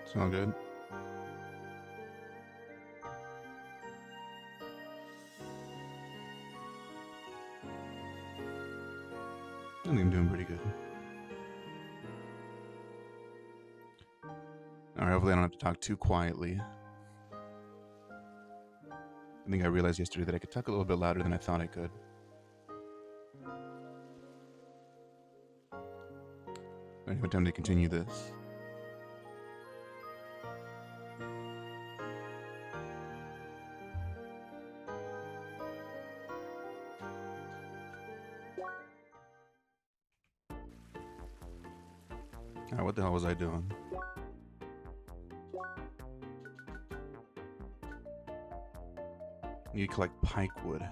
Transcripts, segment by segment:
It's all good. I think I'm doing pretty good. Alright, hopefully I don't have to talk too quietly. I think I realized yesterday that I could talk a little bit louder than I thought I could. I have time to continue this. Alright, what the hell was I doing? You collect pike wood.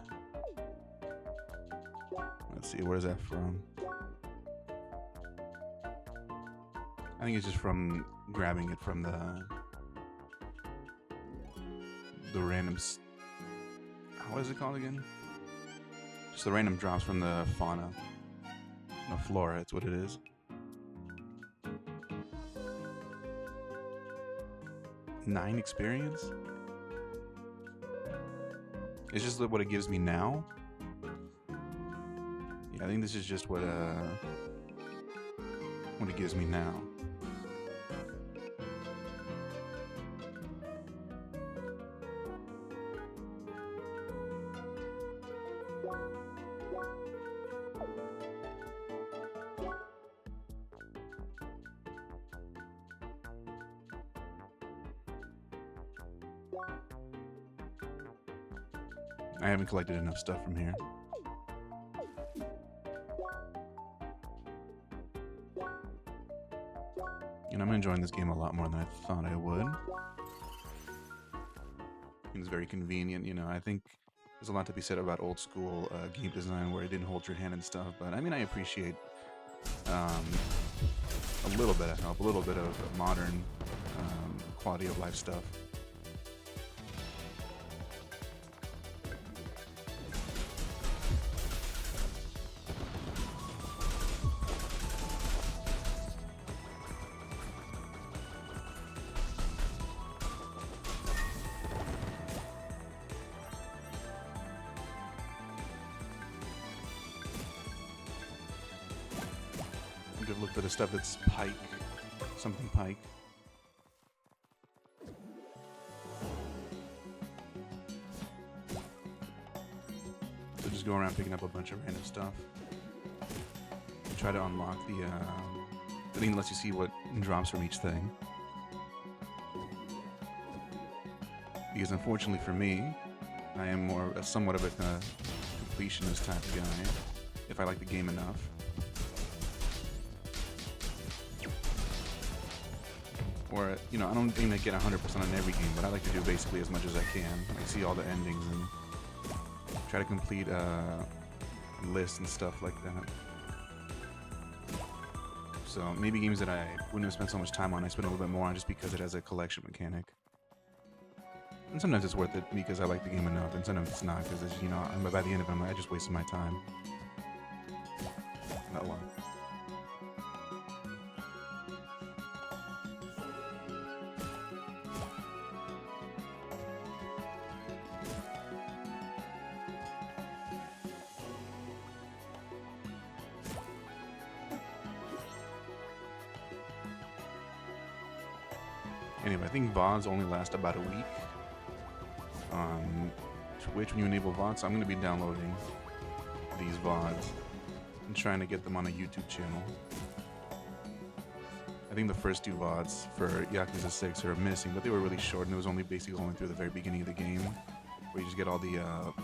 Let's see, where's that from? I think it's just from grabbing it from the random. What is it called again? Just the random drops from the fauna, the flora. That's what it is. Nine experience. It's just what it gives me now. Yeah, I think this is just what it gives me now. I haven't collected enough stuff from here. And I'm enjoying this game a lot more than I thought I would. It's very convenient, you know. I think there's a lot to be said about old school game design where it didn't hold your hand and stuff. But I mean, I appreciate a little bit of help, a little bit of modern quality of life stuff. Good look for the stuff that's pike, something pike. So just go around picking up a bunch of random stuff. And try to unlock the thing that lets you see what drops from each thing. Because unfortunately for me, I am somewhat of a completionist type of guy, if I like the game enough. Or, you know, I don't aim to get 100% on every game, but I like to do basically as much as I can. Like, see all the endings and try to complete lists and stuff like that. So maybe games that I wouldn't have spent so much time on, I spend a little bit more on just because it has a collection mechanic. And sometimes it's worth it because I like the game enough, and sometimes it's not because, you know, by the end of it, I just wasted my time. That one. Anyway, I think VODs only last about a week. Twitch, when you enable VODs, I'm going to be downloading these VODs and trying to get them on a YouTube channel. I think the first two VODs for Yakuza 6 are missing, but they were really short, and it was only basically going through the very beginning of the game, where you just get all the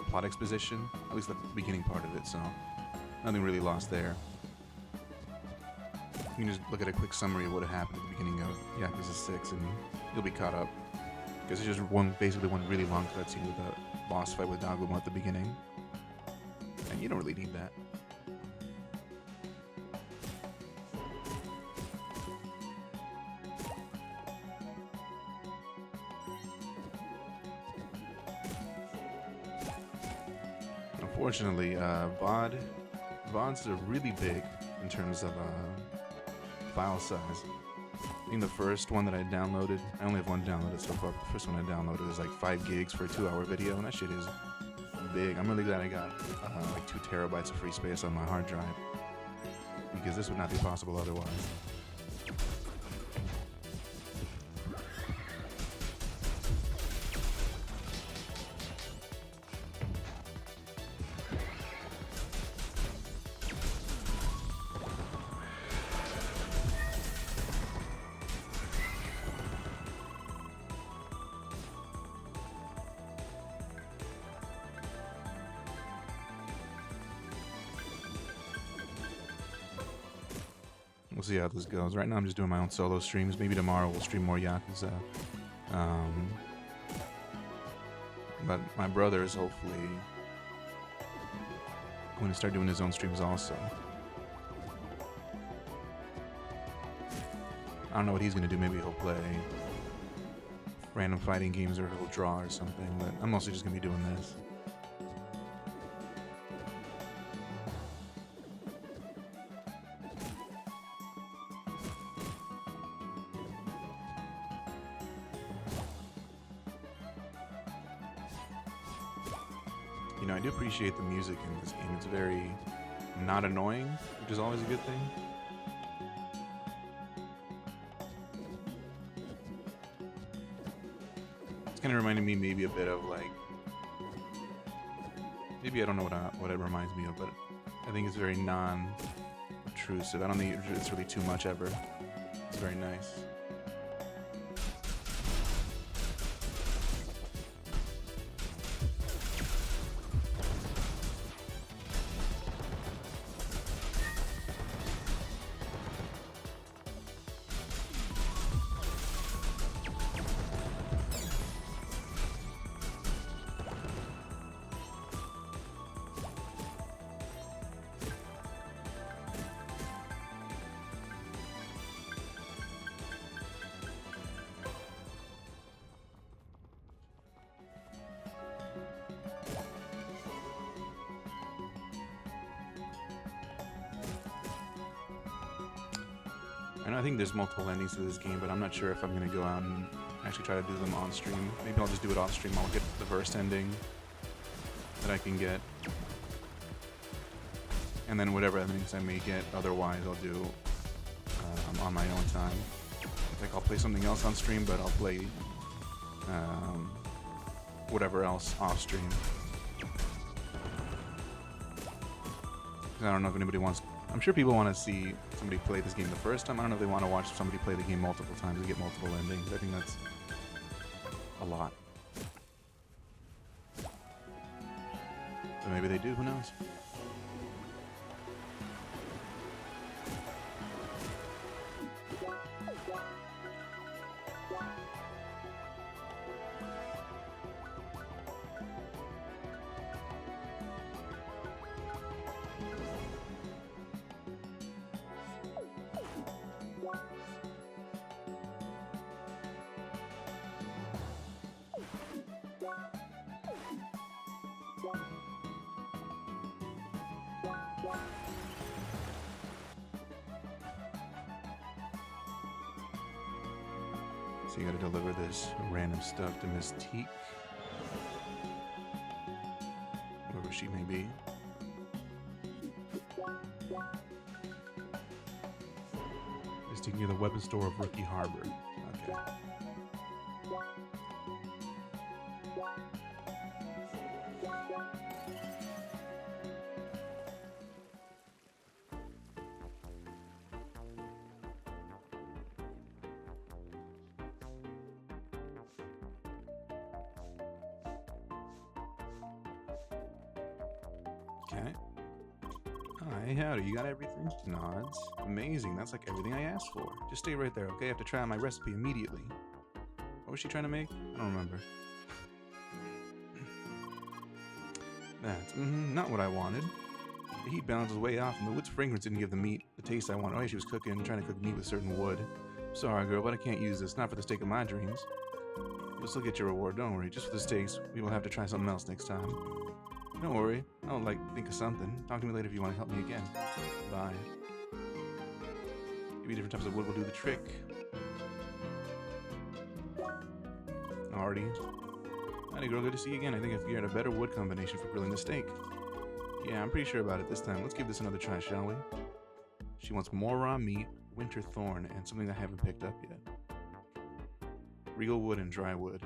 plot exposition, at least the beginning part of it, so nothing really lost there. You can just look at a quick summary of what happened at the beginning of Yakuza 6 and you'll be caught up. Because it's just basically one really long cutscene with a boss fight with Daguma at the beginning. And you don't really need that. Unfortunately, VODs are really big in terms of file size. I think the first one that I downloaded, I only have one downloaded so far, but the first one I downloaded was like 5 gigs for a 2-hour video, and that shit is big. I'm really glad I got like 2 terabytes of free space on my hard drive, because this would not be possible otherwise. We'll see how this goes. Right now I'm just doing my own solo streams. Maybe tomorrow we'll stream more Yakuza. But my brother is hopefully going to start doing his own streams also. I don't know what he's going to do. Maybe he'll play random fighting games or he'll draw or something. But I'm mostly just going to be doing this. You know, I do appreciate the music in this game. It's very not annoying, which is always a good thing. It's kind of reminding me maybe a bit of like, maybe I don't know what it reminds me of, but I think it's very non-obtrusive. I don't think it's really too much ever. It's very nice. And I think there's multiple endings to this game, but I'm not sure if I'm going to go out and actually try to do them on stream. Maybe I'll just do it off stream. I'll get the first ending that I can get. And then whatever endings I may get, otherwise I'll do on my own time. Like I'll play something else on stream, but I'll play whatever else off stream. I don't know if anybody wants... I'm sure people want to see somebody play this game the first time. I don't know if they want to watch somebody play the game multiple times and get multiple endings. I think that's a lot. But maybe they do, who knows? So you gotta deliver this random stuff to Miss Teak, whoever she may be. Miss Teak near the weapons store of Rookie Harbor. Okay. Okay. Hi, howdy, you got everything? Nods. Amazing, that's like everything I asked for. Just stay right there, okay? I have to try out my recipe immediately. What was she trying to make? I don't remember. That's not what I wanted. The heat balance was way off, and the wood's fragrance didn't give the meat the taste I wanted. Oh, yeah, she was trying to cook meat with certain wood. Sorry, girl, but I can't use this. Not for the steak of my dreams. You'll still get your reward, don't worry. Just for the steaks, we will have to try something else next time. Don't worry, I'll think of something. Talk to me later if you want to help me again. Bye. Maybe different types of wood will do the trick. Artie. Howdy, girl. Good to see you again. I think I figured out a better wood combination for grilling the steak. Yeah, I'm pretty sure about it this time. Let's give this another try, shall we? She wants more raw meat, winter thorn, and something I haven't picked up yet. Real wood and dry wood.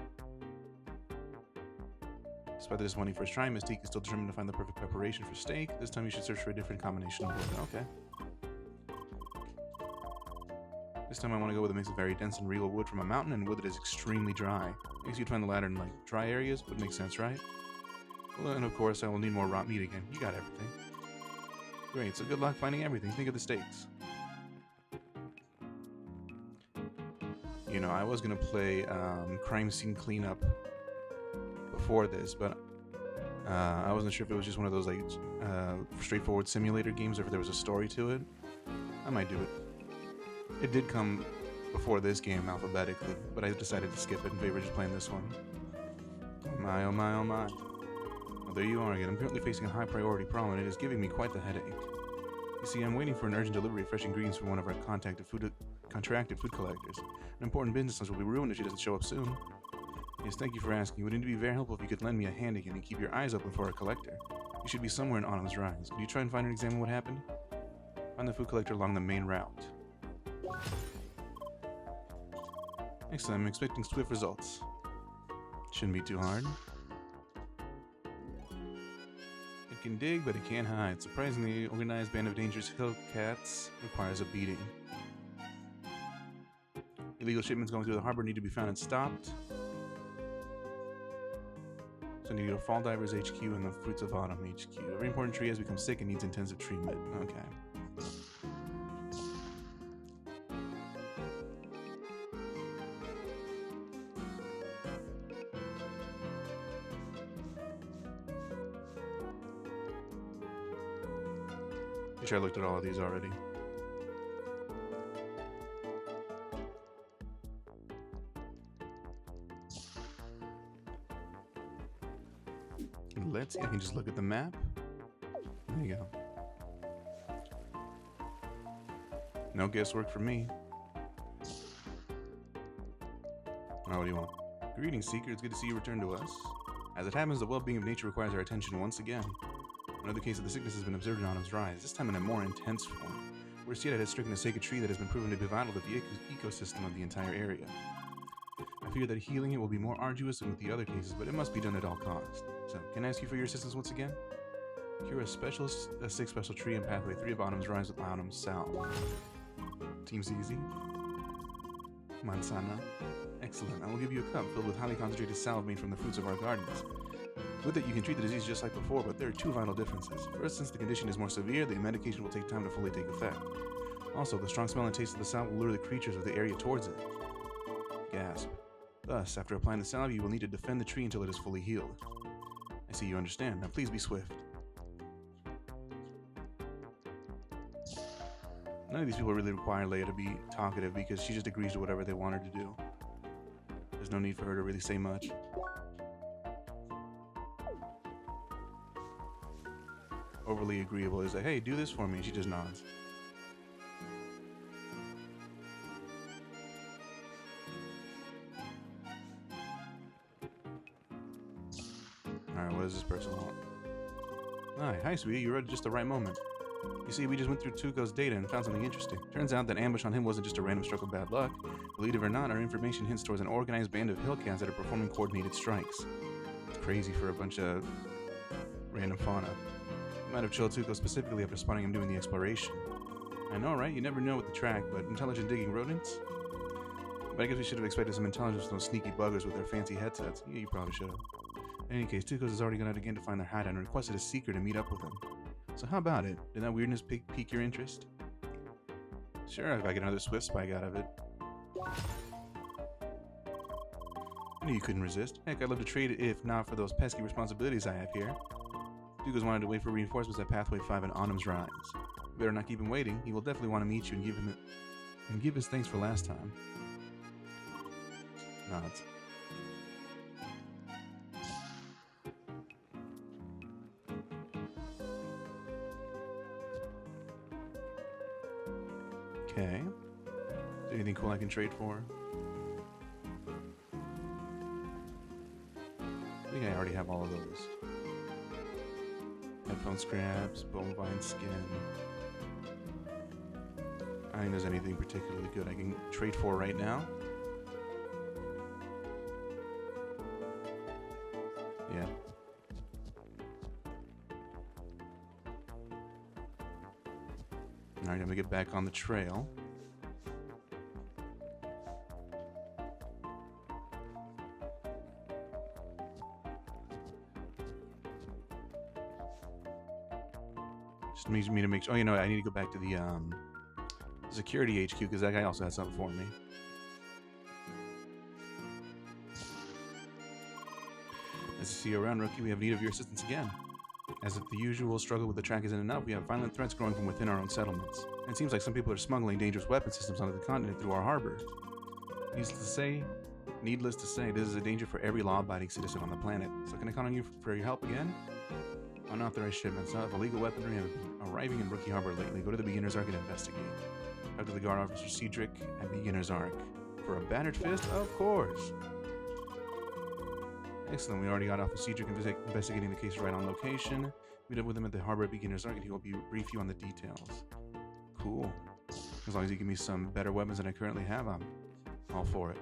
Despite the disappointing first try, Mystique is still determined to find the perfect preparation for steak. This time you should search for a different combination of wood. Okay. This time I want to go with a mix of very dense and real wood from a mountain and wood that is extremely dry. I guess you'd find the latter in like dry areas would make sense, right? Well, and of course I will need more raw meat again. You got everything. Great, so good luck finding everything. Think of the steaks. You know, I was gonna play Crime Scene Cleanup before this, but I wasn't sure if it was just one of those like straightforward simulator games or if there was a story to it. I might do it. It did come before this game alphabetically, but I decided to skip it in favor of just playing this one. Oh my, oh my, oh my. Well, there you are again. I'm currently facing a high priority problem and it is giving me quite the headache. You see, I'm waiting for an urgent delivery of fresh ingredients from one of our contracted food collectors. An important business will be ruined if she doesn't show up soon. Yes, thank you for asking. It would be very helpful if you could lend me a hand again and keep your eyes open for our collector. You should be somewhere in Autumn's Rise. Could you try and find and examine what happened? Find the food collector along the main route. Excellent, I'm expecting swift results. Shouldn't be too hard. It can dig, but it can't hide. Surprisingly, organized band of dangerous hill cats requires a beating. Illegal shipments going through the harbor need to be found and stopped. So I need to go to Fall Divers HQ and the Fruits of Autumn HQ. Every important tree has become sick and needs intensive treatment. Okay. I'm sure I looked at all of these already. Let's see, I can just look at the map. There you go. No guesswork for me. Alright, what do you want? Greetings, Seeker. It's good to see you return to us. As it happens, the well-being of nature requires our attention once again. Another case of the sickness has been observed in Autumn's Rise, this time in a more intense form. Worse yet, it has stricken a sacred tree that has been proven to be vital to the ecosystem of the entire area. I fear that healing it will be more arduous than with the other cases, but it must be done at all costs. So, can I ask you for your assistance once again? Cure a sick special tree in pathway 3 of Autumn's Rise with Autumn's Salve. Seems easy. Manzana. Excellent. I will give you a cup filled with highly concentrated salve made from the fruits of our gardens. With it, you can treat the disease just like before, but there are two vital differences. First, since the condition is more severe, the medication will take time to fully take effect. Also, the strong smell and taste of the salve will lure the creatures of the area towards it. Gasp. Thus, after applying the salve, you will need to defend the tree until it is fully healed. I see you understand. Now please be swift. None of these people really require Leia to be talkative because she just agrees to whatever they want her to do. There's no need for her to really say much. Overly agreeable is like, hey, do this for me, and she just nods. Alright, what does this person want? Hi, sweetie, you're at just the right moment. You see, we just went through Tuco's data and found something interesting. Turns out that ambush on him wasn't just a random stroke of bad luck. Believe it or not, our information hints towards an organized band of hillcats that are performing coordinated strikes. It's crazy for a bunch of random fauna. Might have chilled Tuco specifically after spotting him doing the exploration. I know, right? You never know with the track, but intelligent digging rodents? But I guess we should have expected some intelligence from those sneaky buggers with their fancy headsets. Yeah, you probably should have. In any case, Tuco's has already gone out again to find their hideout and requested a seeker to meet up with him. So how about it? Did that weirdness pique your interest? Sure, if I get another swift spike out of it. I knew you couldn't resist. Heck, I'd love to trade it if not for those pesky responsibilities I have here. Tuco's wanted to wait for reinforcements at Pathway 5 in Autumn's Rise. You better not keep him waiting. He will definitely want to meet you and give his thanks for last time. Nods. Okay. Is there anything cool I can trade for? think I already have all of those. Headphone scraps, bovine skin. I don't think there's anything particularly good I can trade for right now. Yeah. Alright, I'm gonna get back on the trail. Just needs me to make sure. Oh, you know, I need to go back to the security HQ because that guy also has something for me. As you see around, Rookie, we have need of your assistance again. As if the usual struggle with the track isn't enough, we have violent threats growing from within our own settlements. And it seems like some people are smuggling dangerous weapon systems onto the continent through our harbor. Needless to say, this is a danger for every law-abiding citizen on the planet. So can I count on you for your help again? Unauthorized shipments of illegal weaponry have been arriving in Rookie Harbor lately. Go to the Beginner's Ark and investigate. Talk to the guard officer Cedric at Beginner's Ark. For a battered fist? Of course! Excellent, we already got off of Cedric investigating the case right on location. Meet up with him at the harbor at Beginner's Ark and he will brief you on the details. Cool. As long as you give me some better weapons than I currently have, I'm all for it.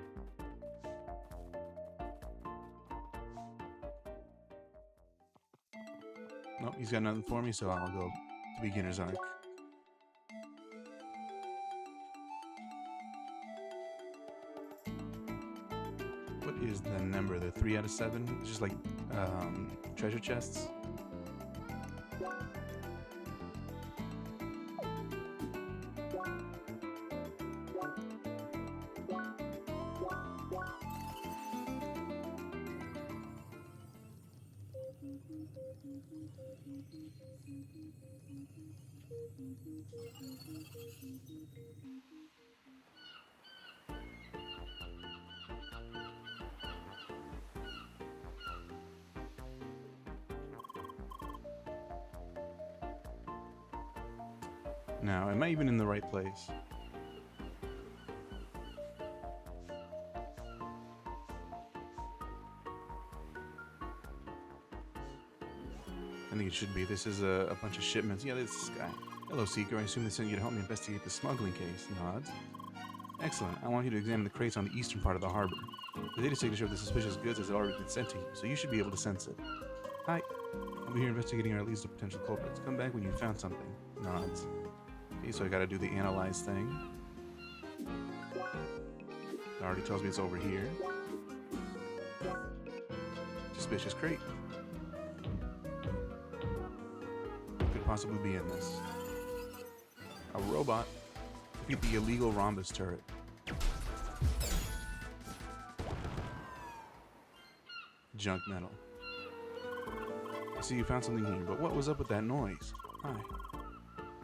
Nope, he's got nothing for me, so I'll go to Beginner's Ark. What is the number? The 3 out of 7? It's just like treasure chests. Now, am I even in the right place? I think it should be. This is a bunch of shipments. Yeah, this guy. Hello, Seeker. I assume they sent you to help me investigate the smuggling case. Nods. Excellent. I want you to examine the crates on the eastern part of the harbor. The data signature of the suspicious goods has already been sent to you, so you should be able to sense it. Hi. I'll be here investigating our leads of potential culprits. Come back when you found something. Nods. Okay, so I gotta do the analyze thing. It already tells me it's over here. Suspicious crate. What could possibly be in this? A robot. Defeat the illegal rhombus turret. Junk metal. I see you found something here, but what was up with that noise? Hi.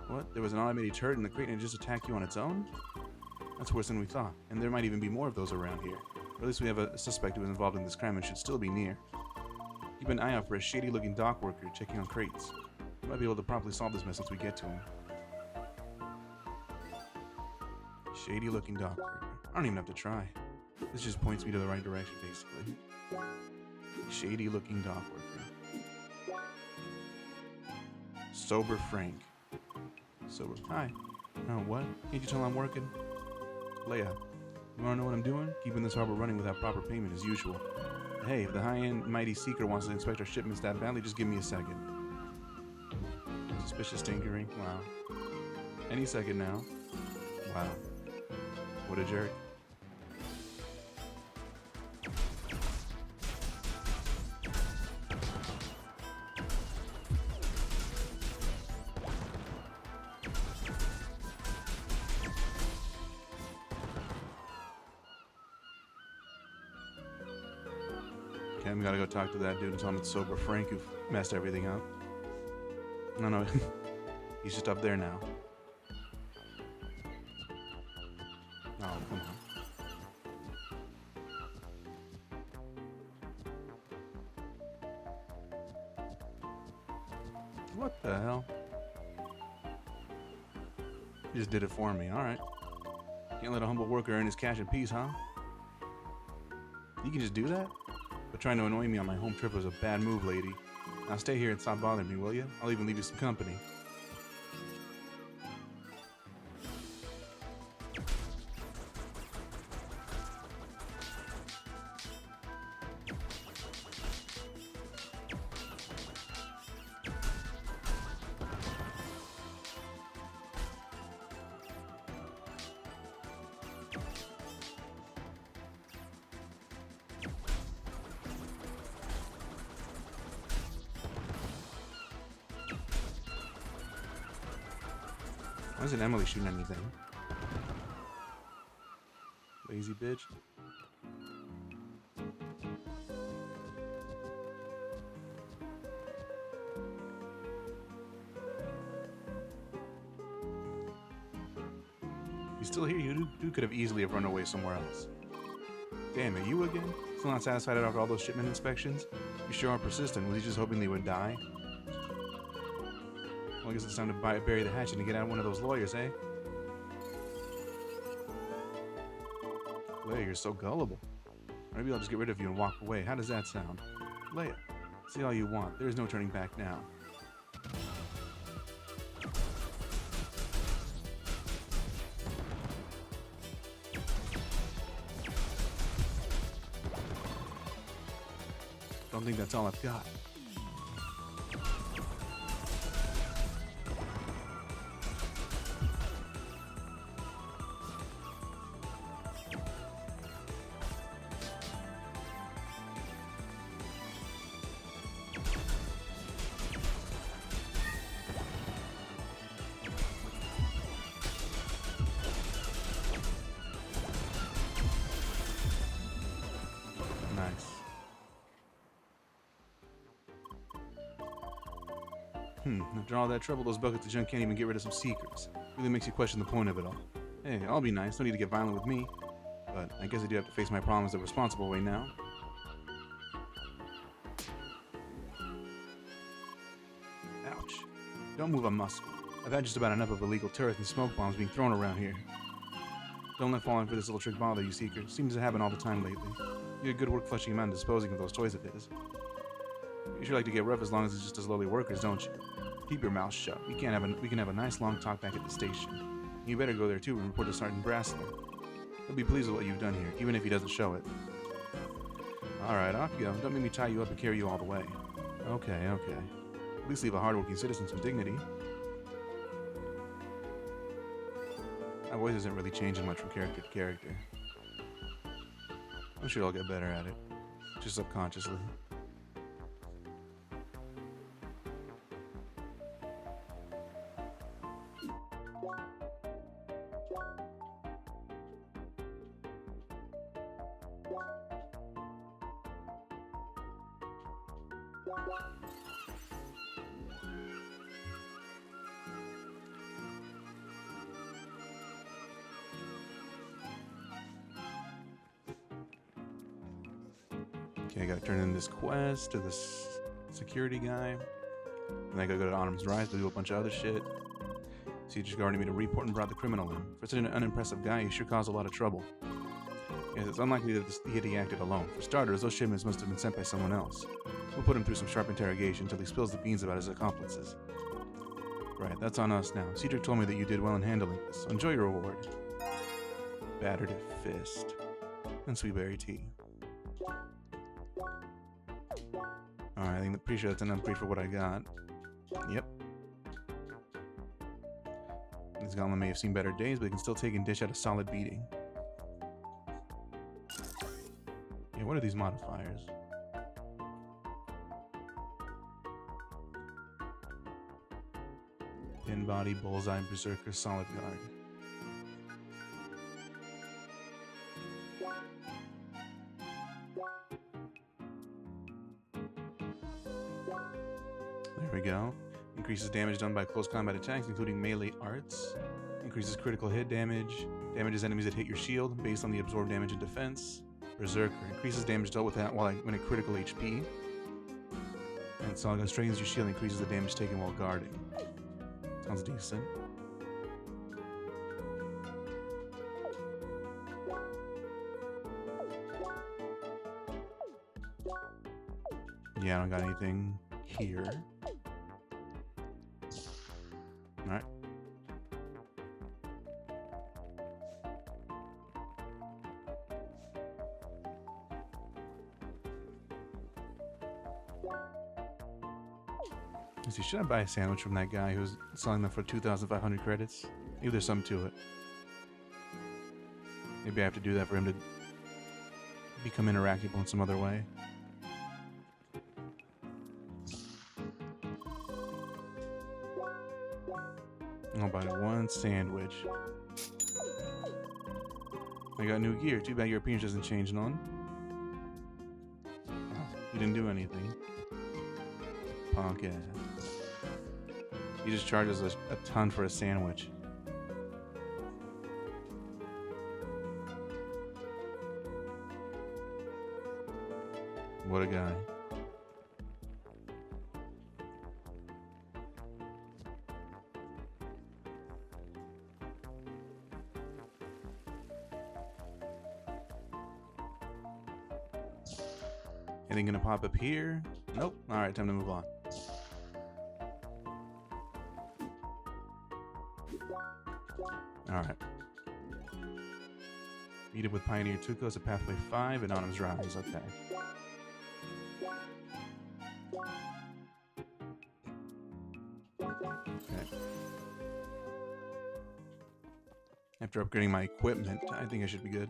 What? There was an automated turret in the crate and it just attacked you on its own? That's worse than we thought, and there might even be more of those around here. Or at least we have a suspect who was involved in this crime and should still be near. Keep an eye out for a shady-looking dock worker checking on crates. We might be able to promptly solve this mess once we get to him. Shady-looking dock worker. I don't even have to try. This just points me to the right direction, basically. Shady-looking dock worker. Sober Frank. Sober. Hi. Oh, what? Can't you tell I'm working? Leia. You wanna know what I'm doing? Keeping this harbor running without proper payment as usual. Hey, if the high-end mighty Seeker wants to inspect our shipments that badly, just give me a second. Suspicious tinkering. Wow. Any second now. Wow. What a jerk. Okay, we gotta go talk to that dude and tell him it's Sober Frank who messed everything up. No, he's just up there now. Oh, come on. What the hell? He just did it for me, alright. Can't let a humble worker earn his cash in peace, huh? You can just do that? But trying to annoy me on my home trip was a bad move, lady. Now stay here and stop bothering me, will you? I'll even leave you some company. Why isn't Emily shooting anything? Lazy bitch. You still here? You could have easily have run away somewhere else. Damn it, you again? Still not satisfied after all those shipment inspections? You sure are persistent. Was he just hoping they would die? Well, I guess it's time to bury the hatchet and get out one of those lawyers, eh? Leia, you're so gullible. Maybe I'll just get rid of you and walk away. How does that sound? Leia, say all you want. There's no turning back now. Don't think that's all I've got. Nice. After all that trouble, those buckets of junk can't even get rid of some secrets. Really makes you question the point of it all. Hey, I'll be nice. No need to get violent with me. But I guess I do have to face my problems the responsible way now. Ouch. Don't move a muscle. I've had just about enough of illegal turrets and smoke bombs being thrown around here. Don't let falling for this little trick bother you, Seeker. Seems to happen all the time lately. You did good work flushing him out and disposing of those toys of his. You sure like to get rough as long as it's just as lowly workers, don't you? Keep your mouth shut. We can have a nice long talk back at the station. You better go there too and report to Sergeant Brassler. He'll be pleased with what you've done here, even if he doesn't show it. Alright, off you go. Don't make me tie you up and carry you all the way. Okay. At least leave a hardworking citizen some dignity. My voice isn't really changing much from character to character. I'm sure I'll get better at it. Just subconsciously. Okay, I gotta turn in this quest to this security guy. And I gotta go to Autumn's Rise to do a bunch of other shit. So he just ordered me to report and brought the criminal in. For such an unimpressive guy, he sure caused a lot of trouble. Yes, it's unlikely that he acted alone. For starters, those shipments must have been sent by someone else. We'll put him through some sharp interrogation until he spills the beans about his accomplices. Right, that's on us now. Cedric told me that you did well in handling this, so enjoy your reward. Battered fist. And sweetberry tea. Alright, I'm pretty sure that's an upgrade for what I got. Yep. This goblin may have seen better days, but he can still take and dish out a solid beating. Yeah, what are these modifiers? Thin body, bullseye, berserker, solid guard. There we go. Increases damage done by close combat attacks, including melee arts. Increases critical hit damage. Damages enemies that hit your shield based on the absorbed damage and defense. Berserker. Increases damage dealt with that when at critical HP. And Solid Gun strengthens your shield and increases the damage taken while guarding. Sounds decent. Yeah, I don't got anything here. Alright. Let's see, should I buy a sandwich from that guy who's selling them for 2,500 credits? Maybe there's something to it. Maybe I have to do that for him to become interactable in some other way. I'll buy one sandwich. I got new gear. Too bad your appearance doesn't change none. You didn't do anything. Punk ass. He just charges a ton for a sandwich. What a guy. Anything gonna pop up here? Nope. Alright, time to move on. Alright. Meet up with Pioneer Tucos at Pathway 5 and Autumn's Rise. Okay. After upgrading my equipment, I think I should be good.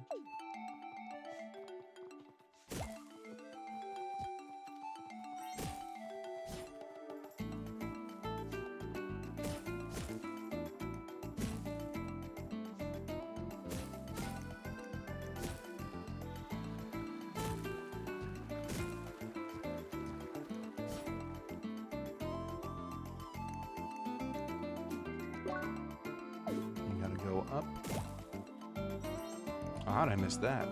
Up. Oh, how did I miss that?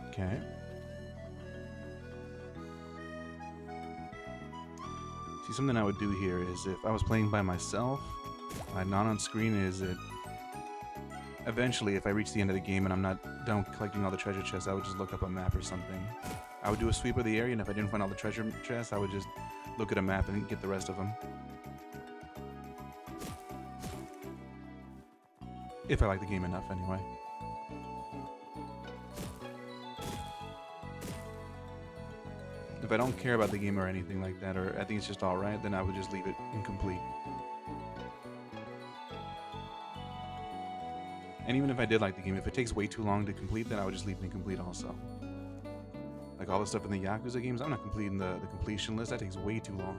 Okay. See, something I would do here is if I was playing by myself, not on screen, is it eventually, if I reach the end of the game and I'm not done collecting all the treasure chests, I would just look up a map or something. I would do a sweep of the area, and if I didn't find all the treasure chests, I would just look at a map and get the rest of them. If I like the game enough, anyway. If I don't care about the game or anything like that, or I think it's just alright, then I would just leave it incomplete. And even if I did like the game, if it takes way too long to complete, then I would just leave it incomplete also. Like all the stuff in the Yakuza games, I'm not completing the completion list. That takes way too long.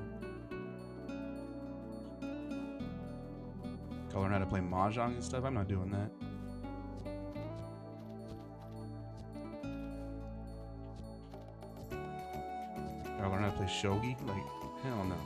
Gotta learn how to play Mahjong and stuff. I'm not doing that. Gotta learn how to play Shogi? Like, hell no.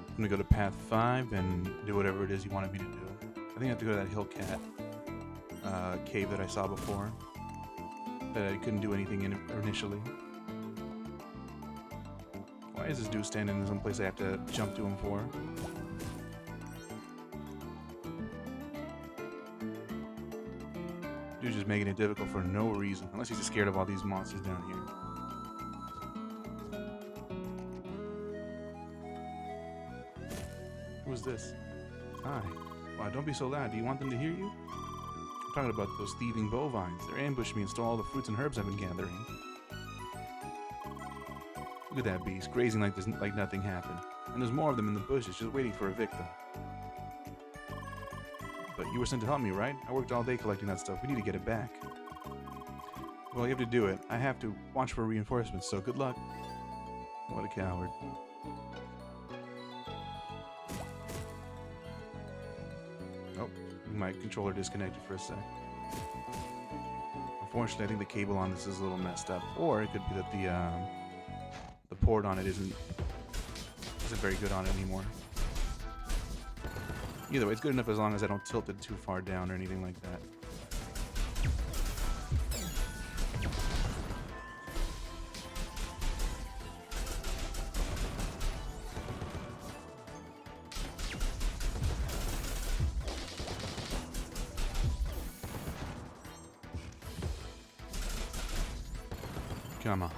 I'm gonna go to path 5 and do whatever it is you wanted me to do. I think I have to go to that Hillcat cave that I saw before, that I couldn't do anything in initially. Why is this dude standing in some place I have to jump to him for? Dude's just making it difficult for no reason, unless he's just scared of all these monsters down here. Who is this? Hi. Wow, don't be so loud. Do you want them to hear you? I'm talking about those thieving bovines. They ambushed me and stole all the fruits and herbs I've been gathering. Look at that beast, grazing like nothing happened. And there's more of them in the bushes, just waiting for a victim. But you were sent to help me, right? I worked all day collecting that stuff. We need to get it back. Well, you have to do it. I have to watch for reinforcements, so good luck. What a coward. Oh, my controller disconnected for a sec. Unfortunately, I think the cable on this is a little messed up. Or it could be that the port on it isn't very good on it anymore. Either way, it's good enough as long as I don't tilt it too far down or anything like that. Come on.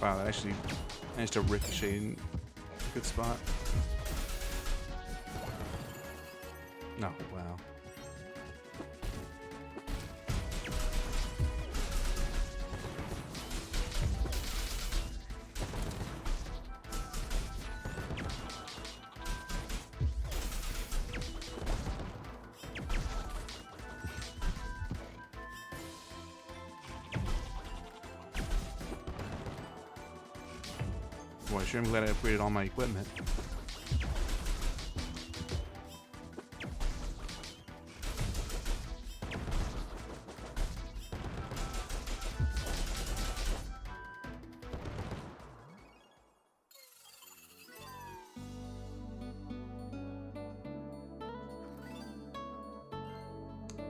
Wow, that actually managed to ricochet in a good spot. No, wow. Boy, sure I'm glad I upgraded all my equipment.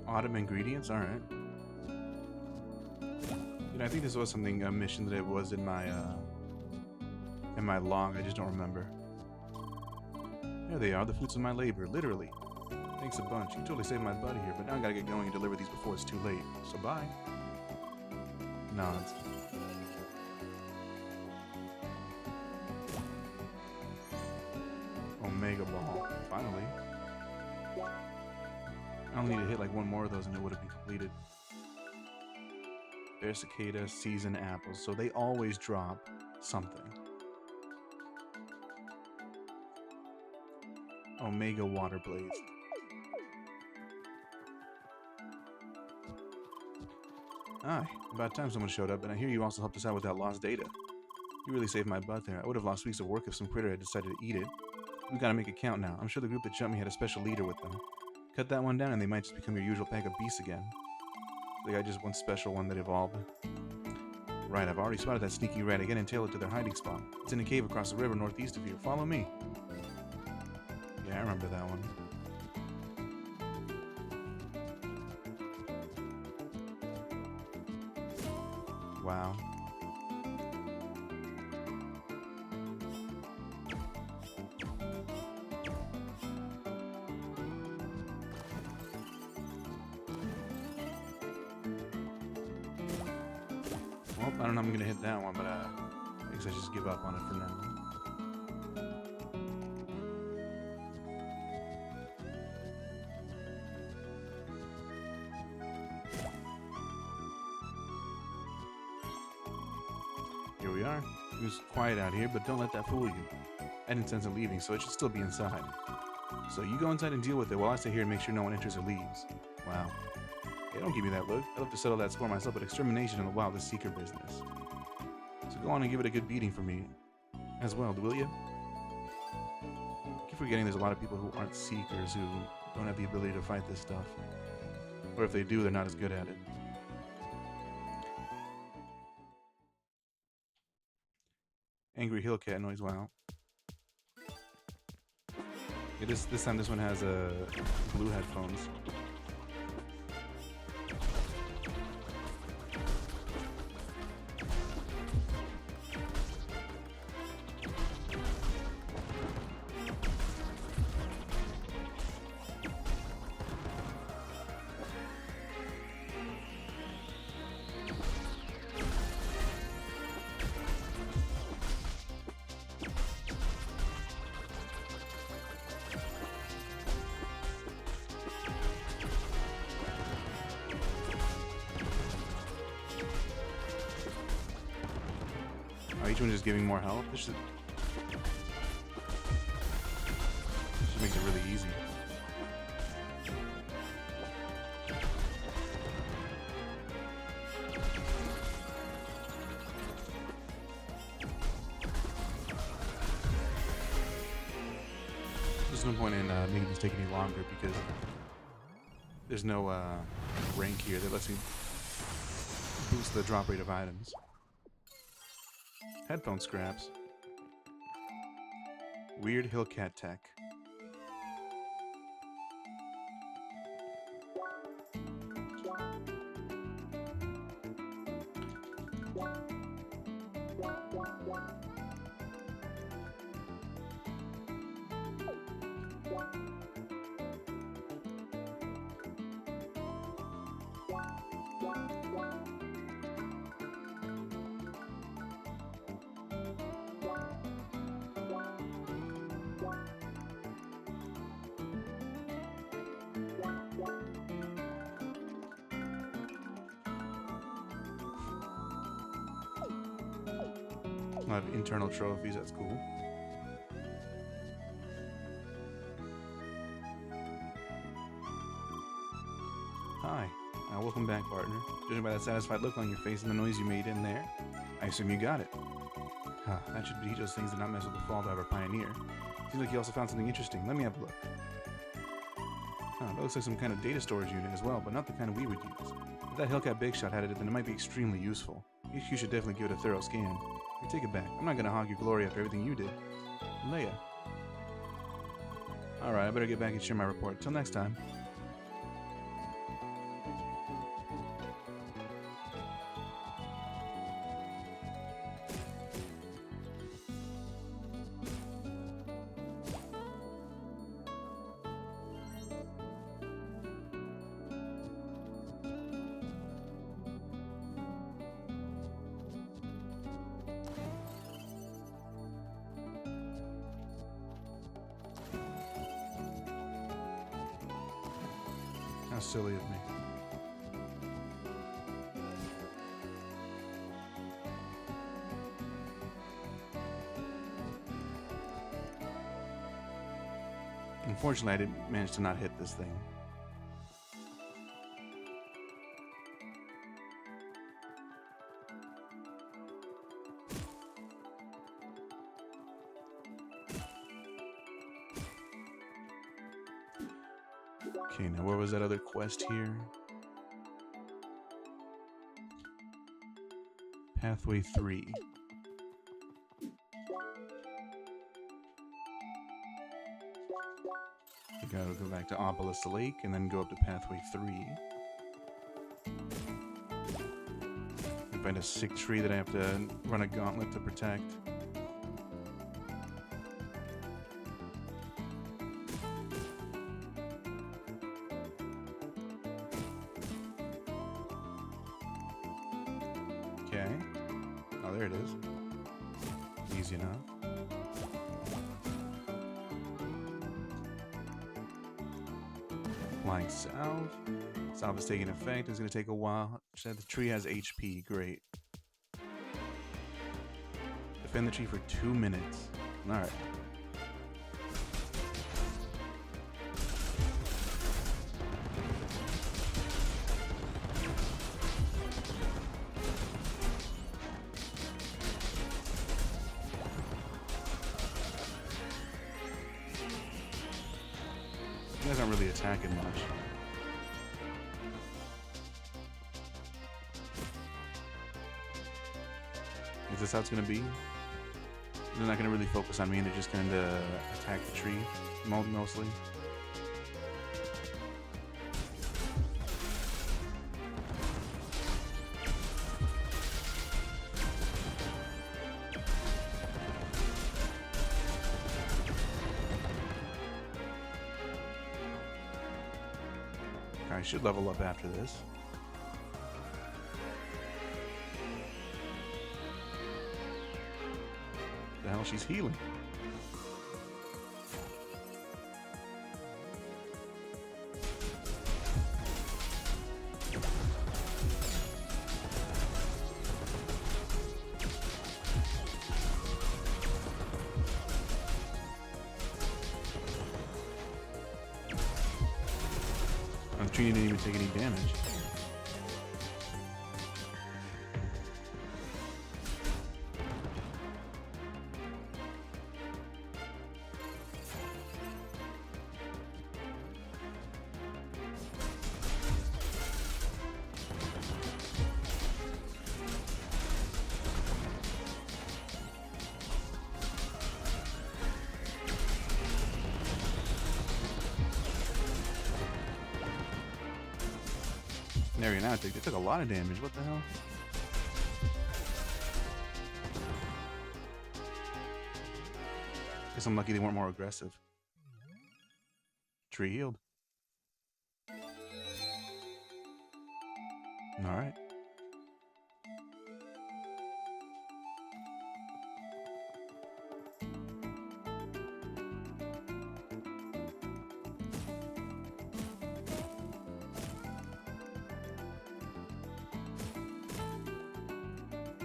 Autumn ingredients, all right. You know, I think this was something, a mission that it was in my log. I just don't remember. There they are, the fruits of my labor, literally. Thanks a bunch. You totally saved my butt here, but now I gotta get going and deliver these before it's too late. So bye. Nods. Omega Ball. Finally. I only need to hit like one more of those and it would have been completed. Bear cicada, season apples. So they always drop something. Omega water blades. Aye, about time someone showed up, and I hear you also helped us out with that lost data. You really saved my butt there. I would have lost weeks of work if some critter had decided to eat it. We gotta make it count now. I'm sure the group that jumped me had a special leader with them. Cut that one down and they might just become your usual pack of beasts again. They got just one special one that evolved. Right, I've already spotted that sneaky rat again and tailed it to their hiding spot. It's in a cave across the river northeast of here. Follow me. Yeah, I remember that one. Wow. Well, I don't know if I'm gonna hit that one, but I guess I just give up on it for now. Here we are. It was quiet out here, but don't let that fool you. I didn't sense it leaving, so it should still be inside. So you go inside and deal with it while I stay here and make sure no one enters or leaves. Wow. Hey, don't give me that look. I'd love to settle that score myself, but extermination in the wild is seeker business. So go on and give it a good beating for me as well, will you? I keep forgetting there's a lot of people who aren't seekers who don't have the ability to fight this stuff. Or if they do, they're not as good at it. Angry hill cat noise, wow. Yeah, this time this one has blue headphones. each one just giving more health? This should make it really easy. There's no point in making this take any longer because there's no rank here that lets me boost the drop rate of items. Headphone scraps. Weird Hillcat tech. I have internal trophies, that's cool. Hi, welcome back, partner. Judging by that satisfied look on your face and the noise you made in there, I assume you got it. That should teach us things to not mess with the fall driver pioneer. Seems like you also found something interesting. Let me have a look. That looks like some kind of data storage unit as well, but not the kind we would use. If that Hellcat Big Shot had it, then it might be extremely useful. You should definitely give it a thorough scan. You take it back. I'm not gonna hog your glory after everything you did. Leia. Alright, I better get back and share my report. Till next time. How silly of me. Unfortunately, I didn't manage to not hit this thing. Okay, now where was that other quest here? Pathway 3. We gotta go back to Obelisk Lake and then go up to Pathway 3. And find a sick tree that I have to run a gauntlet to protect. Okay. Oh, there it is. Easy enough. Applying salve. Salve is taking effect. It's going to take a while. Said the tree has HP. Great. Defend the tree for 2 minutes. Alright. You guys aren't really attacking much. Is this how it's going to be? They're not going to really focus on me, and they're just going to attack the tree, mostly. I should level up after this. The hell, she's healing. Trini didn't even take any damage. Area now, they took a lot of damage. What the hell? Guess I'm lucky they weren't more aggressive. Tree healed. Alright.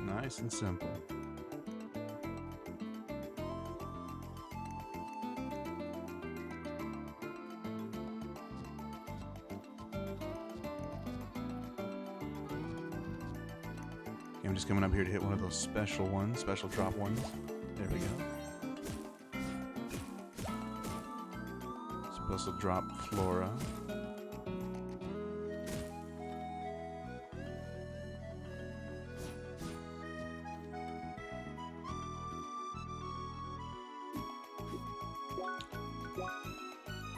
Nice and simple. Okay, I'm just coming up here to hit one of those special ones, special drop ones. There we go. Supposed to drop Flora.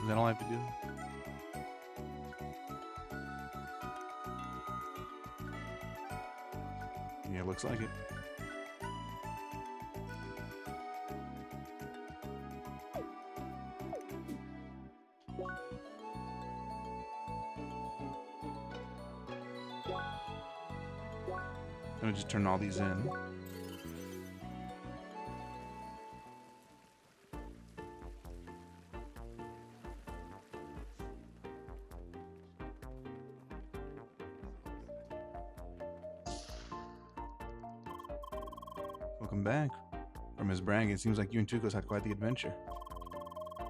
Is that all I have to do? Yeah, looks like it. I'm gonna just turn all these in. Welcome back. From Ms. Bragg, it seems like you and Tukos had quite the adventure.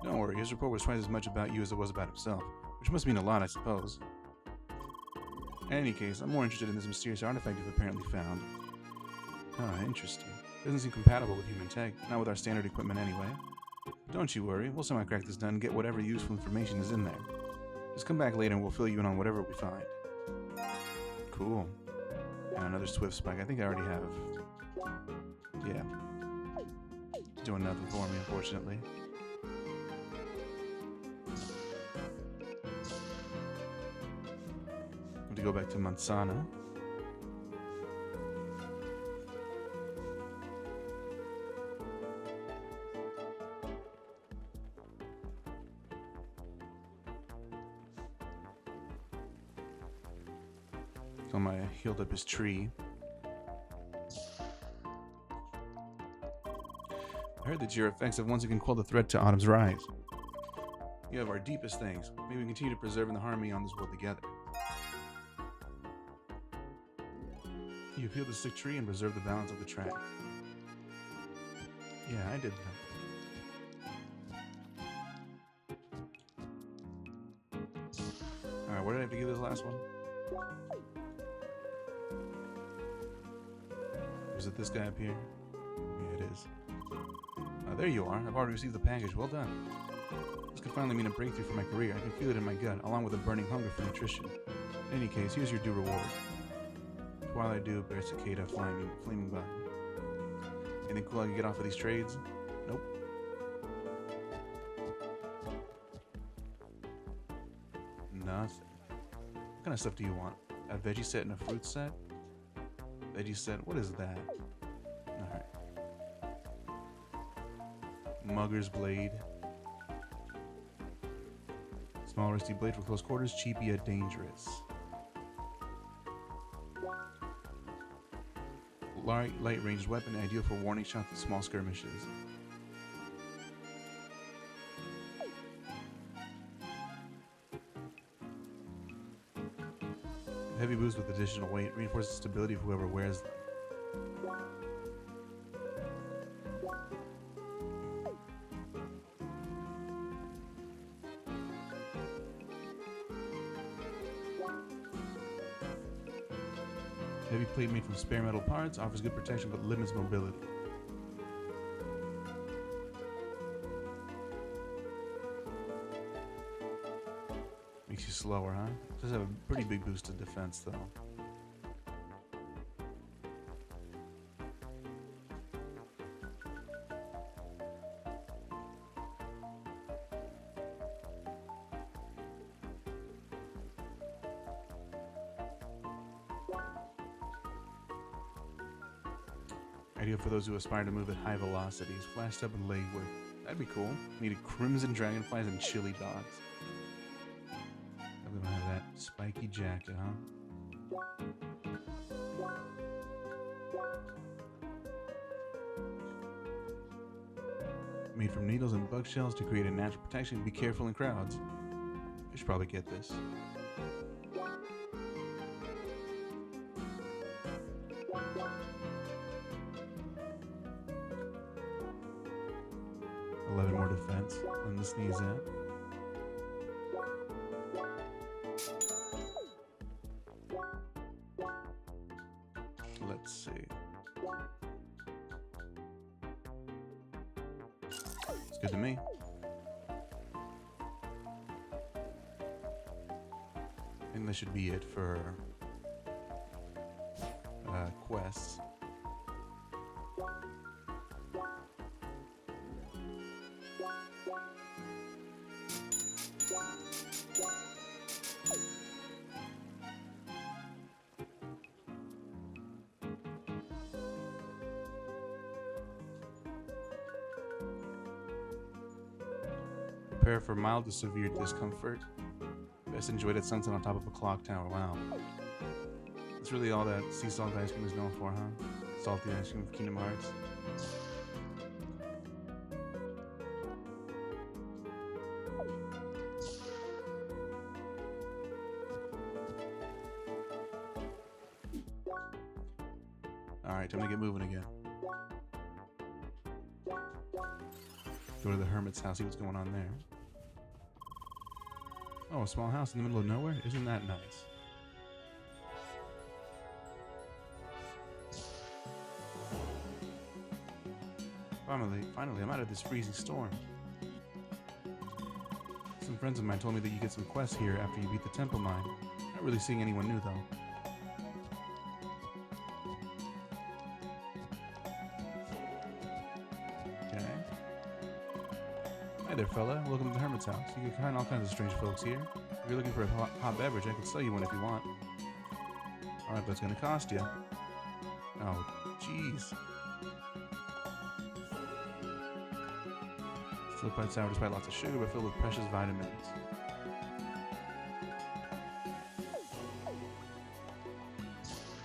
Don't worry, his report was twice as much about you as it was about himself, which must mean a lot, I suppose. In any case, I'm more interested in this mysterious artifact you've apparently found. Ah, interesting. Doesn't seem compatible with human tech, not with our standard equipment anyway. Don't you worry, we'll somehow crack this done and get whatever useful information is in there. Just come back later and we'll fill you in on whatever we find. Cool. And another Swift Spike. I think I already have. Yeah. It's doing nothing for me, unfortunately. I have to go back to Mansana. So I healed up his tree. I heard that your effects have once again quelled the threat to Autumn's rise. You have our deepest thanks. May we continue to preserve the harmony on this world together. You healed the sick tree and preserved the balance of the track. Yeah, I did that. Alright, where did I have to give this last one? Is it this guy up here? Yeah, it is. There you are. I've already received the package. Well done. This could finally mean a breakthrough for my career. I can feel it in my gut, along with a burning hunger for nutrition. In any case, here's your due reward. Twilight Dew, Bear Cicada, Flaming Button. Anything cool I can get off of these trades? Nope. Nothing. What kind of stuff do you want? A veggie set and a fruit set? Veggie set? What is that? Alright. Mugger's Blade. Small rusty blade for close quarters, cheap yet dangerous. Light ranged weapon, ideal for warning shots and small skirmishes. Heavy boots with additional weight, reinforces the stability of whoever wears them. Heavy plate made from spare metal parts, offers good protection but limits mobility. Makes you slower, huh? Does have a pretty big boost to defense, though. Ideal for those who aspire to move at high velocities. Flashed up and leg work. That'd be cool. Needed crimson dragonflies and chili dogs. We don't have that spiky jacket, huh? Made from needles and bug shells to create a natural protection. Be careful in crowds. I should probably get this. More defense than the sneeze at. Let's see. It's good to me. And this should be it for quests. Prepare for mild to severe discomfort. Best enjoyed at sunset on top of a clock tower. Wow. That's really all that sea salt ice cream is known for, huh? Salty ice cream of Kingdom Hearts. Alright, time to get moving again. Go to the hermit's house, see what's going on there. Oh, a small house in the middle of nowhere? Isn't that nice? Finally, I'm out of this freezing storm. Some friends of mine told me that you get some quests here after you beat the temple mine. Not really seeing anyone new, though. Hi there, fella. Welcome to the Hermit's house. You can find all kinds of strange folks here. If you're looking for a hot beverage, I can sell you one if you want. Alright, but it's gonna cost you. Oh, jeez. Still quite sour despite lots of sugar, but filled with precious vitamins.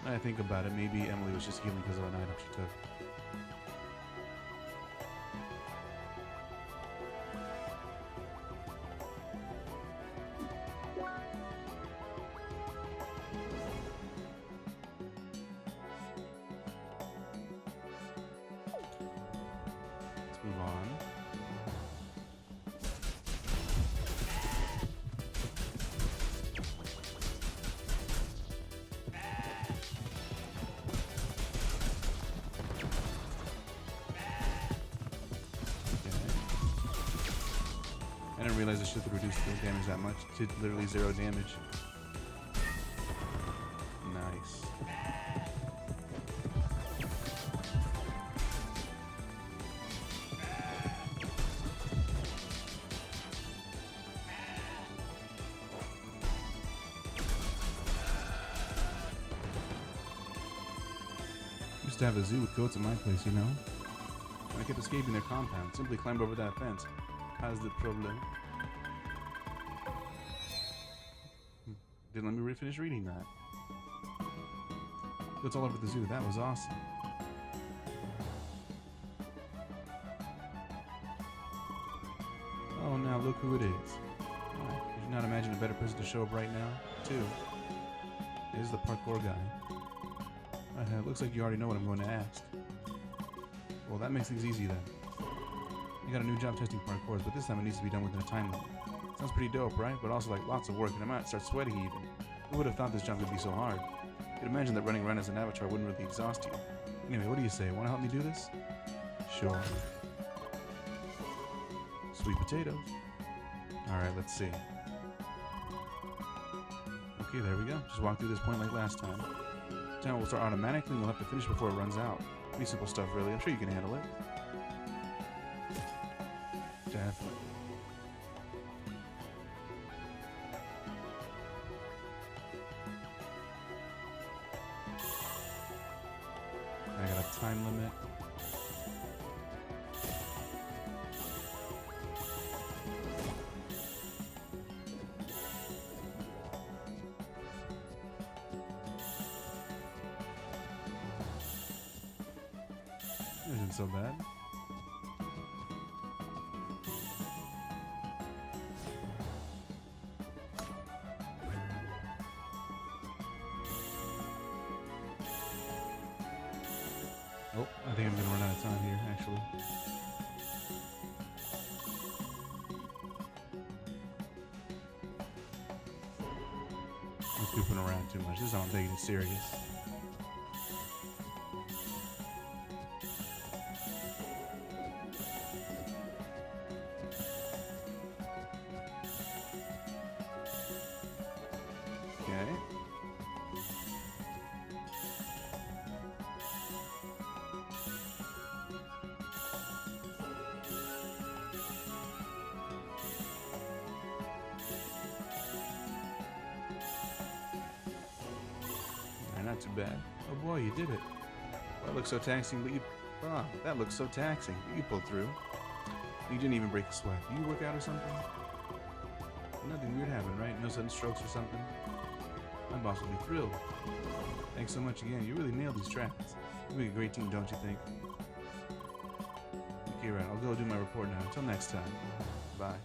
Now I think about it, maybe Emily was just healing because of an item she took. Move on. I didn't realize I should have reduced the damage that much. It did literally 0 damage. Nice. Used to have a zoo with goats at my place, you know? I kept escaping their compound. Simply climbed over that fence. How's the problem? Didn't let me finish reading that. Goats all over the zoo. That was awesome. Oh, now look who it is. Oh, could you not imagine a better person to show up right now, too? It is the parkour guy. It looks like you already know what I'm going to ask. Well, that makes things easy then. I got a new job testing parkours, but this time it needs to be done within a time limit. Sounds pretty dope, right? But also like lots of work, and I might start sweating even. Who would have thought this job would be so hard? You'd imagine that running around as an avatar wouldn't really exhaust you. Anyway, what do you say? Want to help me do this? Sure. Sweet potatoes. Alright, let's see. Okay, there we go. Just walk through this point like last time. Timer will start automatically and you'll have to finish before it runs out. Pretty simple stuff, really. I'm sure you can handle it. Definitely. I got a time limit. Isn't so bad. Oh, I think I'm gonna run out of time here, actually. I'm goofing around too much. This is how I'm taking it serious. Okay. Not too bad. Oh boy, you did it. Well, that looks so taxing, but you... Ah, that looks so taxing, but you pulled through. You didn't even break a sweat. Do you work out or something? Nothing weird happened, right? No sudden strokes or something? My boss will be thrilled. Thanks so much again. You really nailed these tracks. You make a great team, don't you think? Okay, right. I'll go do my report now. Until next time. Bye.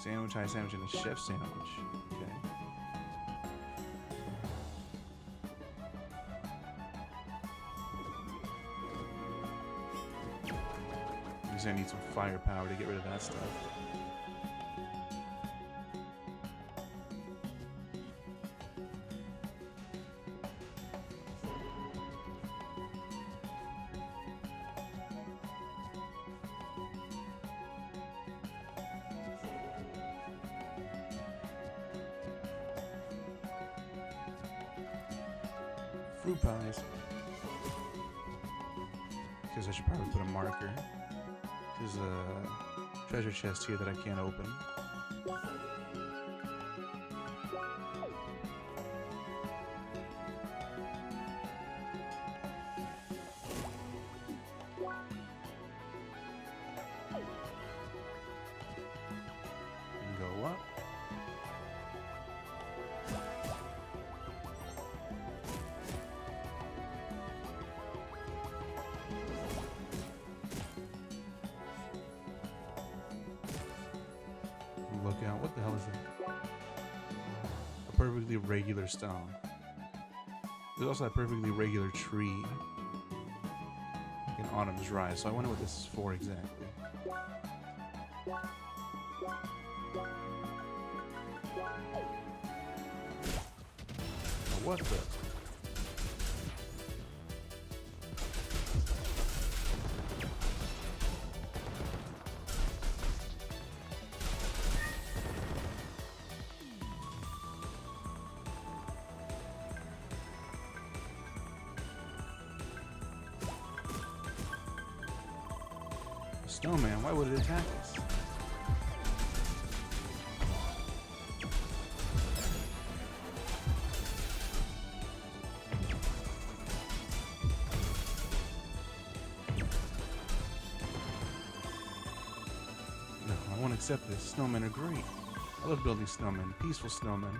Sandwich, high sandwich, and a chef sandwich. Okay. I need some firepower to get rid of that stuff. Fruit pies. Because I should probably put a marker. There's a treasure chest here that I can't open. And go up. Look out. What the hell is that? A perfectly regular stone. There's also a perfectly regular tree. Like an autumn's rise. So I wonder what this is for exactly. What the? Snowman, why would it attack us? No, I won't accept this. Snowmen are great. I love building snowmen. Peaceful snowmen.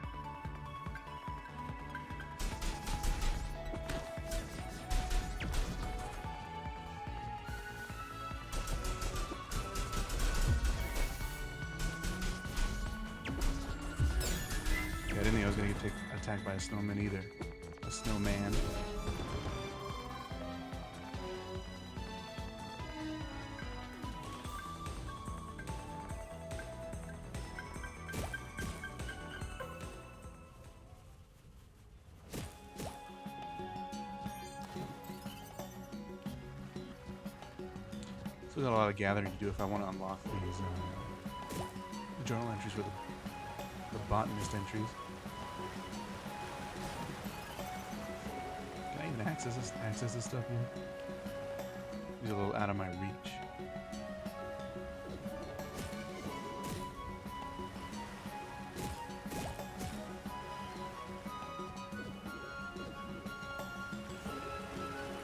I didn't think I was going to get attacked by a snowman either. A snowman. So there's a lot of gathering to do if I want to unlock these journal entries with the botanist entries. Can I even access this stuff yet? These are a little out of my reach.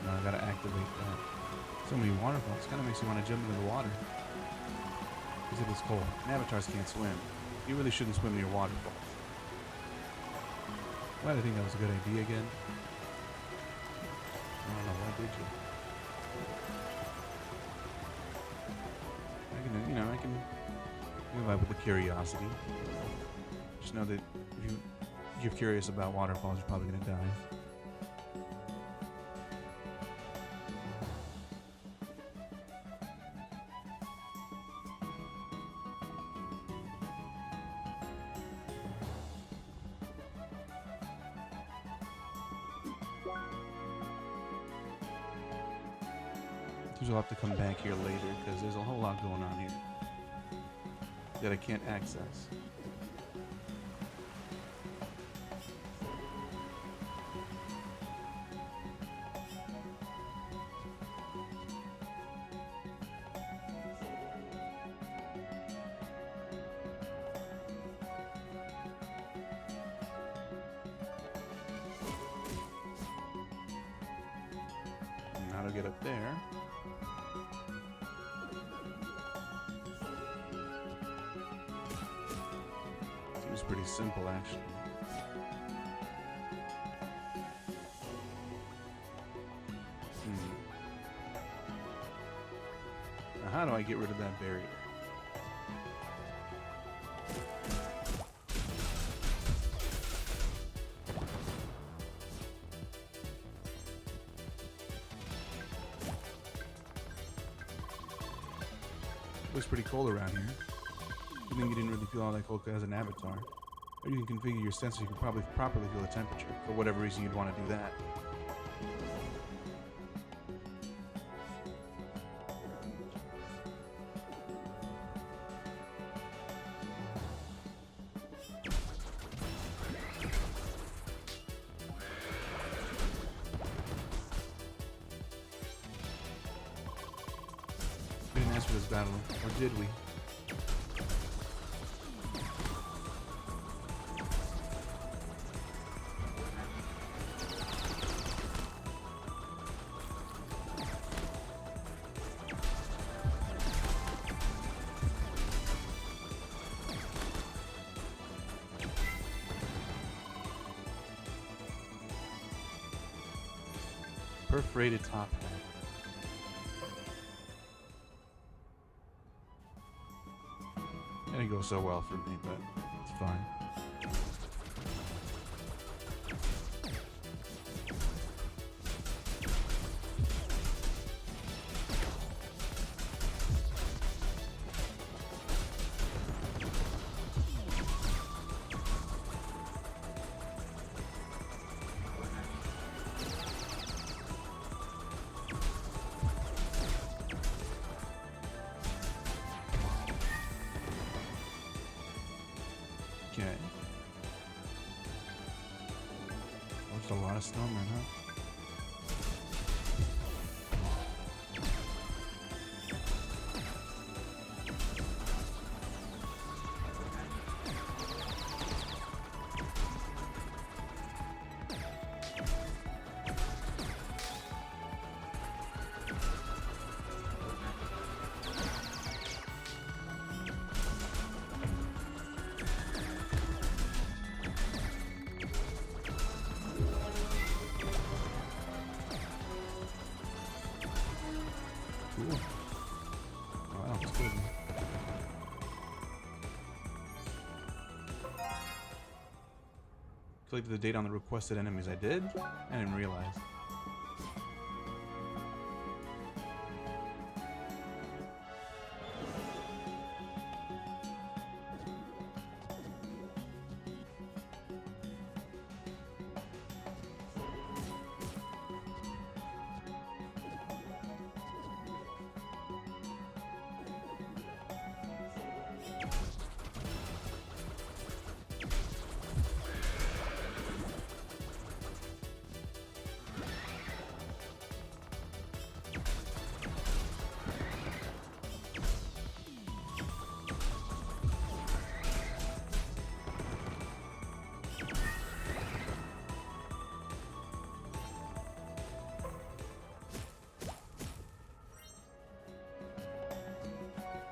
I gotta activate that. So many waterfalls. Kind of makes me want to jump into the water. Because it is cold. And avatars can't swim. You really shouldn't swim near waterfalls. Why did I think that was a good idea again? I don't know. Why did you? I can move out with the curiosity. Just know that if you're curious about waterfalls, you're probably gonna die. We'll have to come back here later because there's a whole lot going on here that I can't access. And how to get up there? Seems pretty simple, actually. Now, how do I get rid of that barrier? Looks pretty cold around here. I think you didn't really feel all that cold as an avatar. Or you can configure your sensors, you can probably properly feel the temperature. For whatever reason you'd want to do that. We didn't ask for this battle, or did we? Perforated top hat. It didn't go so well for me, but it's fine. Okay. There's a lot of snowmen, huh? Cool. Wow, that's good. Collected the data on the requested enemies. I did? I didn't realize.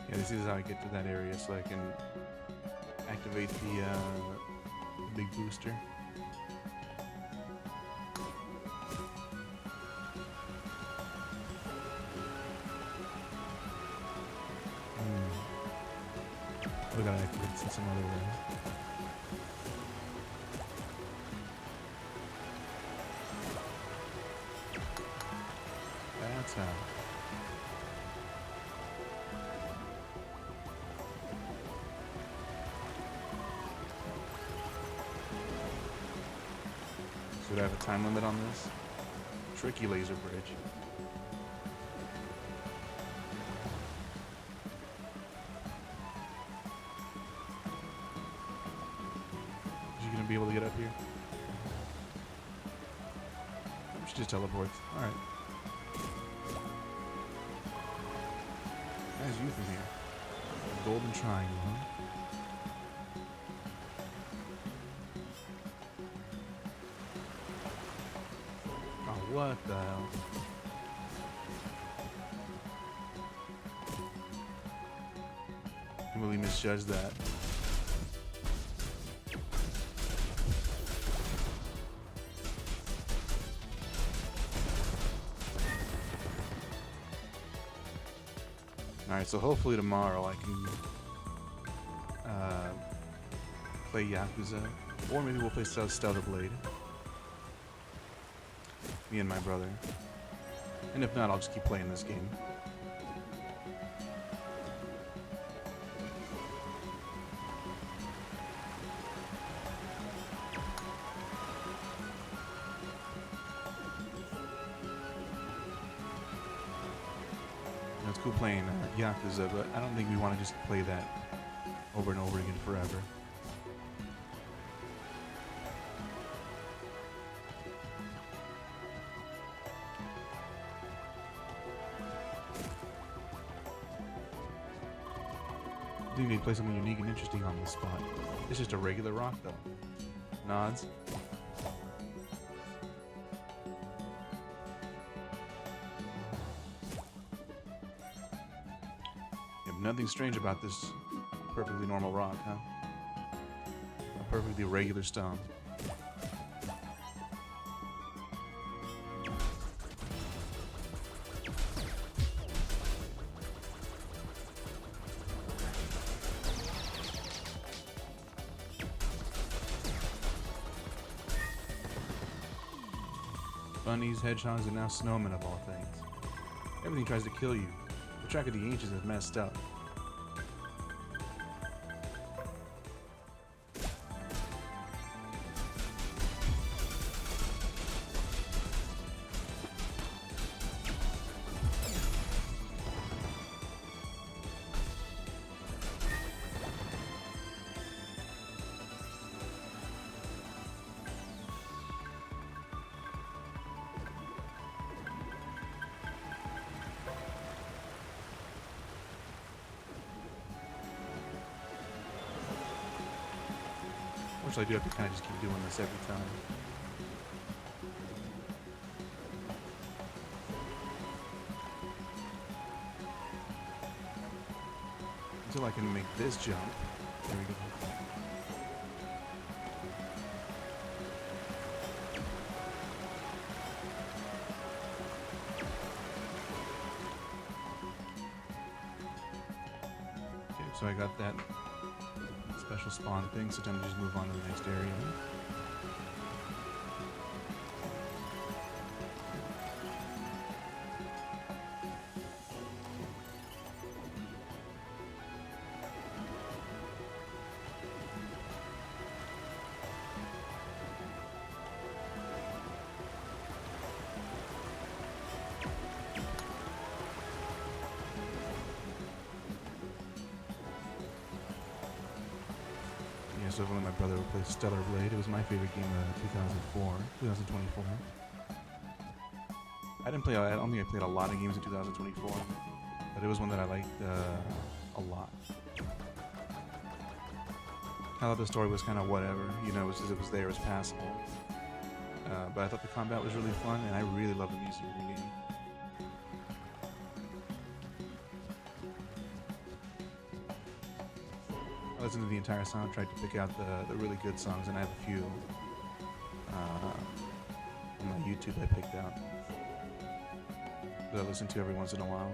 Yeah, this is how I get to that area, so I can activate the big booster. We gotta activate it in some other way. That's how. So do I have a time limit on this? Tricky laser bridge. Is you gonna be able to get up here? She just teleports. Alright. Nice view from here. Golden triangle, huh? Oh, what the hell? I really misjudged that. Alright, so hopefully tomorrow I can play Yakuza, or maybe we'll play Stellar Blade. Me and my brother. And if not, I'll just keep playing this game. It's cool playing Yakuza, but I don't think we want to just play that over and over again forever. I think they play something unique and interesting on this spot. It's just a regular rock, though. Nods. Nothing strange about this perfectly normal rock, huh? A perfectly regular stone. Bunnies, hedgehogs, and now snowmen of all things. Everything tries to kill you. The track of the ancients is messed up. Which I do have to kind of just keep doing this every time. Until I can make this jump. There we go. Okay, so I got that special spawn thing, so time to just move on to the next area. So when my brother would play Stellar Blade, it was my favorite game of 2024. I don't think I played a lot of games in 2024, but it was one that I liked a lot. I thought the story was kind of whatever, you know, it was there, it was passable. But I thought the combat was really fun, and I really love the music of the game. I listened to the entire soundtrack to pick out the really good songs, and I have a few on my YouTube I picked out that I listen to every once in a while.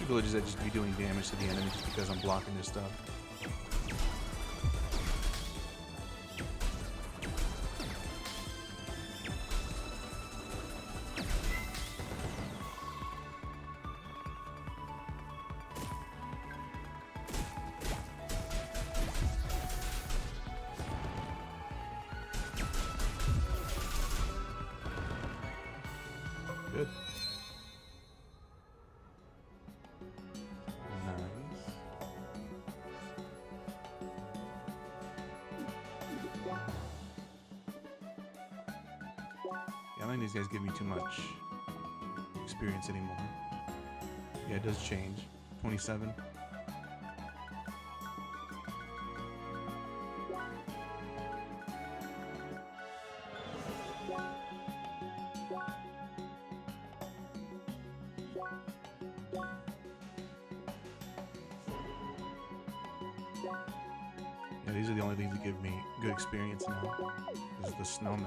Villages that just be doing damage to the enemy just because I'm blocking their stuff. Good. I don't think these guys give me too much experience anymore. Yeah, it does change. 27. Yeah, these are the only things that give me good experience now. This is the snowmen.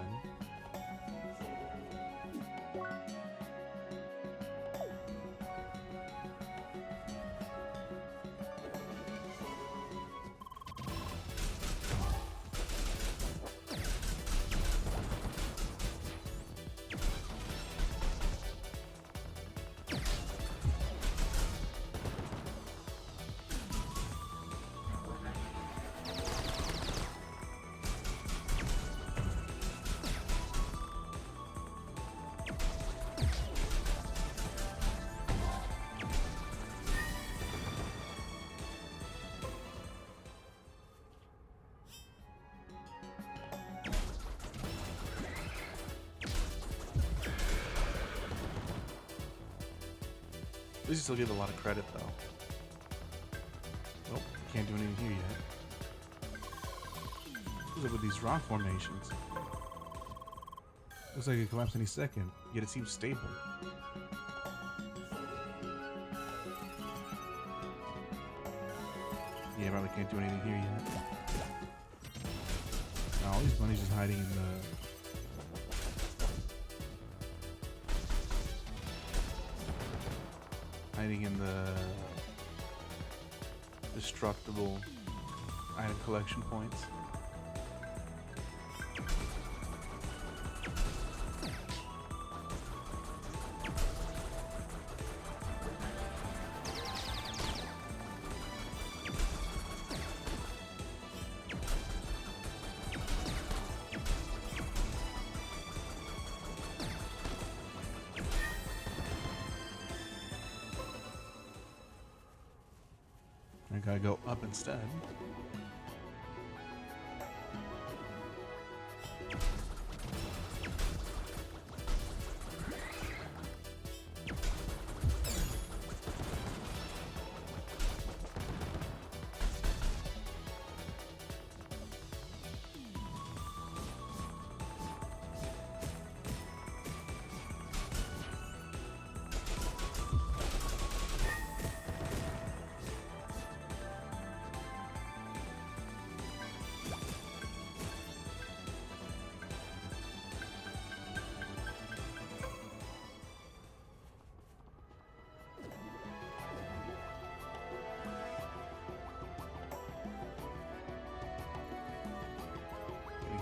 At least still give a lot of credit, though. Nope, can't do anything here yet. What's up with these rock formations? Looks like it collapsed any second, yet it seems stable. Yeah, probably can't do anything here yet. Now, all these bunnies just hiding in the... hiding in the destructible item collection points. I gotta go up instead.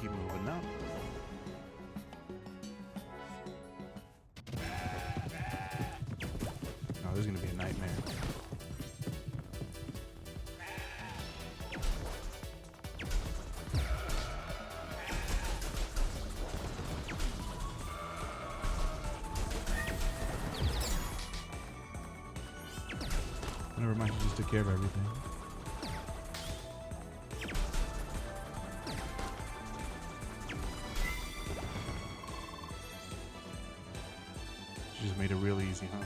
keep moving up. Oh, this is gonna be a nightmare. Never mind, she just took care of everything. She just made it real easy, huh?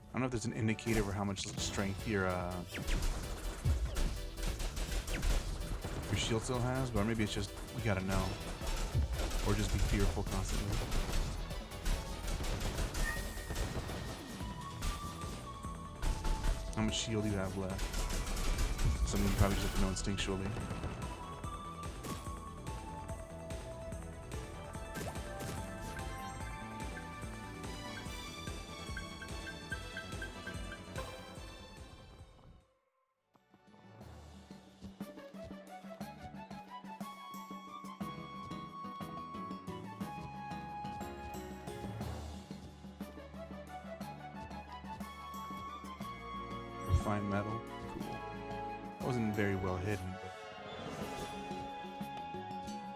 I don't know if there's an indicator for how much strength your shield still has, but maybe it's just you gotta know, or just be fearful constantly. How much shield do you have left? Something you probably just have to know instinctually. Refined metal. Cool. That wasn't very well hidden, but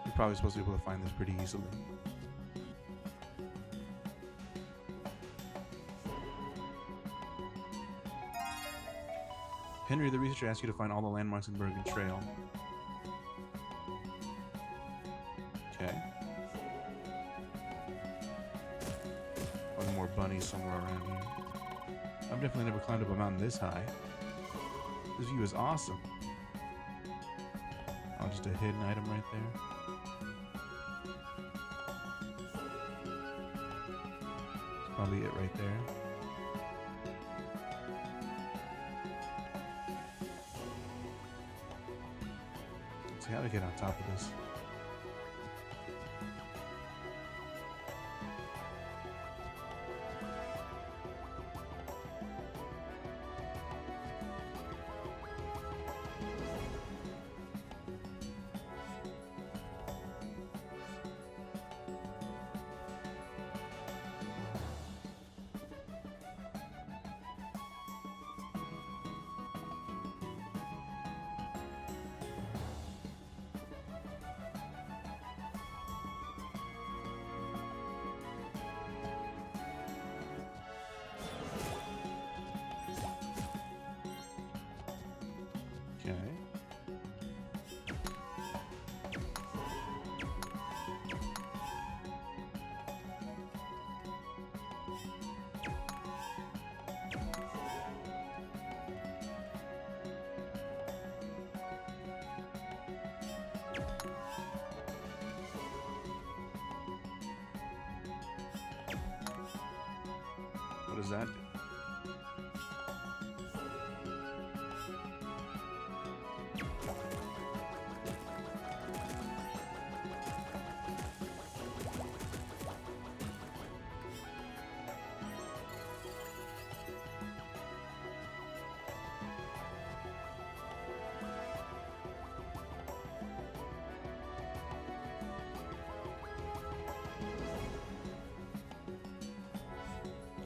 you're probably supposed to be able to find this pretty easily. Henry, the researcher, asked you to find all the landmarks in Bergen Trail. Okay. One more bunny somewhere around here. I've definitely never climbed up a mountain this high. This view is awesome. Oh, just a hidden item right there. That's probably it right there. Let's see how to get on top of this. Okay. What does that do?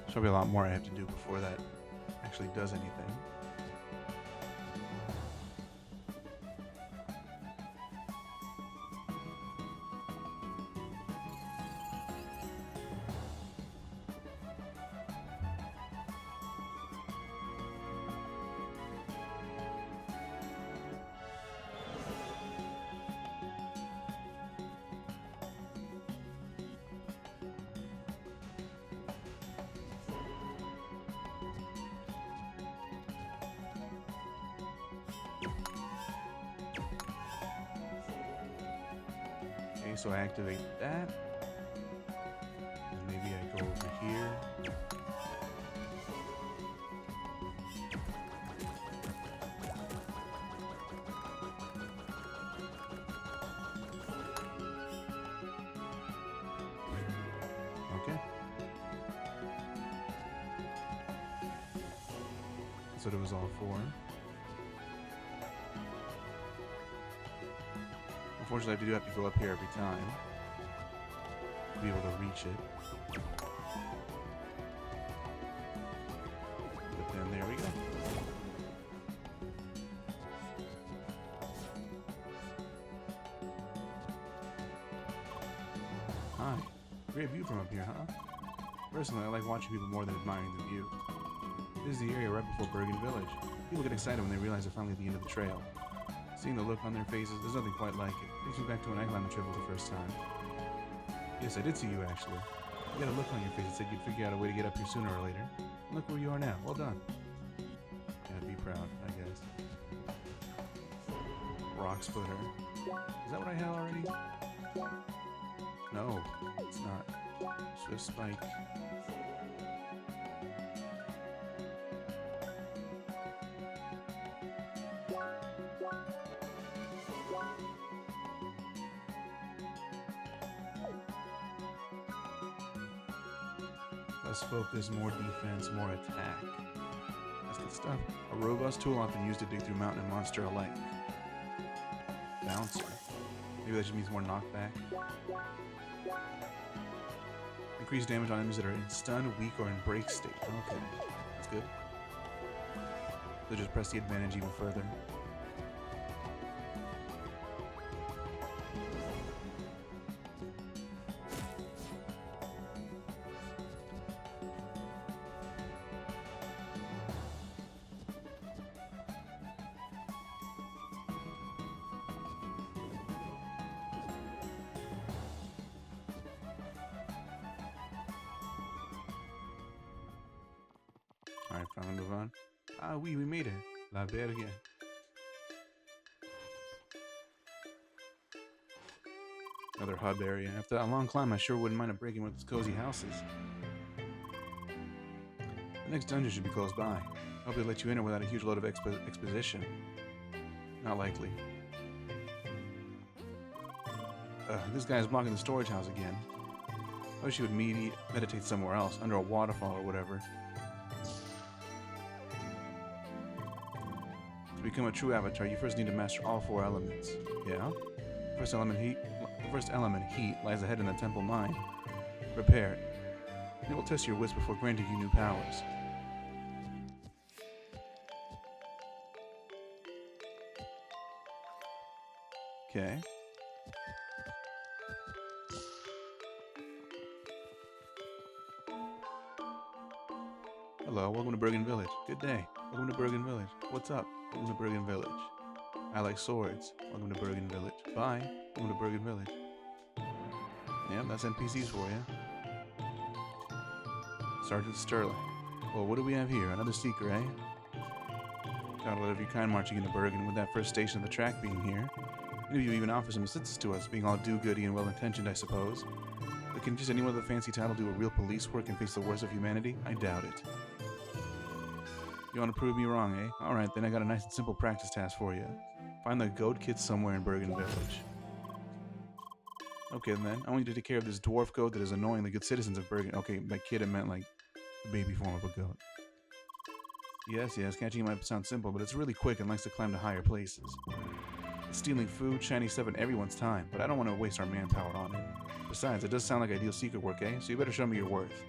There's probably a lot more I have to do before that actually does anything. Okay, so I activate that. And maybe I go over here. Okay. That's what it was all for. Unfortunately, I do have to go up here every time to be able to reach it. But then there we go. Hi. Great view from up here, huh? Personally, I like watching people more than admiring the view. This is the area right before Bergen Village. People get excited when they realize they're finally at the end of the trail. Seeing the look on their faces, there's nothing quite like it. Takes me back to when I climbed the trail for the first time. Yes, I did see you actually. You got a look on your face that said you'd figure out a way to get up here sooner or later. And look where you are now. Well done. Yeah, be proud, I guess. Rock splitter. Is that what I had already? No, it's not. Swift spike. Less focus, more defense, more attack. That's good stuff. A robust tool often used to dig through mountain and monster alike. Bouncer. Maybe that just means more knockback. Increase damage on enemies that are in stun, weak, or in break state. Okay, that's good. So just press the advantage even further. Alright, finally move on. Ah, we made it. La Verga. Another hub area. After that long climb, I sure wouldn't mind a break in with its cozy houses. The next dungeon should be close by. I hope they let you enter without a huge load of exposition. Not likely. This guy is blocking the storage house again. I wish he would meditate somewhere else, under a waterfall or whatever. To become a true avatar, you first need to master all 4 elements. Yeah? First element, heat, lies ahead in the temple mine. Prepare it. It will test your wits before granting you new powers. Okay. Hello, welcome to Bergen Village. Good day. Welcome to Bergen Village. What's up? Welcome to Bergen Village. I like swords. Welcome to Bergen Village. Bye. Welcome to Bergen Village. Yeah, that's NPCs for you. Sergeant Sterling. Well, what do we have here? Another seeker, eh? Got a lot of your kind marching into Bergen with that first station of the track being here. Many of you even offer some assistance to us, being all do-goody and well-intentioned, I suppose. But can just anyone with a fancy title do a real police work and face the worst of humanity? I doubt it. You want to prove me wrong, eh? Alright, then I got a nice and simple practice task for you. Find the goat kid somewhere in Bergen Village. Okay then, I want you to take care of this dwarf goat that is annoying the good citizens of Bergen. Okay, by kid it meant like the baby form of a goat. Yes, catching it might sound simple, but it's really quick and likes to climb to higher places. It's stealing food, shiny stuff, and everyone's time, but I don't want to waste our manpower on it. Besides, it does sound like ideal secret work, eh? So you better show me your worth.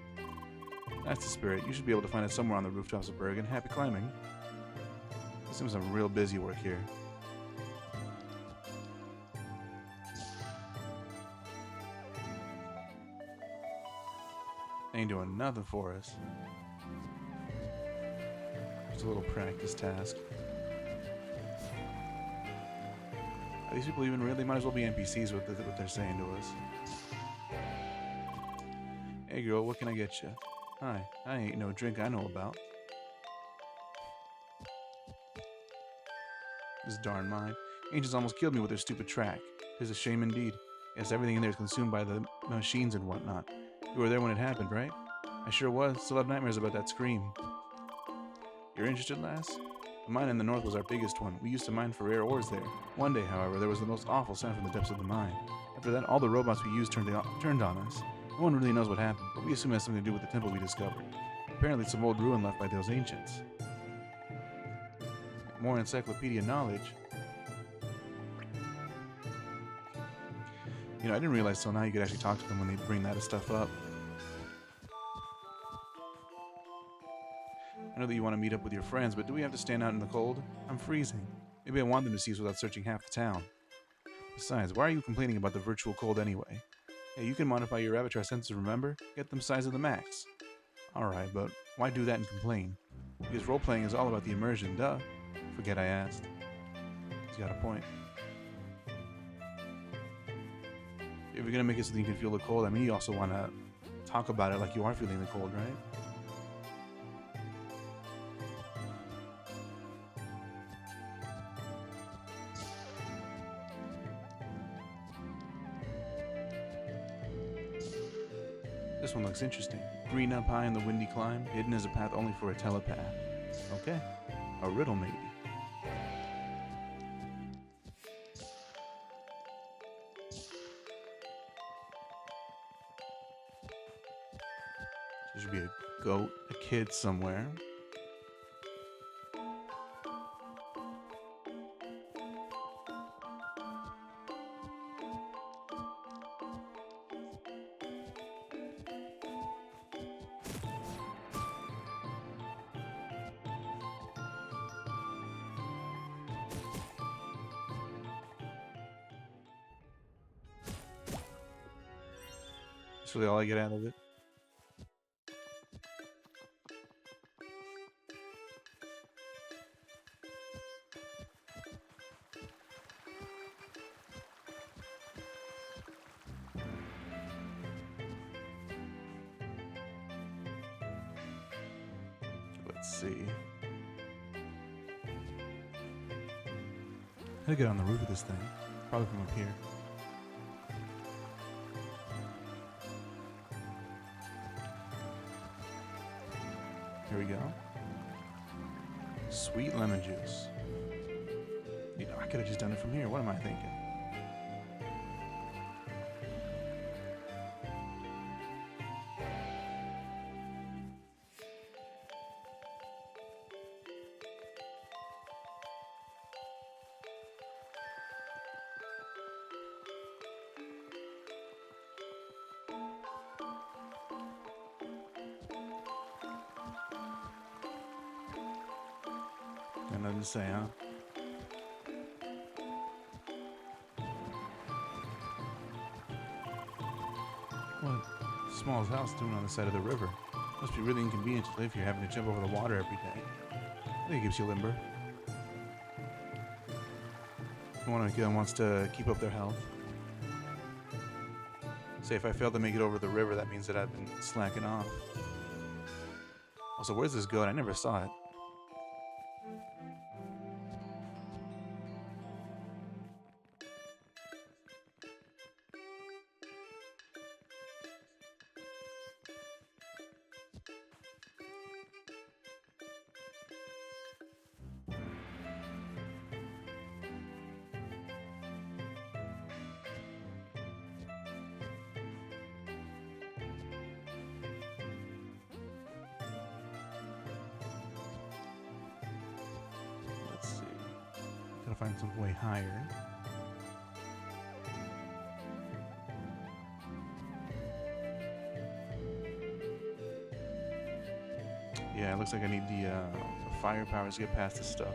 That's the spirit. You should be able to find it somewhere on the rooftops of Bergen. Happy climbing. This seems some real busy work here. Ain't doing nothing for us. Just a little practice task. Are these people even real? They might as well be NPCs with what they're saying to us. Hey girl, what can I get you? Hi, I ain't no drink I know about. This darn mine. Angels almost killed me with their stupid track. 'Tis a shame indeed. Guess everything in there is consumed by the machines and whatnot. You were there when it happened, right? I sure was. Still have nightmares about that scream. You're interested, lass? The mine in the north was our biggest one. We used to mine for rare ores there. One day, however, there was the most awful sound from the depths of the mine. After that, all the robots we used turned on us. No one really knows what happened, but we assume it has something to do with the temple we discovered. Apparently, it's some old ruin left by those ancients. More encyclopedia knowledge. You know, I didn't realize till now you could actually talk to them when they bring that stuff up. I know that you want to meet up with your friends, but do we have to stand out in the cold? I'm freezing. Maybe I want them to see us without searching half the town. Besides, why are you complaining about the virtual cold anyway? Hey, you can modify your avatar sensors, remember? Get them size of the max. Alright, but why do that and complain? Because role-playing is all about the immersion, duh. Forget I asked. He's got a point. If you're gonna make it so that you can feel the cold, I mean, you also want to talk about it like you are feeling the cold, right? This one looks interesting. Green up high in the windy climb, hidden as a path only for a telepath. Okay. A riddle, maybe. There should be a goat, a kid somewhere. That's really all I get out of it. Let's see. How to get on the roof of this thing? Probably from up here. Here we go. Sweet lemon juice. You know, I could have just done it from here. What am I thinking? Got nothing to say, huh? What small's house doing on the side of the river? Must be really inconvenient to live here, having to jump over the water every day. I think it keeps you limber. One wants to keep up their health. Say if I fail to make it over the river, that means that I've been slacking off. Also, where's this goat? I never saw it. Let's see. Gotta find some way higher. Yeah, it looks like I need the firepower to get past this stuff.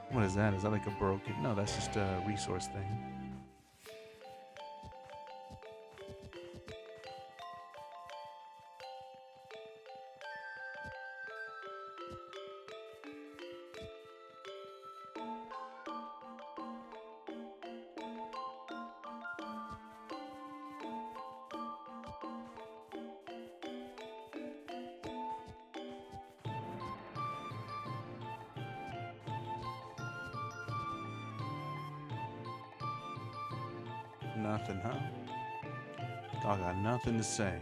What is that? Is that like a broken? No, that's just a resource thing. Nothing, huh? Dog got nothing to say.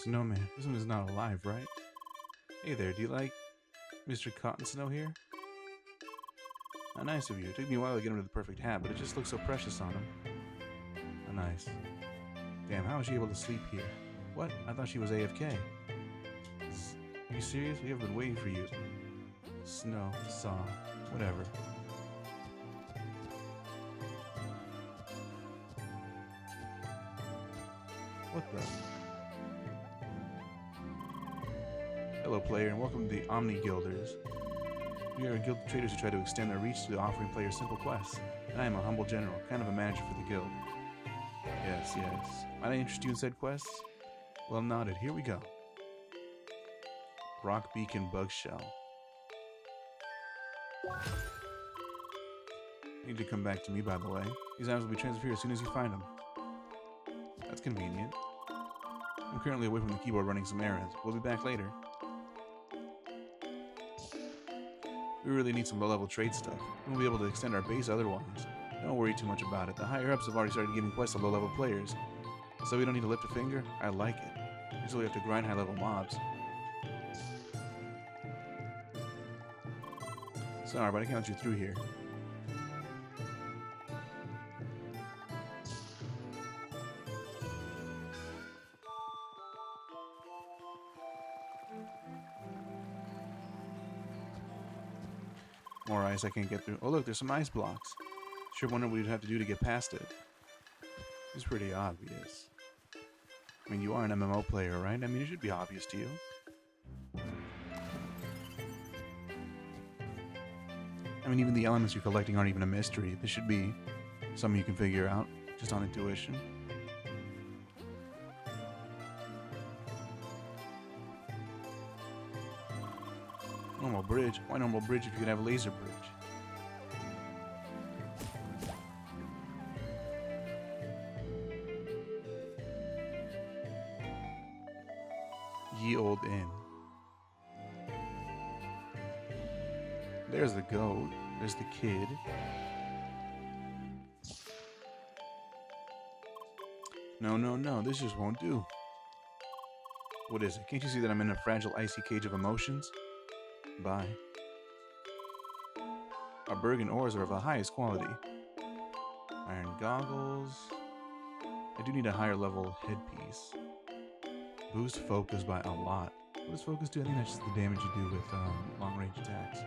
Snowman, this one is not alive, right? Hey there, do you like Mr. Cotton Snow here? How nice of you. It took me a while to get him to the perfect hat, but it just looks so precious on him. How nice. Damn, how was she able to sleep here? What? I thought she was AFK. Are you serious? We have been waiting for you. Snow, saw, whatever. What the? Hello, player, and welcome to the Omni Guilders. We are a guild of traders who try to extend their reach to offering players simple quests, and I am a humble general, kind of a manager for the guild. Yes, yes. Might I interest you in said quests? Well nodded, here we go. Rock Beacon Bug Shell. You need to come back to me, by the way. These items will be transferred as soon as you find them. That's convenient. I'm currently away from the keyboard running some errands. We'll be back later. We really need some low-level trade stuff. We won't be able to extend our base otherwise. Don't worry too much about it. The higher-ups have already started giving quests to low-level players. So we don't need to lift a finger? I like it. Usually we have to grind high-level mobs. Sorry, but I can't let you through here. More ice I can't get through. Oh look, there's some ice blocks. Sure wonder what we'd have to do to get past it. It's pretty obvious. I mean, you are an MMO player, right? I mean, it should be obvious to you. I mean, even the elements you're collecting aren't even a mystery. This should be something you can figure out just on intuition. Normal bridge? Why normal bridge if you could have a laser bridge? Ye Old Inn. There's the goat. There's the kid. No, no, no. This just won't do. What is it? Can't you see that I'm in a fragile, icy cage of emotions? Bye. Our Bergen ores are of the highest quality. Iron goggles. I do need a higher level headpiece. Boost focus by a lot. What does focus do? I think that's just the damage you do with long range attacks.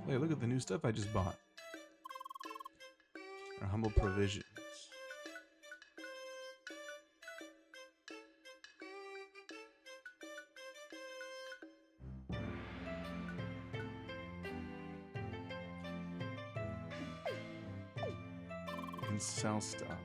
Hey, look at the new stuff I just bought. Our humble provisions. We can sell stuff.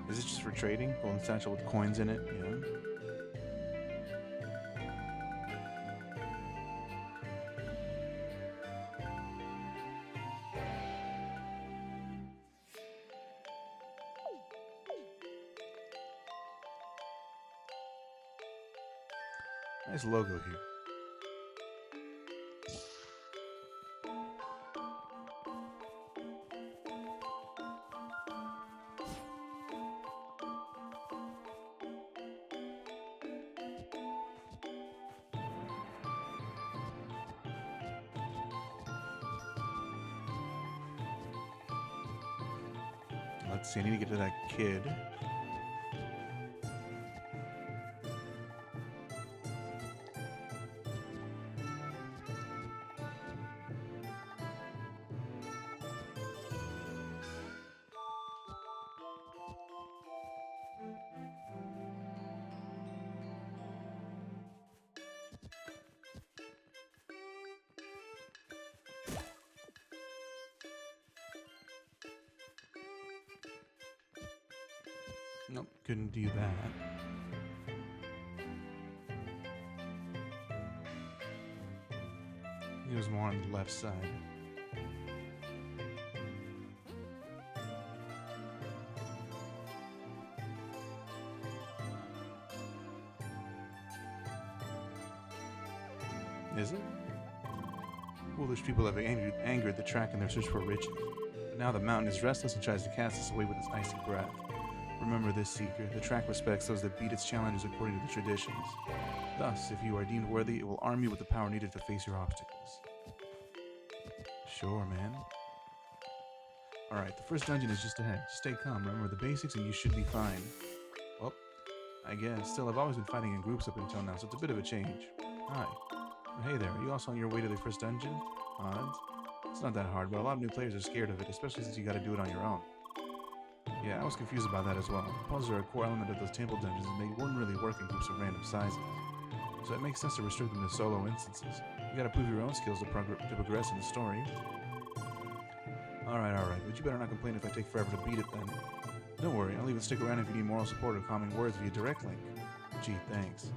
Is this just for trading? Golden satchel with coins in it? Yeah. Nice logo here. Let's see, I need to get to that kid. Nope, couldn't do that. He was more on the left side. Is it? Foolish people have angered the track in their search for riches. But now the mountain is restless and tries to cast us away with its icy breath. Remember this, Seeker. The track respects those that beat its challenges according to the traditions. Thus, if you are deemed worthy, it will arm you with the power needed to face your obstacles. Sure, man. Alright, the first dungeon is just ahead. Just stay calm, remember the basics, and you should be fine. Well, I guess. Still, I've always been fighting in groups up until now, so it's a bit of a change. Hi. Oh, hey there, are you also on your way to the first dungeon? Odd. It's not that hard, but a lot of new players are scared of it, especially since you gotta do it on your own. Yeah, I was confused about that as well. Puzzles are a core element of those temple dungeons, and they wouldn't really work in groups of random sizes. So it makes sense to restrict them to solo instances. You gotta prove your own skills to progress in the story. Alright, but you better not complain if I take forever to beat it then. Don't worry, I'll even stick around if you need moral support or calming words via direct link. Gee, thanks.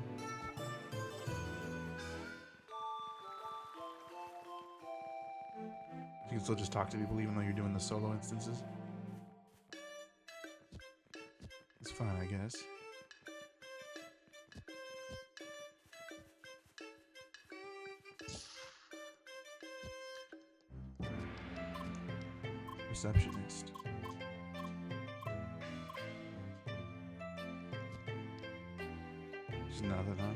You can still just talk to people even though you're doing the solo instances? It's fine, I guess. Receptionist. Just nothing, huh?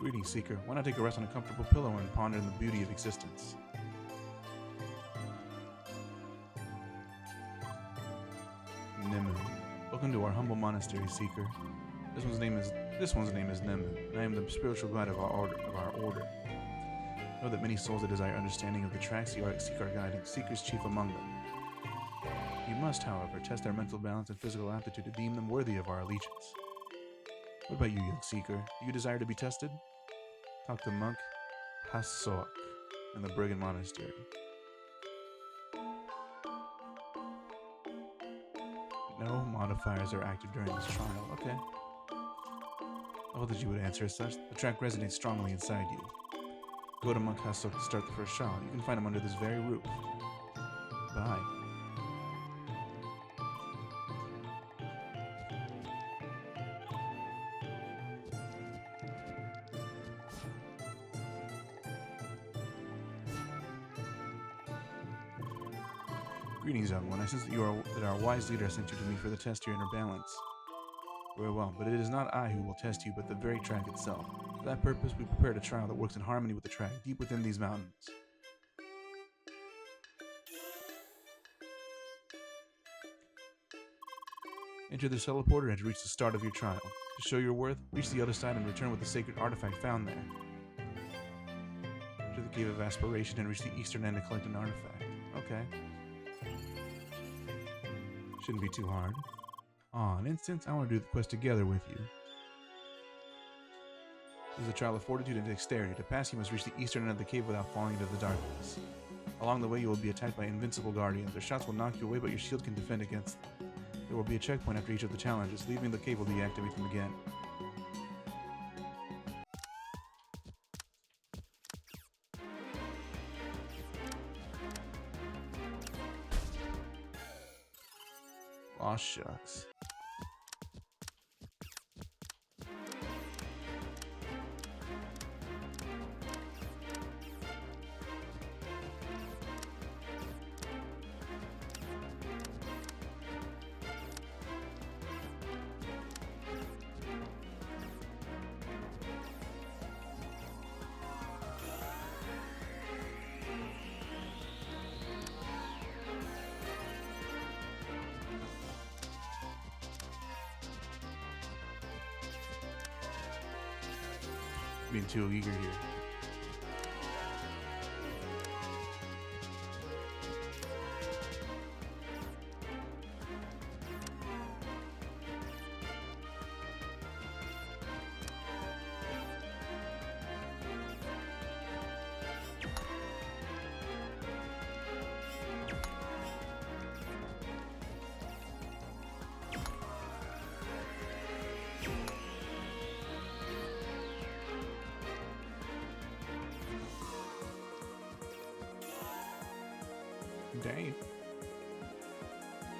Greetings, Seeker. Why not take a rest on a comfortable pillow and ponder the beauty of existence? Nemu. Welcome to our humble monastery, Seeker. This one's name is Nemu, and I am the spiritual guide of our order. Know that many souls that desire understanding of the tracks seek our guidance, Seeker's chief among them. You must, however, test their mental balance and physical aptitude to deem them worthy of our allegiance. What about you, young Seeker? Do you desire to be tested? Talk to Monk Hasok in the Brigand Monastery. No modifiers are active during this trial. Okay. I thought that you would answer as such. The track resonates strongly inside you. Go to Monk Hasok to start the first trial. You can find him under this very roof. Bye. Greetings, young one. I sense that our wise leader sent you to me for the test of your inner balance. Very well, but it is not I who will test you, but the very track itself. For that purpose, we prepared a trial that works in harmony with the track, deep within these mountains. Enter the teleporter and reach the start of your trial. To show your worth, reach the other side and return with the sacred artifact found there. Enter the Cave of Aspiration and reach the eastern end to collect an artifact. Okay. Shouldn't be too hard. Aw, an instance, I want to do the quest together with you. This is a trial of fortitude and dexterity. To pass, you must reach the eastern end of the cave without falling into the darkness. Along the way, you will be attacked by invincible guardians. Their shots will knock you away, but your shield can defend against them. There will be a checkpoint after each of the challenges. Leaving the cave will deactivate them again. Aw, shucks. Being too eager here. Dang.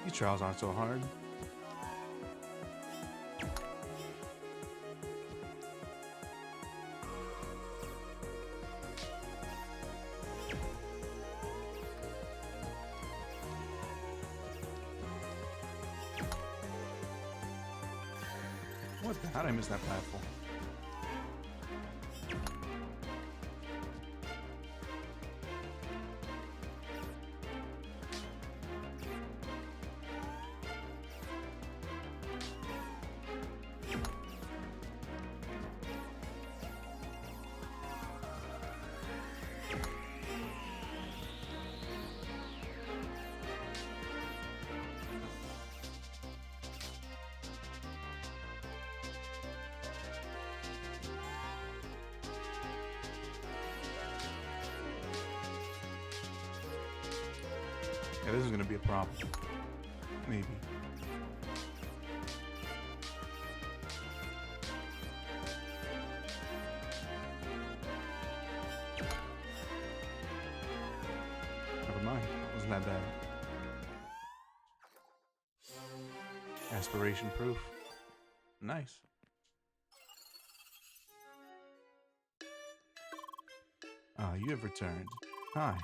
These trials aren't so hard. What? How did I miss that platform? Yeah, this is gonna be a problem. Maybe. Never mind. It wasn't that bad. Aspiration proof. Nice. Ah, you have returned. Hi.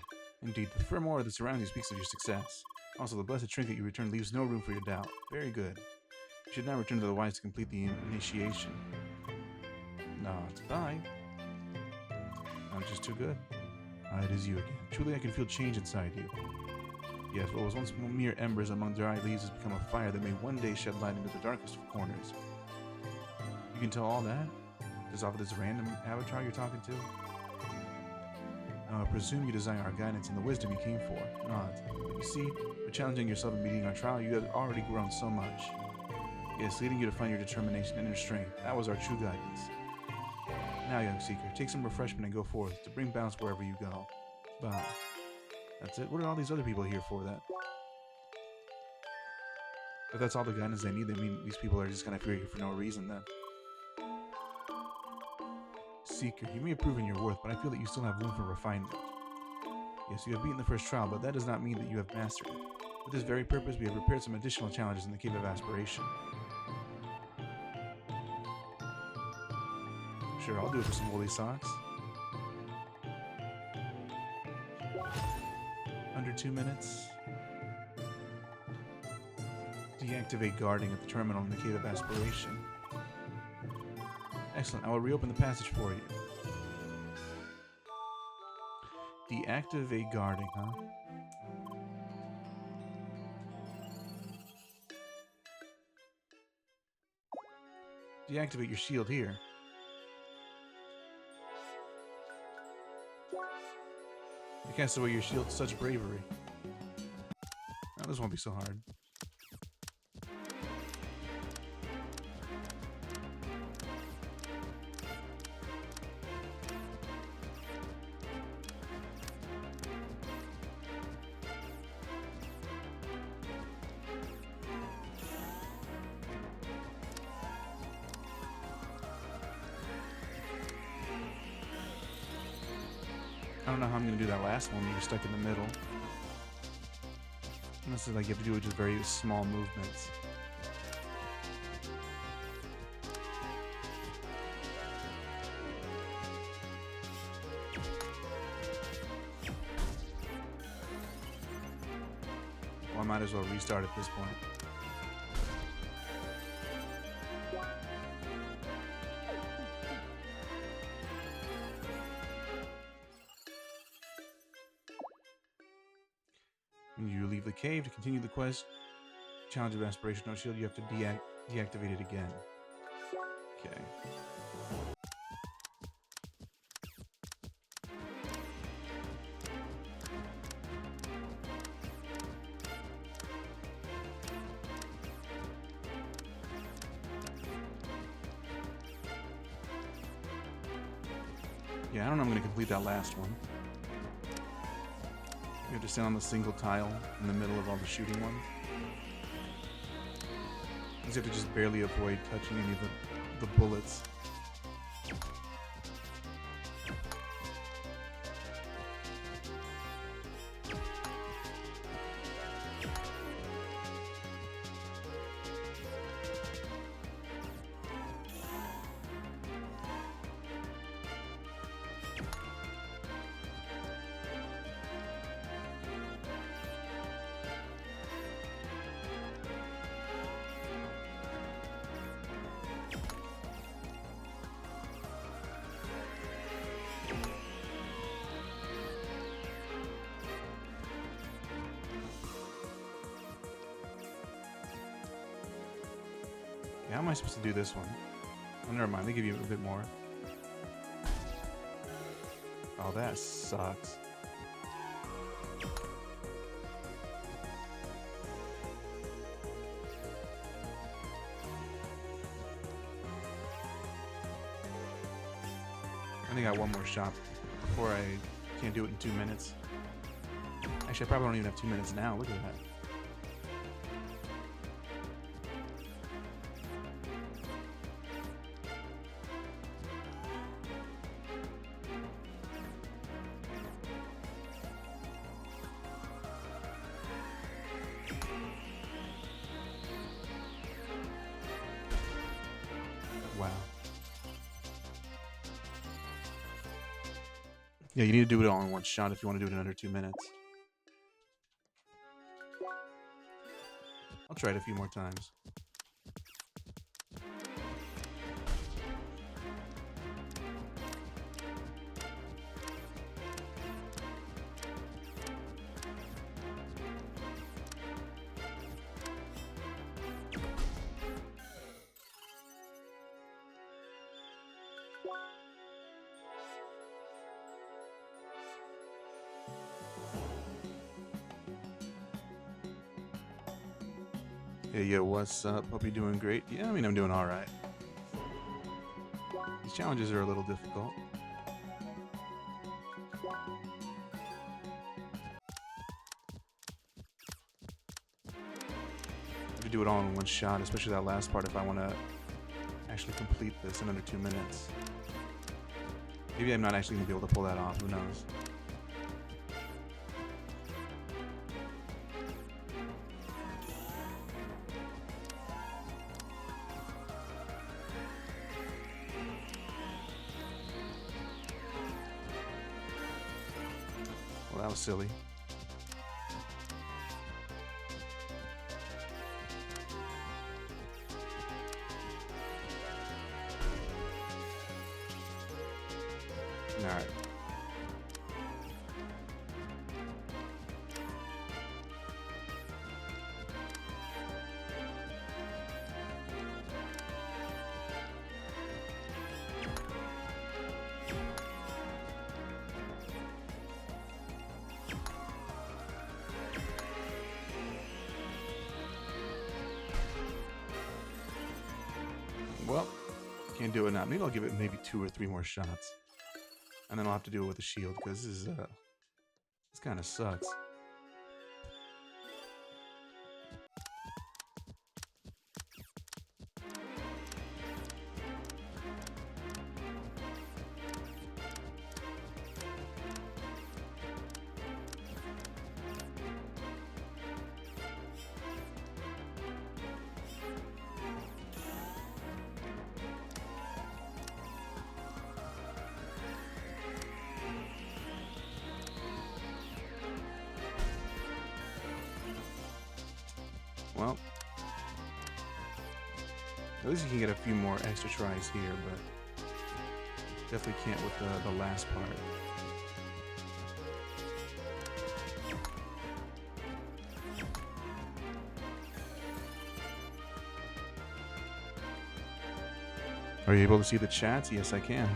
Indeed, the firm aura that surrounds you speaks of your success. Also, the blessed trinket you returned leaves no room for your doubt. Very good. You should now return to the wise to complete the initiation. No, it's fine. I'm just too good. Ah, it is you again. Truly, I can feel change inside you. Yes, what was once mere embers among dry leaves has become a fire that may one day shed light into the darkest of corners. You can tell all that? Just off of this random avatar you're talking to? I presume you desire our guidance and the wisdom you came for. Not. But you see, by challenging yourself and meeting our trial, you have already grown so much. Yes, leading you to find your determination and your strength. That was our true guidance. Now, young seeker, take some refreshment and go forth to bring balance wherever you go. Bye. That's it? What are all these other people here for that? If that's all the guidance they need, they mean these people are just kind of here for no reason then. Seeker, you may have proven your worth, but I feel that you still have room for refinement. Yes, you have beaten the first trial, but that does not mean that you have mastered it. For this very purpose, we have prepared some additional challenges in the Cave of Aspiration. Sure, I'll do it for some woolly socks. Under 2 minutes. Deactivate guarding at the terminal in the Cave of Aspiration. Excellent, I will reopen the passage for you. Deactivate guarding, huh? Deactivate your shield here. You cast away your shield, such bravery. Oh, this won't be so hard. I don't know how I'm going to do that last one when you're stuck in the middle. Unless it's like you have to do it with just very small movements. Well, I might as well restart at this point. When you leave the cave to continue the quest, challenge of Aspiration No Shield, you have to deactivate it again. Okay. Yeah, I don't know I'm going to complete that last one. You have to stand on the single tile in the middle of all the shooting ones. You have to just barely avoid touching any of the bullets. Yeah, how am I supposed to do this one? Oh, never mind. They give you a bit more. Oh, that sucks. I think I got one more shot before I can't do it in 2 minutes. Actually, I probably don't even have 2 minutes now. Look at that. Wow. Yeah, you need to do it all in one shot if you want to do it in under 2 minutes. I'll try it a few more times. Hey, yo, what's up? Hope you're doing great. Yeah, I mean, I'm doing alright. These challenges are a little difficult. I have to do it all in one shot, especially that last part if I want to actually complete this in under 2 minutes. Maybe I'm not actually going to be able to pull that off. Who knows? Well, that was silly. Alright. Well, can't do it now. Maybe I'll give it maybe 2 or 3 more shots. And then I'll have to do it with a shield, because this kind of sucks. Well, at least you can get a few more extra tries here, but definitely can't with the last part. Are you able to see the chats? Yes, I can.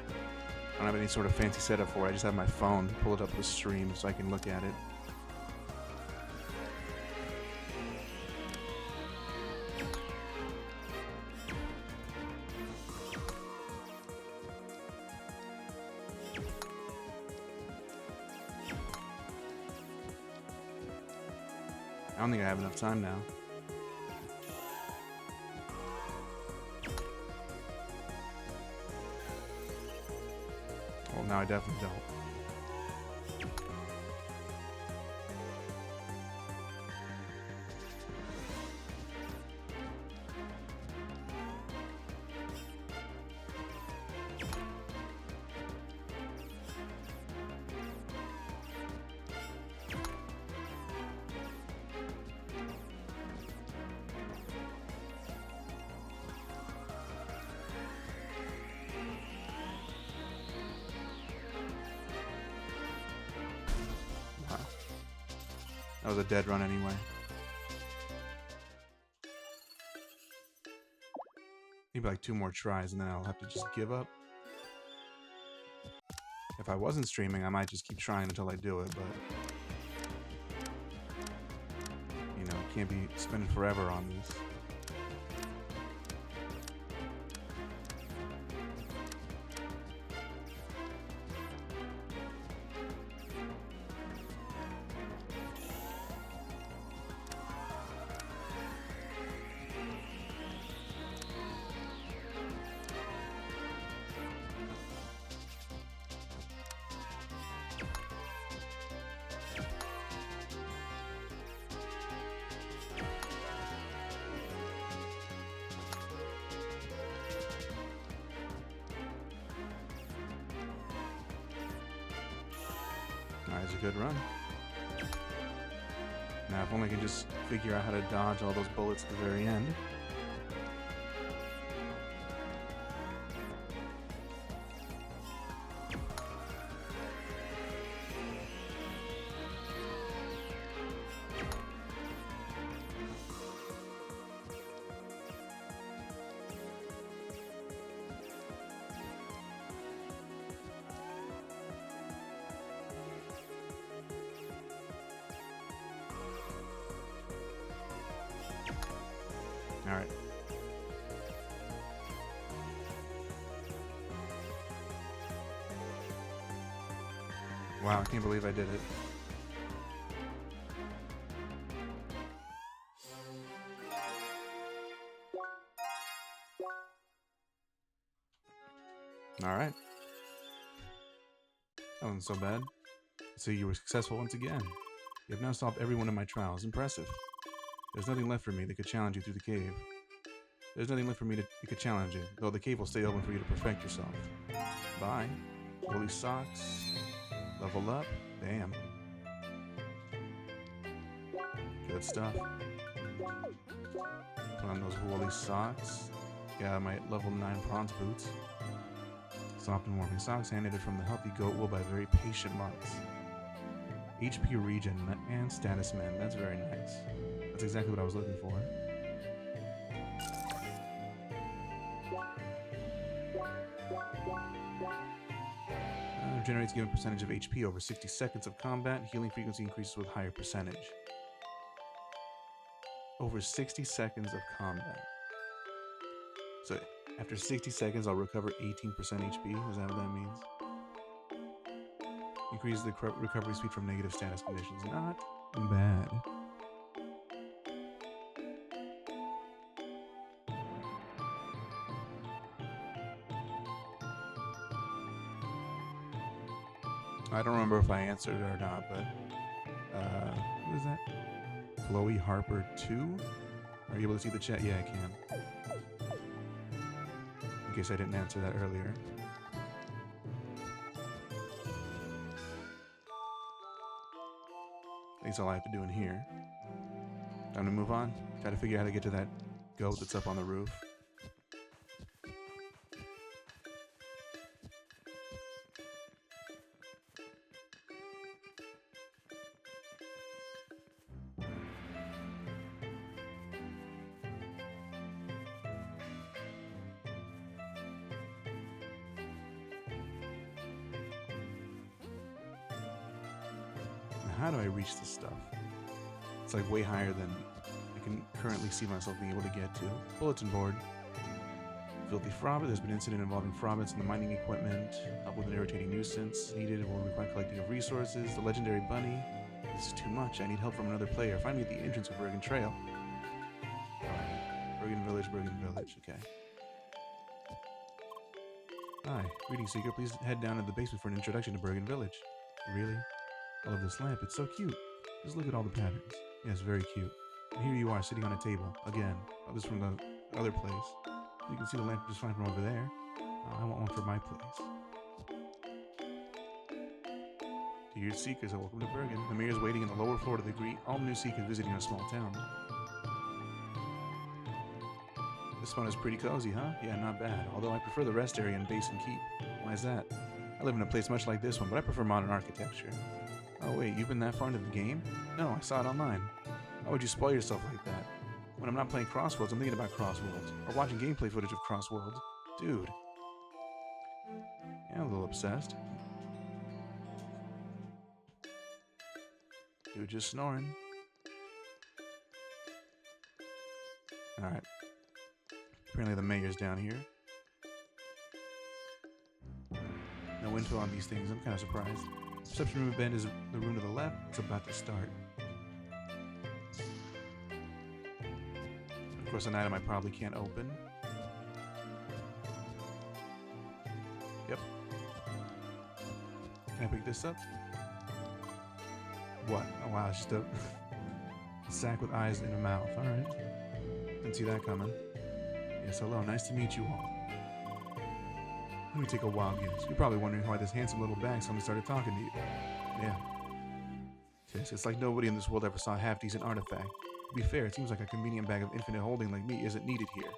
I don't have any sort of fancy setup for it. I just have my phone. Pull it up the stream so I can look at it. I don't think I have enough time now. Well, now I definitely don't. That was a dead run anyway. Maybe like 2 more tries and then I'll have to just give up. If I wasn't streaming, I might just keep trying until I do it, but you know, can't be spending forever on these. Alright, it's a good run. Now, if only I can just figure out how to dodge all those bullets at the very end. Alright. Wow, I can't believe I did it. Alright. That wasn't so bad. So you were successful once again. You have now solved every one of my trials. Impressive. There's nothing left for me that could challenge you through the cave. There's nothing left for me that could challenge you, though the cave will stay open for you to perfect yourself. Bye. Woolly socks. Level up. Damn. Good stuff. Put on those woolly socks. Got my level 9 bronze boots. Soft and warming socks handed from the healthy goat wool by very patient monks. HP regen and status men. That's very nice. That's exactly what I was looking for. Generates a given percentage of HP over 60 seconds of combat. Healing frequency increases with higher percentage. Over 60 seconds of combat. So after 60 seconds, I'll recover 18% HP. Is that what that means? Increase the recovery speed from negative status conditions. Not bad. I don't remember if I answered it or not, but what is that? Chloe Harper 2? Are you able to see the chat? Yeah, I can. In case I didn't answer that earlier. That's all I have to do in here. Time to move on. Try to figure out how to get to that goat that's up on the roof. How do I reach this stuff? It's like way higher than I can currently see myself being able to get to. Bulletin board. Filthy Frobbit. There's been an incident involving Frobbits and the mining equipment. Up with an irritating nuisance. Needed will require collecting of resources. The legendary bunny. This is too much. I need help from another player. Find me at the entrance of Bergen Trail. Bergen Village, Bergen Village. Okay. Hi. Greetings, Seeker. Please head down to the basement for an introduction to Bergen Village. Really? I love this lamp. It's so cute. Just look at all the patterns. Yes, very cute. And here you are, sitting on a table. Again. That was from the other place. You can see the lamp just fine from over there. I want one for my place. Dear Seekers, welcome to Bergen. The mayor is waiting in the lower floor to greet all new Seekers visiting a small town. This one is pretty cozy, huh? Yeah, not bad. Although I prefer the rest area and base and keep. Why is that? I live in a place much like this one, but I prefer modern architecture. Oh wait, you've been that far into the game? No, I saw it online. Why would you spoil yourself like that? When I'm not playing Crossworlds, I'm thinking about Crossworlds. Or watching gameplay footage of Crossworlds. Dude. Yeah, I'm a little obsessed. Dude just snoring. Alright. Apparently the mayor's down here. No info on these things. I'm kind of surprised. Reception room event is the room to the left. It's about to start. Of course, an item I probably can't open. Yep. Can I pick this up? What? Oh wow, it's just a sack with eyes and a mouth. Alright. Didn't see that coming. Yes, hello. Nice to meet you all. Let me take a wild guess. You're probably wondering why this handsome little bag suddenly started talking to you. Yeah. Yes, it's like nobody in this world ever saw a half-decent artifact. To be fair, it seems like a convenient bag of infinite holding like me isn't needed here.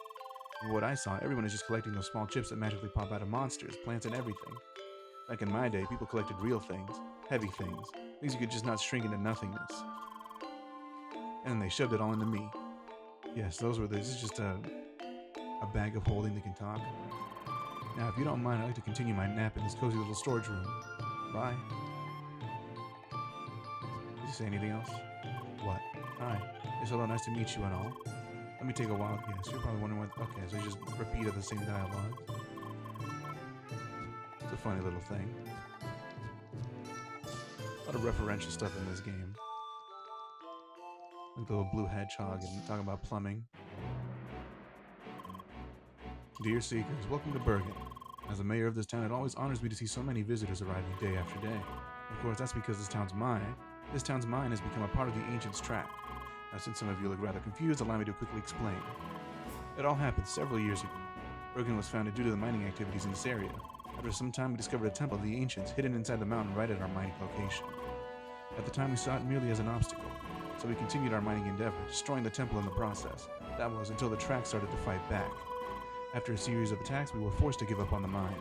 From what I saw, everyone is just collecting those small chips that magically pop out of monsters, plants, and everything. Back in my day, people collected real things, heavy things you could just not shrink into nothingness. And they shoved it all into me. Yes, this is just a bag of holding that can talk. Now, if you don't mind, I'd like to continue my nap in this cozy little storage room. Bye. Did you say anything else? What? Hi. Yes, hello, nice to meet you and all. Let me take a wild guess. You're probably wondering what... Okay, so you just repeated the same dialogue. It's a funny little thing. A lot of referential stuff in this game. Like the little blue hedgehog and talking about plumbing. Dear Seekers, welcome to Bergen. As the mayor of this town, it always honors me to see so many visitors arriving day after day. Of course, that's because this town's mine has become a part of the Ancients' track. Now, since some of you look rather confused, allow me to quickly explain. It all happened several years ago. Bergen was founded due to the mining activities in this area. After some time, we discovered a temple of the Ancients hidden inside the mountain right at our mining location. At the time, we saw it merely as an obstacle, so we continued our mining endeavor, destroying the temple in the process. That was until the track started to fight back. After a series of attacks, we were forced to give up on the mine.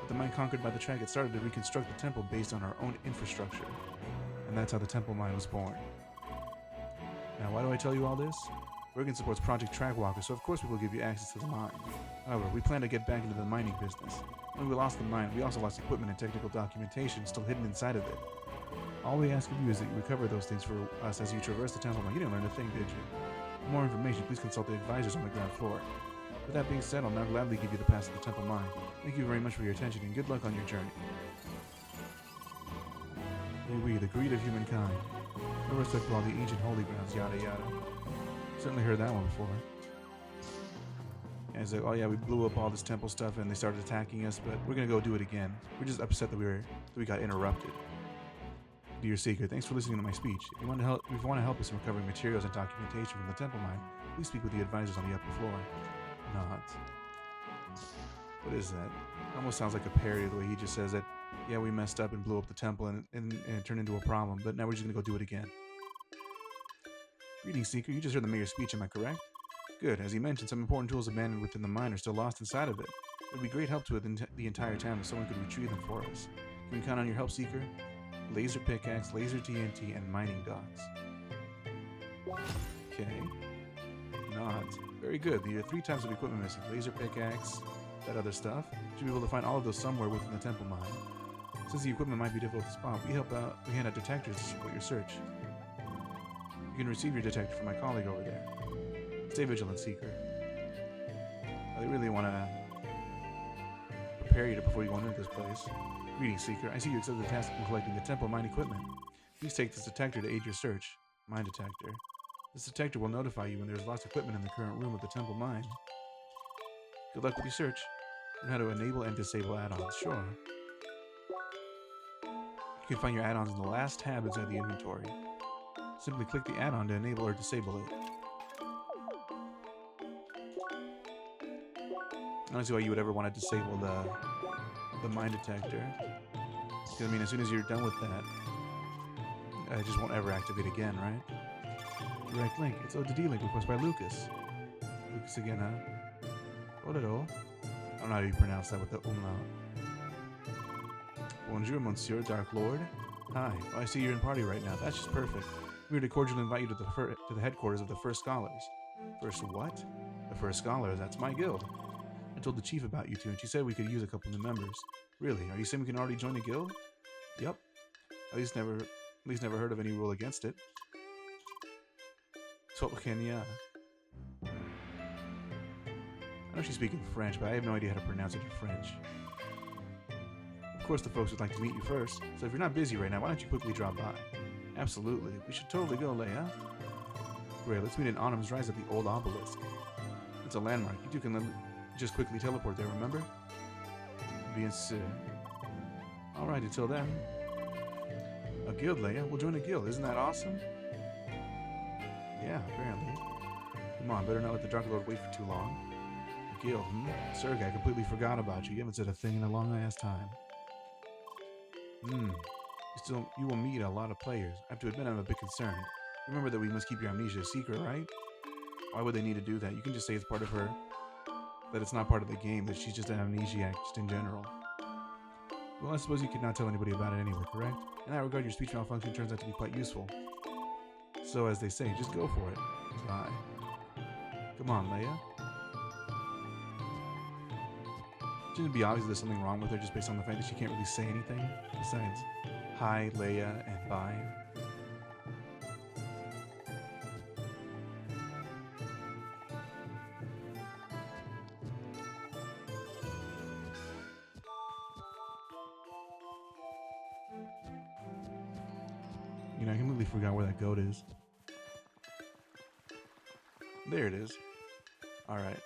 With the mine conquered by the track, it started to reconstruct the temple based on our own infrastructure. And that's how the temple mine was born. Now, why do I tell you all this? Bergen supports Project Trackwalker, so of course we will give you access to the mine. However, we plan to get back into the mining business. When we lost the mine, we also lost equipment and technical documentation still hidden inside of it. All we ask of you is that you recover those things for us as you traverse the temple mine. You didn't learn a thing, did you? For more information, please consult the advisors on the ground floor. With that being said, I'll now gladly give you the pass to the temple mine. Thank you very much for your attention and good luck on your journey. May we, the greed of humankind, no respect for all the ancient holy grounds, yada yada. Certainly heard that one before. And it's like, oh yeah, we blew up all this temple stuff and they started attacking us, but we're gonna go do it again. We're just upset that we got interrupted. Dear Seeker, thanks for listening to my speech. If you want to help us in recovering materials and documentation from the temple mine, please speak with the advisors on the upper floor. Not. What is that? It almost sounds like a parody the way he just says that, yeah, we messed up and blew up the temple and it turned into a problem, but now we're just gonna go do it again. Greetings, Seeker. You just heard the mayor's speech, am I correct? Good. As he mentioned, some important tools abandoned within the mine are still lost inside of it. It would be great help to the entire town if someone could retrieve them for us. Can we count on your help, Seeker? Laser pickaxe, laser TNT, and mining dogs. Okay. Not. Very good. There are 3 types of equipment missing. Laser pickaxe, that other stuff. Should be able to find all of those somewhere within the temple mine. Since the equipment might be difficult to spot, we hand out detectors to support your search. You can receive your detector from my colleague over there. Stay vigilant, Seeker. I really want to prepare you before you go into this place. Greetings, Seeker. I see you accepted the task of collecting the temple mine equipment. Please take this detector to aid your search. Mine detector. This detector will notify you when there's lost equipment in the current room of the temple mine. Good luck with your search. Learn how to enable and disable add-ons. Sure. You can find your add-ons in the last tab inside the inventory. Simply click the add-on to enable or disable it. I don't see why you would ever want to disable the mine detector. Because, I mean, as soon as you're done with that, it just won't ever activate again, right? Direct link. It's ODD link request by Lucas. Lucas again, huh? Orero. I don't know how you pronounce that with the umlaut. Bonjour, Monsieur Dark Lord. Hi. Oh, I see you're in party right now. That's just perfect. We would cordially invite you to the headquarters of the First Scholars. First what? The first scholar, that's my guild. I told the chief about you two, and she said we could use a couple new members. Really? Are you saying we can already join the guild? Yep. At least never heard of any rule against it. Kenya. I know she's speaking French, but I have no idea how to pronounce it in French. Of course, the folks would like to meet you first, so if you're not busy right now, why don't you quickly drop by? Absolutely. We should totally go, Leia. Great, let's meet in Autumn's Rise at the old obelisk. It's a landmark. You two can just quickly teleport there, remember? Bien sûr. Alright, until then. A guild, Leia? We'll join a guild. Isn't that awesome? Yeah, apparently. Come on, better not let the Dark Lord wait for too long. A guild, Sergei, I completely forgot about you. You haven't said a thing in a long ass time. You will meet a lot of players. I have to admit I'm a bit concerned. Remember that we must keep your amnesia a secret, right? Why would they need to do that? You can just say it's part of her. That it's not part of the game, that she's just an amnesiac, just in general. Well, I suppose you could not tell anybody about it anyway, correct? In that regard, your speech malfunction turns out to be quite useful. So, as they say, just go for it. Bye. Come on, Leia. Shouldn't it be obvious there's something wrong with her just based on the fact that she can't really say anything? Besides, hi, Leia, and bye. You know, I completely forgot where that goat is. There it is. Alright.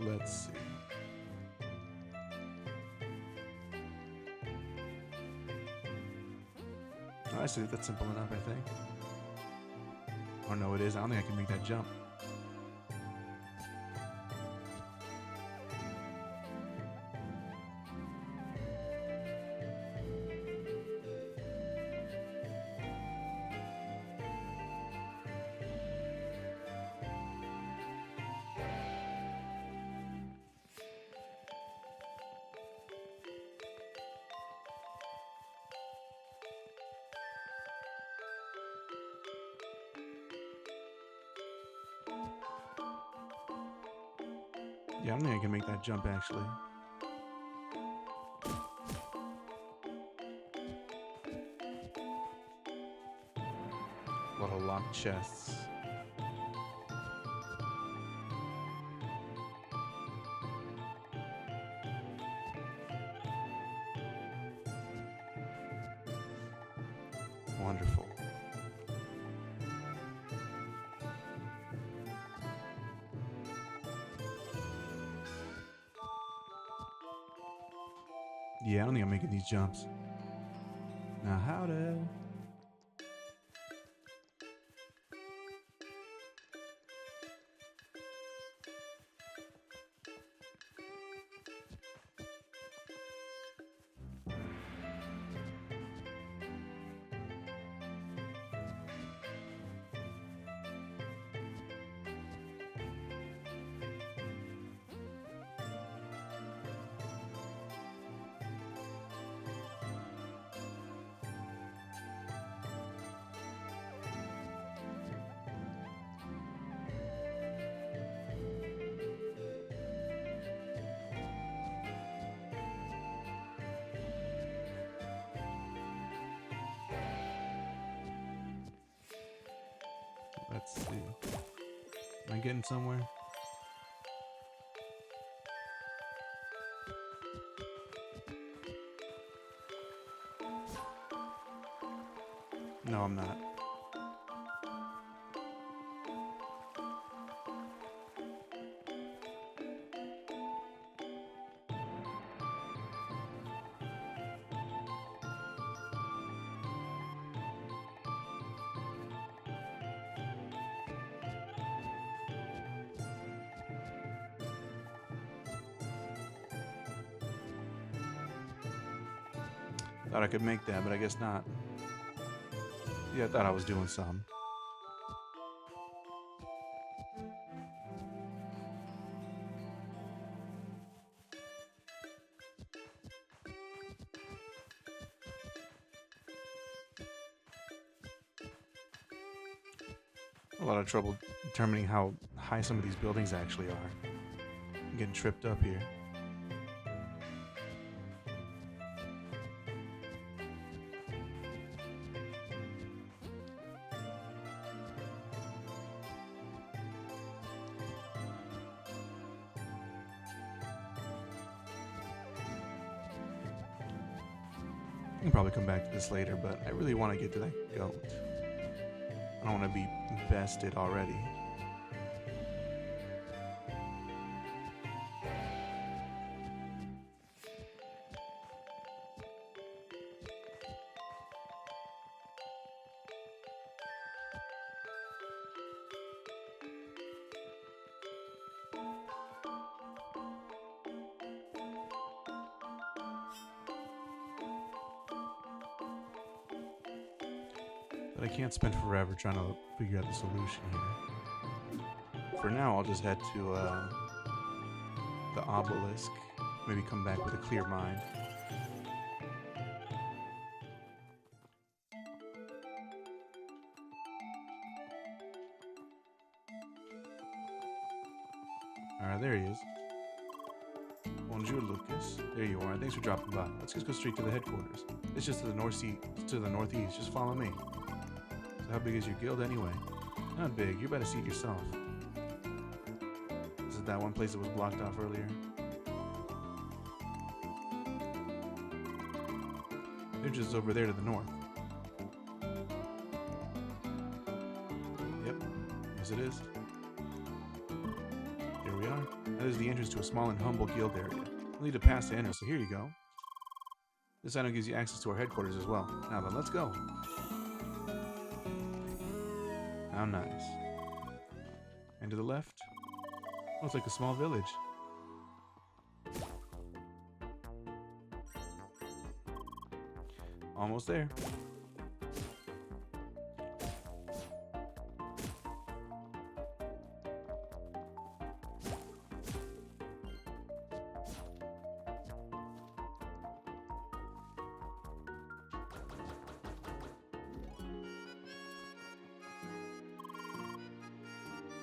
Let's see. Oh, I see. That's simple enough, I think. Oh no, it is. I don't think I can make that jump. Yeah, I don't think I can make that jump, actually. A lot of locked chests. Wonderful. Yeah, I don't think I'm making these jumps. Now, how to... Let's see. Am I getting somewhere? No, I'm not. Thought I could make that, but I guess not. Yeah, I thought I was doing some. a lot of trouble determining how high some of these buildings actually are. I'm getting tripped up here. I can probably come back to this later, but I really want to get to that goat. I don't want to be bested already. But I can't spend forever trying to figure out the solution here. For now, I'll just head to the obelisk. Maybe come back with a clear mind. Alright, there he is. Bonjour, Lucas. There you are. Thanks for dropping by. Let's just go straight to the headquarters. It's just to the northeast. Just follow me. So how big is your guild anyway? Not big. You're about to see it yourself. This is that one place that was blocked off earlier. They're just over there to the north. Yep. Yes, it is. Here we are. That is the entrance to a small and humble guild area. You'll need to pass to enter, so here you go. This item gives you access to our headquarters as well. Now then, let's go. How nice. And to the left? Oh, it's like a small village. Almost there.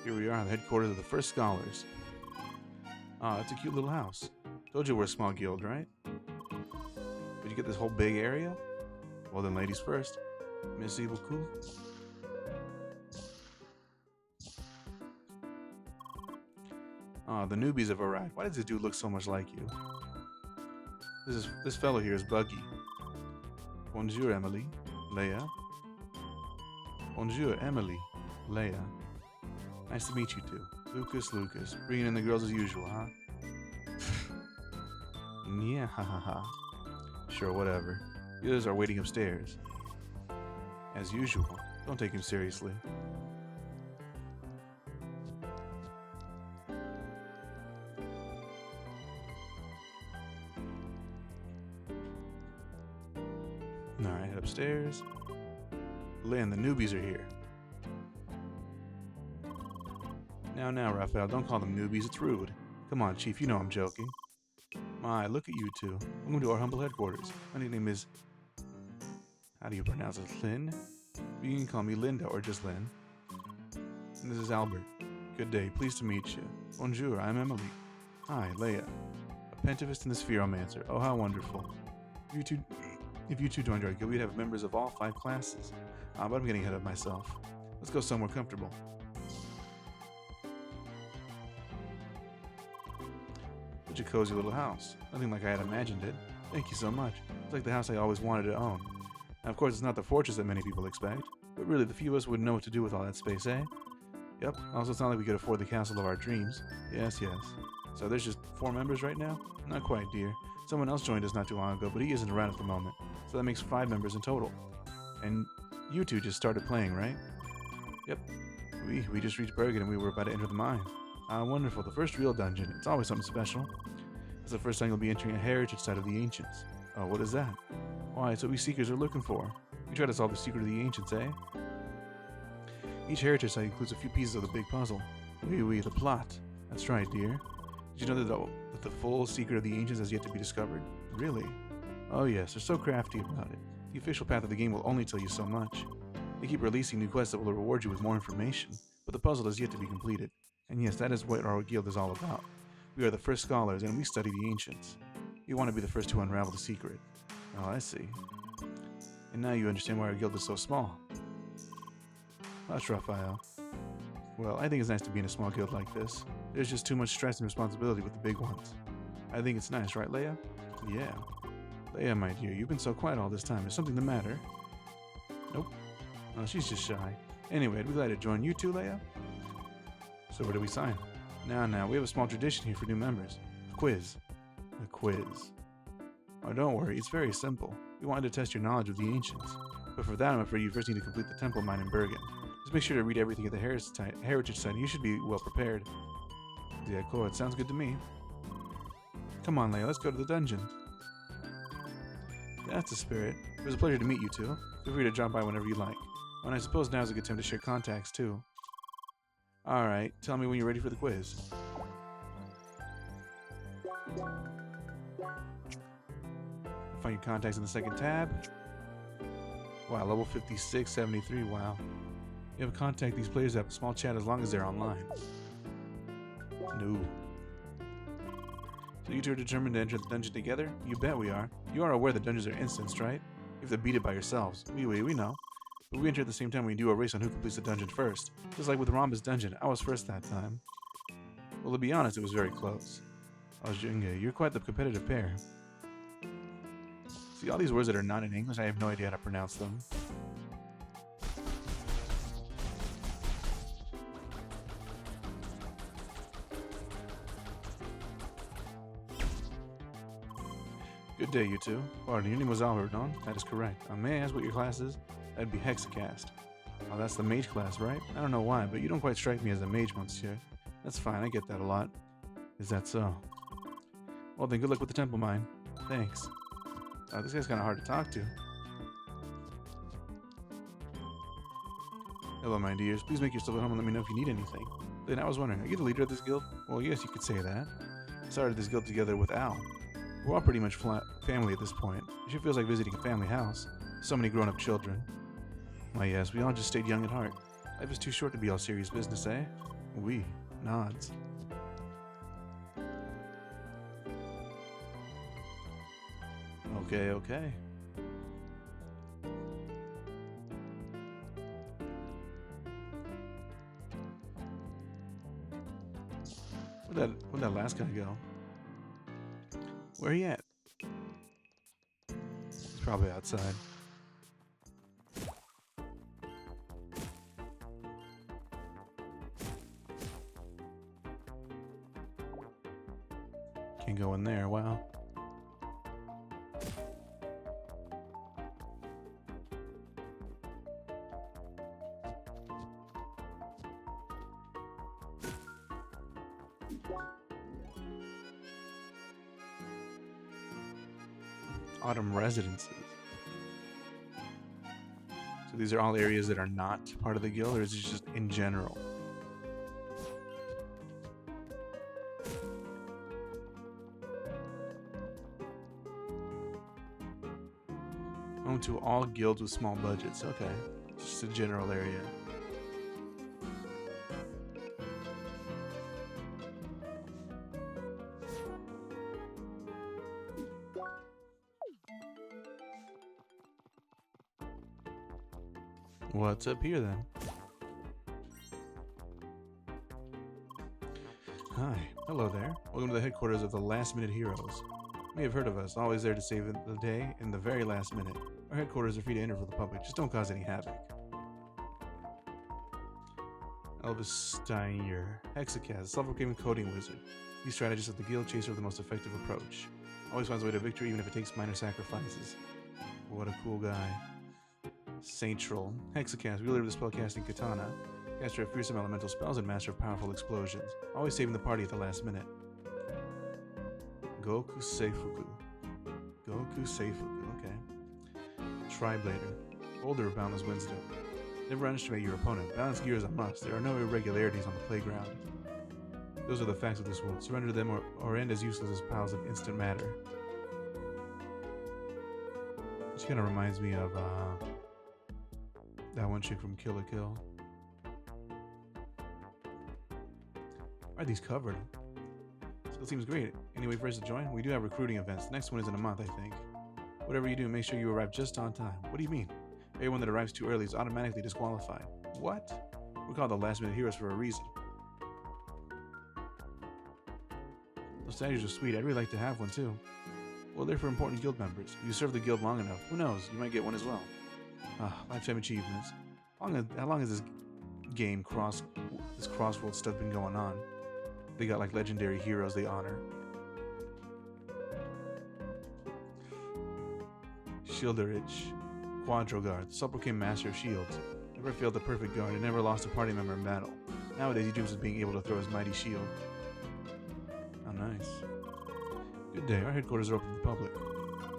Here we are, the headquarters of the First Scholars. Ah, that's a cute little house. Told you we're a small guild, right? Did you get this whole big area? Well then, ladies first. Merci beaucoup. Ah, the newbies have arrived. Why does this dude look so much like you? This fellow here is Buggy. Bonjour, Emily. Leia. Bonjour, Emily. Leia. Nice to meet you two. Lucas, bringing in the girls as usual, huh? Yeah, ha. Sure, whatever. The others are waiting upstairs. As usual. Don't take him seriously. Alright, head upstairs. Lynn, the newbies are here. Now, Raphael, don't call them newbies, it's rude. Come on, Chief, you know I'm joking. My, look at you two. Welcome to our humble headquarters. My name is... How do you pronounce it? Lynn? You can call me Linda or just Lynn. And this is Albert. Good day, pleased to meet you. Bonjour, I'm Emily. Hi, Leia. A pentivist and the spheromancer. Oh, how wonderful. If you two joined our guild, we'd have members of all 5 classes. But I'm getting ahead of myself. Let's go somewhere comfortable. Such a cozy little house. Nothing like I had imagined it. Thank you so much. It's like the house I always wanted to own. Now, of course, it's not the fortress that many people expect, but really, the few of us wouldn't know what to do with all that space, eh? Yep. Also, it's not like we could afford the castle of our dreams. Yes. So there's just 4 members right now? Not quite, dear. Someone else joined us not too long ago, but he isn't around at the moment. So that makes 5 members in total. And you two just started playing, right? Yep. We just reached Bergen and we were about to enter the mine. Ah, wonderful. The first real dungeon. It's always something special. It's the first time you'll be entering a heritage site of the ancients. Oh, what is that? Why, it's what we seekers are looking for. We try to solve the secret of the ancients, eh? Each heritage site includes a few pieces of the big puzzle. Oui, the plot. That's right, dear. Did you know that the full secret of the ancients has yet to be discovered? Really? Oh yes, they're so crafty about it. The official path of the game will only tell you so much. They keep releasing new quests that will reward you with more information. but the puzzle is yet to be completed. And yes, that is what our guild is all about. We are the first scholars, and we study the ancients. We want to be the first to unravel the secret. Oh, I see. And now you understand why our guild is so small. That's Raphael. Well, I think it's nice to be in a small guild like this. There's just too much stress and responsibility with the big ones. I think it's nice, right, Leia? Yeah. Leia, my dear, you've been so quiet all this time. Is something the matter? Nope. Oh, she's just shy. Anyway, I'd be glad to join you too, Leia. So where do we sign? Now, we have a small tradition here for new members. A quiz. A quiz. Oh, don't worry, it's very simple. We wanted to test your knowledge of the ancients. But for that, I'm afraid you first need to complete the temple mine in Bergen. Just make sure to read everything at the Heritage Site. You should be well prepared. Yeah, cool. It sounds good to me. Come on, Leia, let's go to the dungeon. That's the spirit. It was a pleasure to meet you two. Feel free to drop by whenever you like. Oh, and I suppose now's a good time to share contacts, too. Alright, tell me when you're ready for the quiz. Find your contacts in the second tab. Wow, level 56, 73, wow. You have to contact these players that have a small chat as long as they're online. No. So you two are determined to enter the dungeon together? You bet we are. You are aware that dungeons are instanced, right? You have to beat it by yourselves. We know. But we enter at the same time when we do a race on who completes the dungeon first. Just like with Ramba's dungeon, I was first that time. Well, to be honest, it was very close. You're quite the competitive pair. See, all these words that are not in English, I have no idea how to pronounce them. Good day, you two. Pardon, your name was Albert, no? That is correct. May I ask what your class is? That'd be Hexacast. Oh, that's the mage class, right? I don't know why, but you don't quite strike me as a mage, monsieur. That's fine, I get that a lot. Is that so? Well then, good luck with the temple mine. Thanks. This guy's kind of hard to talk to. Hello, my dears. Please make yourself at home and let me know if you need anything. Then I was wondering, are you the leader of this guild? Well, yes, you could say that. I started this guild together with Al. We're all pretty much family at this point. It sure feels like visiting a family house. So many grown-up children. Why, yes, we all just stayed young at heart. Life is too short to be all serious business, eh? Oui. Nods. Okay. Where'd that last guy go? Where he at? He's probably outside. Can't go in there, wow. Autumn residences. So these are all areas that are not part of the guild, or is it just in general? Home to all guilds with small budgets. Okay. Just a general area. What's up here then? Hi, hello there. Welcome to the headquarters of the Last Minute Heroes. You may have heard of us, always there to save the day in the very last minute. Our headquarters are free to enter for the public, just don't cause any havoc. Elvis Steyer, Hexacast, self-proclaimed coding wizard. These strategists of the guild chaser the most effective approach. Always finds a way to victory even if it takes minor sacrifices. What a cool guy. Saintral, Hexacast, wielder of the spellcasting katana, caster of fearsome elemental spells and master of powerful explosions, always saving the party at the last minute. Goku Seifuku, okay. Triblader, Boulder of Boundless Wisdom. Never underestimate your opponent. Balance gear is a must. There are no irregularities on the playground. Those are the facts of this world. Surrender them or end as useless as piles of instant matter. Which kind of reminds me of that one chick from Kill la Kill. Why are these covered? Still seems great. Any way for us to join? We do have recruiting events. The next one is in a month, I think. Whatever you do, make sure you arrive just on time. What do you mean? Everyone that arrives too early is automatically disqualified. What? We're called the last minute heroes for a reason. Those statues are sweet. I'd really like to have one too. Well, they're for important guild members. If you serve the guild long enough, who knows? You might get one as well. Lifetime achievements. How long has this crossworld stuff been going on? They got like legendary heroes they honor. Shieldurich, Quadro Guard, self-proclaimed master of shields. Never failed the perfect guard and never lost a party member in battle. Nowadays he dreams of being able to throw his mighty shield. How nice. Good day, our headquarters are open to the public.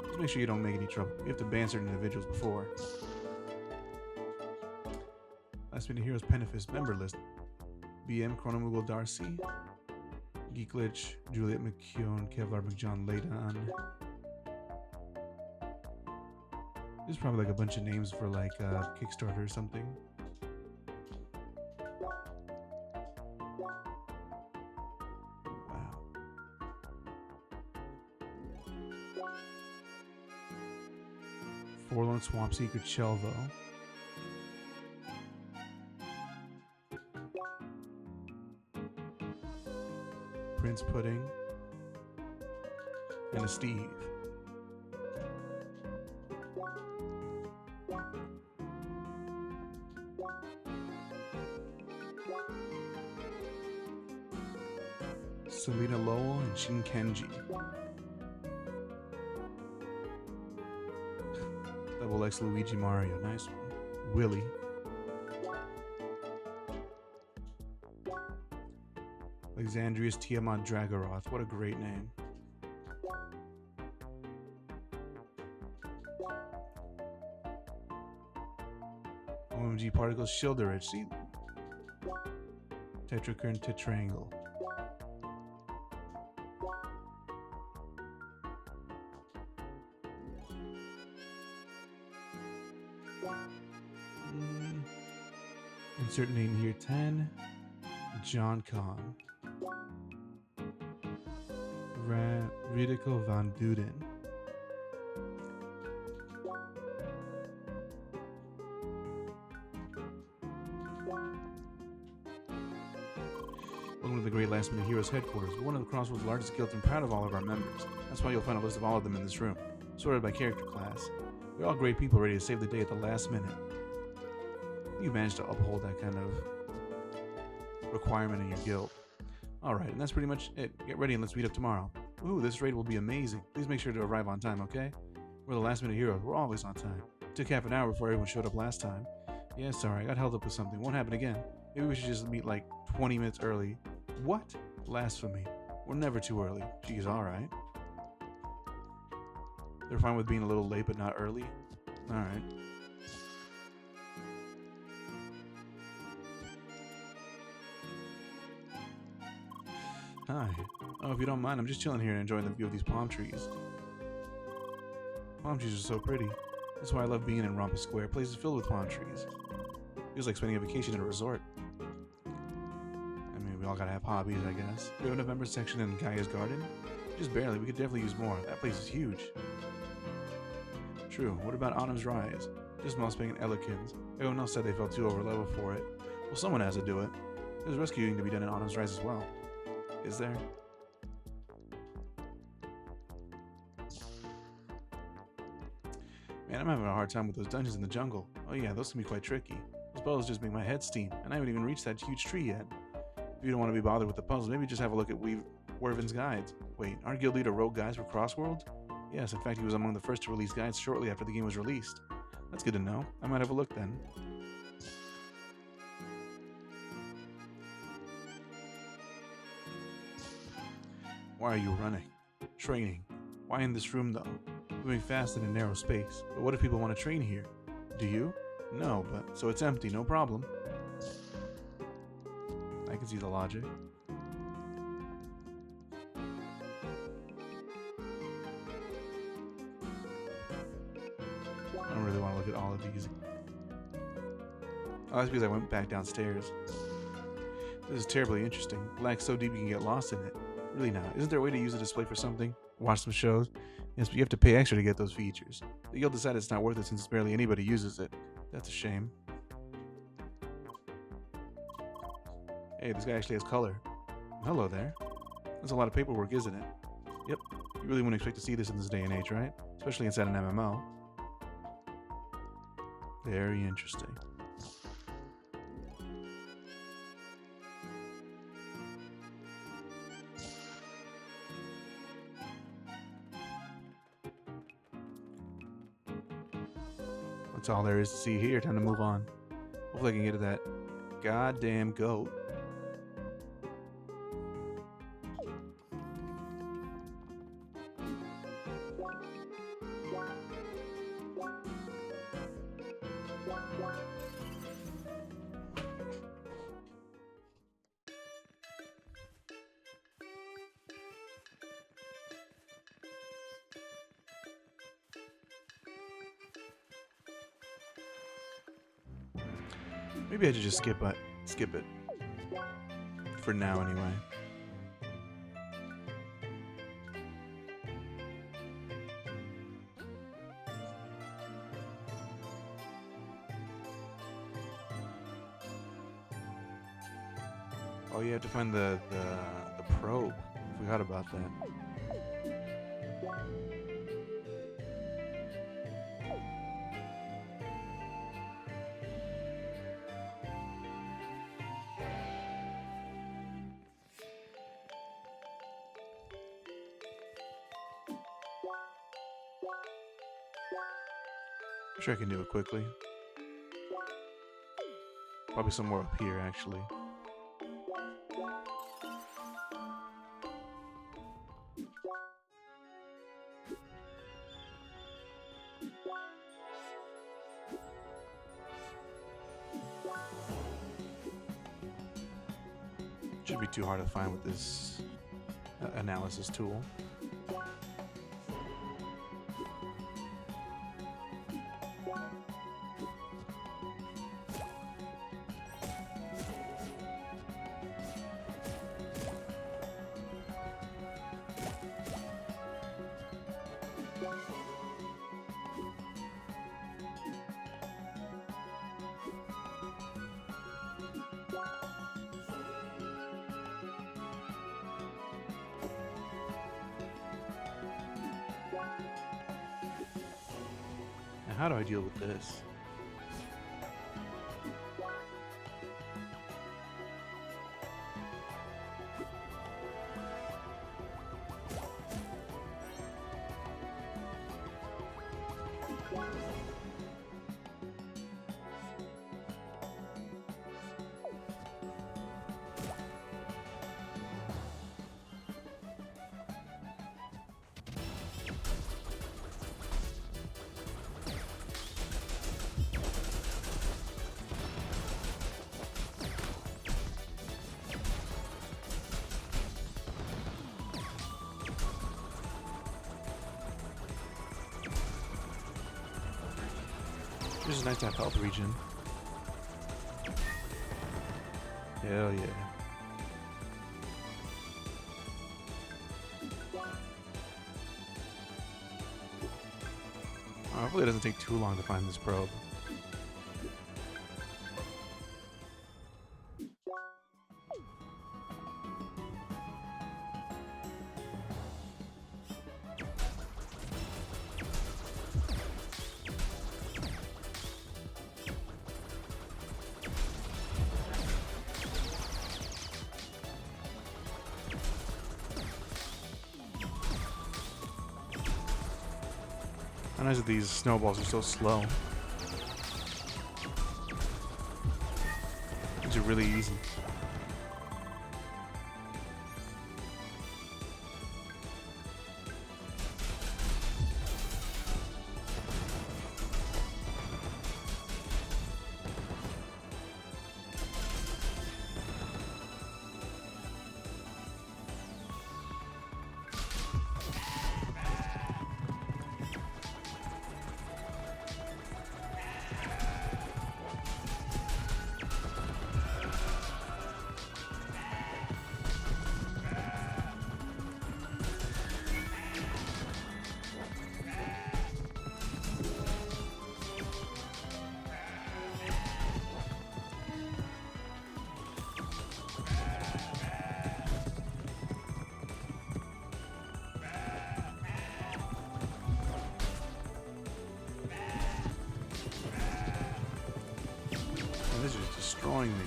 Just make sure you don't make any trouble. We have to ban certain individuals before. Last Minute Heroes Penifist member list. BM Chronomugel Darcy, Geeklich, Juliet McKeown, Kevlar McJohn Layton. There's probably like a bunch of names for like Kickstarter or something. Wow. Forlorn Swamp Seeker Chelvo. Prince Pudding. And a Steve. Selena Lowell and Shin Kenji. Double X Luigi Mario, nice one. Willie. Alexandrius Tiamat Dragaroth, what a great name. OMG Particles Shieldurich, see? Tetracurrent Tetrangle. Insert name here 10. John Kahn. Ridico van Duden. Welcome to the Great Last Minute Heroes headquarters. We're one of the Crossworld's largest guilds and proud of all of our members. That's why you'll find a list of all of them in this room, sorted by character class. They're all great people ready to save the day at the last minute. You managed to uphold that kind of requirement in your guild. Alright, and that's pretty much it. Get ready and let's meet up tomorrow. Ooh, this raid will be amazing. Please make sure to arrive on time, okay? We're the last minute heroes. We're always on time. It took half an hour before everyone showed up last time. Yeah, sorry, I got held up with something. Won't happen again. Maybe we should just meet like 20 minutes early. What? Blasphemy. We're never too early. Geez, alright. They're fine with being a little late but not early? Alright. Hi. Oh, if you don't mind, I'm just chilling here and enjoying the view of these palm trees. Palm trees are so pretty. That's why I love being in Rompus Square. A place is filled with palm trees. Feels like spending a vacation at a resort. I mean, we all gotta have hobbies, I guess. We have a member section in Gaia's Garden? Just barely. We could definitely use more. That place is huge. True. What about Autumn's Rise? Just Mossbank and Ellikins. Everyone else said they felt too overleveled for it. Well, someone has to do it. There's rescuing to be done in Autumn's Rise as well. Is there? Man, I'm having a hard time with those dungeons in the jungle. Oh yeah, those can be quite tricky. Those puzzles just make my head steam, and I haven't even reached that huge tree yet. If you don't want to be bothered with the puzzles, maybe just have a look at Wervin's guides. Wait, our guild leader wrote guides for CrossWorld? Yes, in fact he was among the first to release guides shortly after the game was released. That's good to know. I might have a look then. Why are you running? Training. Why in this room though? Moving fast in a narrow space. But what if people want to train here? Do you? No, but so it's empty, no problem. I can see the logic. I don't really want to look at all of these. Oh, that's because I went back downstairs. This is terribly interesting. Lacks so deep you can get lost in it. Really now, isn't there a way to use a display for something? Watch some shows? Yes, but you have to pay extra to get those features. The guild decided it's not worth it since barely anybody uses it. That's a shame. Hey, this guy actually has color. Hello there. That's a lot of paperwork, isn't it? Yep. You really wouldn't expect to see this in this day and age, right? Especially inside an MMO. Very interesting. That's all there is to see here. Time to move on. Hopefully I can get to that goddamn goat. Maybe I should just skip it. For now, anyway. Oh, you have to find the probe. I forgot about that. I'm sure I can do it quickly. Probably somewhere up here, actually. Shouldn't be too hard to find with this analysis tool. Now, how do I deal with this? This is nice to have health regen. Hell yeah. Hopefully it doesn't take too long to find this probe. How nice that these snowballs are so slow. These are really easy. annoying me.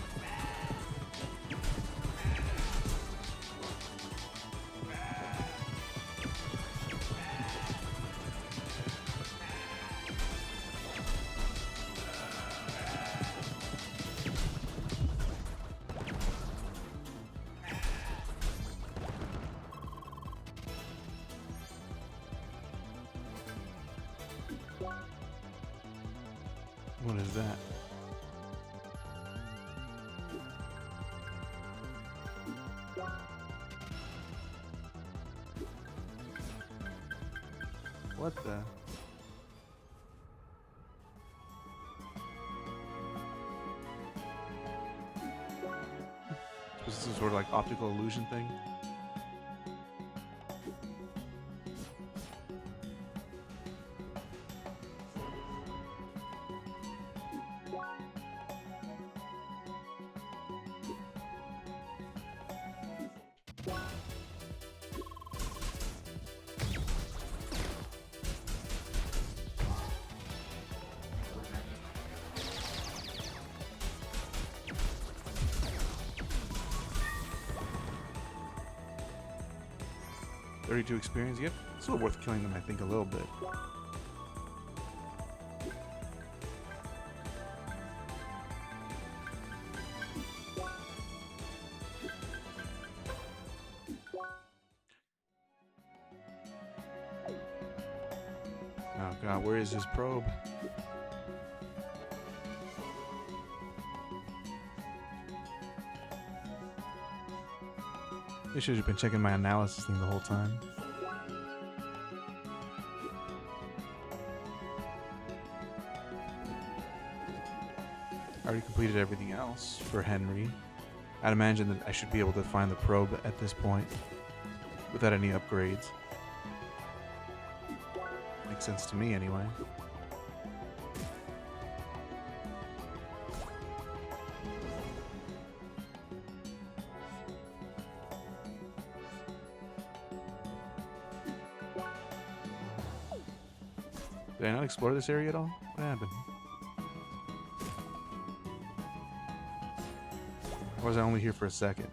What is that? What the? Was this some sort of like optical illusion thing? .32 experience. Yep, it's still worth killing them, I think, a little bit. Oh god, where is this probe? I should have been checking my analysis thing the whole time. I already completed everything else for Henry. I'd imagine that I should be able to find the probe at this point without any upgrades. Makes sense to me anyway. Did I not explore this area at all? What happened? Or was I only here for a second?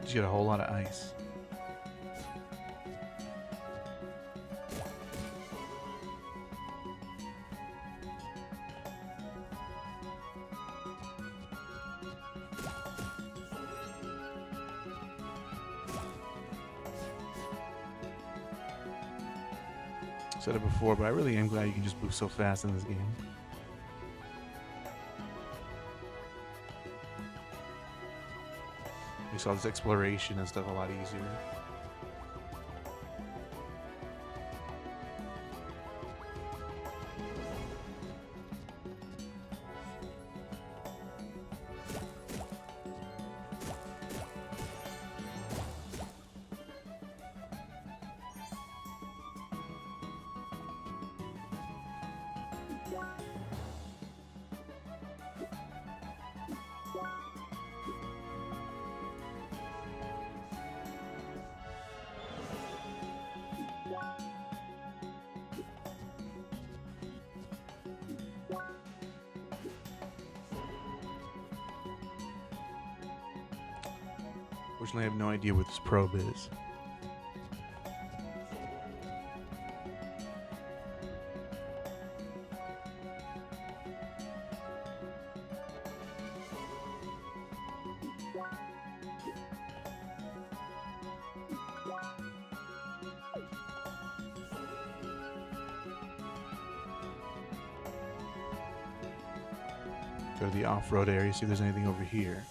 You get a whole lot of ice. Said it before, but I really am glad you can just move so fast in this game. Makes all this exploration and stuff a lot easier. Unfortunately, I have no idea what this probe is. Go to the off-road area, see if there's anything over here.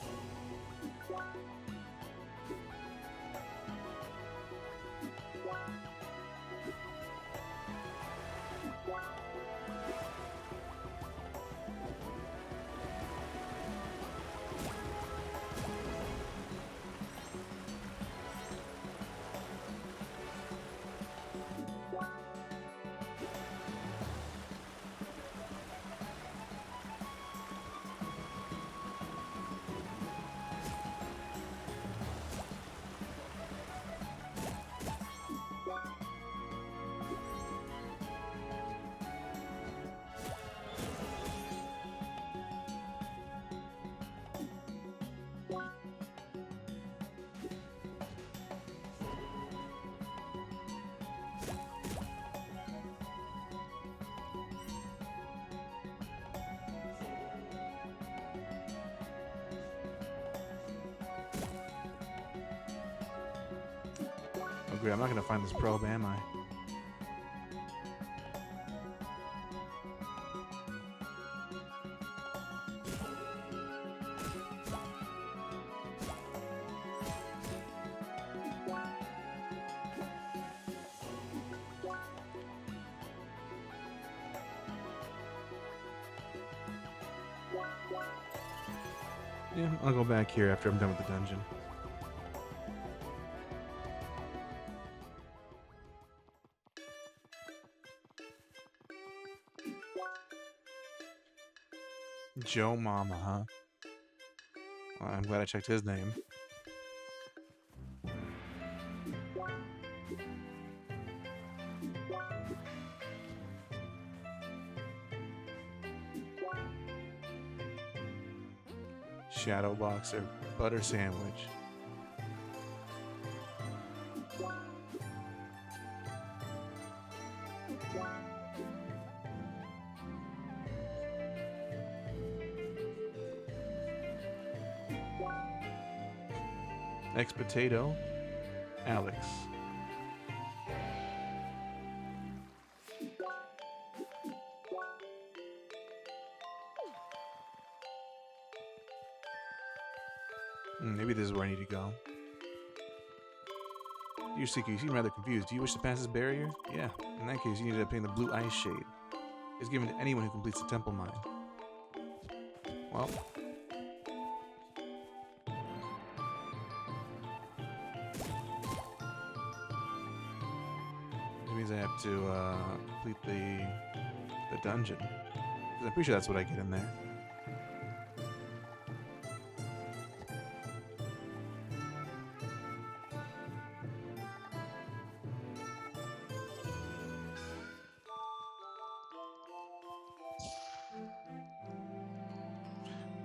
agree. I'm not gonna find this probe, am I? Yeah, I'll go back here after I'm done with the dungeon. Joe Mama, huh? Well, I'm glad I checked his name. Shadow Boxer, butter sandwich. Ex-potato, Alex. Maybe this is where I need to go. Dear Seeker, you seem rather confused. Do you wish to pass this barrier? Yeah. In that case, you need to obtain the blue ice shade. It's given to anyone who completes the temple mine. Well. That means I have to complete the dungeon. Because I'm pretty sure that's what I get in there.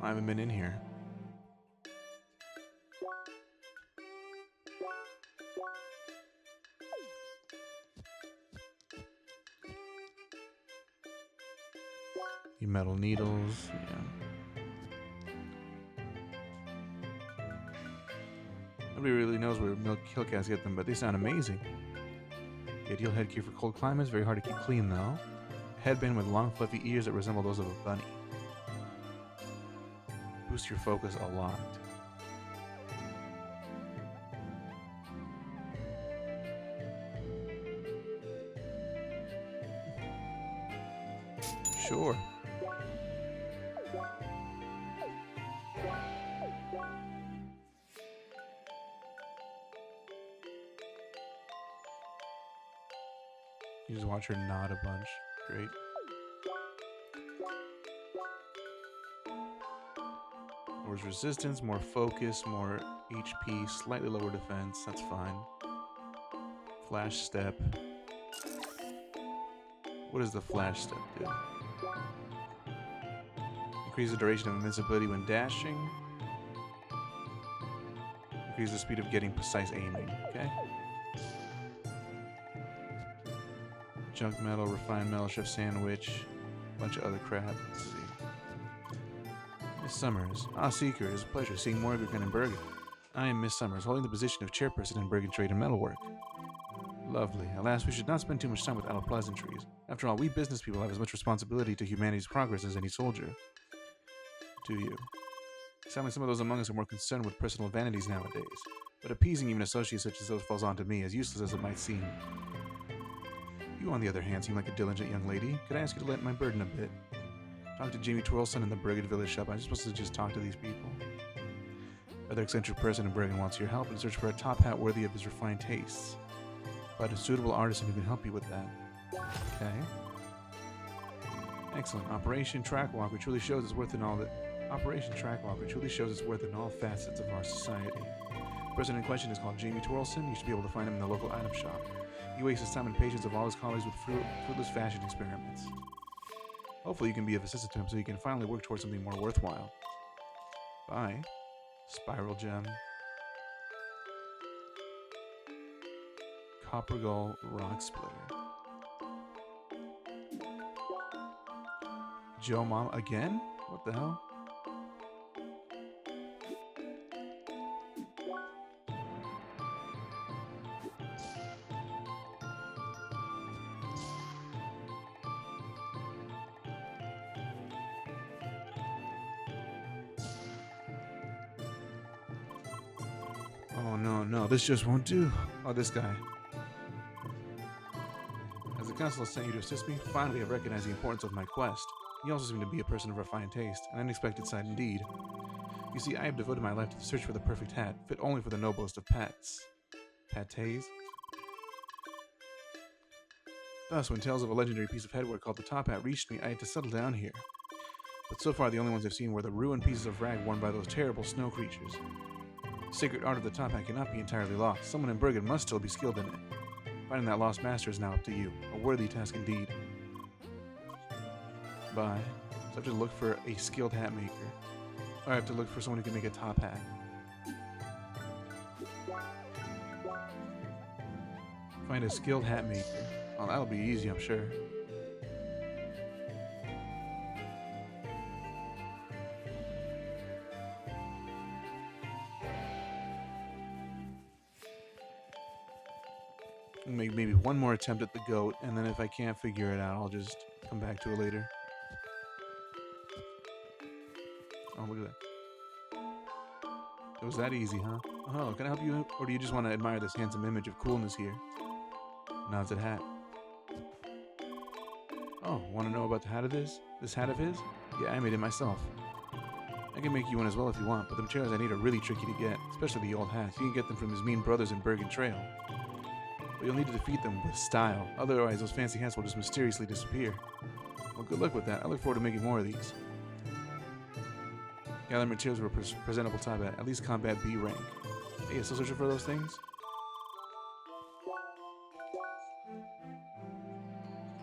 I haven't been in here. You metal needles, yeah. Nobody really knows where milk Hillcats get them, but they sound amazing. The ideal headgear for cold climates, very hard to keep clean though. A headband with long fluffy ears that resemble those of a bunny. Boost your focus a lot. Sure. You just watch her nod a bunch. Great. Lowers resistance, more focus, more HP, slightly lower defense. That's fine. Flash step. What does the flash step do? Increase the duration of invincibility when dashing. Increase the speed of getting precise aiming. Okay. Junk metal, refined metal, chef sandwich, bunch of other crap. Let's see. Miss Summers. Ah, Seeker, it is a pleasure seeing more of your friend in Bergen. I am Miss Summers, holding the position of chairperson in Bergen Trade and Metalwork. Lovely. Alas, we should not spend too much time with idle pleasantries. After all, we business people have as much responsibility to humanity's progress as any soldier. Do you? You sound like some of those among us are more concerned with personal vanities nowadays. But appeasing even associates such as those falls on to me, as useless as it might seem. You, on the other hand, seem like a diligent young lady. Could I ask you to lighten my burden a bit? Talk to Jamie Twirlson in the Bergen Village shop. I'm supposed to just talk to these people. Another eccentric person in Bergen wants your help in search for a top hat worthy of his refined tastes. Find a suitable artisan who can help you with that. Okay. Excellent. Operation Trackwalker truly shows its worth in all facets of our society. The person in question is called Jamie Twirlson. You should be able to find him in the local item shop. He wastes his time and patience of all his colleagues with fruitless fashion experiments. Hopefully you can be of assistance to him so he can finally work towards something more worthwhile. Bye. Spiral gem. Copper Gull Rock Splitter. Joe Mama again? What the hell? Oh no, no, this just won't do. Oh, this guy. As the council has sent you to assist me, finally I recognize the importance of my quest. You also seem to be a person of refined taste, an unexpected sight indeed. You see, I have devoted my life to the search for the perfect hat, fit only for the noblest of pats. Pâtés? Thus, when tales of a legendary piece of headwear called the top hat reached me, I had to settle down here. But so far, the only ones I've seen were the ruined pieces of rag worn by those terrible snow creatures. The sacred art of the top hat cannot be entirely lost. Someone in Bergen must still be skilled in it. Finding that lost master is now up to you. A worthy task indeed. Bye. So I have to look for a skilled hat maker. Or I have to look for someone who can make a top hat. Find a skilled hat maker. Oh, that'll be easy, I'm sure. Make maybe one more attempt at the goat, and then if I can't figure it out, I'll just come back to it later. Oh, look at that. It was that easy, huh? Oh, can I help you? Or do you just want to admire this handsome image of coolness here? Nods at hat. Oh, want to know about the hat of this? This hat of his? Yeah, I made it myself. I can make you one as well if you want, but the materials I need are really tricky to get, especially the old hats. You can get them from his mean brothers in Bergen Trail. But you'll need to defeat them with style, otherwise those fancy hats will just mysteriously disappear. Well, good luck with that. I look forward to making more of these. Gather materials for a presentable top hat, at least combat B rank. Hey, still searching for those things?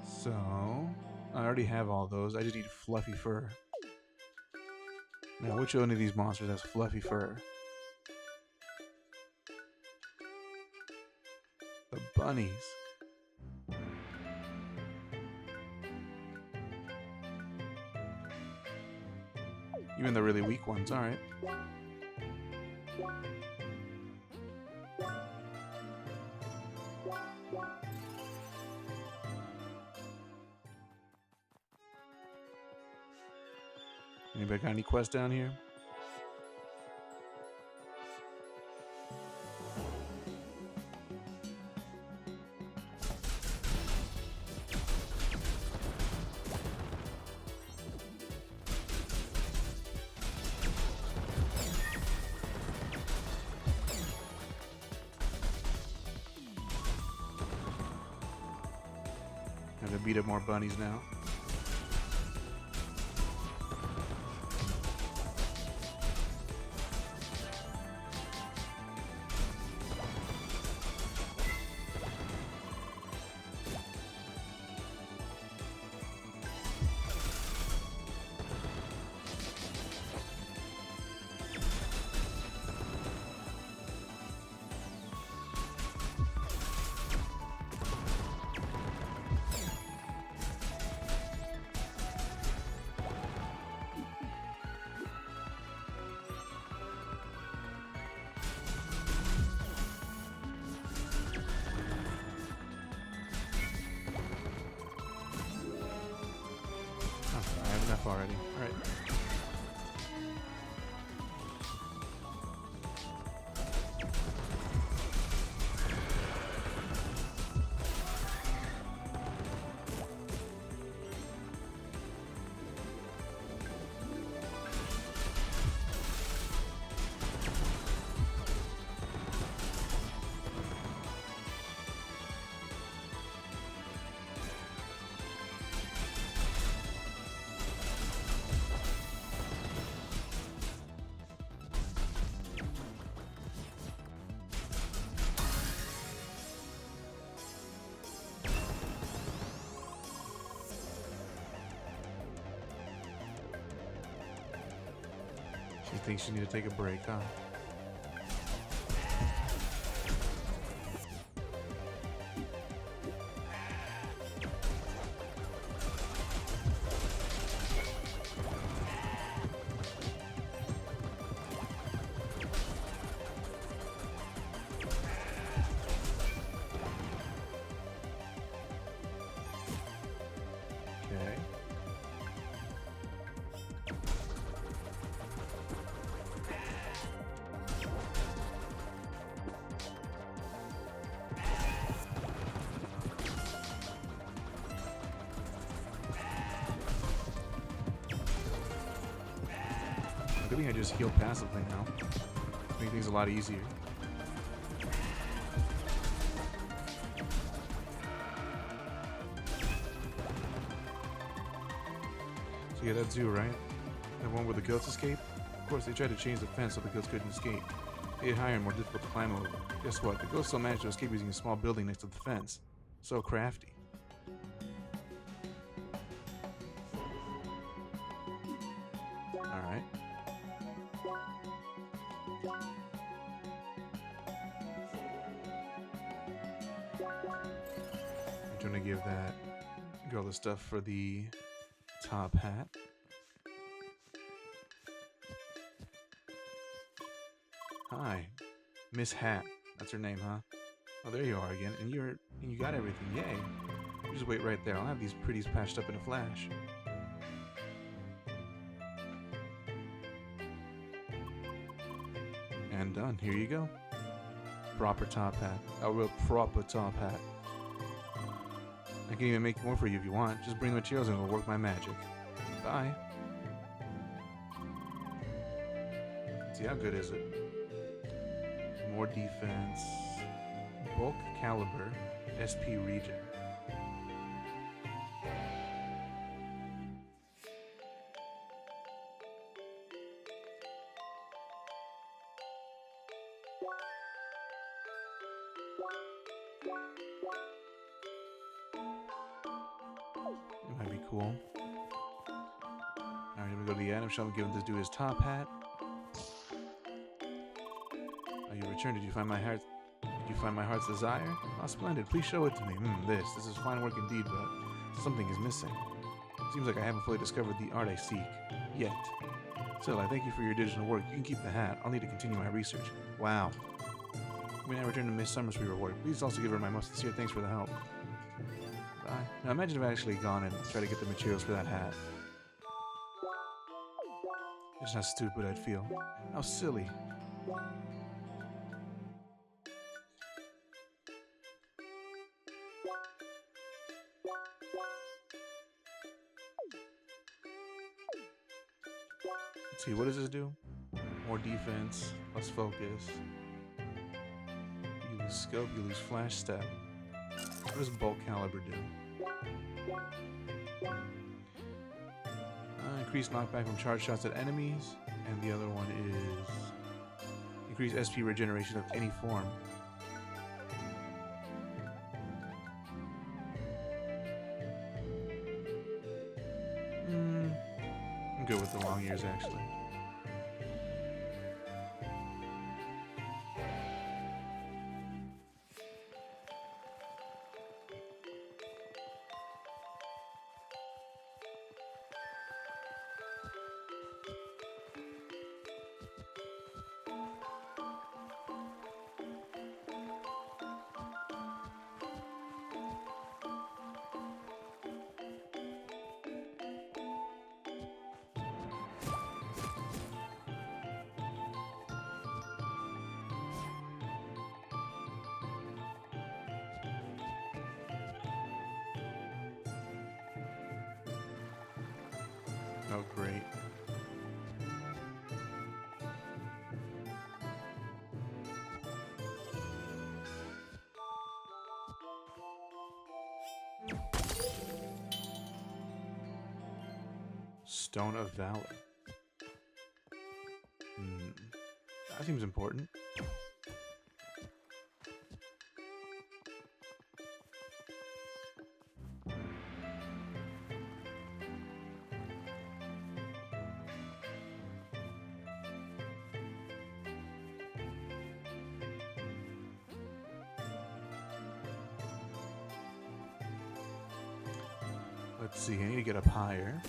So, I already have all those. I just need fluffy fur. Now, which one of these monsters has fluffy fur? The bunnies. Even the really weak ones, alright. Anybody got any quests down here? I have to beat up more bunnies now. Enough already. Alright. She thinks she needs to take a break, huh? Okay. Good thing I just heal passively now. Make things a lot easier. So yeah, that's zoo, right? The one where the goats escape? Of course, they tried to change the fence so the goats couldn't escape. Made it higher and more difficult to climb over. Guess what? The ghost still managed to escape using a small building next to the fence. So crafty. Alright. I'm trying to give that girl the stuff for the top hat. Hi, Miss Hat. That's her name, huh? Oh, there you are again, and you got everything. Yay! You just wait right there. I'll have these pretties patched up in a flash. And done. Here you go. Proper top hat. A real proper top hat. I can even make more for you if you want. Just bring the materials and it'll work my magic. Bye. Let's see, how good is it? More defense. Bulk caliber. SP regen. It might be cool. Alright, here we go to the item shop and give this dude his top hat. Oh, you returned. Did you find my heart's desire? Oh, splendid. Please show it to me. This is fine work indeed, but something is missing. Seems like I haven't fully discovered the art I seek yet. Still, I thank you for your additional work. You can keep the hat. I'll need to continue my research. Wow. When I return to Miss Summers for your reward, please also give her my most sincere thanks for the help. Bye. Now imagine if I actually gone and tried to get the materials for that hat. Just how stupid I'd feel. How silly. Let's see, what does this do? More defense, less focus. You lose scope, you lose flash step. What does bulk caliber do? Increase knockback from charge shots at enemies, and the other one is increase SP regeneration of any form. I'm good with the long ears, actually. Oh, great. Stone of Valor. That seems important. Let's see, I need to get up higher.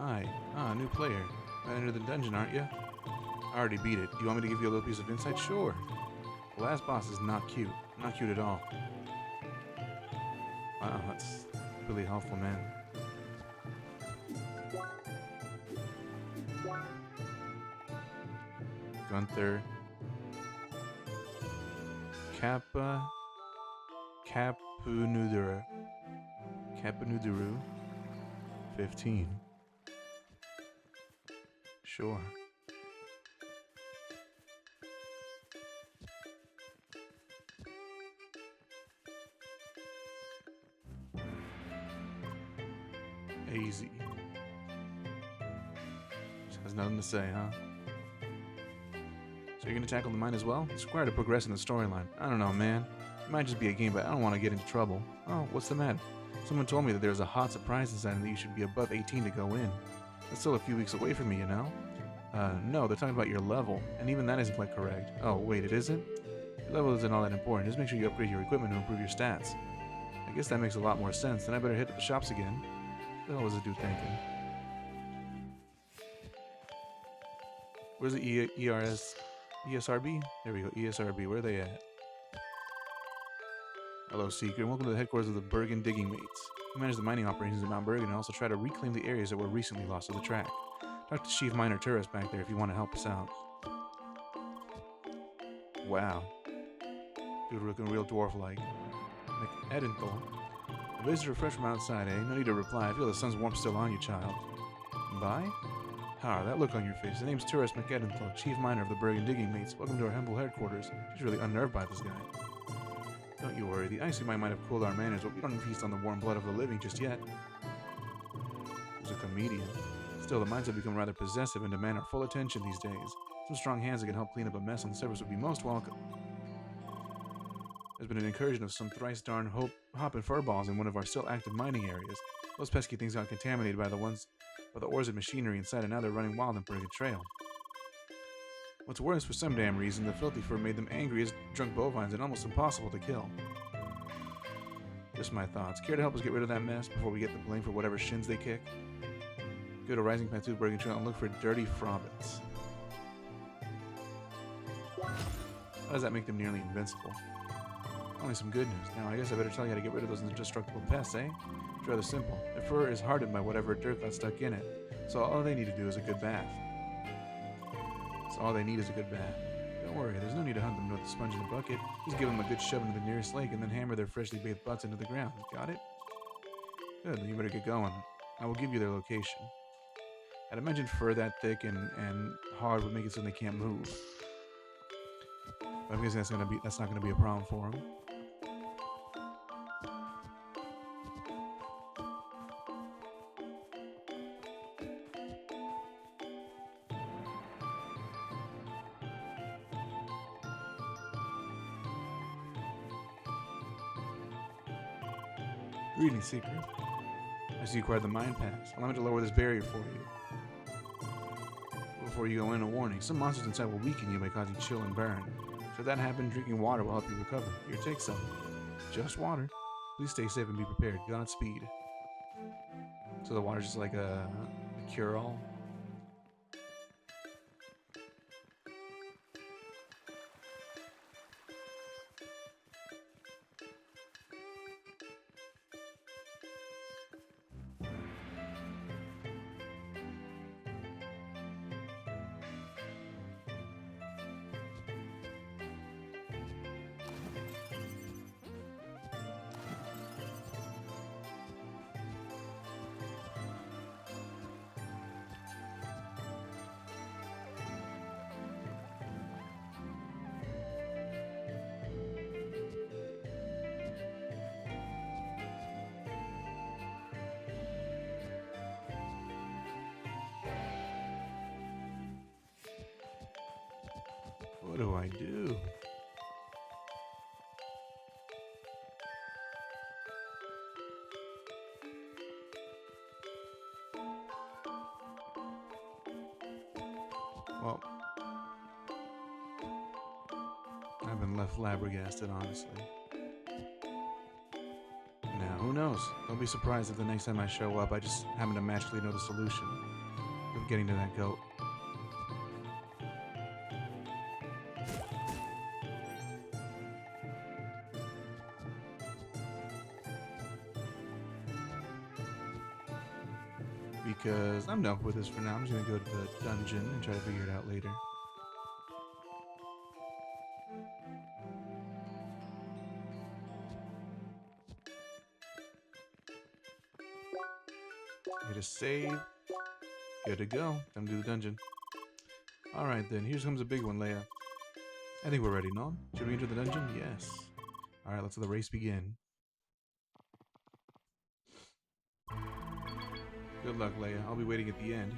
Hi. Ah, new player. Might enter the dungeon, aren't you? I already beat it. Do you want me to give you a little piece of insight? Sure. The last boss is not cute. Not cute at all. Wow, that's really helpful, man. Gunther. Capunuduru. Capunuduru. 15. Sure. Easy. Just has nothing to say, huh? So you're gonna tackle the mine as well? It's required to progress in the storyline. I don't know, man. It might just be a game, but I don't want to get into trouble. Oh, what's the matter? Someone told me that there's a hot surprise inside and that you should be above 18 to go in. That's still a few weeks away from me, you know? No, they're talking about your level, and even that isn't quite correct. Oh, wait, it isn't? Your level isn't all that important. Just make sure you upgrade your equipment to improve your stats. I guess that makes a lot more sense. Then I better hit the shops again. What the hell was the dude thinking? Where's the ESRB? There we go, ESRB. Where are they at? Hello, Seeker, and welcome to the headquarters of the Bergen Digging Mates. We manage the mining operations in Mount Bergen and also try to reclaim the areas that were recently lost to the track. Talk to Chief Miner Turris back there if you want to help us out. Wow. Dude looking real dwarf-like. McEdenthal. A visitor fresh from outside, eh? No need to reply. I feel the sun's warmth still on you, child. Bye? How, that look on your face. The name's Turris McEdenthal, Chief Miner of the Bergen Digging Mates. Welcome to our humble headquarters. She's really unnerved by this guy. Don't you worry, the icy might have cooled our manners, but we don't feast on the warm blood of the living just yet. He's a comedian. Still, the minds have become rather possessive and demand our full attention these days. Some strong hands that can help clean up a mess on the surface would be most welcome. There's been an incursion of some thrice darn hoppin' furballs in one of our still active mining areas. Those pesky things got contaminated by the ores and machinery inside, and now they're running wild in Bergen Trail. What's worse, for some damn reason, the filthy fur made them angry as drunk bovines and almost impossible to kill. Just my thoughts. Care to help us get rid of that mess before we get the blame for whatever shins they kick? Go to Rising Path 2 Bergen Trail and look for dirty frobbits. How does that make them nearly invincible? Only some good news. Now, I guess I better tell you how to get rid of those indestructible pests, eh? It's rather simple. Their fur is hardened by whatever dirt got stuck in it, so all they need to do is a good bath. All they need is a good bath. Don't worry, there's no need to hunt them with a sponge in a bucket. Just give them a good shove into the nearest lake and then hammer their freshly bathed butts into the ground. Got it? Good, then you better get going. I will give you their location. I'd imagine fur that thick and hard would make it so they can't move. But I'm guessing that's not gonna be a problem for them. Greetings, Seeker. I see you acquired the mine pass. Allow me to lower this barrier for you. Before you go in, a warning. Some monsters inside will weaken you by causing chill and burn. Should that happen, drinking water will help you recover. Here, take some. Just water. Please stay safe and be prepared. Godspeed. So the water's just like a cure-all? What do I do? Well, I've been left flabbergasted, honestly. Now, who knows? Don't be surprised if the next time I show up, I just happen to magically know the solution. getting to that goat. Because I'm done with this for now. I'm just gonna go to the dungeon and try to figure it out later. Hit a save. Good to go. Time to do the dungeon. Alright then, here comes a big one, Leia. I think we're ready, no? Should we enter the dungeon? Yes. Alright, let's let the race begin. Good luck, Leia. I'll be waiting at the end.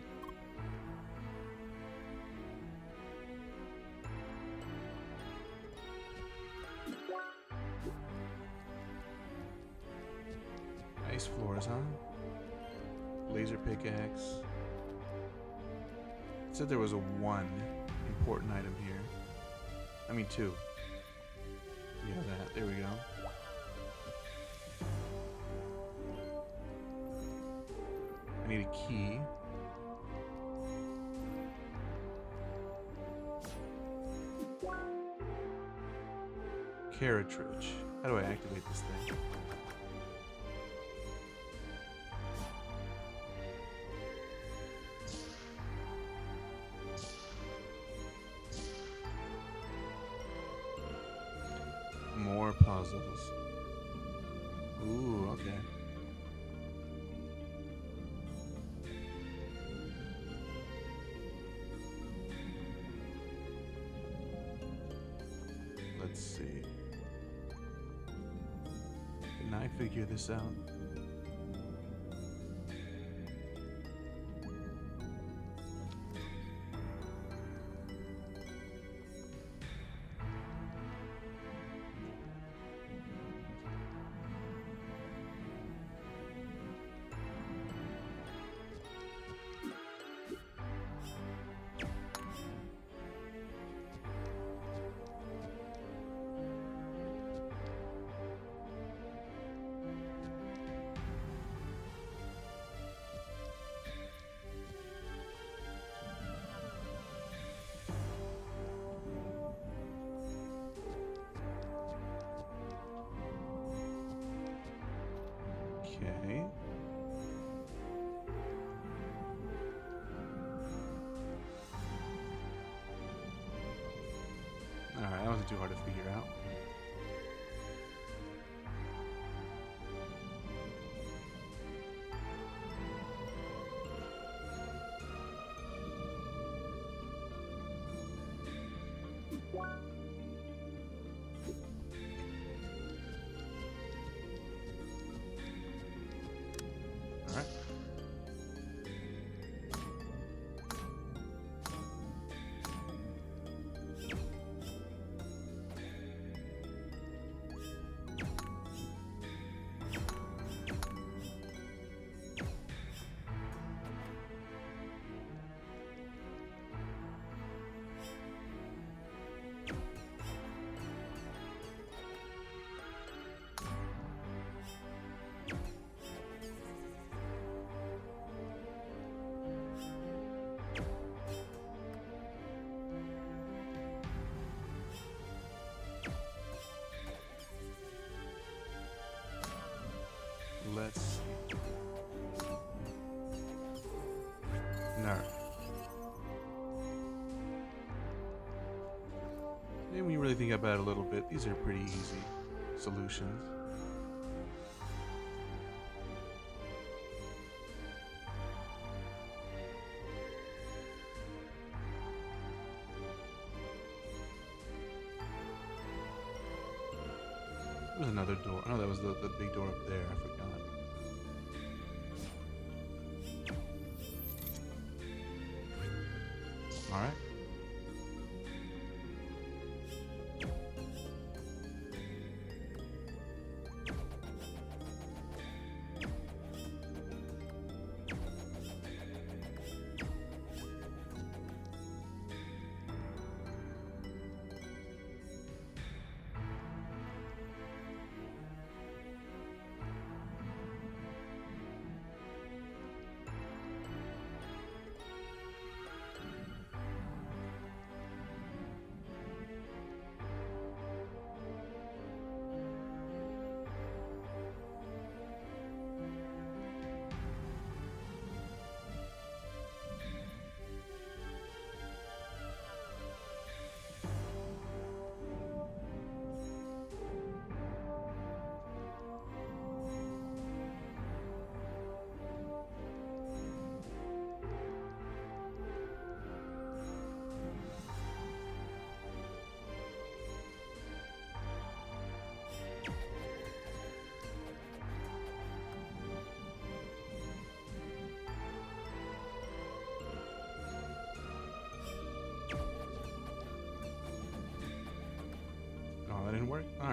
Nice floors, huh? Laser pickaxe. It said there was a one important item here. I mean two. Yeah, that. There we go. I need a key. Cartridge. How do I activate this thing? More puzzles. Ooh, okay. Let's see. Can I figure this out? Okay. Alright, that wasn't too hard to figure out. Alright. Let's see. No. Maybe when you really think about it a little bit, these are pretty easy solutions. There was another door. Oh, that was the big door up there. I forgot. Alright.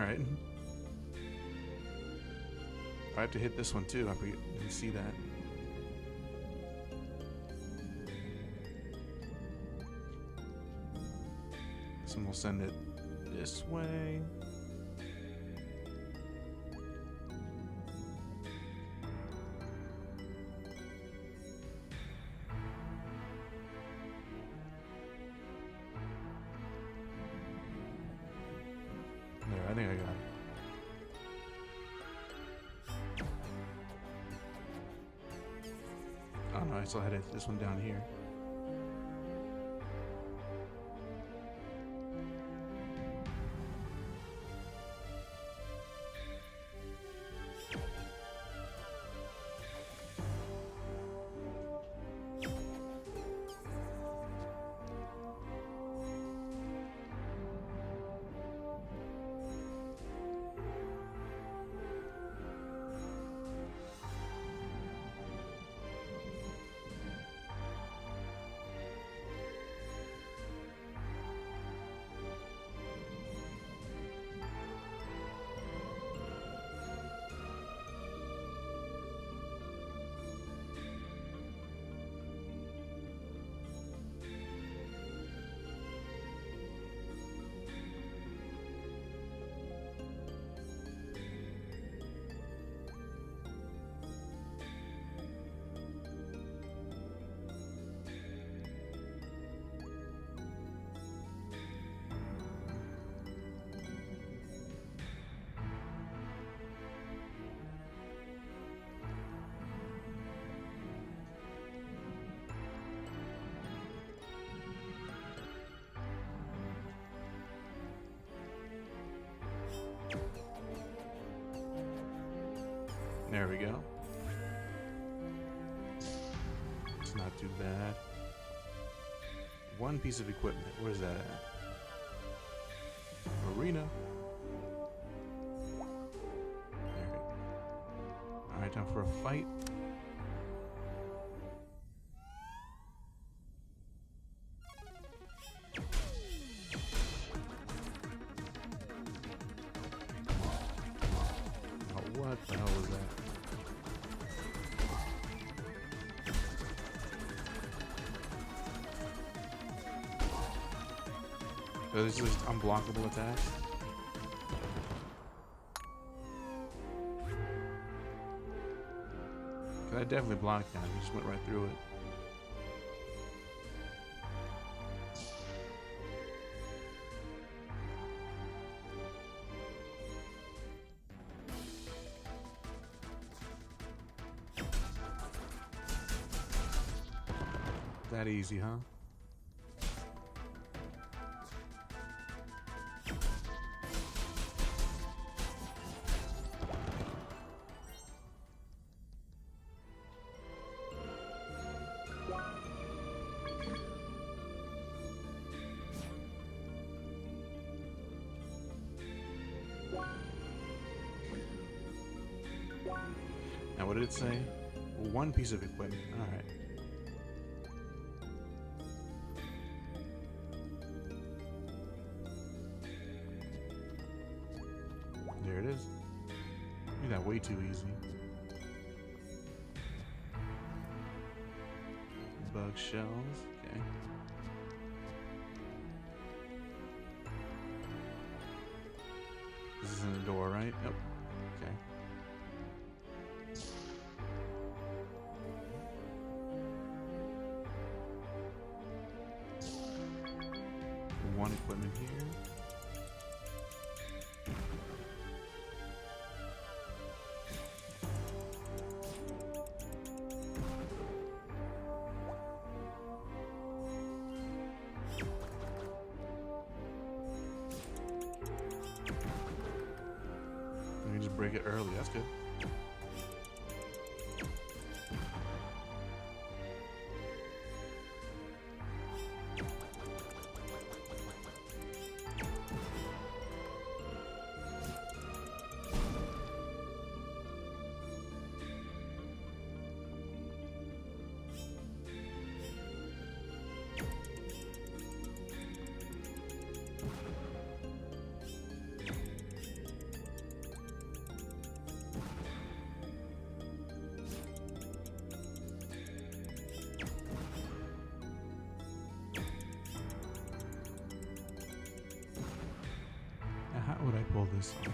Alright. I have to hit this one too. I didn't see that. This one will send it this way. There, I think I got it. Oh no, I still had this one down here. There we go. It's not too bad. One piece of equipment. Where's that at? Arena. There. Alright, time for a fight. Oh, what the hell was that? So this is just unblockable attacks. I definitely blocked that. He just went right through it. That easy, huh? Now, what did it say? One piece of equipment. All right. There it is. Made that way too easy. Bug shells. Okay. This isn't a door, right? Nope. Okay. One equipment here. We can just break it early. That's good. this off.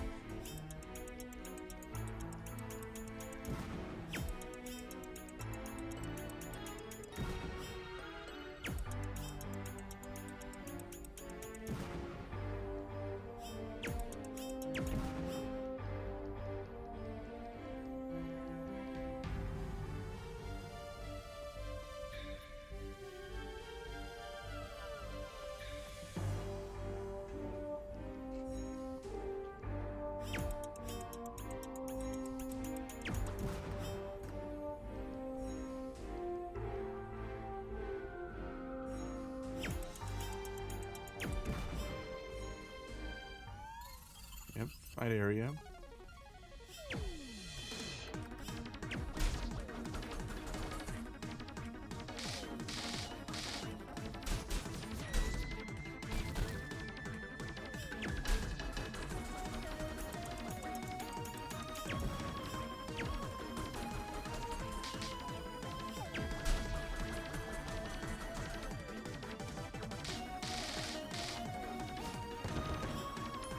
Yep, fight area.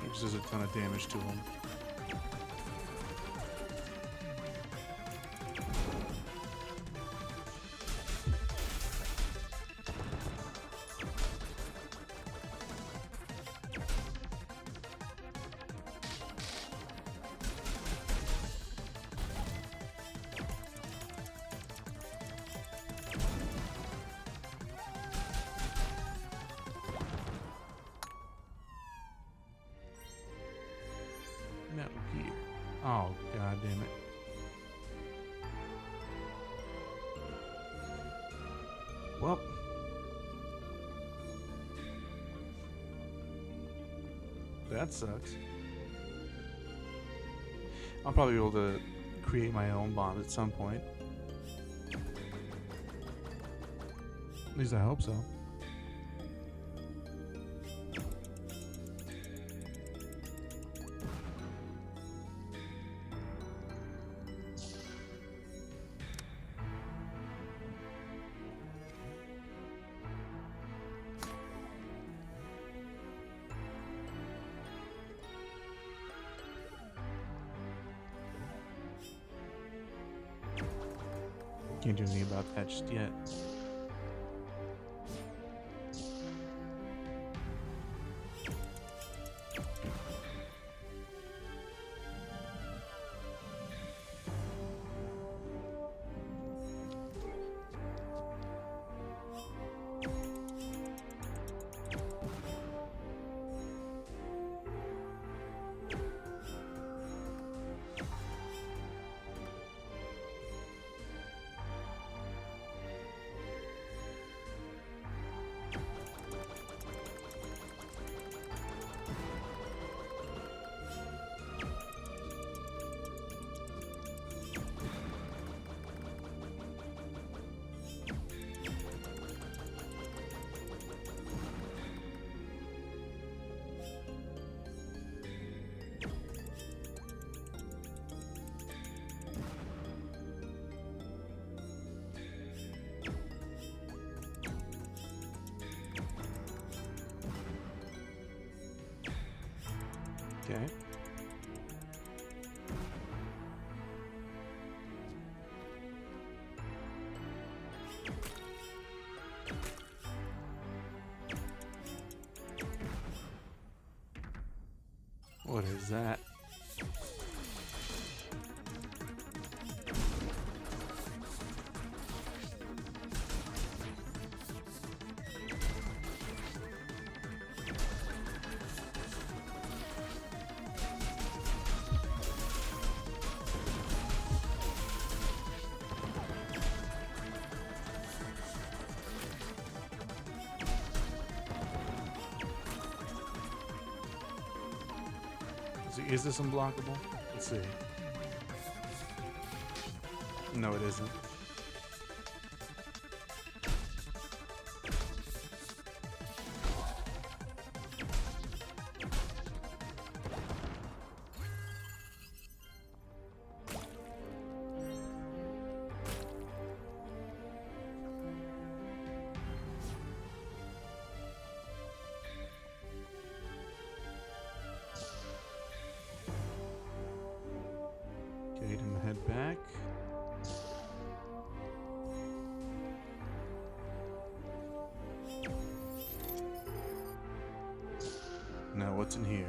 Which does a ton of damage to him. Metal Gear. Oh, god damn it. Well. That sucks. I'll probably be able to create my own bomb at some point. At least I hope so. Can't do anything about that just yet. Okay. What is that? Is this unblockable? Let's see. No, it isn't. Wait and head back. Now what's in here?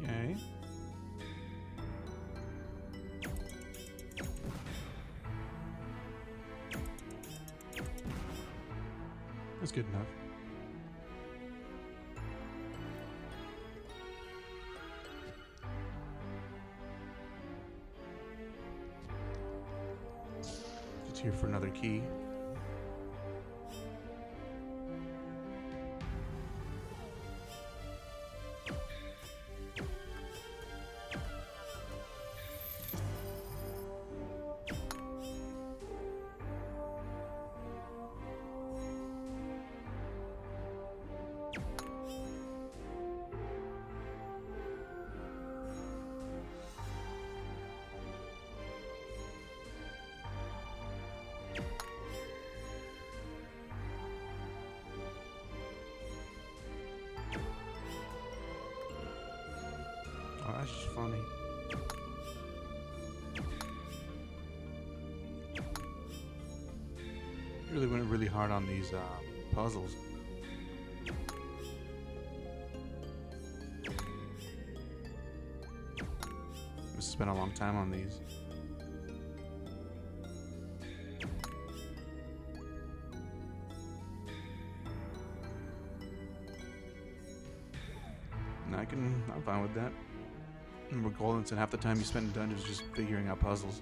Okay. That's good enough. Just here for another key. Oh, that's just funny. You really went really hard on these puzzles. Must spent a long time on these. And I'm fine with that. Remember, Golden said half the time you spend in dungeons just figuring out puzzles.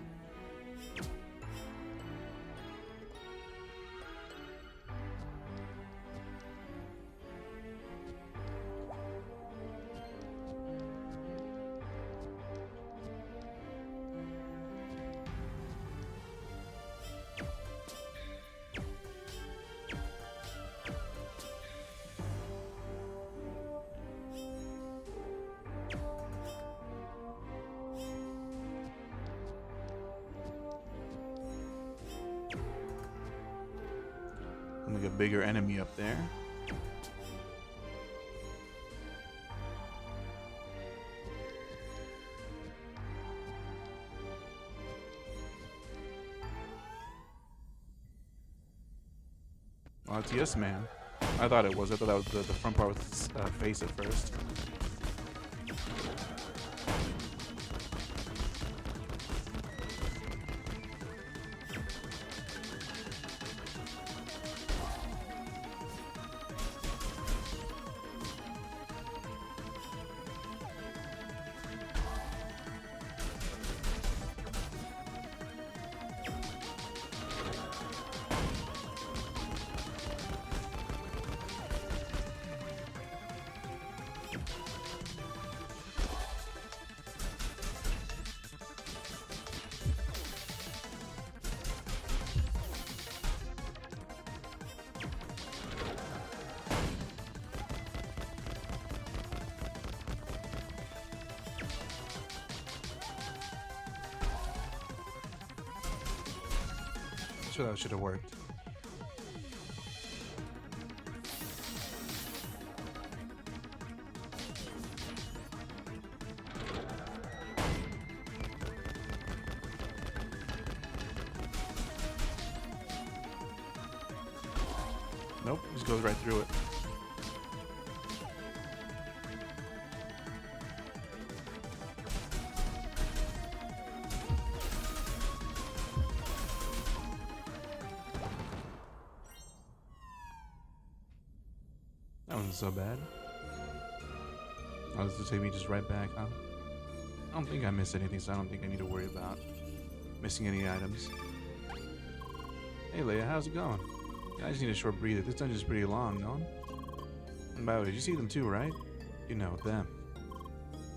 Like a bigger enemy up there. Oh, it's Yes Man. I thought it was. I thought that was the front part with his face at first. Sure, that should have worked. Nope, just goes right through it. That wasn't so bad. Oh, this will take me just right back, huh? I don't think I missed anything, so I don't think I need to worry about missing any items. Hey Leia, how's it going? Yeah, I just need a short breather. This dungeon's pretty long, no? And by the way, did you see them too, right? You know, them.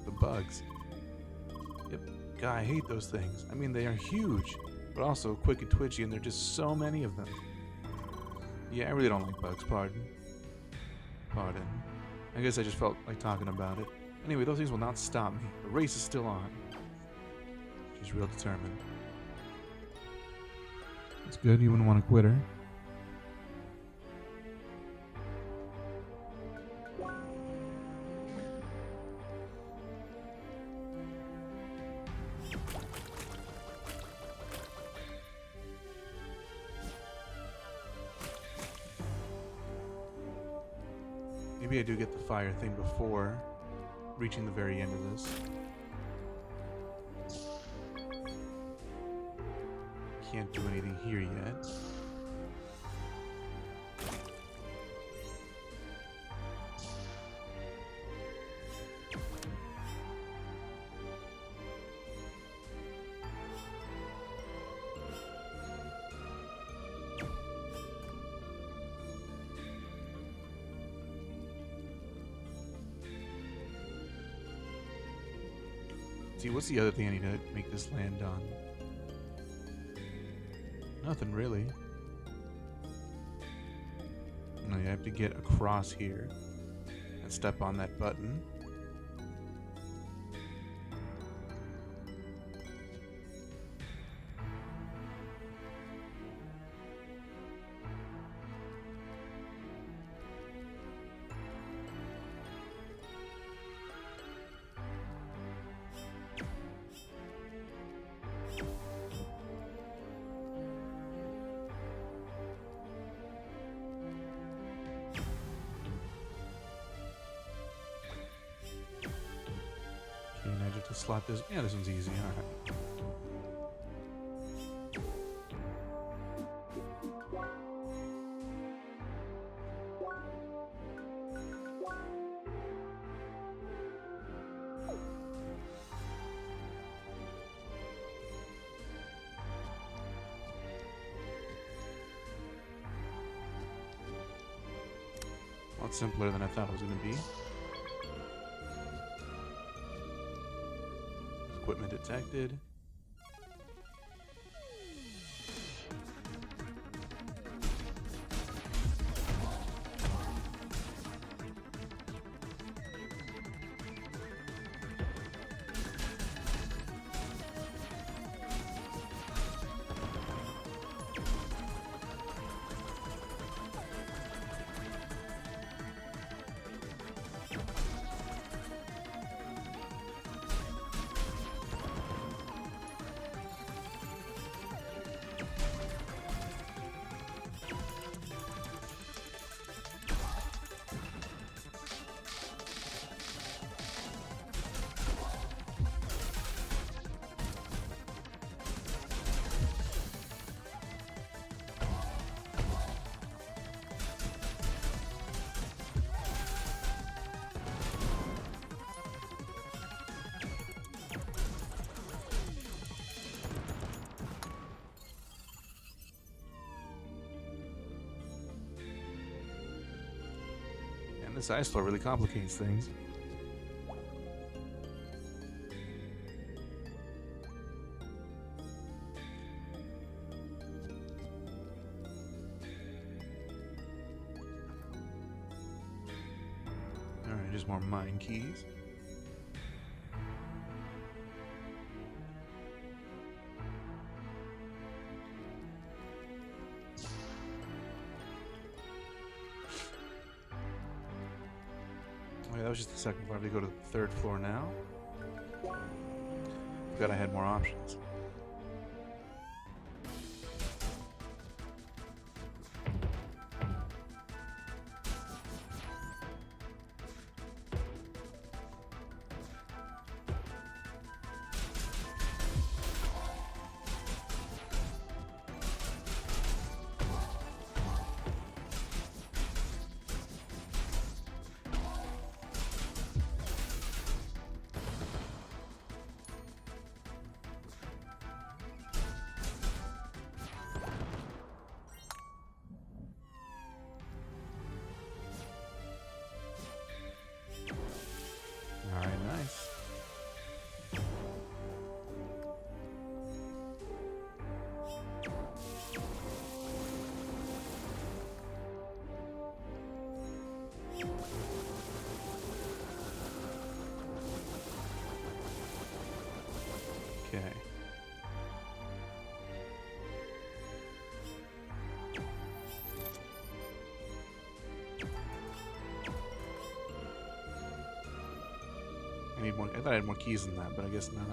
The bugs. Yep. God, I hate those things. I mean, they are huge, but also quick and twitchy, and there are just so many of them. Yeah, I really don't like bugs, pardon. Pardon. I guess I just felt like talking about it. Anyway, those things will not stop me. The race is still on. She's real determined. That's good, you wouldn't want to quit her. Maybe I do get the fire thing before reaching the very end of this. Can't do anything here yet. See, what's the other thing I need to make this land on? Nothing really. No, you have to get across here and step on that button. And I just have to slot this. Yeah, this one's easy. Alright. A lot simpler than I thought it was going to be. Equipment detected. This ice floor really complicates things. Alright, just more mine keys. That was just the second floor. I have to go to the third floor now. Forgot I had more options. Alright, nice. Okay. I need more. I thought I had more keys than that, but I guess not.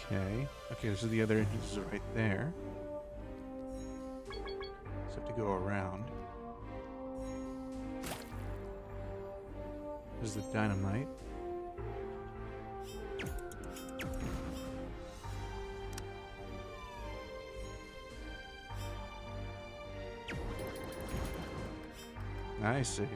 Okay. Okay, so the other entrances are right there. So have to go around. There's the dynamite. I see.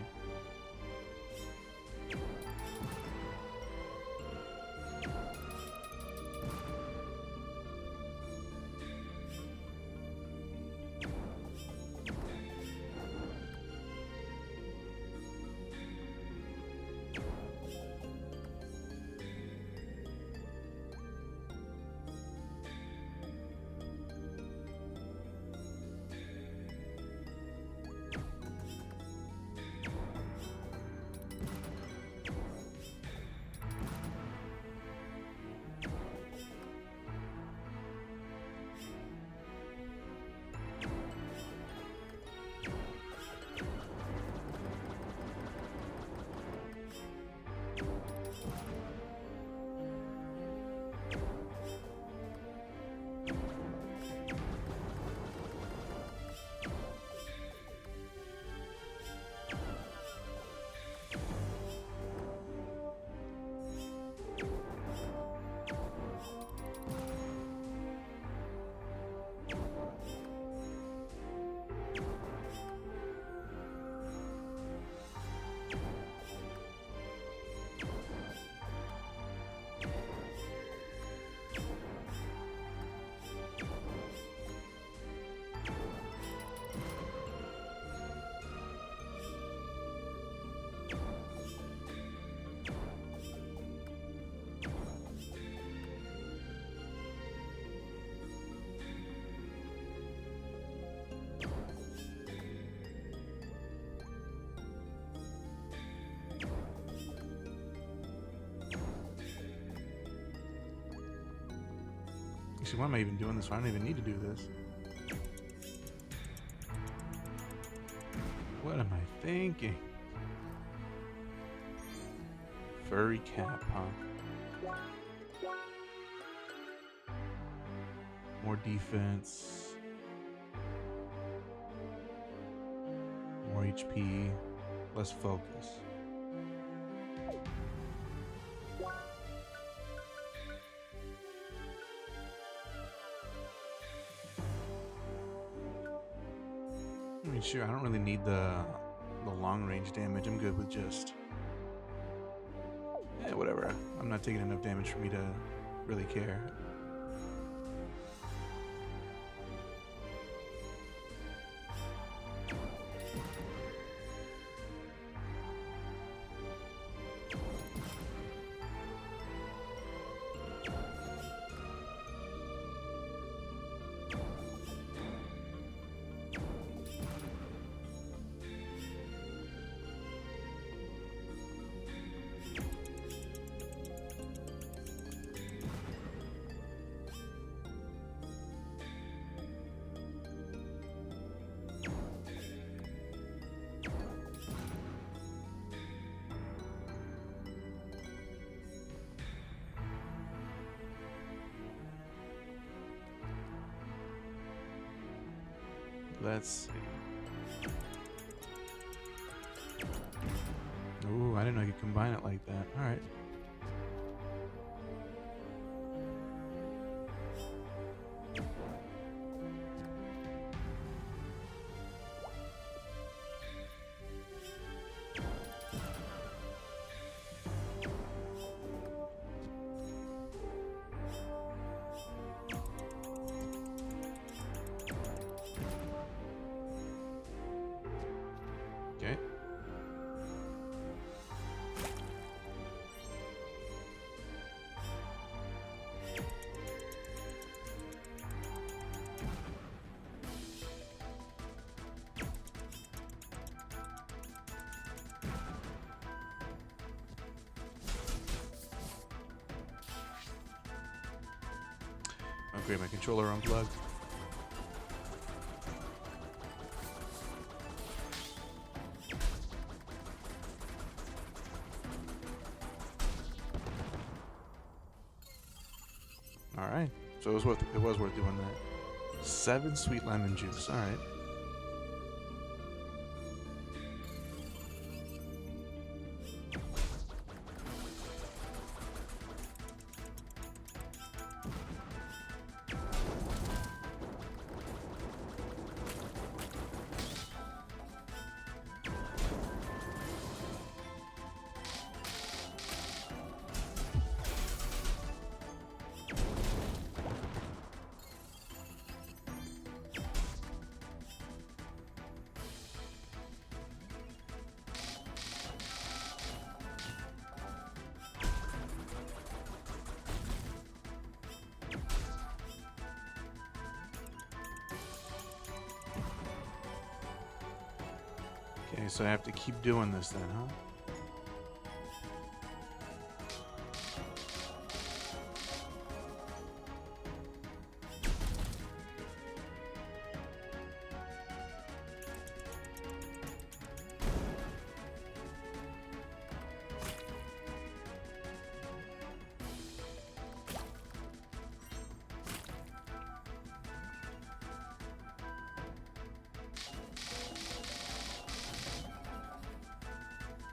Actually, why am I even doing this? I don't even need to do this. What am I thinking? Furry cat, huh? More defense. More HP. Less focus. I mean, sure, I don't really need the long range damage. I'm good with just whatever. I'm not taking enough damage for me to really care. Let's see. Ooh, I didn't know you could combine it like that. All right. Okay. Oh great, my controller unplugged. All right, so it was worth doing that. 7 sweet lemon juice. All right. Okay, so I have to keep doing this then, huh?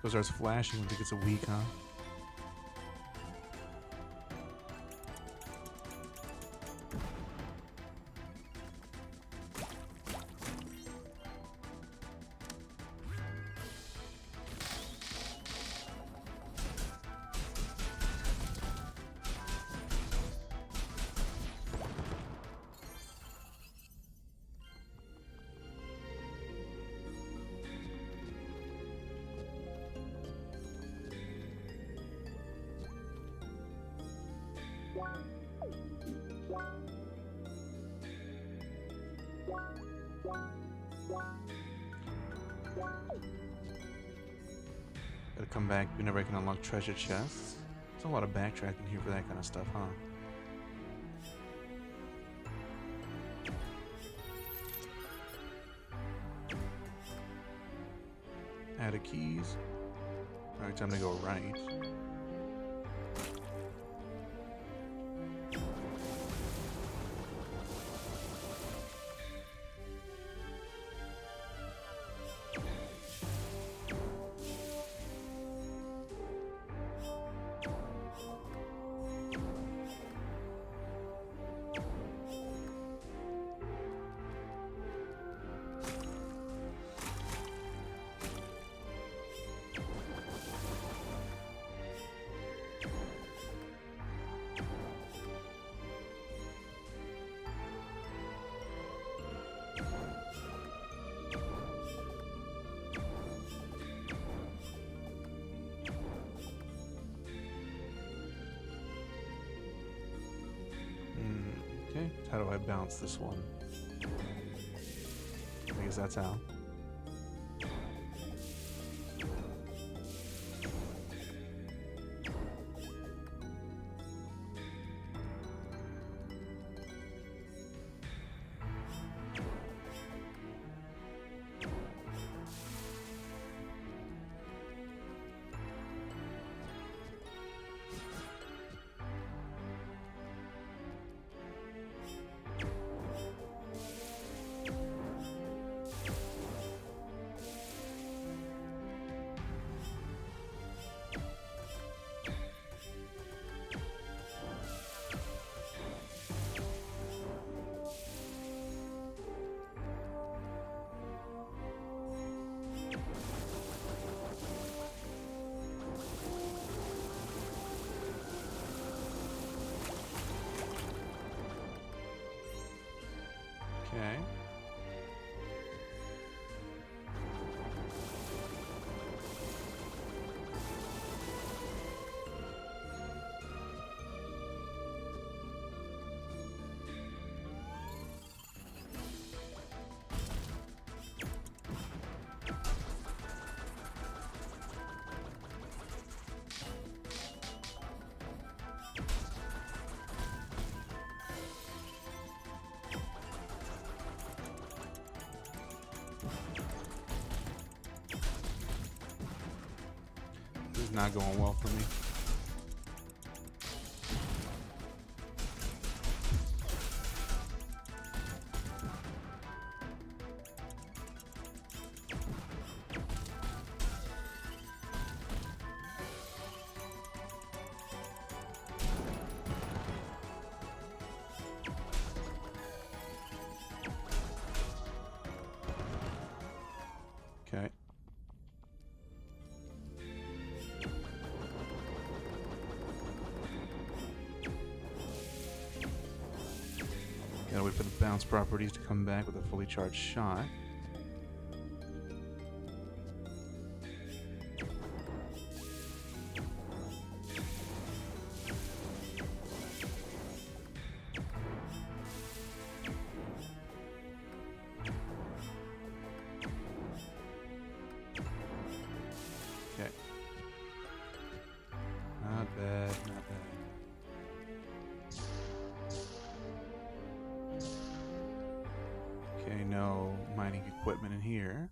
It starts flashing when it gets a weak, huh? Gotta come back whenever I can unlock treasure chests. There's a lot of backtracking here for that kind of stuff, huh? Add a keys. Alright, time to go right. Okay, how do I bounce this one? I guess that's how. Okay. This is not going well for me. Okay. Gotta wait for the bounce properties to come back with a fully charged shot. Okay. Not bad, not bad. Okay, no mining equipment in here.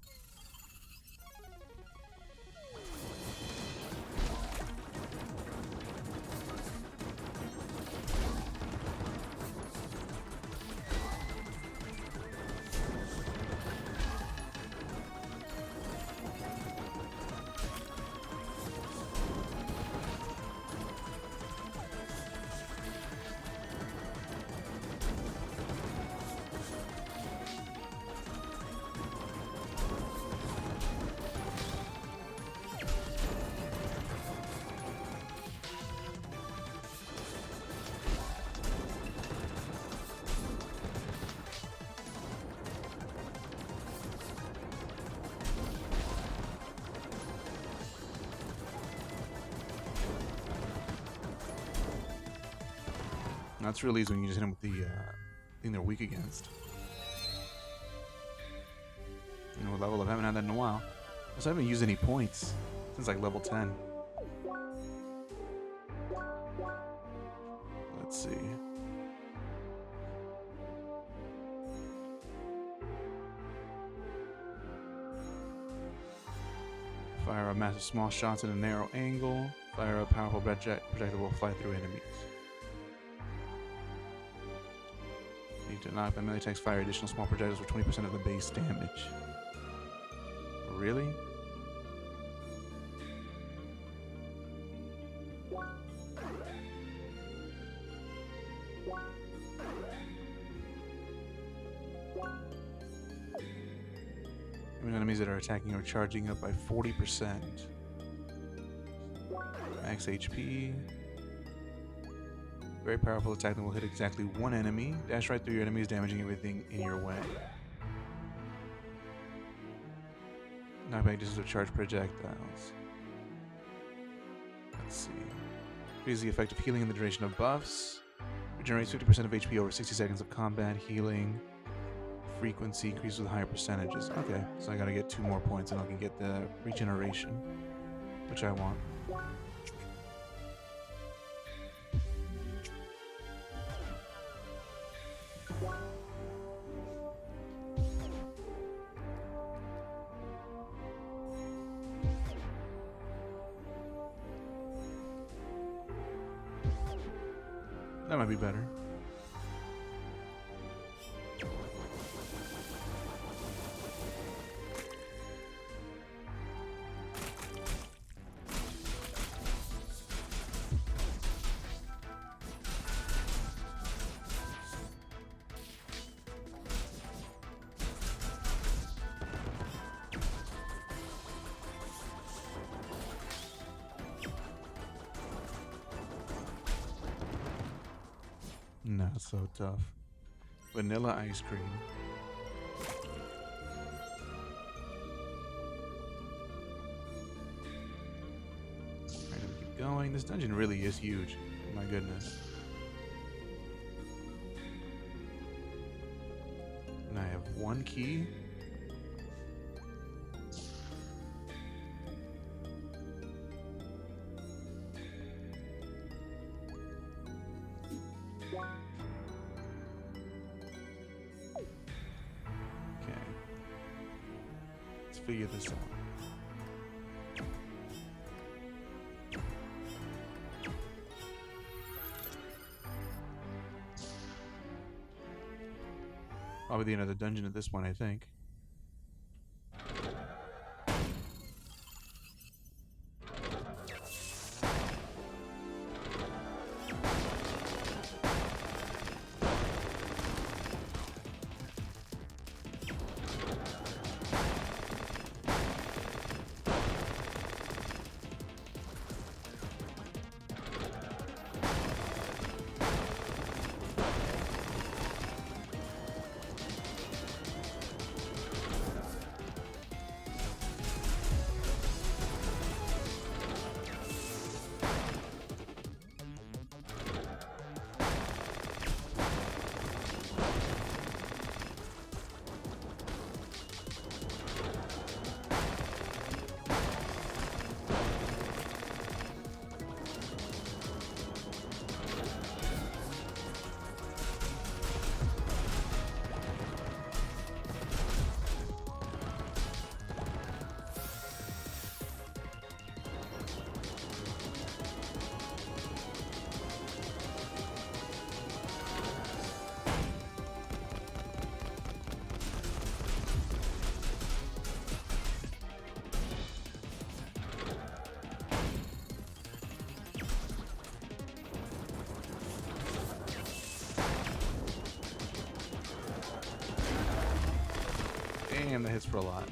That's really easy when you just hit them with the thing they're weak against. You know, level up, I haven't had that in a while. Also, I haven't used any points since like level 10. Let's see. Fire a massive small shots at a narrow angle. Fire a powerful projectile will fly through enemies. Need to knock them. Melee attacks fire additional small projectiles for 20% of the base damage. Really? Enemies that are attacking are charging up by 40%. Max HP. Very powerful attack that will hit exactly one enemy. Dash right through your enemies, damaging everything in your way. Knockback distance of charged projectiles. Let's see. Increases the effect of healing in the duration of buffs. Regenerates 50% of HP over 60 seconds of combat. Healing. Frequency increases with higher percentages. Okay, so I gotta get 2 more points and I can get the regeneration, which I want. That might be better. No, it's so tough. Vanilla ice cream. going. This dungeon really is huge. My goodness. And I have one key. Okay. Let's figure this out. Probably the end of the dungeon at this point, I think. Damn, that hits for a lot.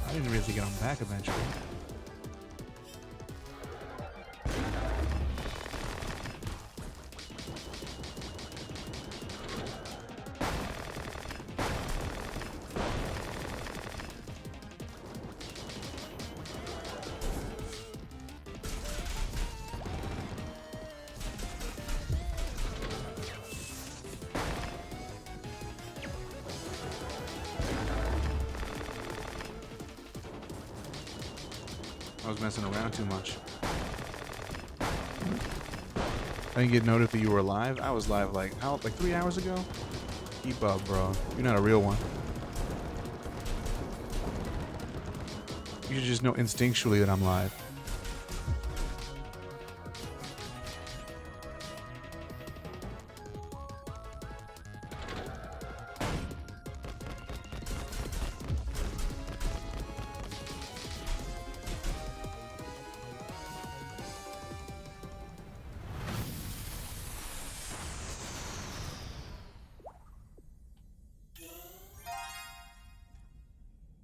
I didn't really get on back eventually. I was messing around too much. I didn't get noted that you were live. I was live like 3 hours ago? Keep up, bro. You're not a real one. You should just know instinctually that I'm live.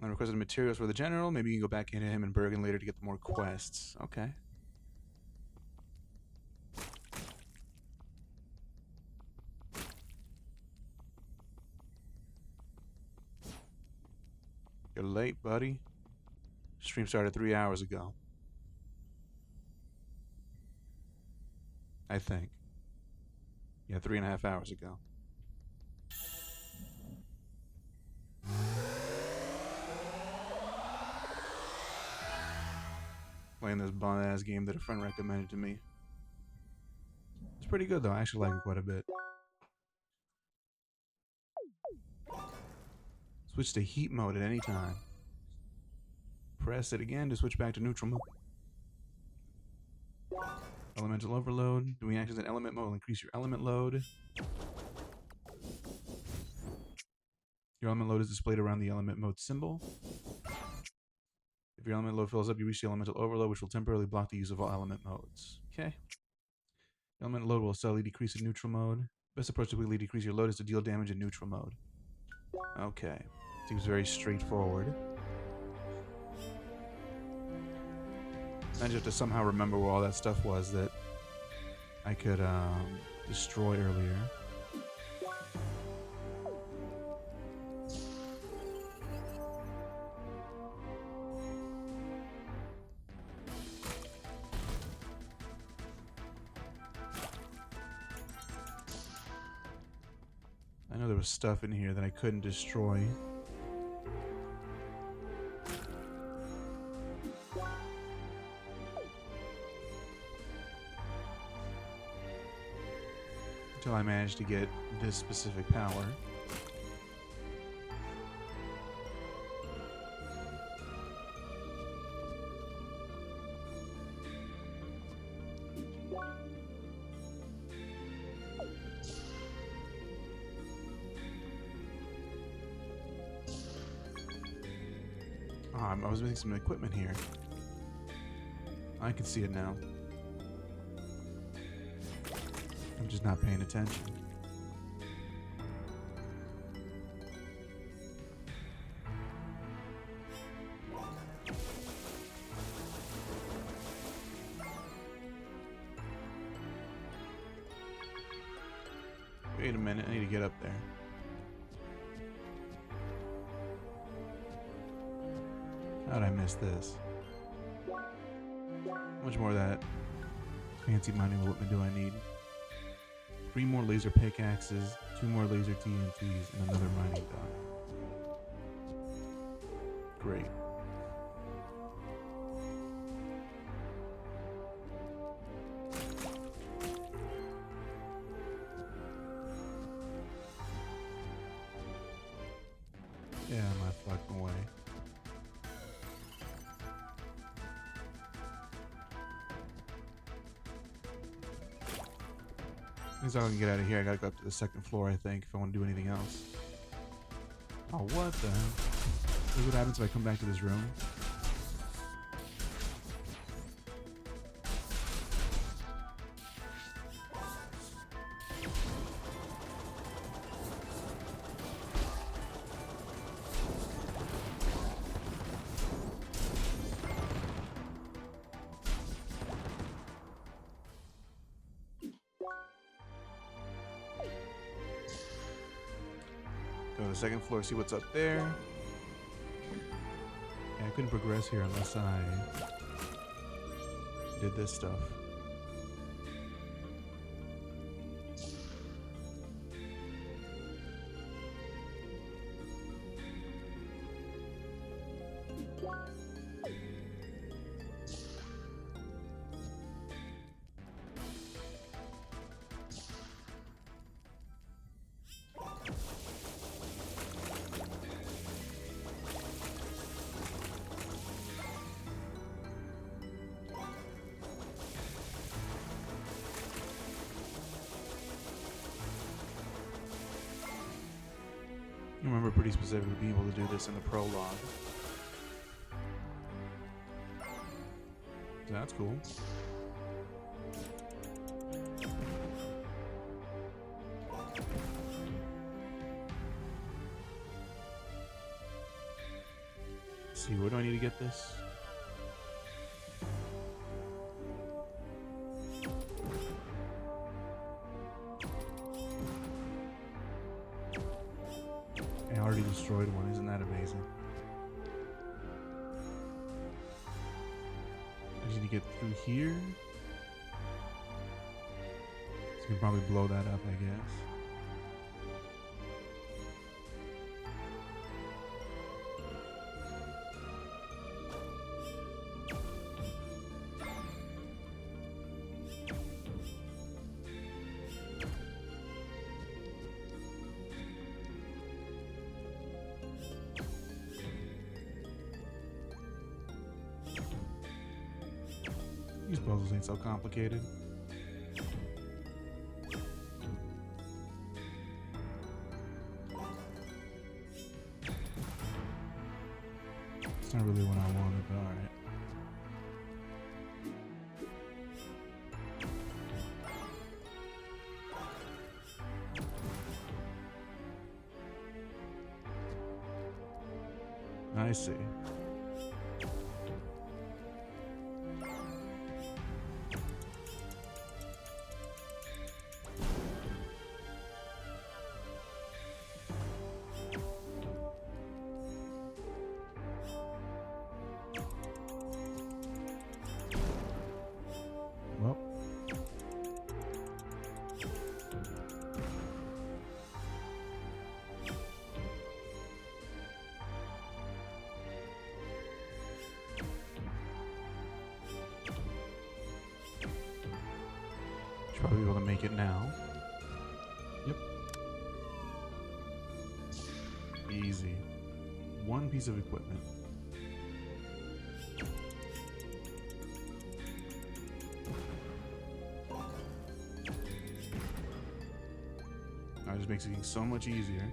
I requested materials for the general. Maybe you can go back into him in Bergen later to get more quests. Okay. You're late, buddy. Stream started 3 hours ago. I think. Yeah, 3.5 hours ago. Playing this bomb-ass game that a friend recommended to me. It's pretty good, though. I actually like it quite a bit. Switch to heat mode at any time. Press it again to switch back to neutral mode. Elemental overload. Doing actions in element mode will increase your element load. Your element load is displayed around the element mode symbol. If your element load fills up, you reach the elemental overload, which will temporarily block the use of all element modes. Okay. Element load will steadily decrease in neutral mode. Best approach to quickly decrease your load is to deal damage in neutral mode. Okay. Seems very straightforward. I just have to somehow remember where all that stuff was that I could destroy earlier. I know there was stuff in here that I couldn't destroy. Until I managed to get this specific power. I was missing some equipment here. I can see it now. I'm just not paying attention. Wait a minute, I need to get up there. How'd I miss this? How much more of that fancy mining equipment do I need? 3 more laser pickaxes, 2 more laser TNTs, and another mining dock. Great. Yeah, my fucking way. As I can get out of here, I gotta go up to the 2nd floor, I think, if I want to do anything else. Oh, what the hell? This is what happens if I come back to this room. Go to the 2nd floor, see what's up there. Yeah, I couldn't progress here unless I did this stuff. I remember pretty specifically being able to do this in the prologue. So that's cool. Let's see, where do I need to get this? I already destroyed one, isn't that amazing? I just need to get through here. So I can probably blow that up, I guess. These puzzles ain't so complicated. It's not really what I wanted, but alright. I see. Well. Should probably be able to make it now. Yep. Easy. One piece of equipment. That just makes it so much easier.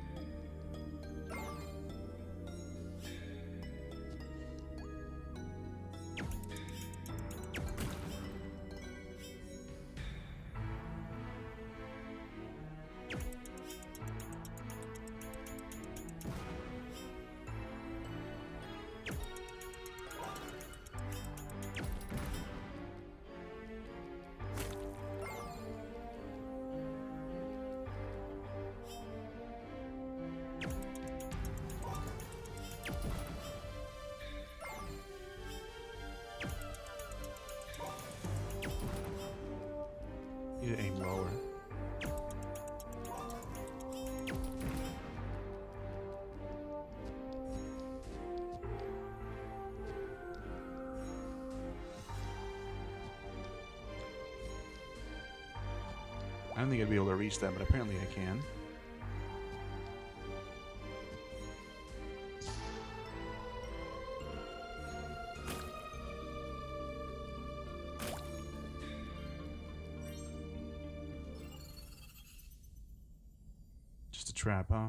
Need to aim lower. I don't think I'd be able to reach that, but apparently I can. Just a trap, huh?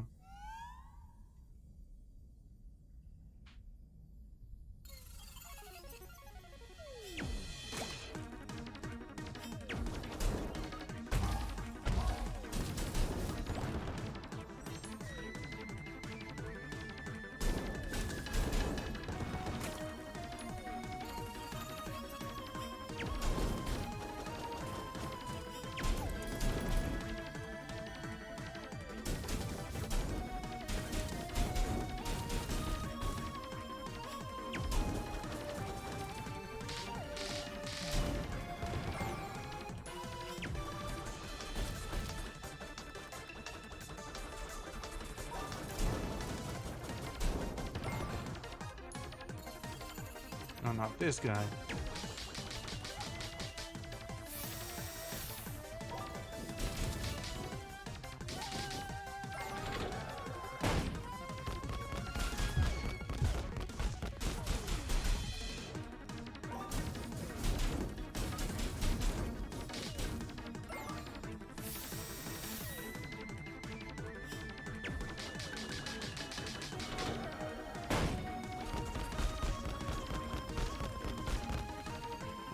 No, not this guy.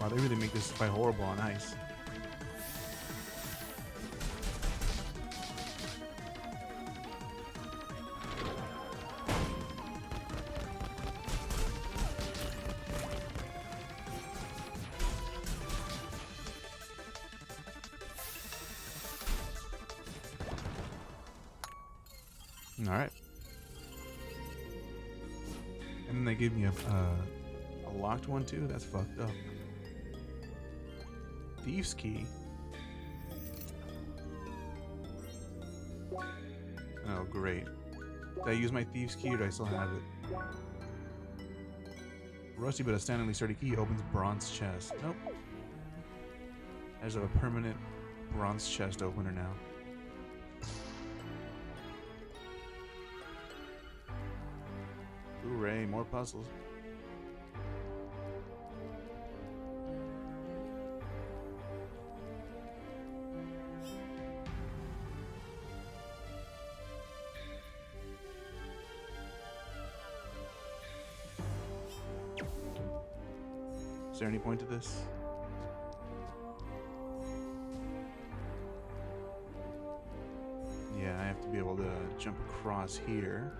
Wow, they really make this fight horrible on ice. All right. And then they gave me a locked one too. That's fucked up. Thieves' key. Oh, great. Did I use my thieves' key or do I still have it? Rusty but astoundingly sturdy key opens bronze chest. Nope. I just have a permanent bronze chest opener now. Hooray, more puzzles. Is there any point to this? Yeah, I have to be able to jump across here.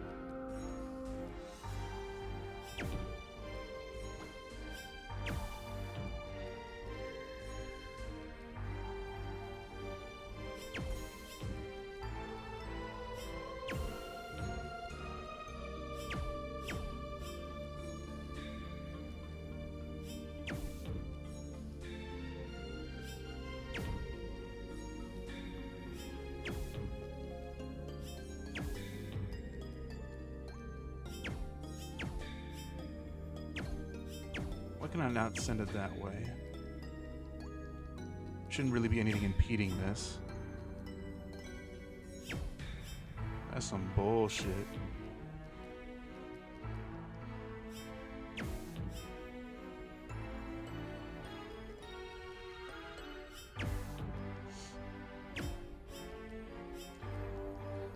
Why can I not send it that way? Shouldn't really be anything impeding this. That's some bullshit.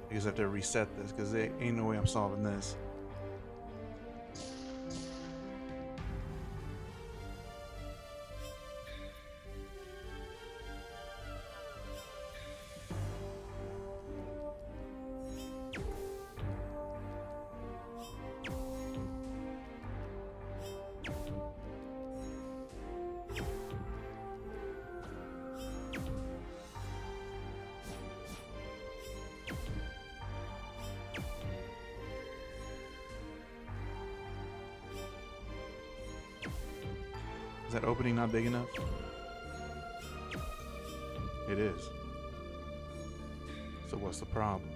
I guess I have to reset this because there ain't no way I'm solving this. Is that opening not big enough? It is. So what's the problem?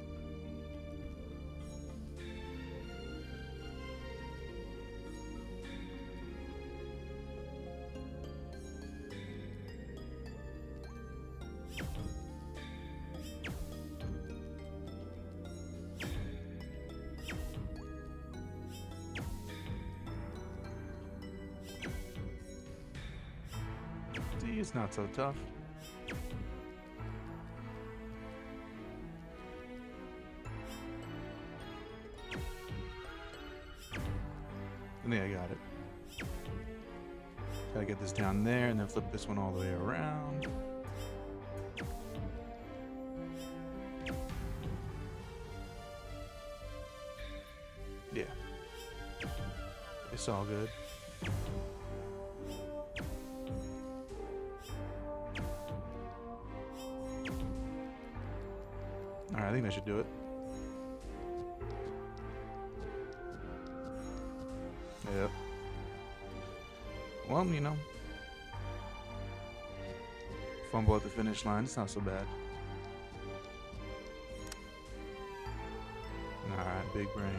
See, it's not so tough. I think I got it. Gotta get this down there and then flip this one all the way around. Yeah. It's all good. Alright, I think that should do it. Yep. Well, you know, fumble at the finish line, it's not so bad. Alright, big brain.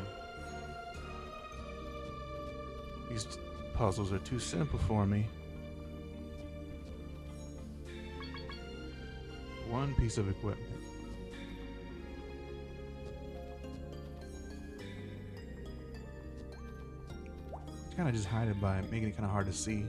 These puzzles are too simple for me. One piece of equipment. Kind of just hide it by making it kind of hard to see.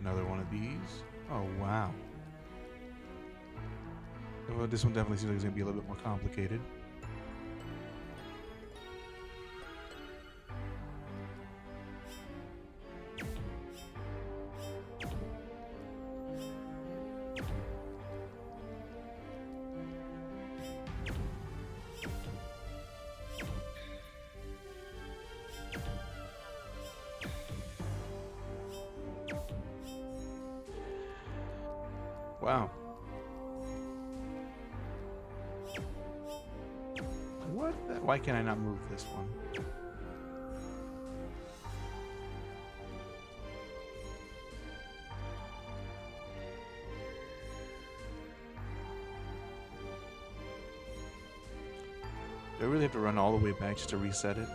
Another one of these. Oh wow. Well, this one definitely seems like it's gonna be a little bit more complicated. Wow. What the? Why can I not move this one? Do I really have to run all the way back just to reset it?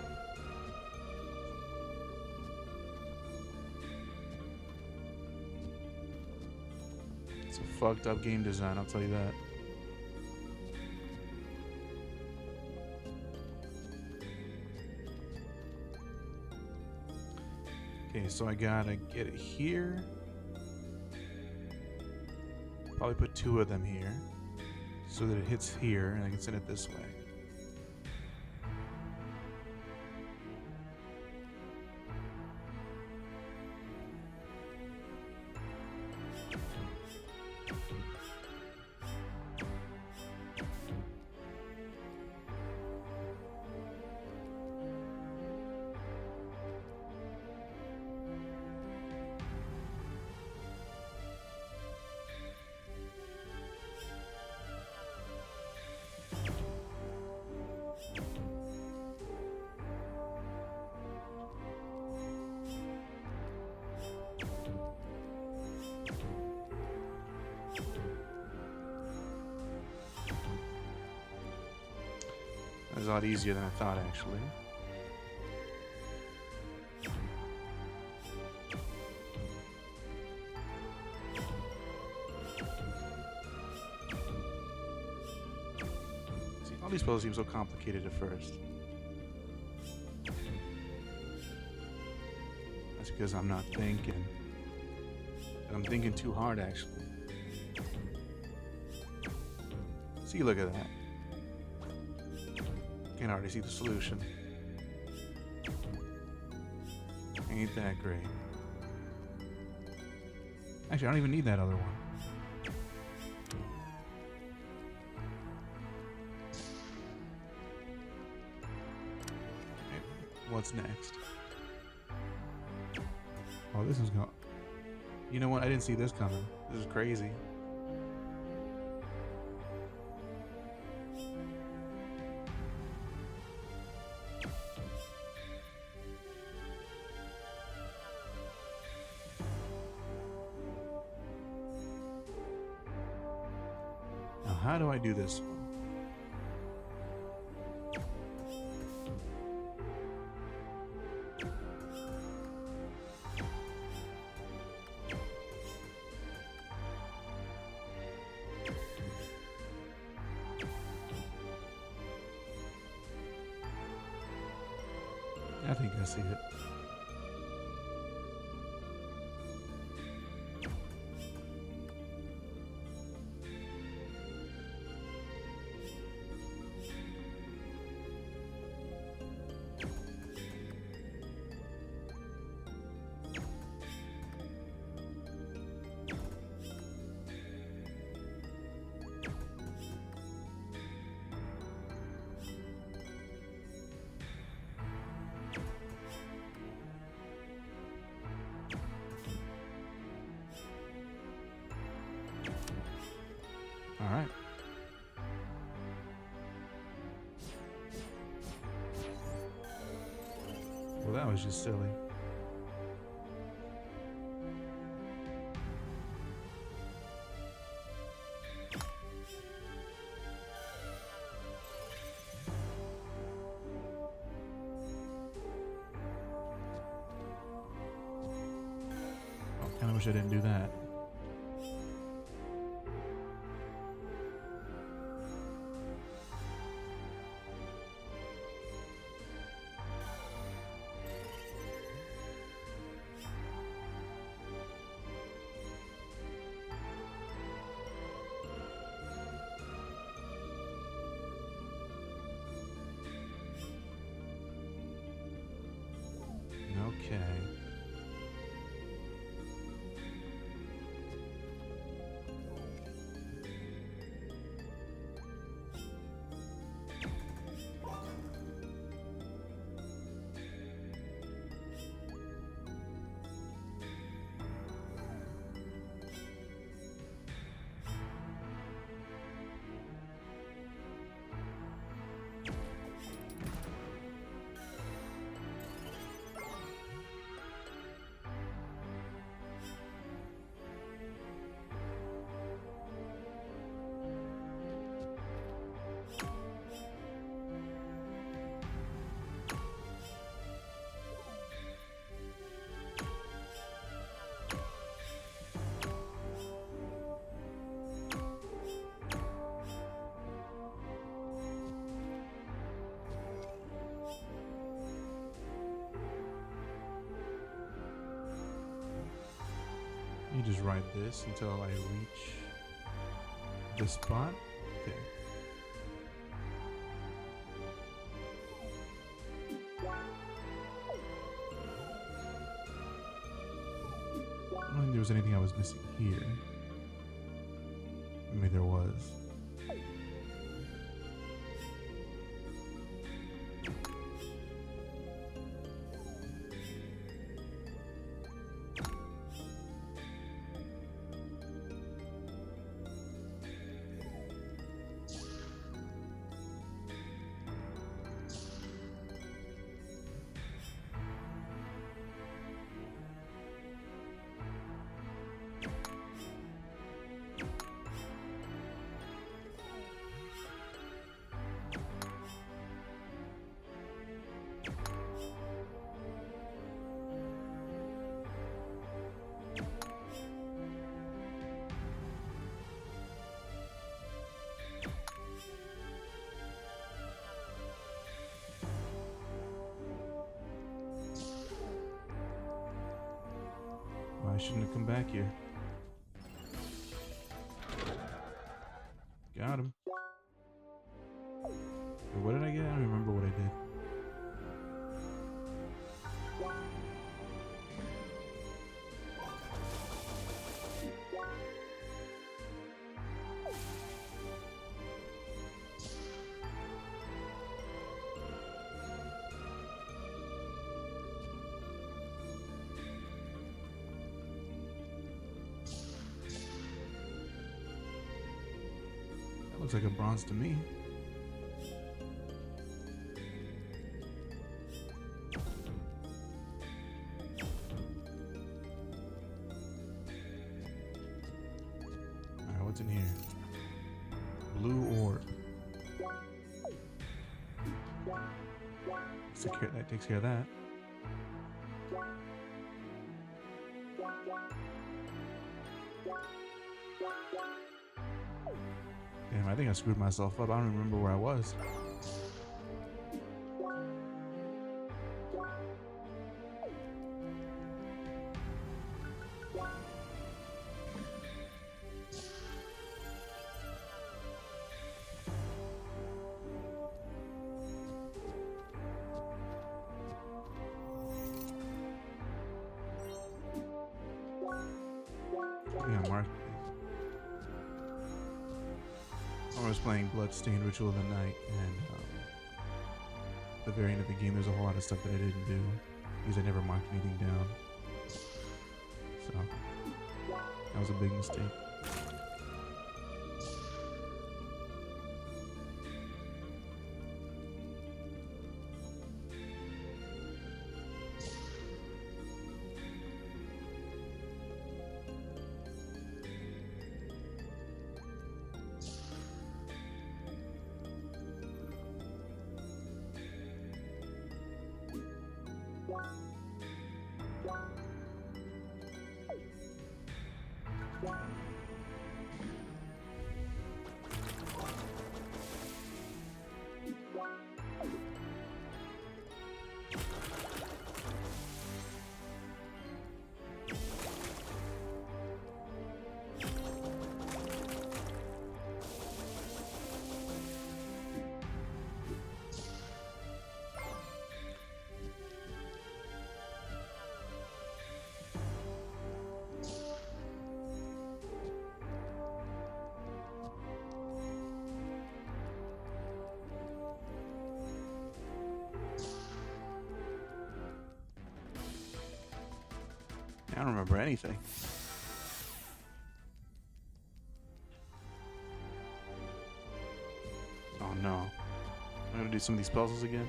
It's a fucked up game design, I'll tell you that. Okay, so I gotta get it here. Probably put two of them here. so that it hits here, and I can send it this way. That was a lot easier than I thought, actually. See, all these puzzles seem so complicated at first. That's because I'm not thinking. I'm thinking too hard, actually. See, look at that. Can already see the solution. Ain't that great? Actually, I don't even need that other one. Okay, what's next? Oh, this is going. You know what? I didn't see this coming. This is crazy. How do I do this one? I think I see it. All right. Well, that was just silly. I kind of wish I didn't do that. Okay. You just ride this until I reach this spot. Okay. I don't think there was anything I was missing here. Maybe there was. Well, I shouldn't have come back here. Got him. Wait, what did I get? I don't remember what I did. That looks like a bronze to me. Alright, what's in here? Blue orb. That takes care of that. Damn, I think I screwed myself up. I don't remember where I was. Yeah, mark. I was playing Bloodstained Ritual of the Night, and at the very end of the game, there's a whole lot of stuff that I didn't do because I never marked anything down. So that was a big mistake. I don't remember anything. Oh no. I'm gonna do some of these puzzles again.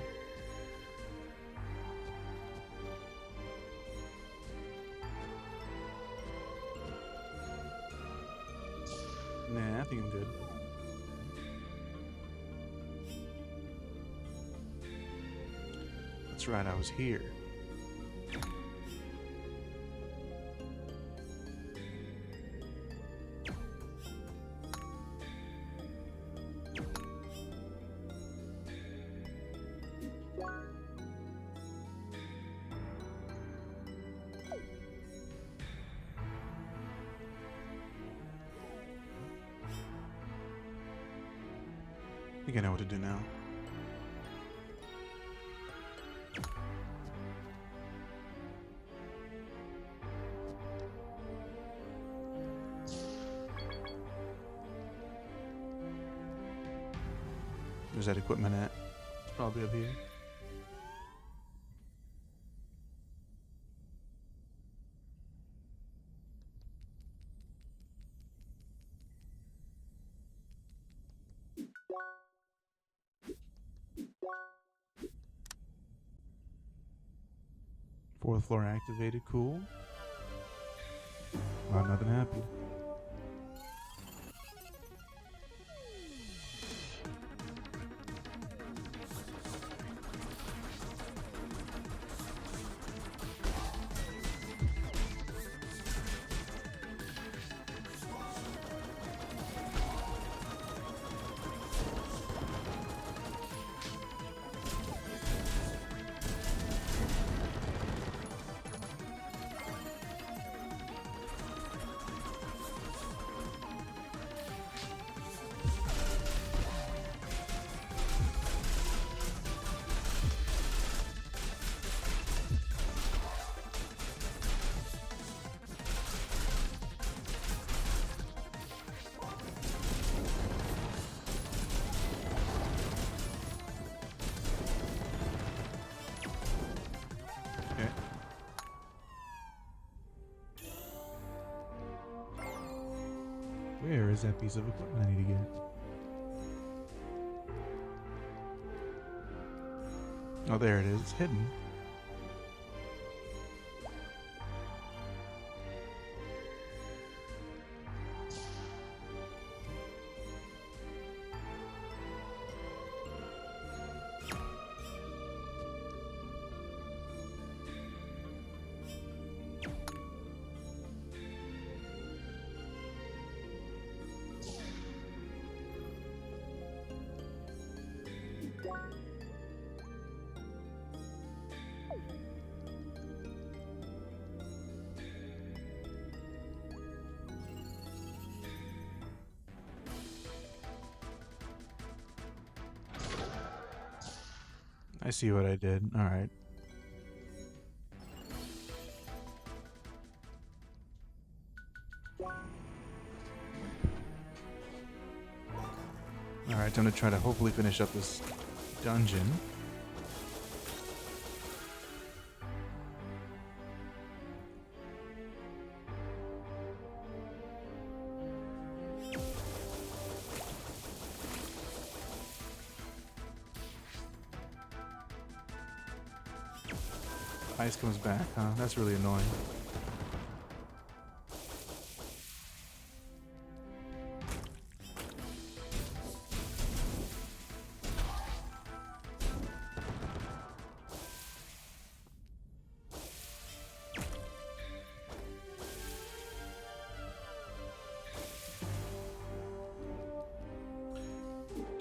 Nah, I think I'm good. That's right, I was here. think I know what to do now. Where's that equipment at? It's probably up here. Fourth floor activated, cool. Wow, nothing happened. Where is that piece of equipment I need to get? Oh, there it is. It's hidden. I see what I did. All right. All right, I'm gonna try to hopefully finish up this dungeon. Ice comes back, huh? That's really annoying.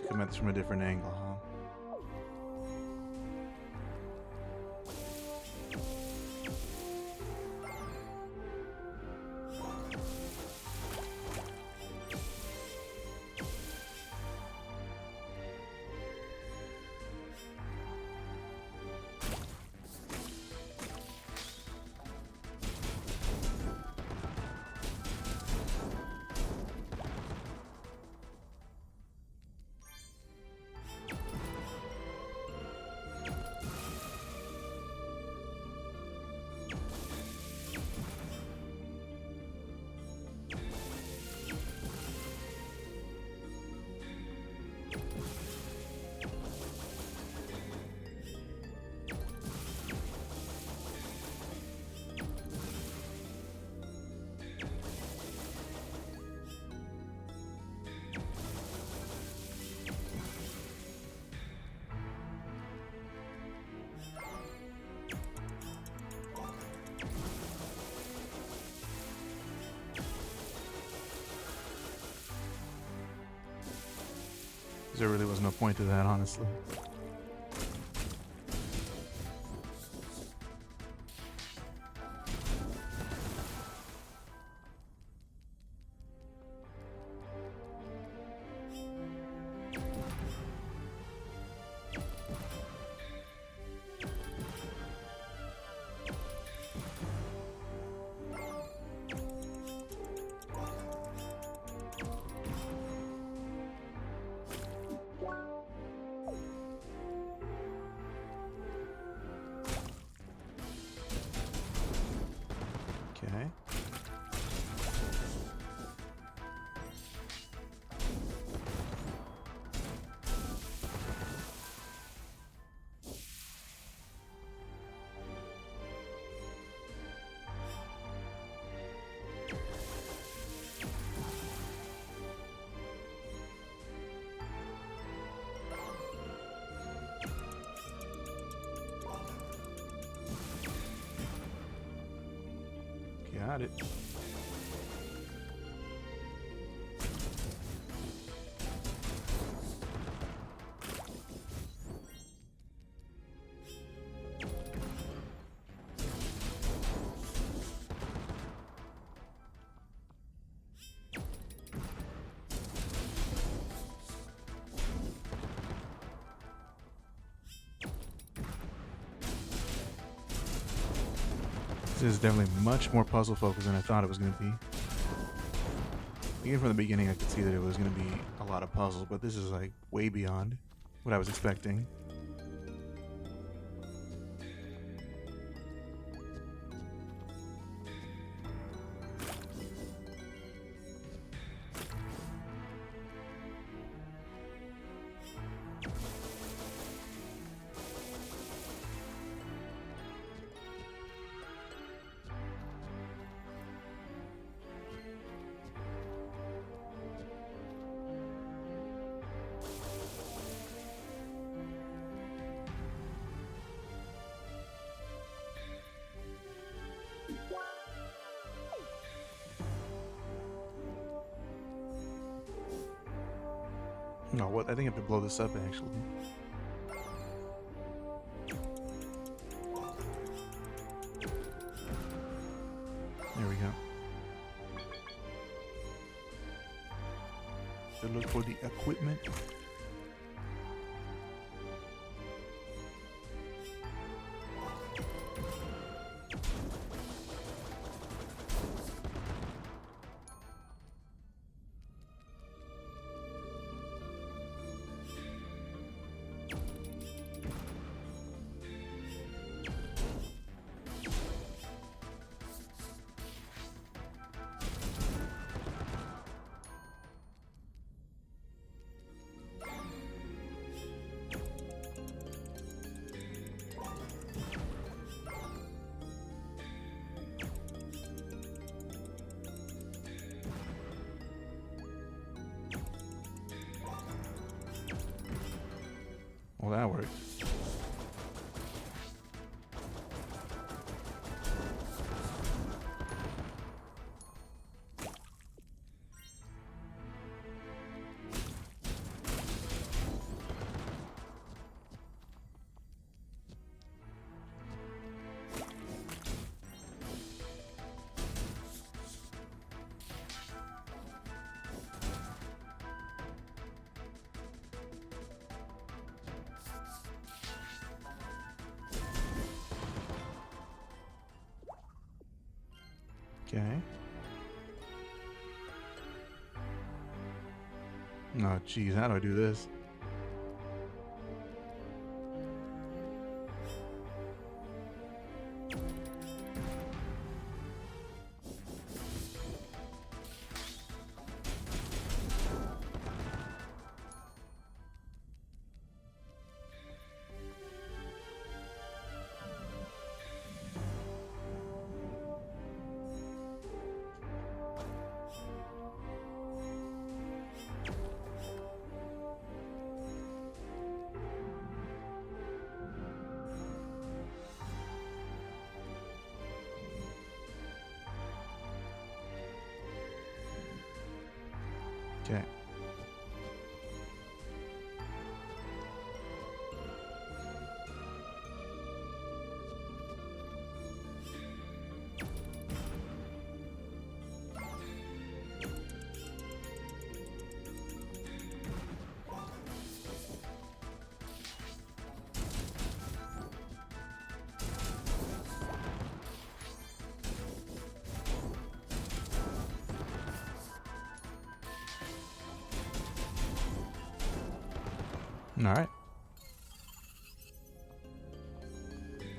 To come at this from a different angle, huh? There really was no point to that, honestly. got it. This is definitely much more puzzle focused than I thought it was going to be. Even from the beginning, I could see that it was going to be a lot of puzzles, but this is like way beyond what I was expecting. No, what? I think I have to blow this up actually. There we go. To look for the equipment. Well, that worked. Okay. Oh, geez, how do I do this? Okay. All right.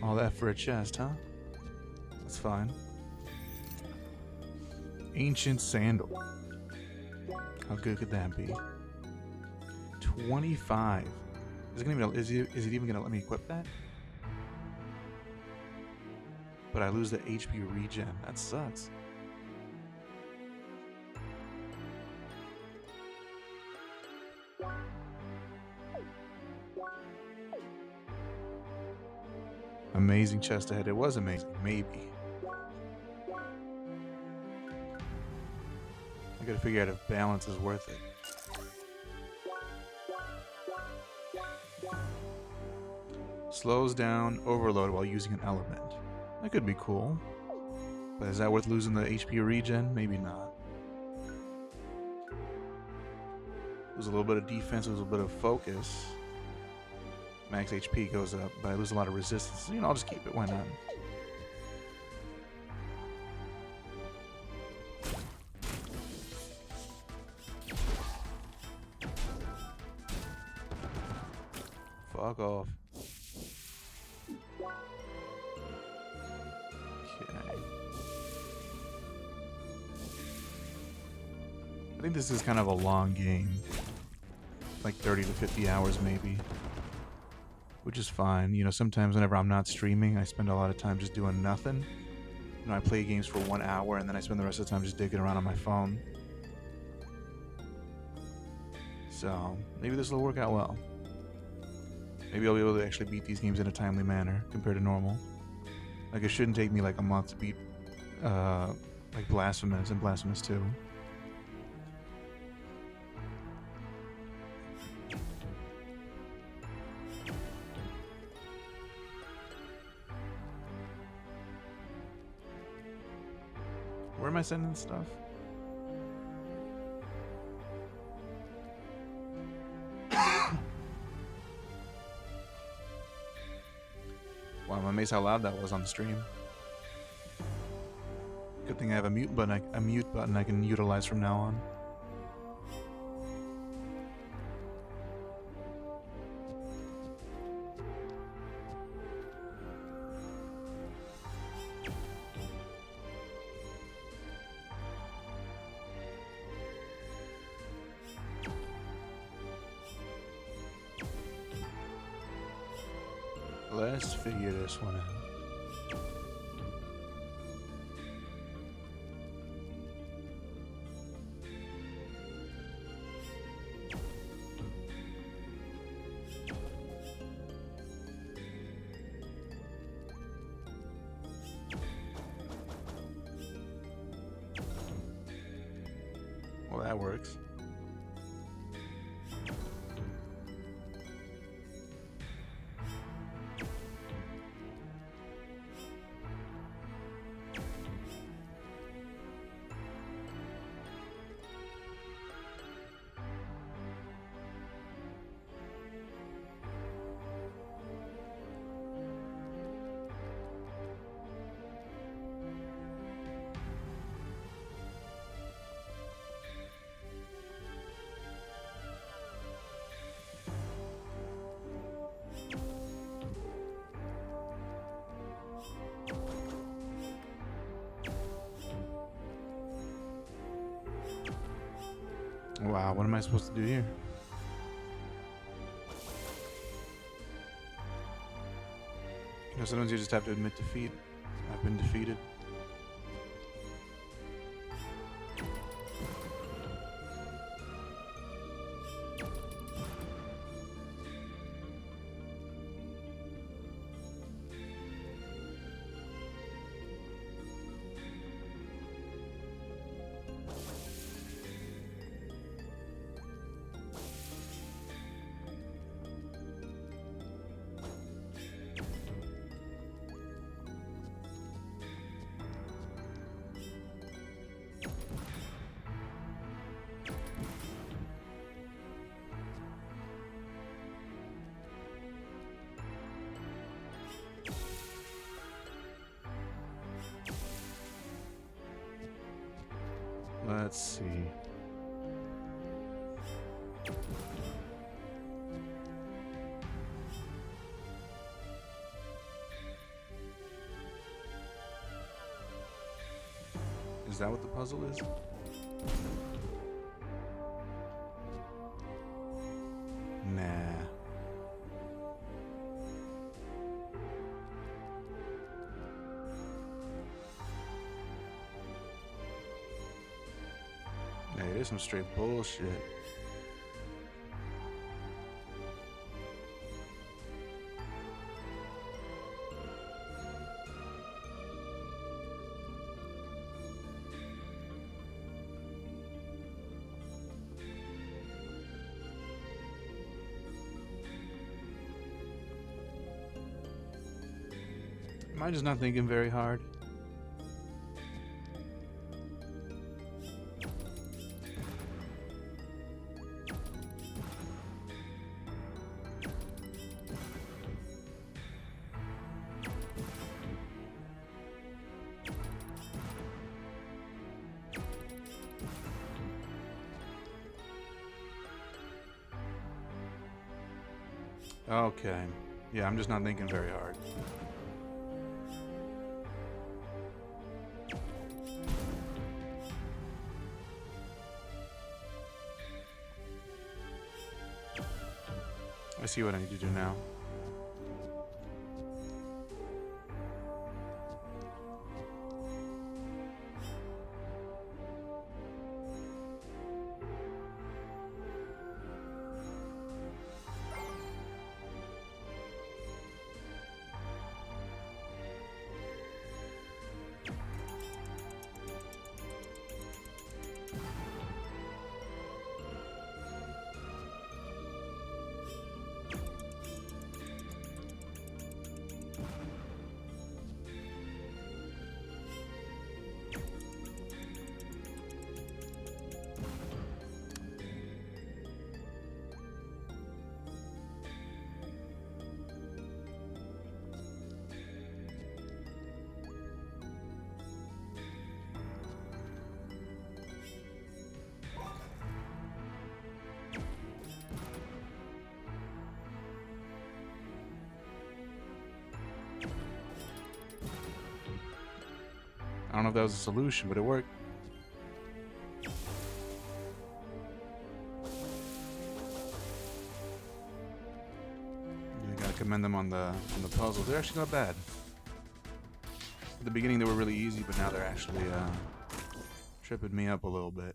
All that for a chest, huh? That's fine. Ancient sandal. How good could that be? 25. Is it even gonna let me equip that? But I lose the HP regen. That sucks. Amazing chest ahead. It was amazing. Maybe. gotta figure out if balance is worth it. Slows down overload while using an element. That could be cool. But is that worth losing the HP regen? Maybe not. Lose a little bit of defense, lose a little bit of focus. Max HP goes up, but I lose a lot of resistance. You know, I'll just keep it. Why not? Fuck off. Okay. I think this is kind of a long game. Like 30 to 50 hours maybe. Which is fine. You know, sometimes whenever I'm not streaming, I spend a lot of time just doing nothing. You know, I play games for 1 hour and then I spend the rest of the time just digging around on my phone. So, maybe this will work out well. Maybe I'll be able to actually beat these games in a timely manner compared to normal. Like, it shouldn't take me like a month to beat, like Blasphemous and Blasphemous 2. Where am I sending stuff? Wow, I'm amazed how loud that was on the stream. Good thing I have a mute button I can utilize from now on. Let's figure this one out. Well, that works. Wow, what am I supposed to do here? You know, sometimes you just have to admit defeat. I've been defeated. Let's see. Is that what the puzzle is? Nah. Hey, there's some straight bullshit. Am I just not thinking very hard? Okay. Yeah, I'm just not thinking very hard. I see what I need to do now. I don't know if that was a solution, but it worked. You gotta commend them on the puzzles. They're actually not bad. At the beginning they were really easy, but now they're actually tripping me up a little bit.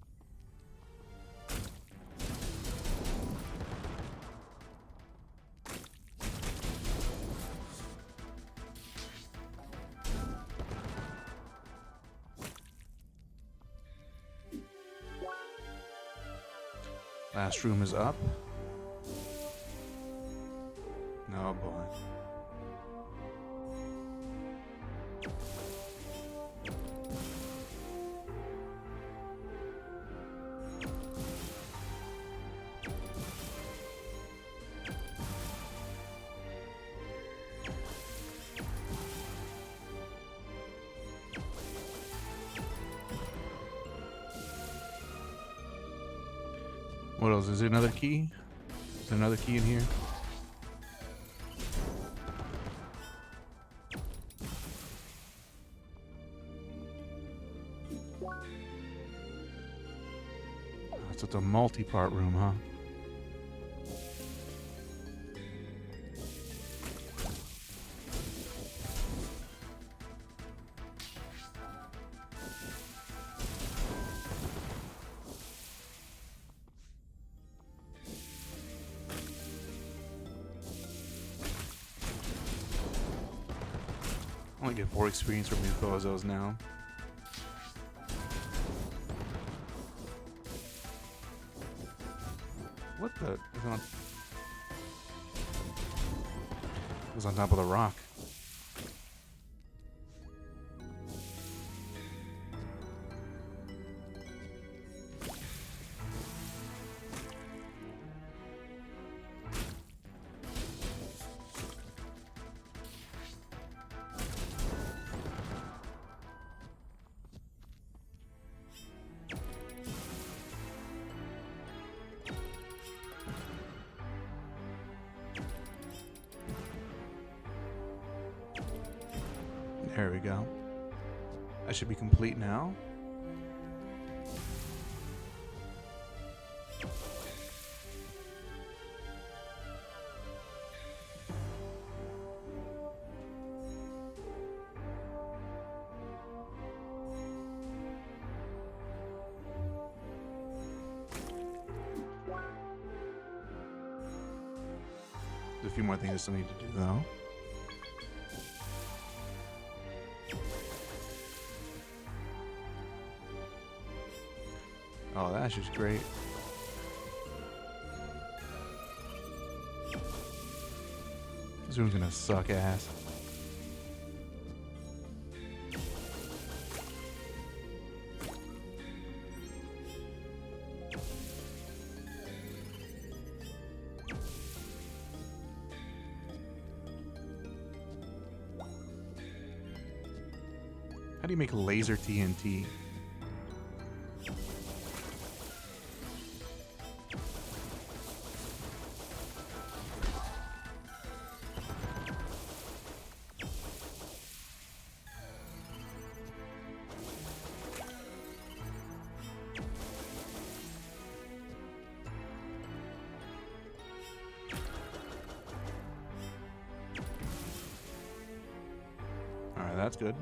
Last room is up. Oh boy. What else? Is there another key? Is there another key in here? Oh, it's a multi-part room, huh? I only get 4 experience from these bozos now. What the? It was on top of the rock. There we go. I should be complete now. There's a few more things I still need to do though. Oh, that's just great. This room's gonna suck ass. How do you make laser TNT? Alright, that's good.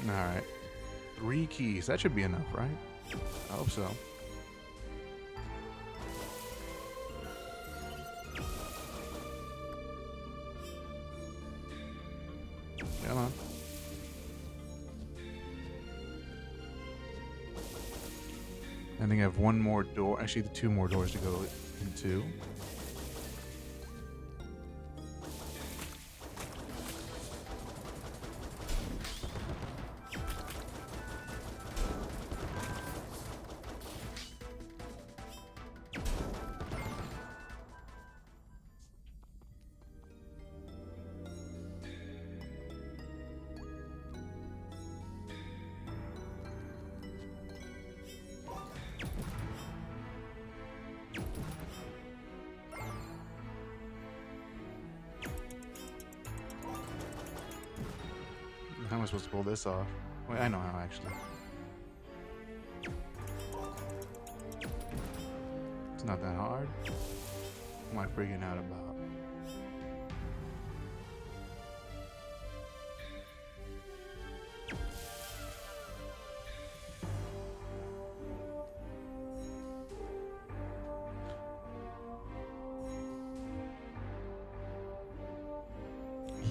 Alright. 3 keys. That should be enough, right? I hope so. Come on. I think I have one more door. Actually, the 2 more doors to go into. How am I supposed to pull this off? Wait, I know how, actually. It's not that hard. What am I freaking out about?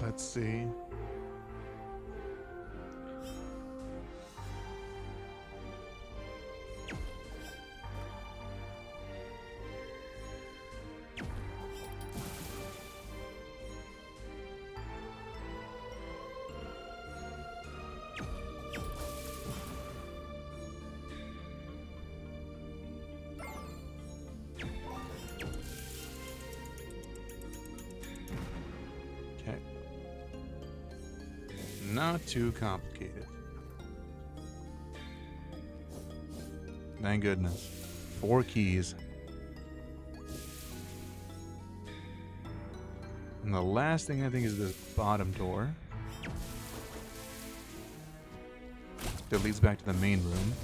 Let's see. Okay. Not too complicated. Thank goodness. 4 keys. And the last thing I think is this bottom door that leads back to the main room.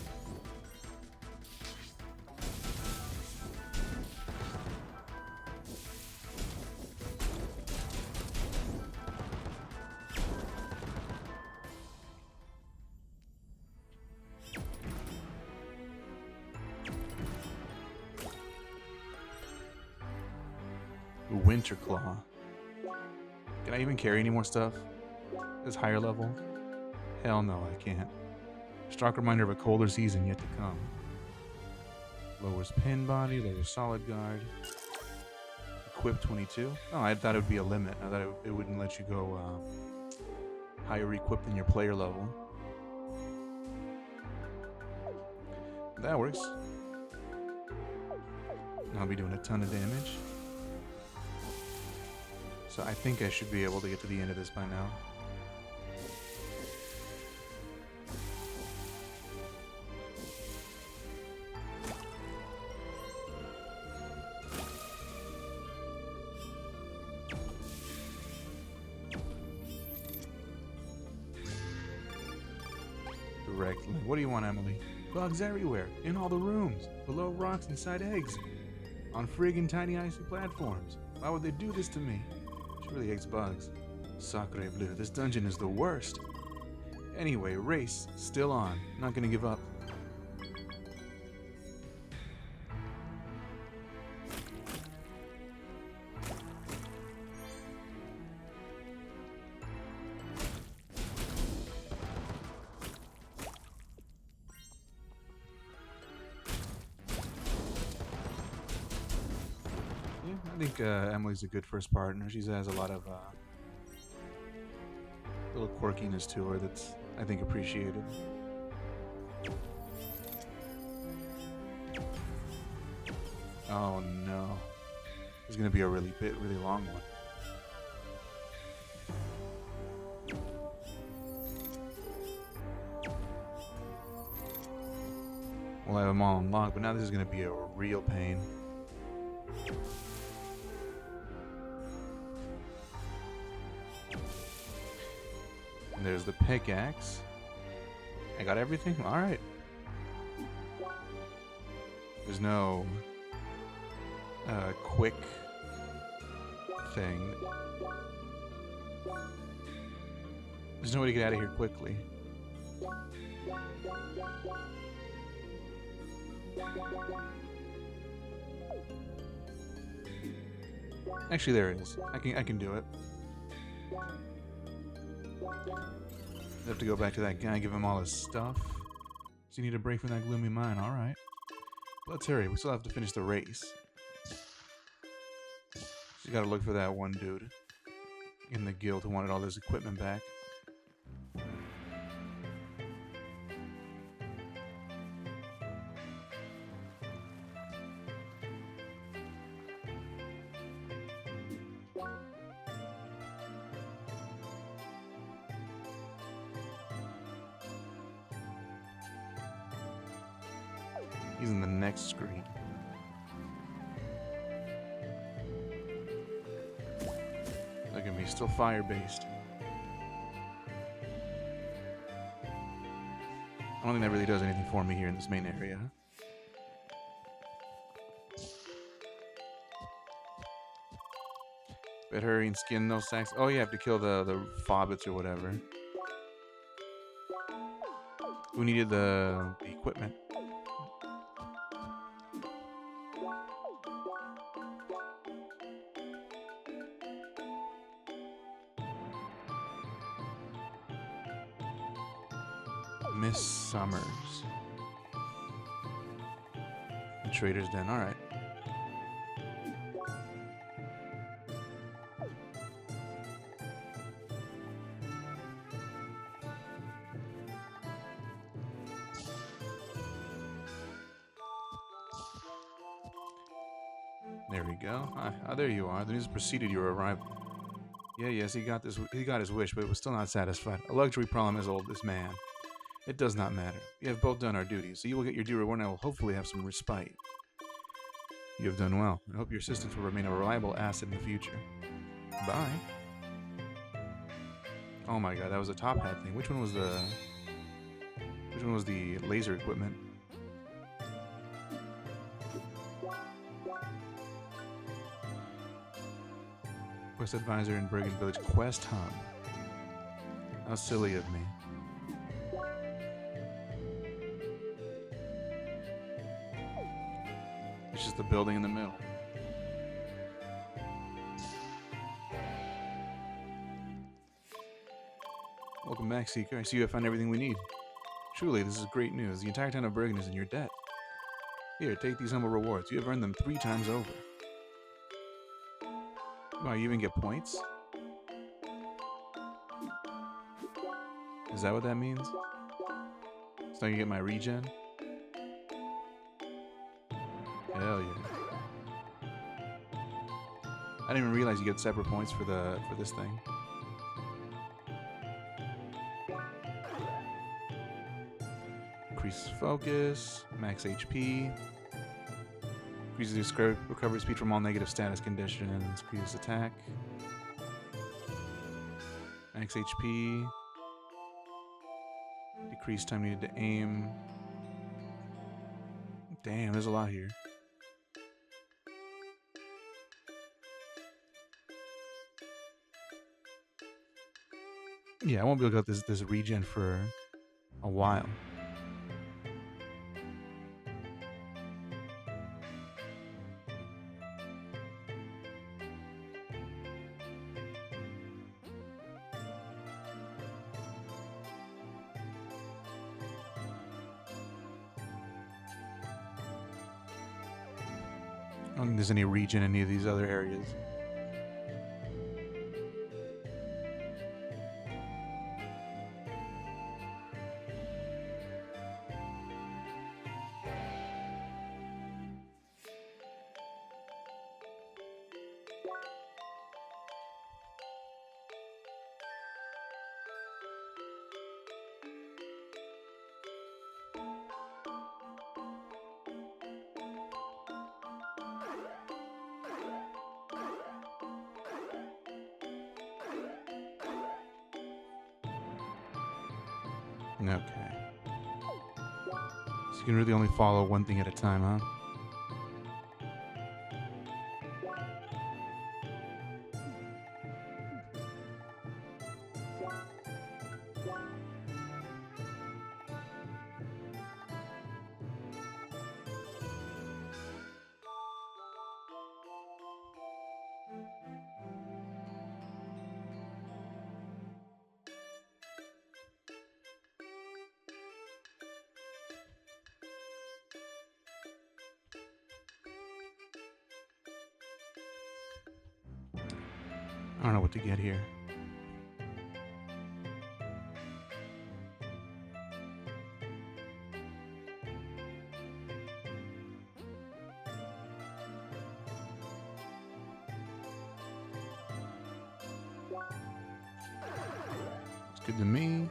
Winter Claw. Can I even carry any more stuff? This higher level? Hell no, I can't. Stark reminder of a colder season yet to come. Lowers pin body, lowers solid guard. Equip 22. Oh, I thought it would be a limit. I thought it wouldn't let you go higher equipped than your player level. That works. I'll be doing a ton of damage. So I think I should be able to get to the end of this by now. Directly. What do you want, Emily? Bugs everywhere, in all the rooms, below rocks, inside eggs, on friggin' tiny icy platforms. Why would they do this to me? She really hates bugs. Sacre bleu, this dungeon is the worst. Anyway, race, still on. Not gonna give up. think Emily's a good first partner. She has a lot of little quirkiness to her that's, I think, appreciated. Oh no. It's gonna be a really long one. Well, I have them all unlocked, but now this is gonna be a real pain. And there's the pickaxe. I got everything? Alright. There's no quick thing. There's no way to get out of here quickly. Actually, there it is. I can do it. I have to go back to that guy, give him all his stuff. So you need a break from that gloomy mine. All right. Let's hurry. We still have to finish the race. You gotta look for that one dude in the guild who wanted all this equipment back. He's in the next screen. Look at me, still fire-based. I don't think that really does anything for me here in this main area. Better hurry and skin those sacks. Oh, you have to kill the fobbits or whatever. Who needed the equipment? Miss Summers. The Trader's Den, alright. There we go. Ah, there you are. The news preceded your arrival. Yes, he got his wish, but was still not satisfied. A luxury problem as old as man. It does not matter. We have both done our duties, so you will get your due reward and I will hopefully have some respite. You have done well. I hope your assistance will remain a reliable asset in the future. Bye. Oh my god, that was a top hat thing. Which one was the laser equipment? Quest advisor in Bergen Village. Quest hub. How silly of me. It's just the building in the middle. Welcome back, Seeker. I see you have found everything we need. Truly, this is great news. The entire town of Bergen is in your debt. Here, take these humble rewards. You have earned them 3 times over. Wow, you even get points? Is that what that means? So I can get my regen? Hell yeah. I didn't even realize you get separate points for this thing. Increases focus, max HP. Increases your recovery speed from all negative status conditions. Increases attack. Max HP. Decreased time needed to aim. Damn, there's a lot here. Yeah, I won't be able to get this regen for a while. don't think there's any reach in any of these other areas. Okay. So you can really only follow one thing at a time, huh? I don't know what to get here. It's good to me.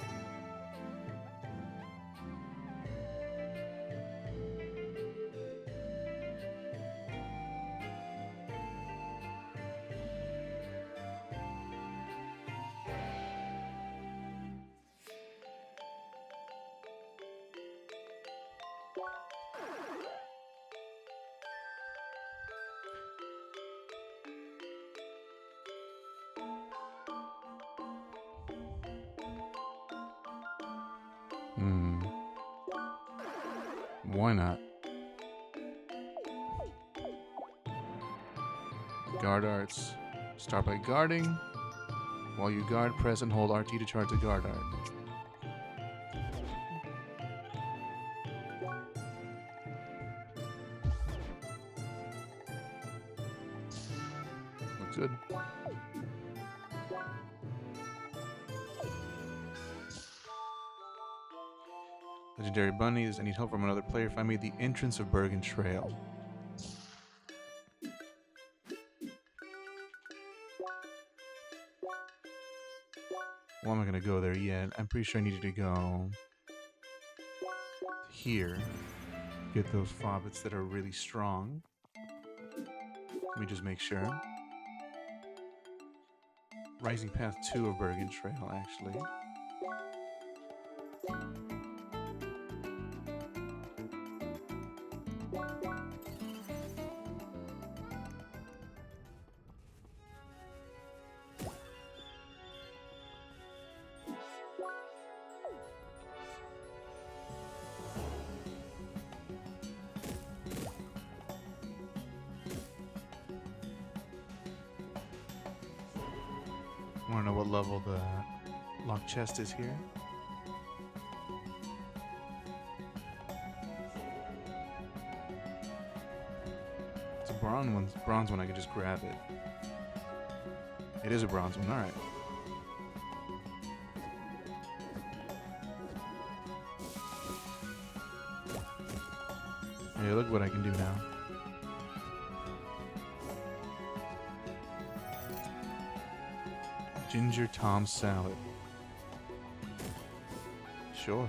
Why not? Guard arts. Start by guarding. While you guard, press and hold RT to charge the guard art. Looks good. Legendary bunnies. I need help from another player. Find me the entrance of Bergen Trail. Well, I'm not gonna go there yet. I'm pretty sure I needed to go here. Get those fobbits that are really strong. Let me just make sure. Rising Path 2 of Bergen Trail, actually. I want to know what level the locked chest is here. It's a bronze one. I can just grab it. It is a bronze one. All right. Hey, look what I can do now. Ginger Tom salad. Sure.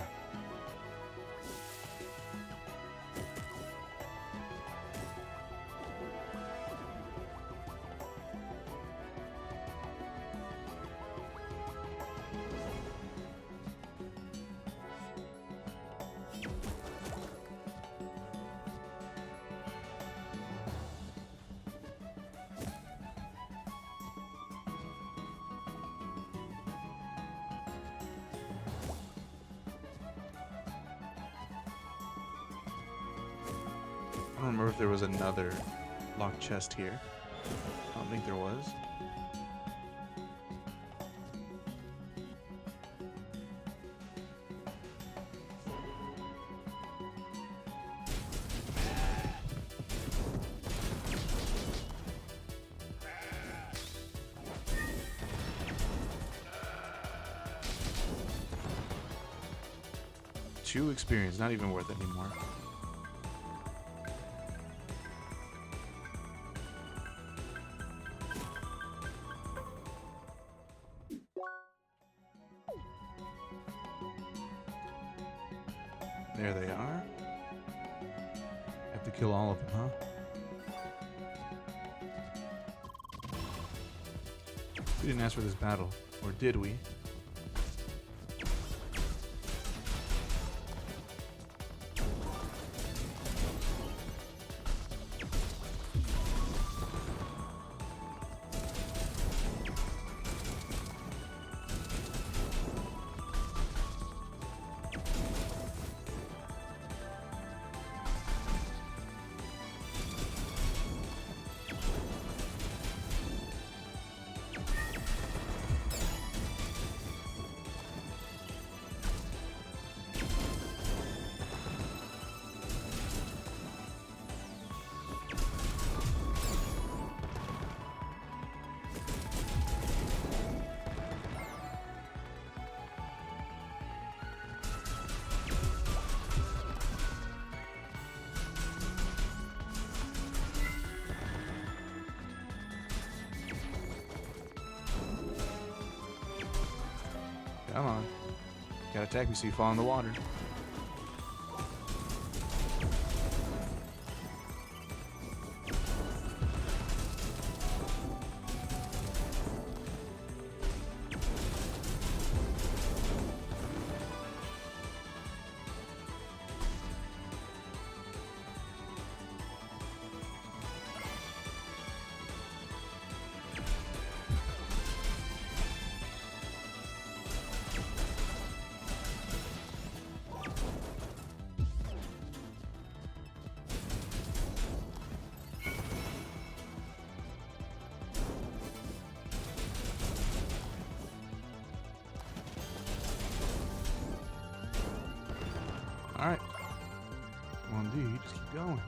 I don't remember if there was another locked chest here. I don't think there was. 2 experience, not even worth it anymore. There they are. Have to kill all of them, huh? We didn't ask for this battle, or did we? Come on. Gotta attack me so you fall in the water. Alright. Well, indeed, just keep going.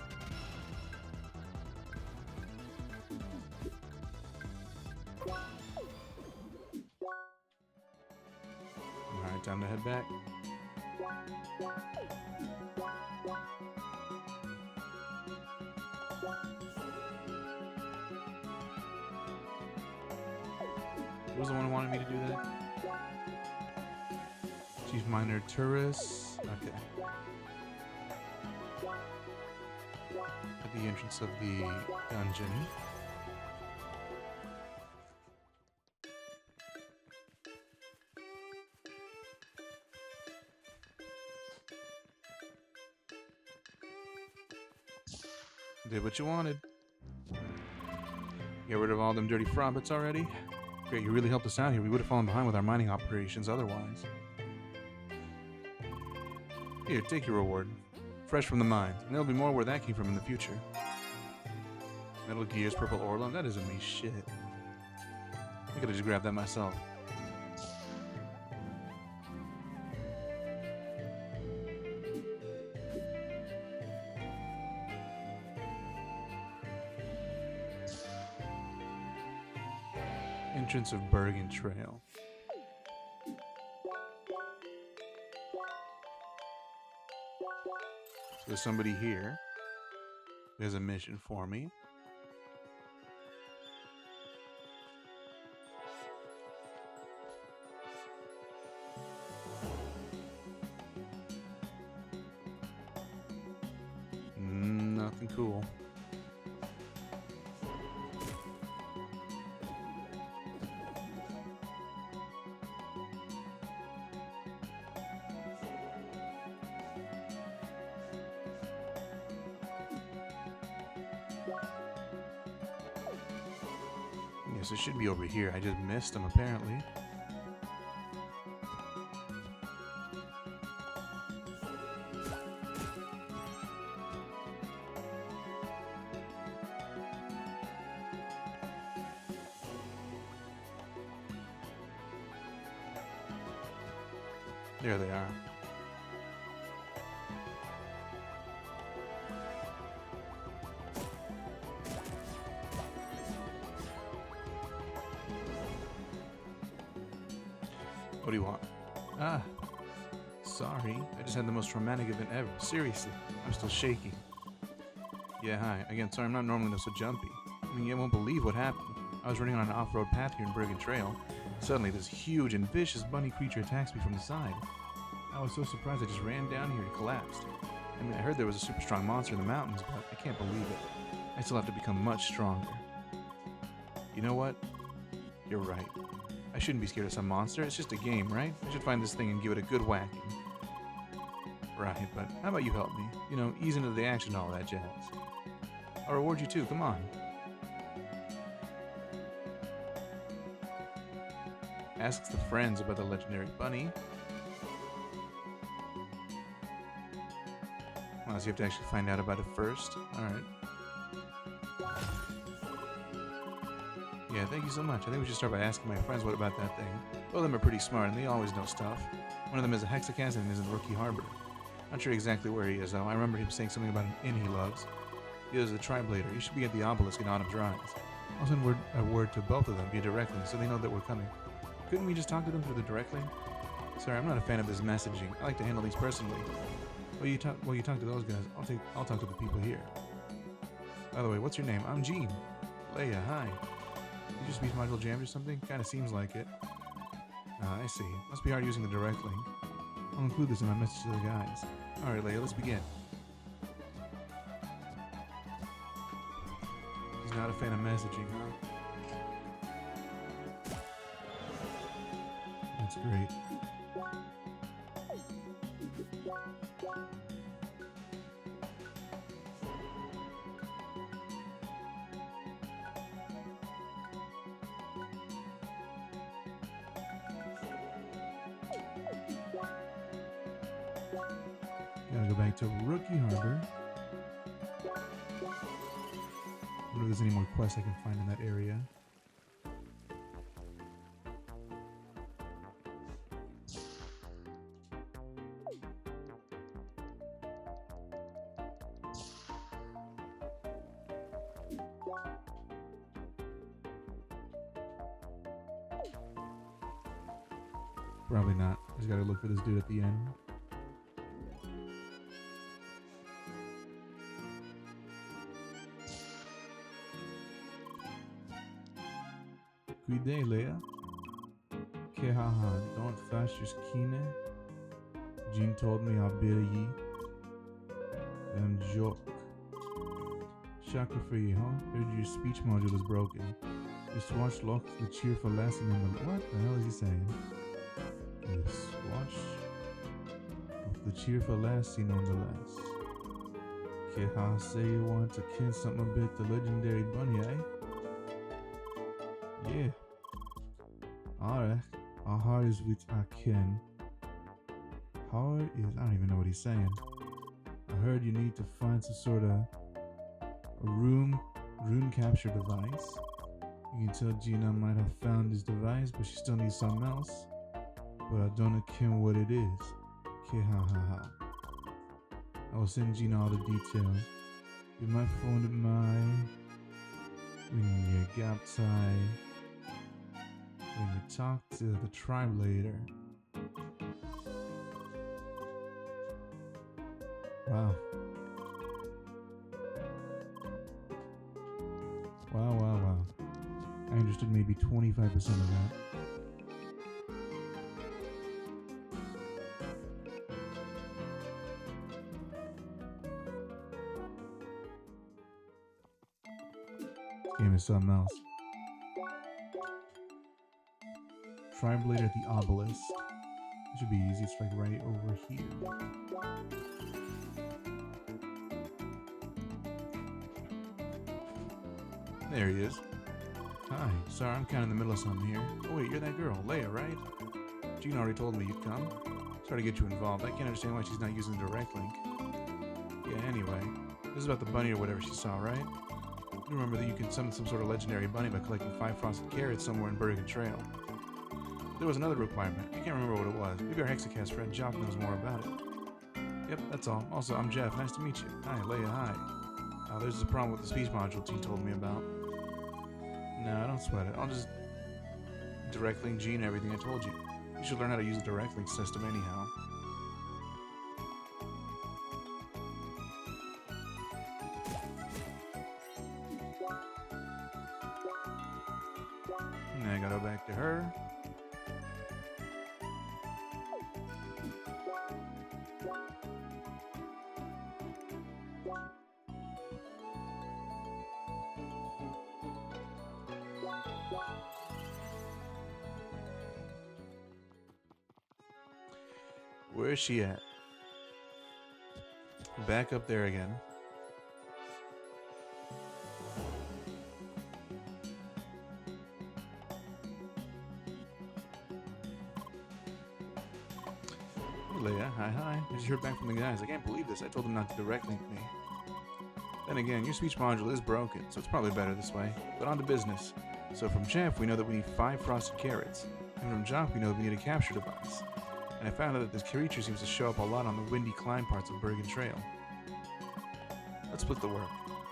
Alright, time to head back. Who was the one who wanted me to do that? Chief Miner Turris. Okay. At the entrance of the dungeon. Did what you wanted. Get rid of all them dirty frobbits already? Great, you really helped us out here. We would have fallen behind with our mining operations otherwise. Here, take your reward. Fresh from the mines. And there'll be more where that came from in the future. Metal Gear's Purple Orlum? That isn't me shit. I could've just grabbed that myself. Entrance of Bergen Trail. So there's somebody here who has a mission for me. Nothing cool. Yes, it should be over here. I just missed them, apparently. There they are. What do you want? Ah, Sorry, I just had the most traumatic event ever. Seriously, I'm still shaking. Yeah, hi. Again, sorry, I'm not normally so jumpy. I mean, you won't believe what happened. I was running on an off-road path here in Bergen Trail. Suddenly, this huge and vicious bunny creature attacks me from the side. I was so surprised I just ran down here and collapsed. I mean, I heard there was a super strong monster in the mountains, but I can't believe it. I still have to become much stronger. You know what? You're right. I shouldn't be scared of some monster. It's just a game, right? I should find this thing and give it a good whacking. Right, but how about you help me? You know, ease into the action and all that jazz. I'll reward you too, come on. Asks the friends about the legendary bunny. Well, so you have to actually find out about it first. Alright. Yeah, thank you so much. I think we should start by asking my friends what about that thing. Both of them are pretty smart and they always know stuff. One of them is a hexacast and is in Rookie Harbor. Not sure exactly where he is though. I remember him saying something about an inn he loves. The other is a Triblader. He should be at the obelisk in Autumn's Rise. I'll send a word to both of them via direct link so they know that we're coming. Couldn't we just talk to them through the direct link? Sorry, I'm not a fan of this messaging. I like to handle these personally. While you talk to those guys, I'll talk to the people here. By the way, what's your name? I'm Gene. Leia, hi. Did your speech module jammed or something? Kinda seems like it. I see. Must be hard using the direct link. I'll include this in my message to the guys. Alright, Leia, let's begin. He's not a fan of messaging, huh? That's great. Gotta go back to Rookie Harbor. I wonder if there's any more quests I can find in that area. Probably not. Just gotta look for this dude at the end. Cuide, Leia. Que haha, don't fash your skine. Jean told me I'll bear ye. Joke. Shaka for you, huh? Heard your speech module is broken. Just watch Locke the cheerful lassie on the... What the hell is he saying? Yes, watch of the cheerful lassie nonetheless. Keha say you want to kin something a bit the legendary bunny, eh? Yeah. Alright. Our heart is with our kin. Heart is... I don't even know what he's saying. I heard you need to find some sort of a rune capture device. You can tell Gina might have found this device, but she still needs something else. But I don't know what it is. Okay, ha ha ha. I will send Gina all the details. You might phone it when you gap tie. When you talk to the tribe later. Wow. Wow. I understood maybe 25% of that. Game is something else. Triblader at the obelisk. It should be easy. It's like right over here. There he is. Hi. Sorry, I'm kind of in the middle of something here. Oh wait, you're that girl, Leia, right? Jean already told me you'd come. Sorry to get you involved. I can't understand why she's not using the direct link. Yeah, anyway. This is about the bunny or whatever she saw, right? You remember that you can summon some sort of legendary bunny by collecting 5 frosted carrots somewhere in Bergen Trail. There was another requirement. I can't remember what it was. Maybe our Hexacast friend Jock knows more about it. Yep, that's all. Also, I'm Jeff. Nice to meet you. Hi, Leia, hi. There's a problem with the speech module Jean told me about. No, I don't sweat it. I'll just direct link Jean everything I told you. You should learn how to use the direct link system anyhow. And I gotta go back to her. Where is she at? Back up there again. Hey Leia, hi. I just heard back from the guys. I can't believe this. I told them not to direct link me. Then again, your speech module is broken, so it's probably better this way. But on to business. So from Jeff, we know that we need 5 frosted carrots. And from Jock, we know that we need a capture device. And I found out that this creature seems to show up a lot on the windy climb parts of Bergen Trail. Let's split the work.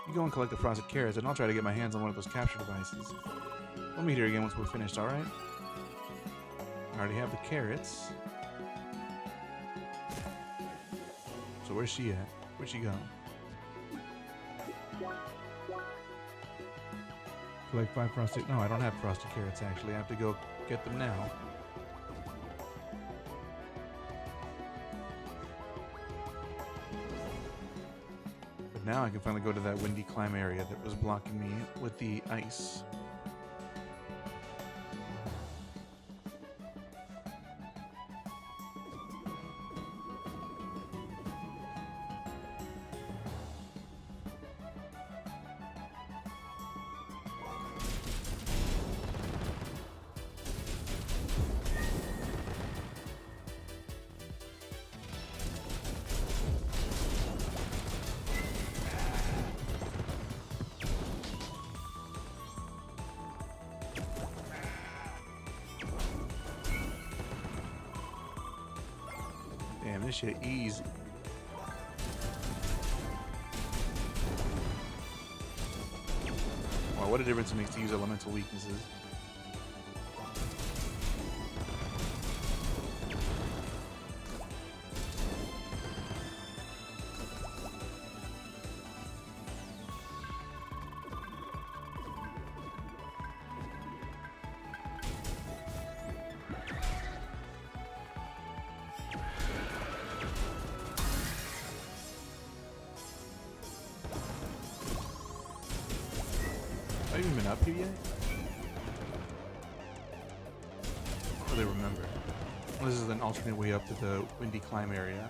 You go and collect the frosted carrots, and I'll try to get my hands on one of those capture devices. We'll meet here again once we're finished, alright? I already have the carrots. So where's she at? Where'd she go? Collect 5 frosted... No, I don't have frosted carrots, actually. I have to go get them now. But now I can finally go to that windy climb area that was blocking me with the ice. Damn, this shit easy. Wow, what a difference it makes to use elemental weaknesses. Have I even been up here yet? Oh, they remember. Well, this is an alternate way up to the windy climb area.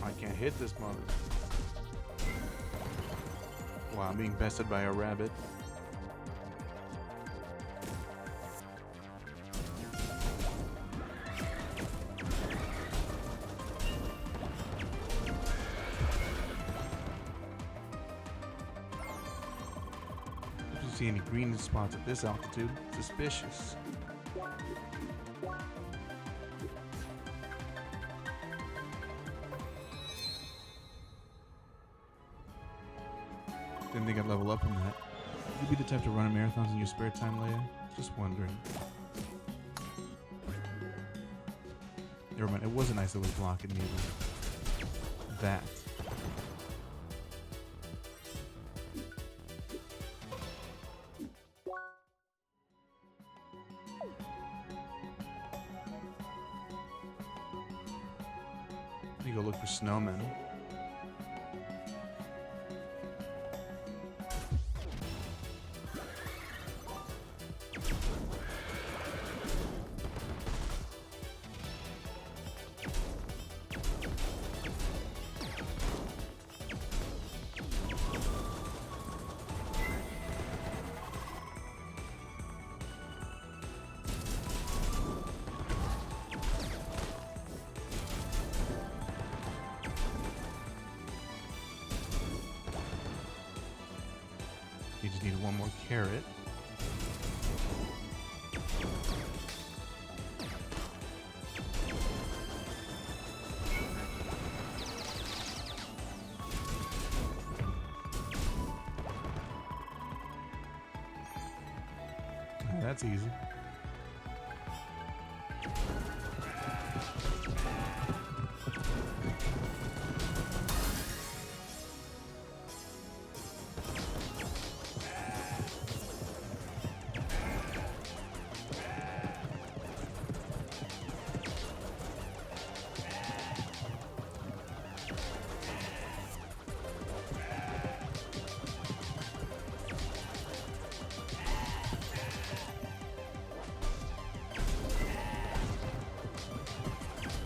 I can't hit this mother. Wow, I'm being bested by a rabbit. Don't you see any green spots at this altitude? Suspicious. Didn't think I'd level up from that. Would you be the type to run marathons in your spare time, Leia? Just wondering. Never mind, it wasn't nice that it was blocking me. That. Let me go look for snowmen. You just need one more carrot. That's easy.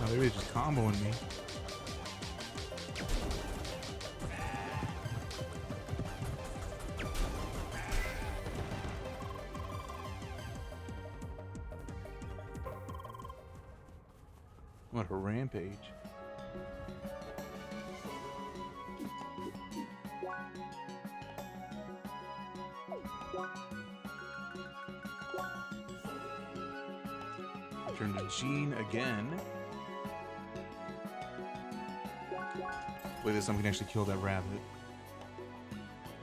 Oh, they're really just comboing me. What a rampage. Turn to Gene again. With this, I'm gonna actually kill that rabbit.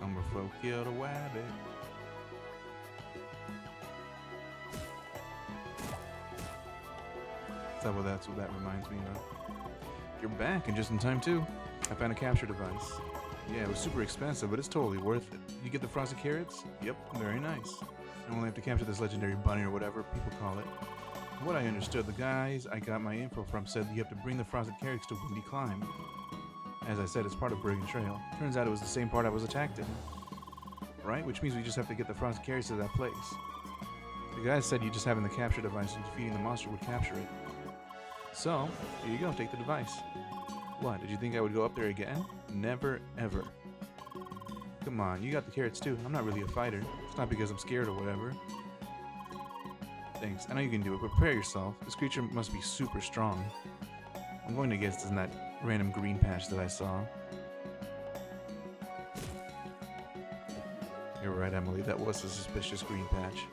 Umberfolk kill the rabbit. That's what that reminds me of. You're back, and just in time too. I found a capture device. Yeah, it was super expensive, but it's totally worth it. You get the frosted carrots? Yep, very nice. I only have to capture this legendary bunny or whatever people call it. From what I understood, the guys I got my info from said you have to bring the frosted carrots to Windy Climb. As I said, it's part of Brigand Trail. Turns out it was the same part I was attacked in. Right? Which means we just have to get the frosted carrots to that place. The guys said you just having the capture device and defeating the monster would capture it. So, here you go, take the device. What, did you think I would go up there again? Never, ever. Come on, you got the carrots too. I'm not really a fighter. It's not because I'm scared or whatever. Thanks, I know you can do it, but prepare yourself. This creature must be super strong. I'm going to guess it's in that random green patch that I saw. You're right, Emily, that was a suspicious green patch.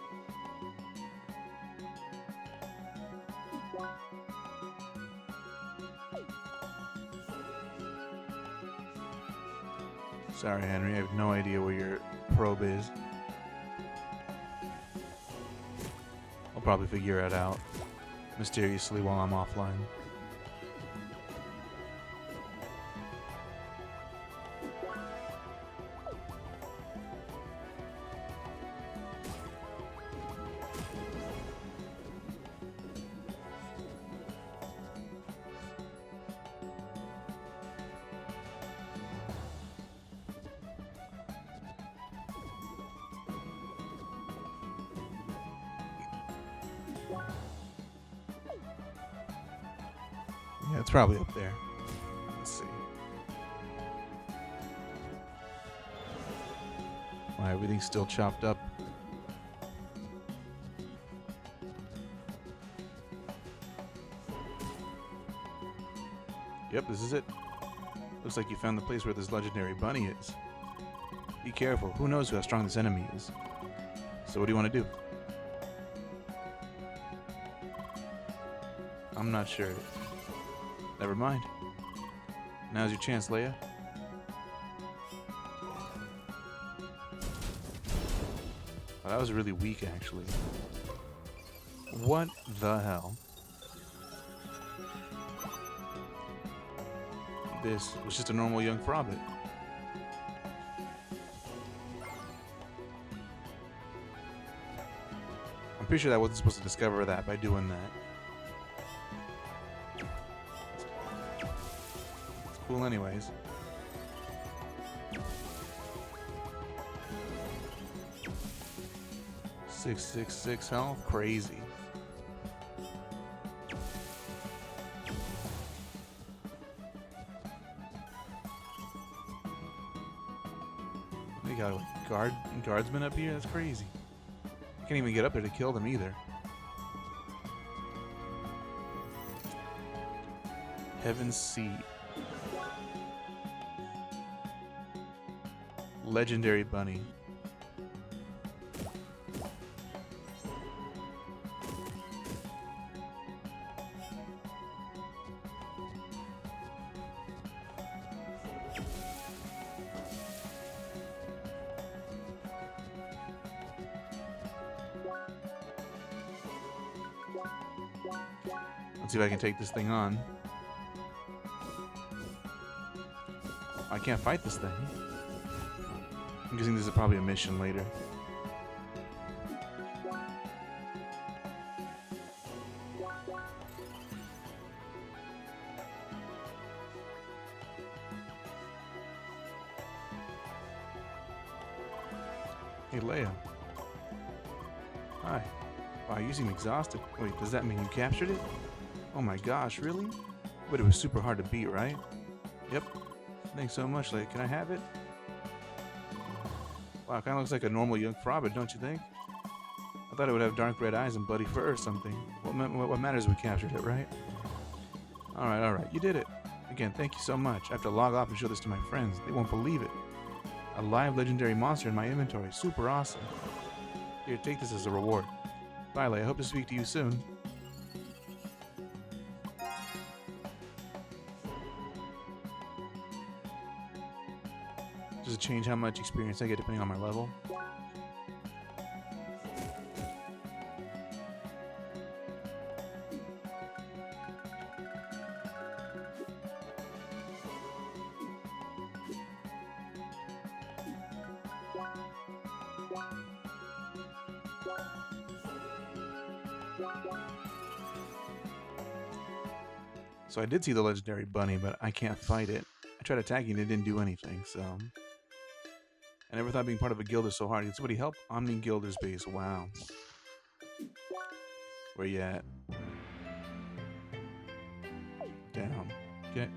Sorry, Henry, I have no idea where your probe is. I'll probably figure it out mysteriously while I'm offline. Yeah, it's probably up there. Let's see. Why, everything's still chopped up. Yep, this is it. Looks like you found the place where this legendary bunny is. Be careful. Who knows how strong this enemy is. So what do you want to do? I'm not sure. Never mind. Now's your chance, Leia. Oh, that was really weak, actually. What the hell? This was just a normal young Frobbit. I'm pretty sure that wasn't supposed to discover that by doing that. Cool anyways. $666 health? Crazy. They got a guardsmen up here? That's crazy. I can't even get up there to kill them either. Heaven's Seed. Legendary bunny. Let's see if I can take this thing on. I can't fight this thing. I'm guessing this is probably a mission later. Hey, Leia. Hi. Wow, you seem exhausted. Wait, does that mean you captured it? Oh my gosh, really? But it was super hard to beat, right? Yep. Thanks so much, Leia. Can I have it? Wow, kinda looks like a normal young Frobber, don't you think? I thought it would have dark red eyes and bloody fur or something. What matters is we captured it, right? Alright. You did it. Again, thank you so much. I have to log off and show this to my friends. They won't believe it. A live legendary monster in my inventory. Super awesome. Here, take this as a reward. Bye, Leia. I hope to speak to you soon. Does it change how much experience I get depending on my level? So I did see the legendary bunny, but I can't fight it. I tried attacking it, it didn't do anything, so... I never thought being part of a guild is so hard. Can somebody help? Omni Guilders base. Wow. Where you at? Down. Okay.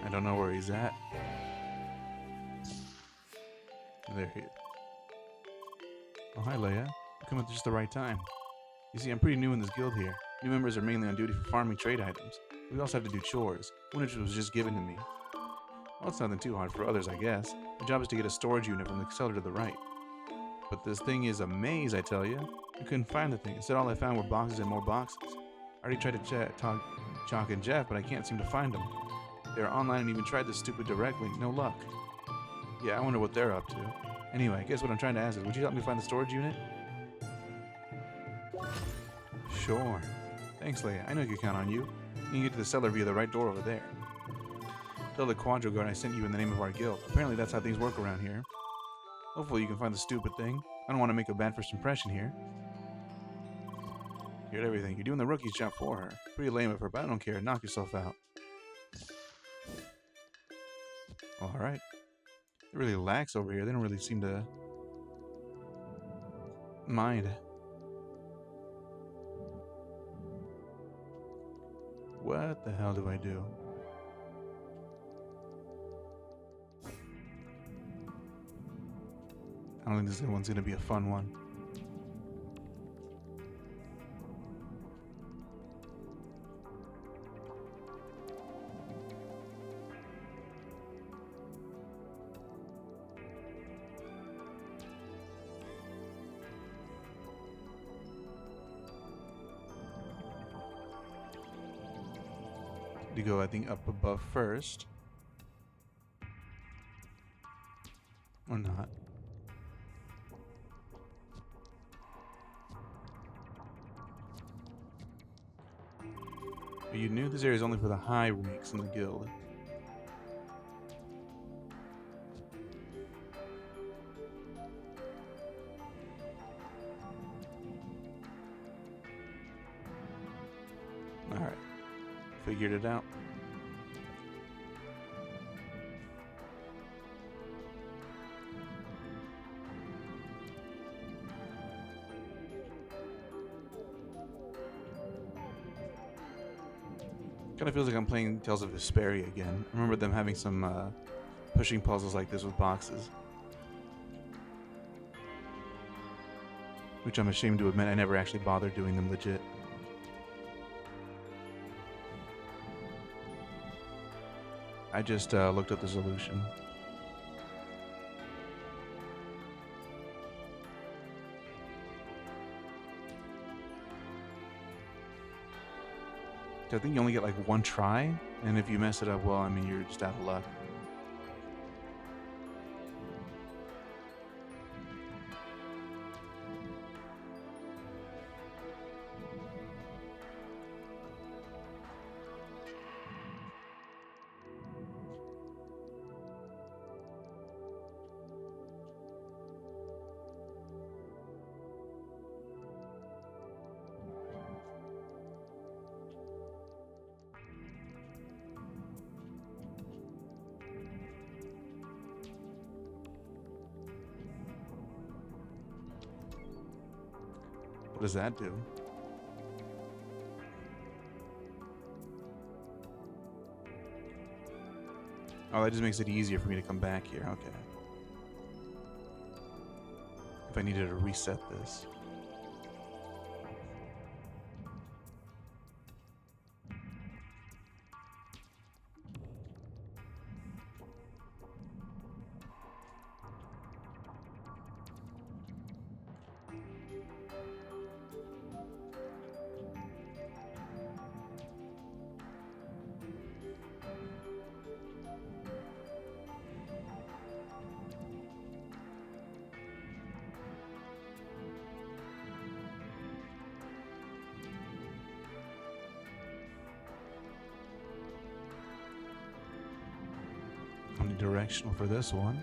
I don't know where he's at. There he is. Oh, hi, Leia. You come at just the right time. You see, I'm pretty new in this guild here. New members are mainly on duty for farming trade items. We also have to do chores, one of which was just given to me. Well, it's nothing too hard for others, I guess. My job is to get a storage unit from the cellar to the right. But this thing is a maze, I tell you. I couldn't find the thing. Instead, all I found were boxes and more boxes. I already tried to talk Chalk and Jeff, but I can't seem to find them. They're online and even tried this stupid direct link. No luck. Yeah, I wonder what they're up to. Anyway, I guess what I'm trying to ask is, would you help me find the storage unit? Sure. Thanks, Leia. I know you can count on you. You can get to the cellar via the right door over there. Tell the Quadro Guard I sent you in the name of our guild. Apparently that's how things work around here. Hopefully you can find the stupid thing. I don't want to make a bad first impression here. You're at everything. You're doing the rookie's job for her. Pretty lame of her, but I don't care. Knock yourself out. Alright. It really lax over here. They don't really seem to mind. What the hell do I do? I don't think this one's gonna be a fun one. To go, I think, up above first. Or not. But you knew this area is only for the high ranks in the guild. Alright. Figured it out. Kind of feels like I'm playing Tales of Vesperia again. I remember them having some pushing puzzles like this with boxes. Which I'm ashamed to admit I never actually bothered doing them legit. I just looked up the solution. I think you only get like one try, and if you mess it up, well, I mean, you're just out of luck. What does that do? Oh, that just makes it easier for me to come back here. Okay. If I needed to reset this. Omnidirectional for this one.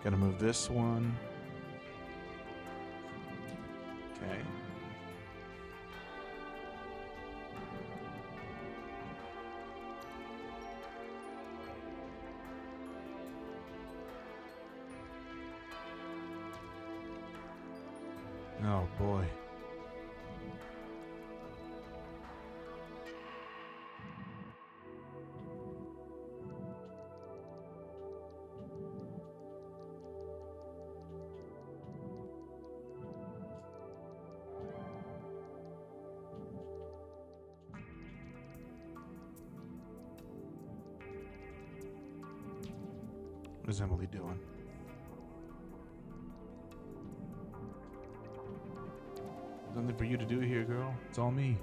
Gotta move this one. Okay. Oh boy. What is Emily doing? Nothing for you to do here, girl. It's all me.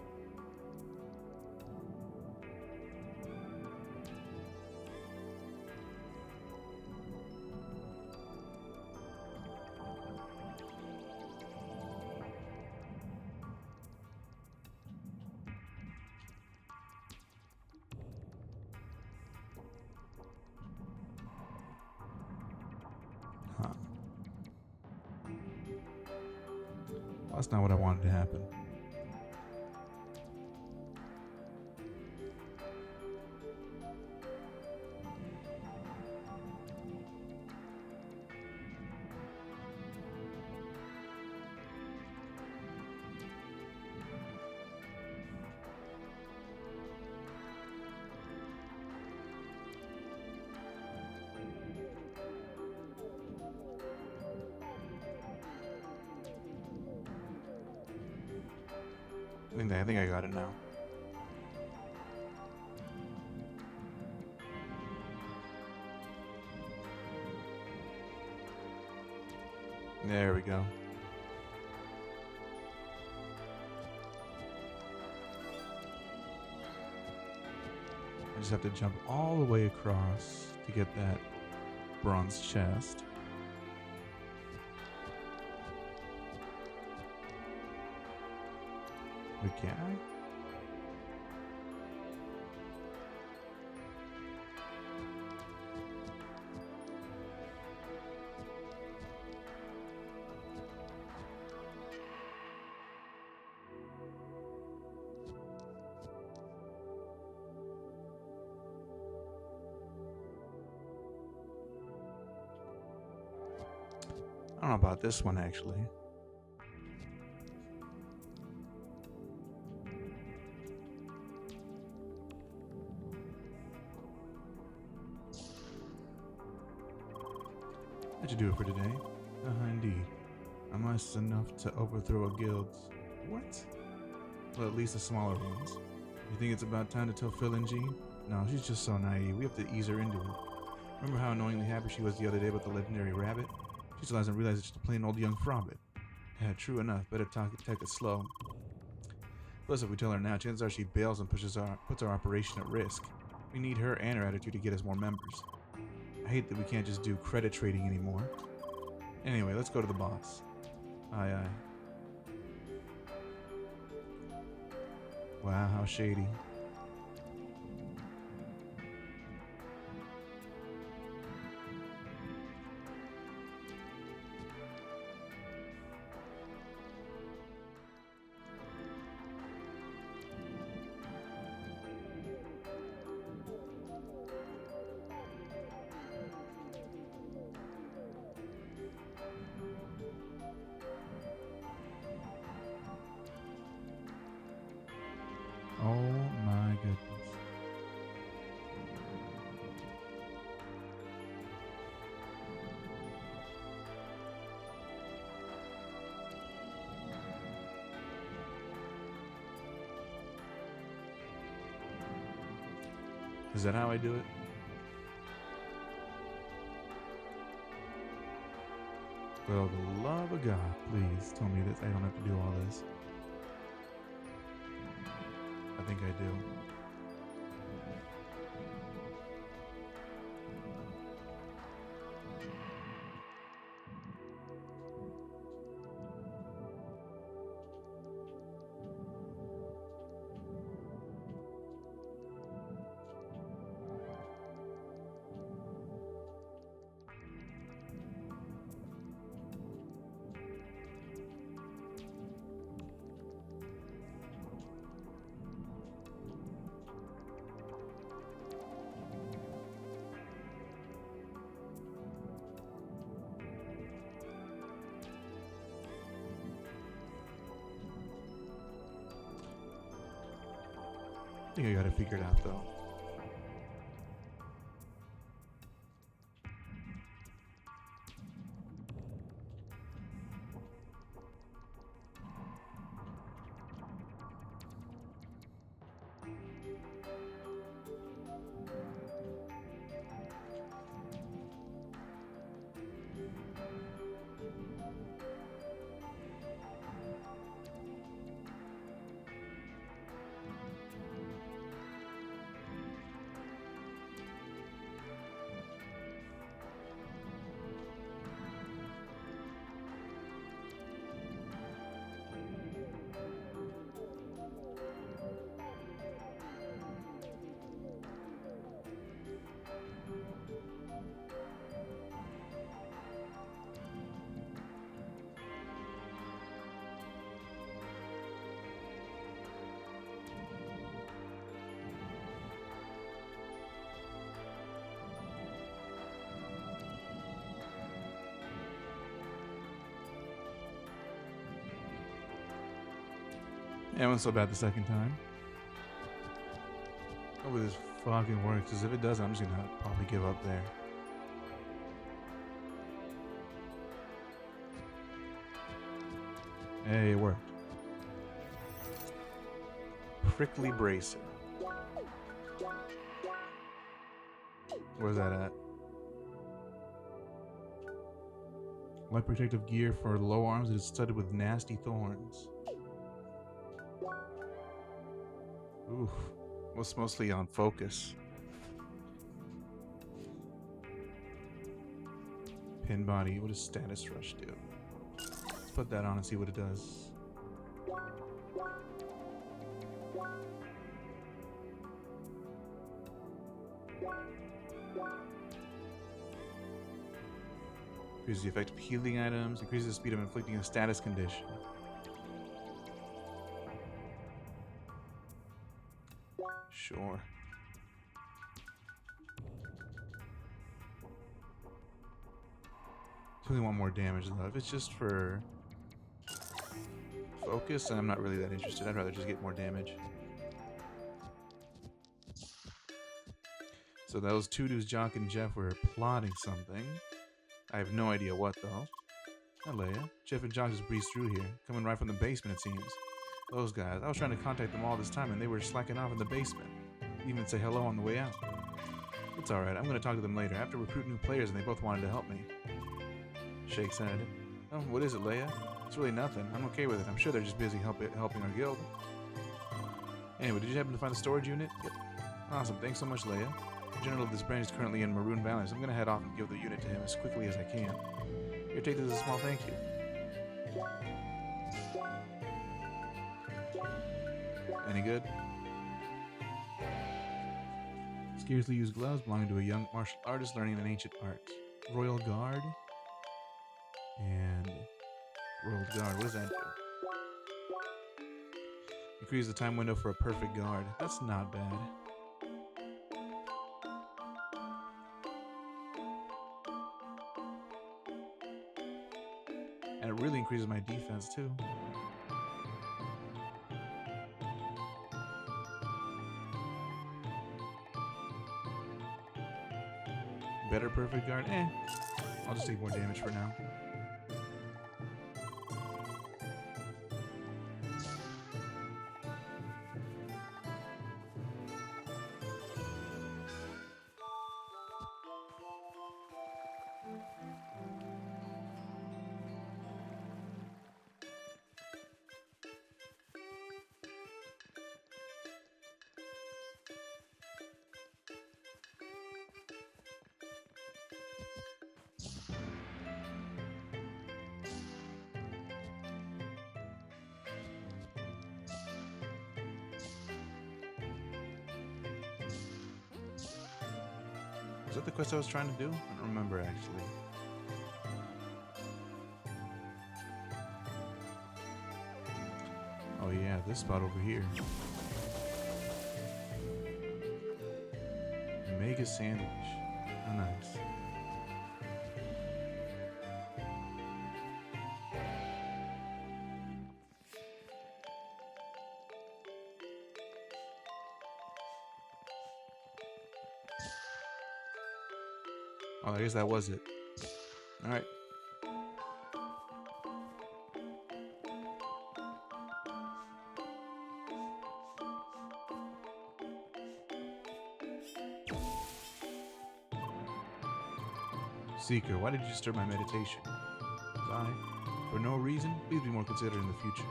Huh. Well, that's not what I wanted to happen. I think I got it now. There we go. I just have to jump all the way across to get that bronze chest. Okay. don't know about this one actually. That should do it for today. Indeed. I'm less enough to overthrow a guild's. What? Well, at least the smaller ones. You think it's about time to tell Phil and Jean? No, she's just so naive. We have to ease her into it. Remember how annoyingly happy she was the other day about the legendary rabbit? She still hasn't realized it's just a plain old young frobbit. Yeah, true enough. Better take it slow. Plus, if we tell her now, chances are she bails and puts our operation at risk. We need her and her attitude to get us more members. I hate that we can't just do credit trading anymore. Anyway, let's go to the boss. Aye, aye. Wow, how shady. Oh my goodness. Is that how I do it? Well, the love of God, please tell me that I don't have to do all this. I think I do. I think I got it figured out though. Yeah, it wasn't so bad the second time. Hopefully this fucking works, because if it doesn't, I'm just gonna probably give up there. Hey, it worked. Prickly bracer. Where's that at? Light protective gear for low arms that is studded with nasty thorns. Oof. Was mostly on focus. Pin body. What does status rush do? Let's put that on and see what it does. Increases the effect of healing items. Increases the speed of inflicting a status condition. Sure. Really want more damage though. If it's just for focus, then I'm not really that interested. I'd rather just get more damage. So those two dudes, Jock and Jeff, were plotting something. I have no idea what though. Hi, Leia. Jeff and Jock just breezed through here, coming right from the basement, it seems. Those guys, I was trying to contact them all this time and they were slacking off in the basement. Even say hello on the way out. It's alright, I'm gonna talk to them later. I have to recruit new players and they both wanted to help me. Shakes head. Oh, what is it, Leia? It's really nothing. I'm okay with it. I'm sure they're just busy helping our guild. Anyway, did you happen to find the storage unit? Yep. Awesome, thanks so much, Leia. The general of this branch is currently in Maroon Valley, so I'm gonna head off and give the unit to him as quickly as I can. Here, take this as a small thank you. Any good? Scarcely used gloves belonging to a young martial artist learning an ancient art. Royal Guard. And Royal Guard, what does that do? Increase the time window for a perfect guard. That's not bad. And it really increases my defense too. Better perfect guard? I'll just take more damage for now. Was that the quest I was trying to do? I don't remember actually. Oh yeah, this spot over here. Mega sandwich. Oh, nice. Oh, I guess that was it. Alright. Seeker, why did you disturb my meditation? I, for no reason, please be more considerate in the future.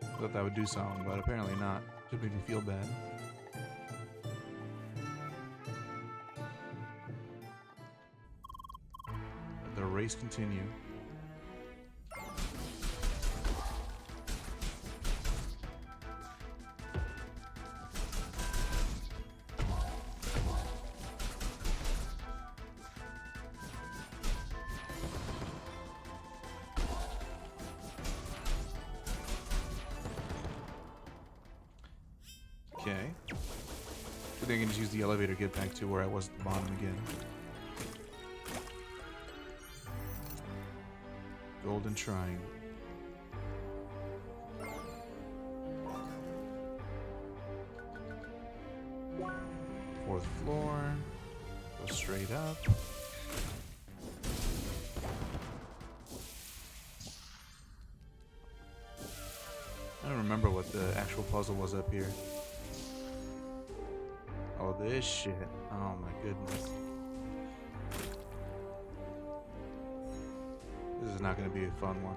I thought that would do something, but apparently not. Just made me feel bad. The race continue. Okay. I think I can just use the elevator to get back to where I was at the bottom again. Golden Shrine. Fourth floor. Go straight up. I don't remember what the actual puzzle was up here. Oh, this shit. Oh my goodness. This is not going to be a fun one.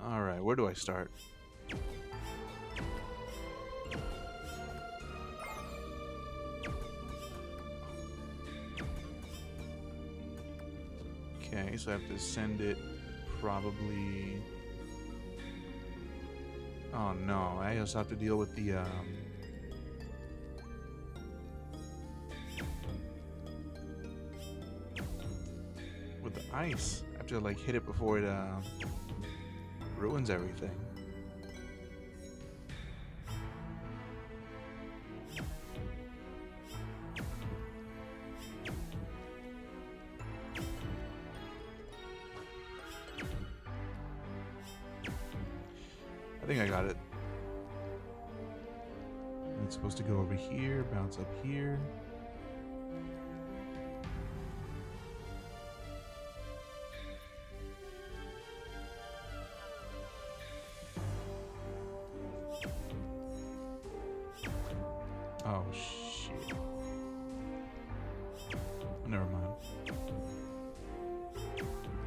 Alright, where do I start? Okay, so I have to send it probably... Oh, Oh no, I also have to deal with the ice. I have to like hit it before it ruins everything. I think I got it. It's supposed to go over here, bounce up here. Oh shit. Never mind.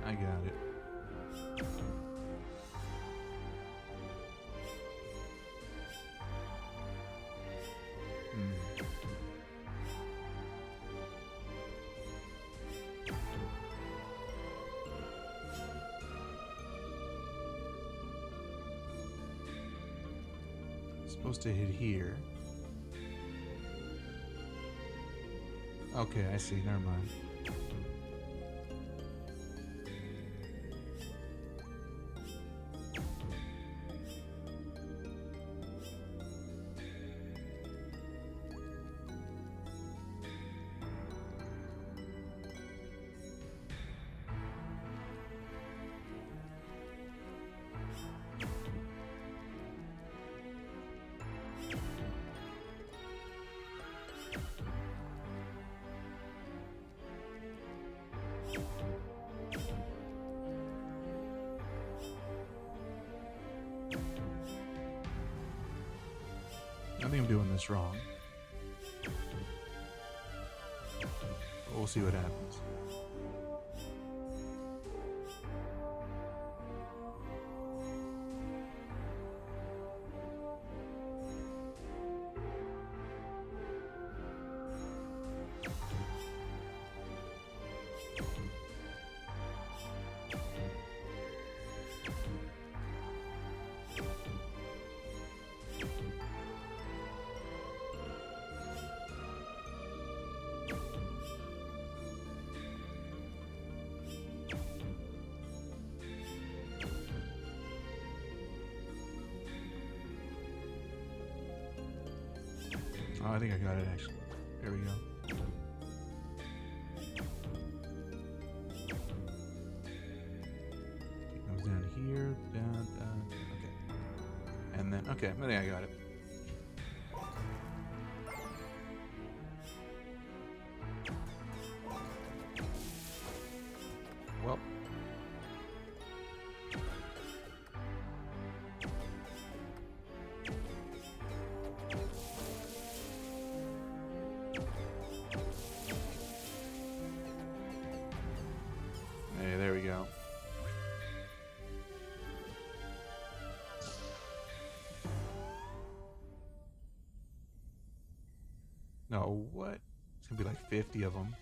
I got it. Supposed to hit here. Okay, I see. Never mind. I think I'm doing this wrong. But we'll see what happens. Oh, I think I got it actually. There we go. It goes down here, down, okay. And then, okay, I think I got it. Well. Hey, there we go. No, what? It's gonna be like 50 of them.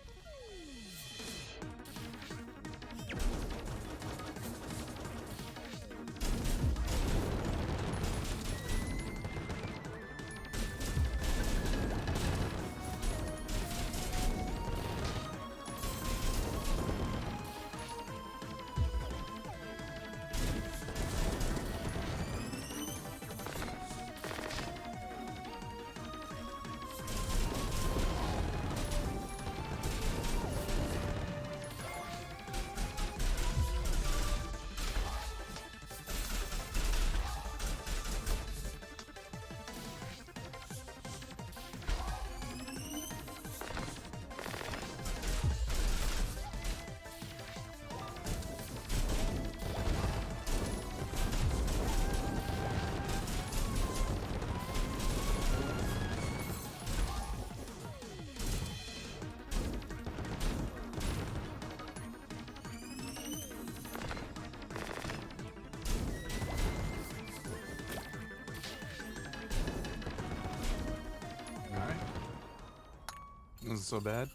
Wasn't so bad.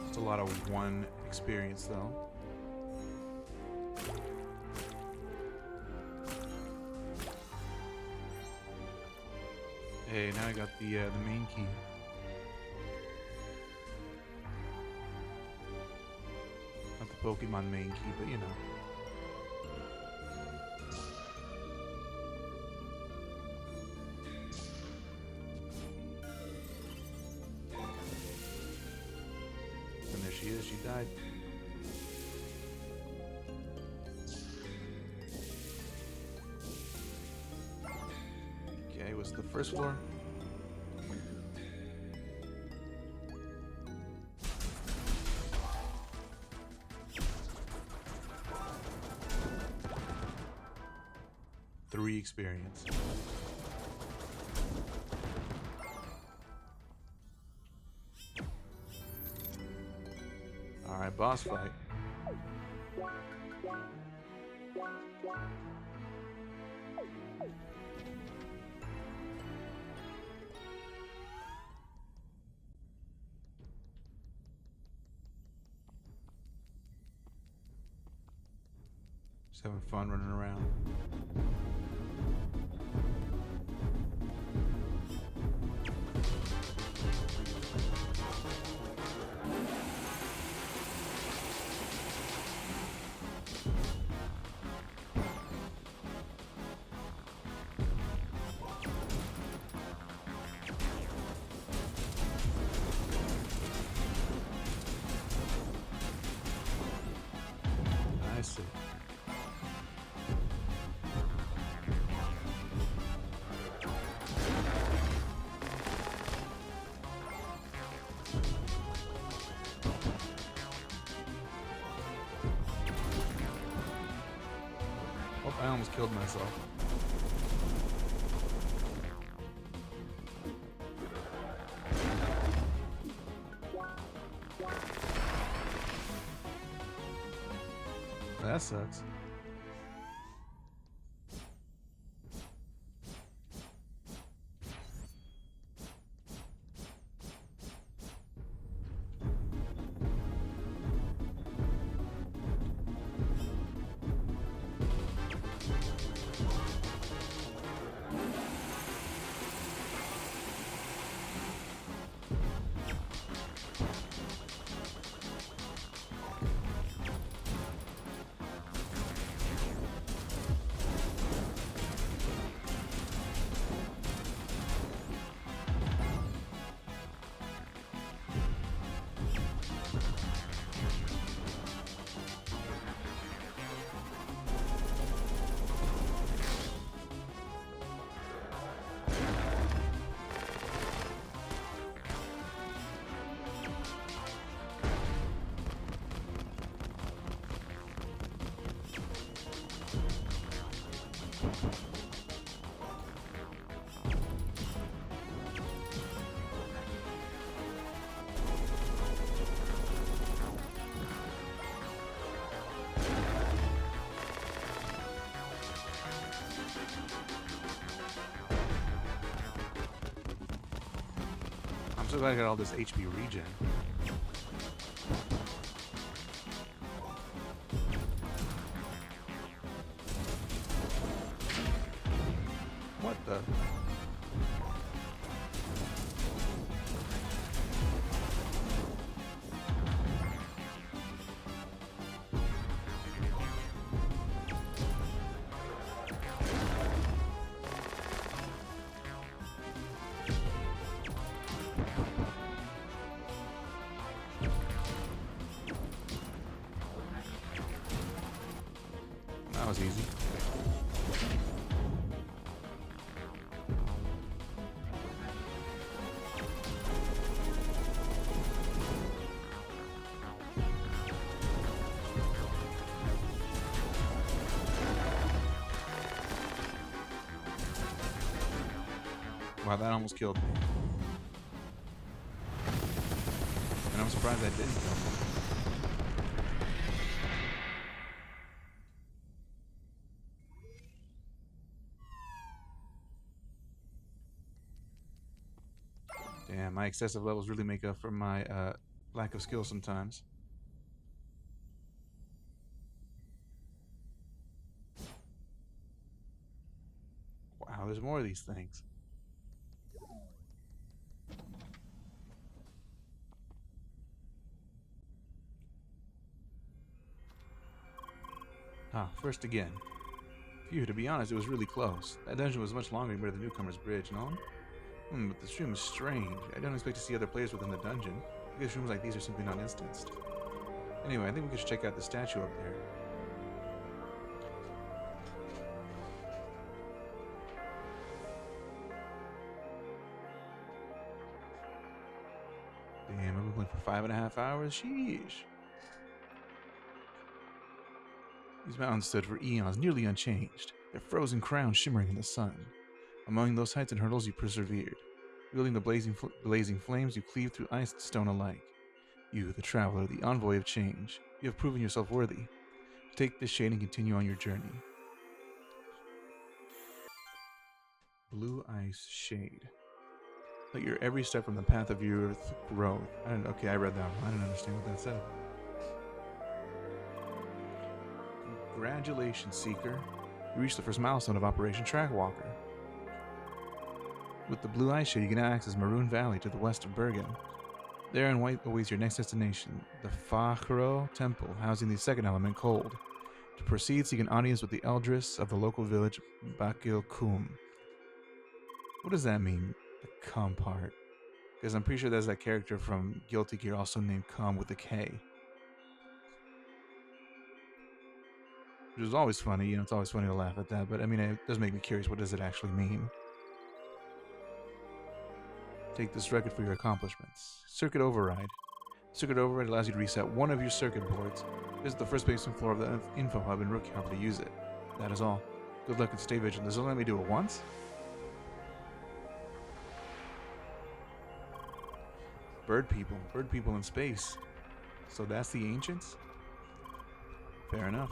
It's a lot of one experience though. Okay, now I got the main key. Not the Pokemon main key, but you know. And there she is, she died. Okay, what's the first floor? Three experience. Alright, boss fight. Just having fun running around. I see. Oh, I almost killed myself. That sucks. I'm so glad I got all this HP regen. What the? That was easy. Wow, that almost killed me. And I'm surprised I didn't kill me. Damn, my excessive levels really make up for my lack of skill sometimes. Wow, there's more of these things. First again. Phew, to be honest, it was really close. That dungeon was much longer near the newcomer's bridge, no? But this room is strange. I don't expect to see other players within the dungeon. I guess rooms like these are simply not instanced. Anyway, I think we could check out the statue up there. Damn, I've been playing for 5.5 hours? Sheesh. These mountains stood for eons, nearly unchanged, their frozen crowns shimmering in the sun. Among those heights and hurdles you persevered. Wielding the blazing flames, you cleaved through ice and stone alike. You, the traveler, the envoy of change, you have proven yourself worthy. Take this shade and continue on your journey. Blue ice shade. Let your every step from the path of your earth growth. Okay, I read that one. I didn't understand what that said. Congratulations, Seeker. You reached the first milestone of Operation Trackwalker. With the blue ice shade, you can now access Maroon Valley to the west of Bergen. There in white awaits your next destination, the Fahro Temple, housing the second element, cold. To proceed, seek an audience with the Eldris of the local village, Bakil Kum. What does that mean, the Kum part? Because I'm pretty sure there's that character from Guilty Gear also named Kum with a K. Which is always funny, it's always funny to laugh at that, but I mean, it does make me curious, what does it actually mean? Take this record for your accomplishments. Circuit Override. Circuit Override allows you to reset one of your circuit boards. Visit the first basement floor of the info hub in Rookie Harbor to use it. That is all. Good luck and stay vigilant. Does it let me do it once? Bird people in space. So that's the ancients? Fair enough.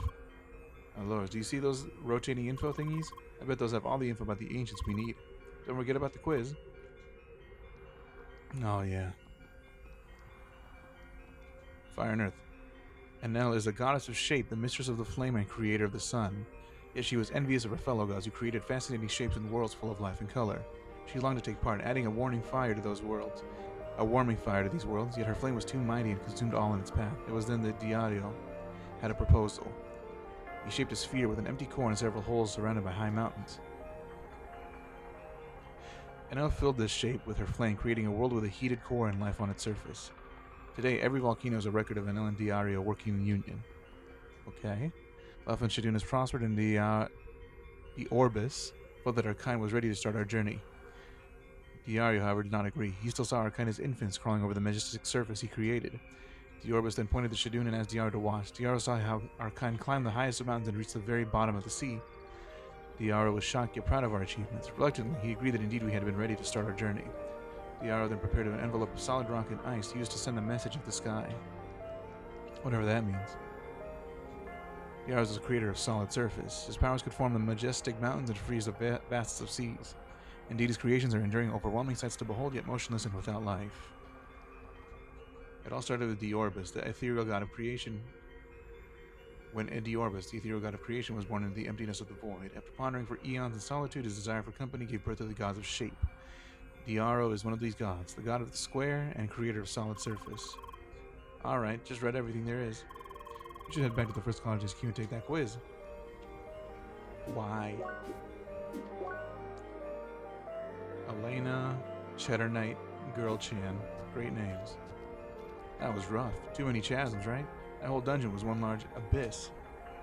Oh lord, do you see those rotating info thingies? I bet those have all the info about the ancients we need. Don't forget about the quiz. Oh yeah. Fire and Earth. Enel is the goddess of shape, the mistress of the flame and creator of the sun. Yet she was envious of her fellow gods who created fascinating shapes and worlds full of life and color. She longed to take part, adding a warming fire to these worlds, yet her flame was too mighty and consumed all in its path. It was then that Diario had a proposal. He shaped a sphere with an empty core and several holes surrounded by high mountains. Enel filled this shape with her flame, creating a world with a heated core and life on its surface. Today, every volcano is a record of Enel and Diario working in union. Okay. Life on Shadun has prospered, and the Orbis felt that our kind was ready to start our journey. Diario, however, did not agree. He still saw our kind as infants crawling over the majestic surface he created. The Orbis then pointed to Shadun and asked Diario to watch. Diario saw how our kind climbed the highest of mountains and reached the very bottom of the sea. Diario was shocked yet proud of our achievements. Reluctantly, he agreed that indeed we had been ready to start our journey. Diario then prepared an envelope of solid rock and ice used to send a message of the sky. Whatever that means. Diario is the creator of solid surface. His powers could form the majestic mountains and freeze the vasts of seas. Indeed, his creations are enduring overwhelming sights to behold, yet motionless and without life. It all started with Diorbis, the ethereal god of creation. When Diorbis, the ethereal god of creation, was born into the emptiness of the void. After pondering for eons in solitude, his desire for company gave birth to the gods of shape. Diaro is one of these gods, the god of the square and creator of solid surface. Alright, just read everything there is. We should head back to the first college HQ and take that quiz. Why? Elena, Cheddar Knight, Girl Chan. Great names. That was rough. Too many chasms, right? That whole dungeon was one large abyss.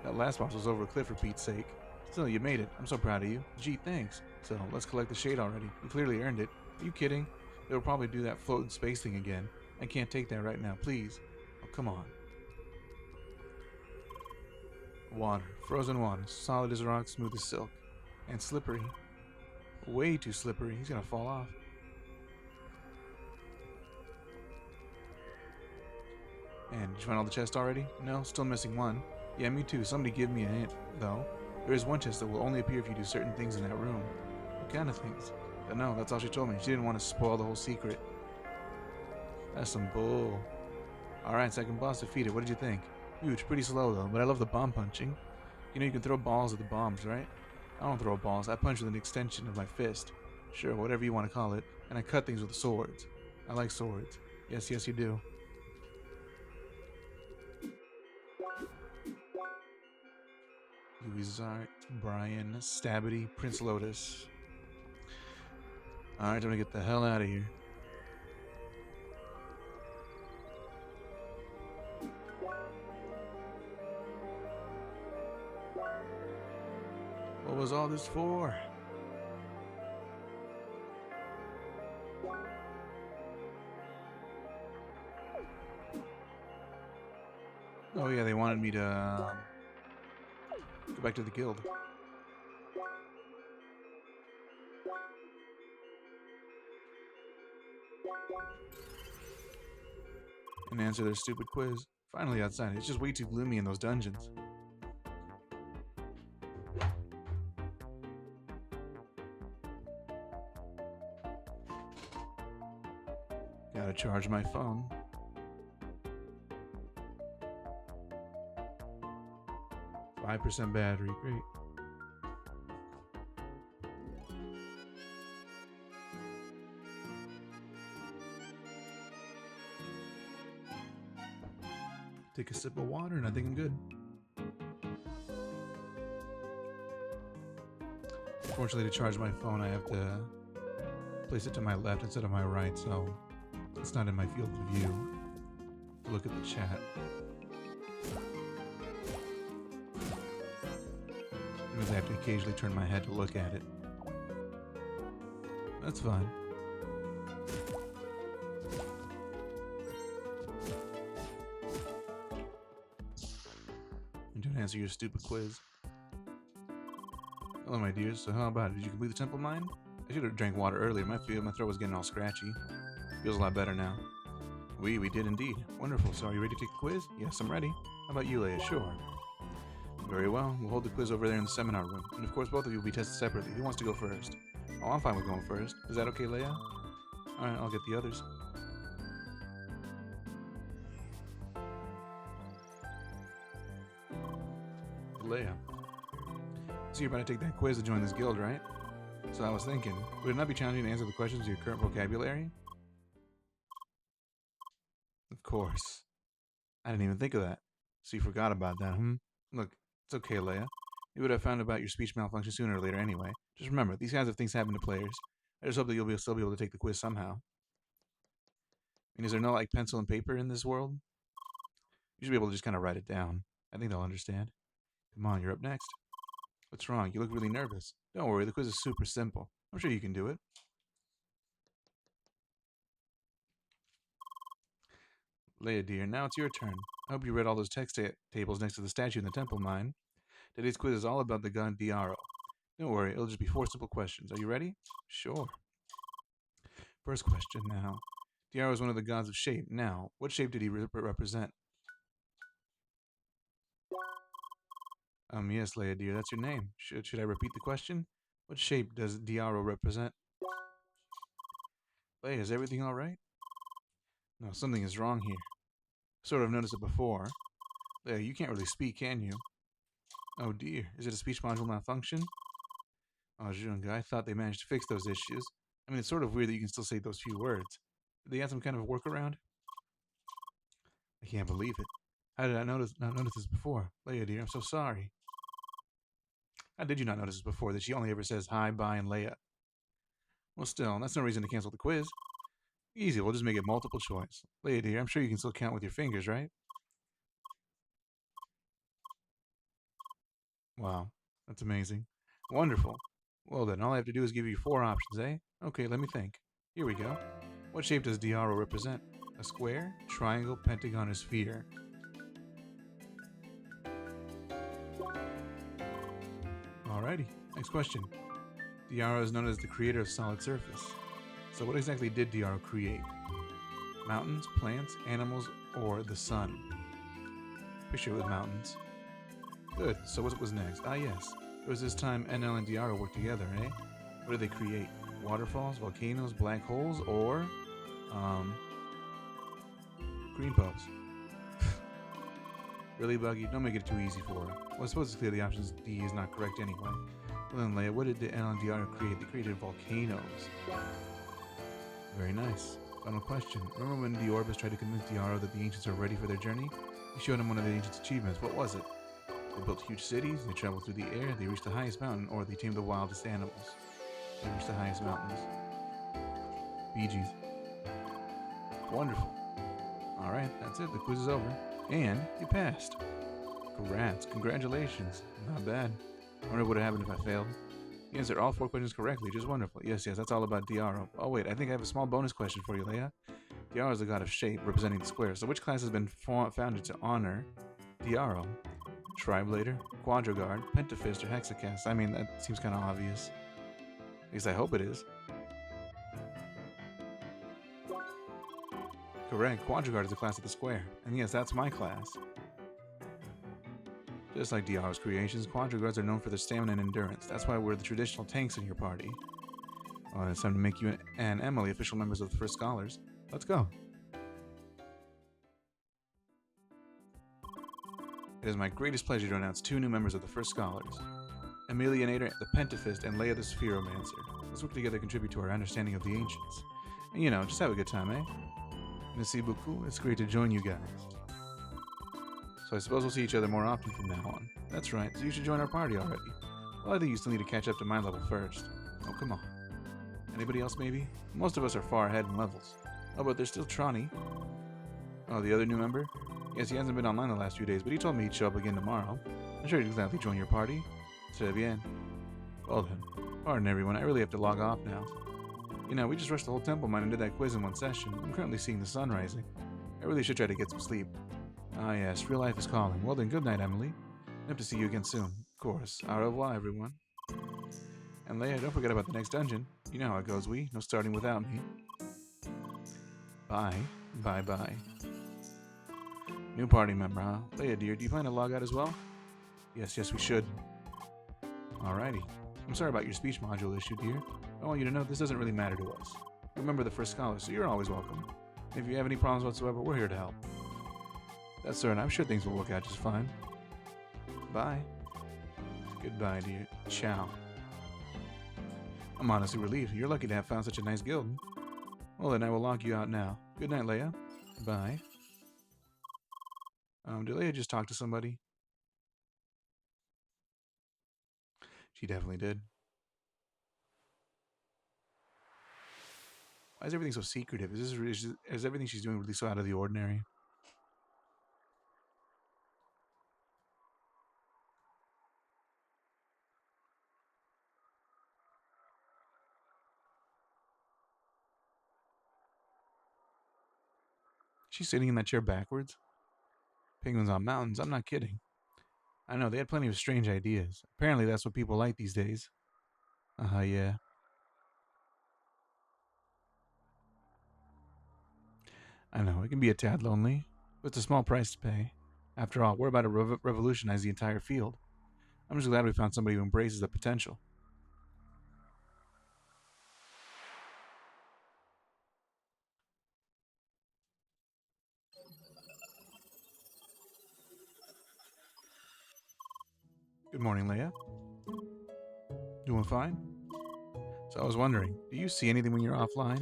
That last boss was over a cliff for Pete's sake. Still, you made it. I'm so proud of you. Gee, thanks. So, let's collect the shade already. You clearly earned it. Are you kidding? They'll probably do that floating space thing again. I can't take that right now, please. Oh, come on. Water. Frozen water. Solid as rock, smooth as silk. And slippery. Way too slippery. He's gonna fall off. And did you find all the chests already? No, still missing one. Yeah, me too. Somebody give me a hint, though. There is one chest that will only appear if you do certain things in that room. What kind of things? But no, that's all she told me. She didn't want to spoil the whole secret. That's some bull. Alright, second boss defeated. What did you think? Huge, pretty slow though, but I love the bomb punching. You know you can throw balls at the bombs, right? I don't throw balls. I punch with an extension of my fist. Sure, whatever you want to call it. And I cut things with swords. I like swords. Yes, yes you do. Guizart, Brian, Stabity, Prince Lotus. Alright, I'm gonna get the hell out of here. What was all this for? Oh yeah, they wanted me to go back to the guild. And answer their stupid quiz. Finally outside. It's just way too gloomy in those dungeons. Gotta charge my phone. %5 battery, great. Take a sip of water and I think I'm good. Unfortunately, to charge my phone, I have to place it to my left instead of my right, so it's not in my field of view. Look at the chat. Because I have to occasionally turn my head to look at it. That's fine. And don't answer your stupid quiz. Hello, my dears. So how about it? Did you complete the temple mine? I should have drank water earlier. My throat was getting all scratchy. Feels a lot better now. We did indeed. Wonderful. So are you ready to take the quiz? Yes, I'm ready. How about you, Leia? Sure. Very well. We'll hold the quiz over there in the seminar room. And of course, both of you will be tested separately. Who wants to go first? Oh, I'm fine with going first. Is that okay, Leia? Alright, I'll get the others. Leia. So you're about to take that quiz to join this guild, right? So I was thinking, would it not be challenging to answer the questions with your current vocabulary? Of course. I didn't even think of that. So you forgot about that, Look, it's okay, Leia. You would have found about your speech malfunction sooner or later anyway. Just remember, these kinds of things happen to players. I just hope that you'll still be able to take the quiz somehow. I mean, is there no, like, pencil and paper in this world? You should be able to just kind of write it down. I think they'll understand. Come on, you're up next. What's wrong? You look really nervous. Don't worry, the quiz is super simple. I'm sure you can do it. Leia, dear, now it's your turn. I hope you read all those text tables next to the statue in the temple mine. Today's quiz is all about the god Diaro. Don't worry, it'll just be 4 simple questions. Are you ready? Sure. First question now. Diaro is one of the gods of shape. Now, what shape did he represent? Yes, Leia, dear, that's your name. Should I repeat the question? What shape does Diaro represent? Leia, is everything alright? No, something is wrong here. Sort of noticed it before. Leia, you can't really speak, can you? Oh dear, is it a speech module malfunction? Oh, Junga, I thought they managed to fix those issues. I mean, it's sort of weird that you can still say those few words. Did they have some kind of workaround? I can't believe it. How did I not notice this before? Leia, dear, I'm so sorry. How did you not notice this before, that she only ever says hi, bye, and Leia? Well, still, that's no reason to cancel the quiz. Easy, we'll just make it multiple choice. Leia, dear, I'm sure you can still count with your fingers, right? Wow, that's amazing. Wonderful. Well then, all I have to do is give you 4 options, eh? Okay, let me think. Here we go. What shape does Diaro represent? A square, triangle, pentagon, or sphere? Alrighty, next question. Diaro is known as the creator of solid surface. So what exactly did Diaro create? Mountains, plants, animals, or the sun? Pretty sure it was mountains. Good, so what was next? Ah yes, it was this time NL and Diaro worked together, eh? What did they create? Waterfalls, volcanoes, black holes, or... green puffs. Really, Buggy? Don't make it too easy for her. Well, I suppose it's clear the option D is not correct anyway. Well then, Leia, what did NL and Diaro create? They created volcanoes. Very nice. Final question. Remember when Diorbus tried to convince Diaro that the ancients are ready for their journey? He showed him one of the ancients' achievements. What was it? They built huge cities, they traveled through the air, they reached the highest mountain, or they tamed the wildest animals. They reached the highest mountains. Bee Gees. Wonderful. Alright, that's it. The quiz is over. And you passed. Congrats. Congratulations. Not bad. I wonder what would have happened if I failed. You answered all 4 questions correctly. Just wonderful. Yes, that's all about Diaro. Oh, wait. I think I have a small bonus question for you, Leia. Diaro is the god of shape, representing the square. So which class has been founded to honor Diaro? Triblator, Quadraguard, Pentafist, or Hexacast? I mean, that seems kind of obvious. At least I hope it is. Correct. Quadraguard is the class of the square. And yes, that's my class. Just like Diaro's creations, Quadraguards are known for their stamina and endurance. That's why we're the traditional tanks in your party. Well, it's time to make you and Emily official members of the First Scholars. Let's go. It is my greatest pleasure to announce 2 new members of the First Scholars. Emilianator, the Pentafist, and Leia the Spheromancer. Let's work together to contribute to our understanding of the ancients. And just have a good time, eh? Merci beaucoup. It's great to join you guys. So I suppose we'll see each other more often from now on. That's right, so you should join our party already. Well, I think you still need to catch up to my level first. Oh, come on. Anybody else, maybe? Most of us are far ahead in levels. Oh, but there's still Tronny. Oh, the other new member? Yes, he hasn't been online the last few days, but he told me he'd show up again tomorrow. I'm sure he'd gladly join your party. Très bien. Well then, pardon everyone, I really have to log off now. We just rushed the whole temple mine and did that quiz in one session. I'm currently seeing the sun rising. I really should try to get some sleep. Ah yes, real life is calling. Well then, good night, Emily. I hope to see you again soon. Of course. Au revoir, everyone. And Leia, don't forget about the next dungeon. You know how it goes, no starting without me. Bye. Bye-bye. New party member, huh? Leia, dear, do you plan to log out as well? Yes, we should. Alrighty. I'm sorry about your speech module issue, dear. I want you to know this doesn't really matter to us. Remember the First Scholar, so you're always welcome. If you have any problems whatsoever, we're here to help. That's certain. I'm sure things will work out just fine. Bye. Goodbye, dear. Ciao. I'm honestly relieved. You're lucky to have found such a nice guild. Well, then I will log you out now. Good night, Leia. Bye. Did Leia just talk to somebody? She definitely did. Why is everything so secretive? Is everything she's doing really so out of the ordinary? She's sitting in that chair backwards? Penguins on mountains? I'm not kidding. I know, they had plenty of strange ideas. Apparently that's what people like these days. Yeah. I know, it can be a tad lonely, but it's a small price to pay. After all, we're about to revolutionize the entire field. I'm just glad we found somebody who embraces the potential. Good morning, Leia. Doing fine? So I was wondering, do you see anything when you're offline?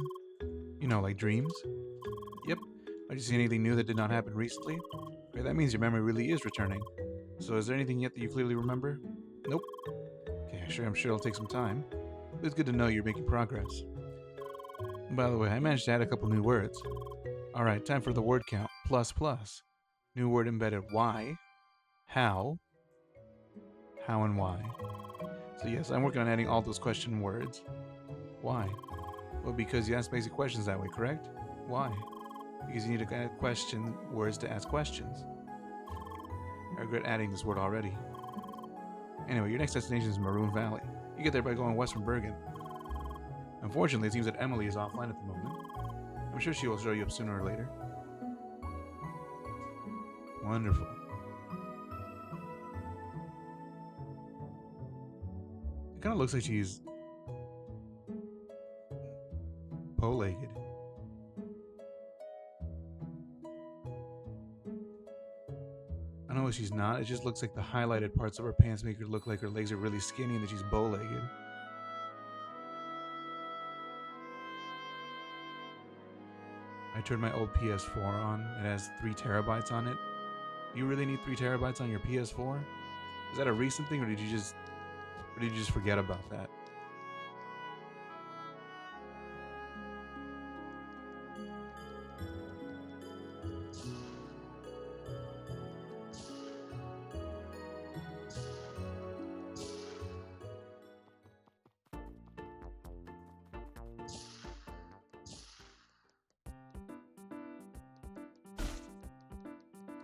Like dreams? Yep. Did you see anything new that did not happen recently? Okay, that means your memory really is returning. So is there anything yet that you clearly remember? Nope. Okay, I'm sure it'll take some time. But it's good to know you're making progress. And by the way, I managed to add a couple new words. Alright, time for the word count. Plus. New word embedded. Why? How and why. So yes, I'm working on adding all those question words. Why? Well, because you ask basic questions that way, correct? Why? Because you need to add question words to ask questions. I regret adding this word already. Anyway, your next destination is Maroon Valley. You get there by going west from Bergen. Unfortunately, it seems that Emily is offline at the moment. I'm sure she will show you up sooner or later. Wonderful. It kind of looks like she's bow-legged. I know she's not. It just looks like the highlighted parts of her pants make her look like her legs are really skinny and that she's bow-legged. I turned my old PS4 on. It has 3 terabytes on it. Do you really need 3 terabytes on your PS4? Is that a recent thing, or did you just forget about that?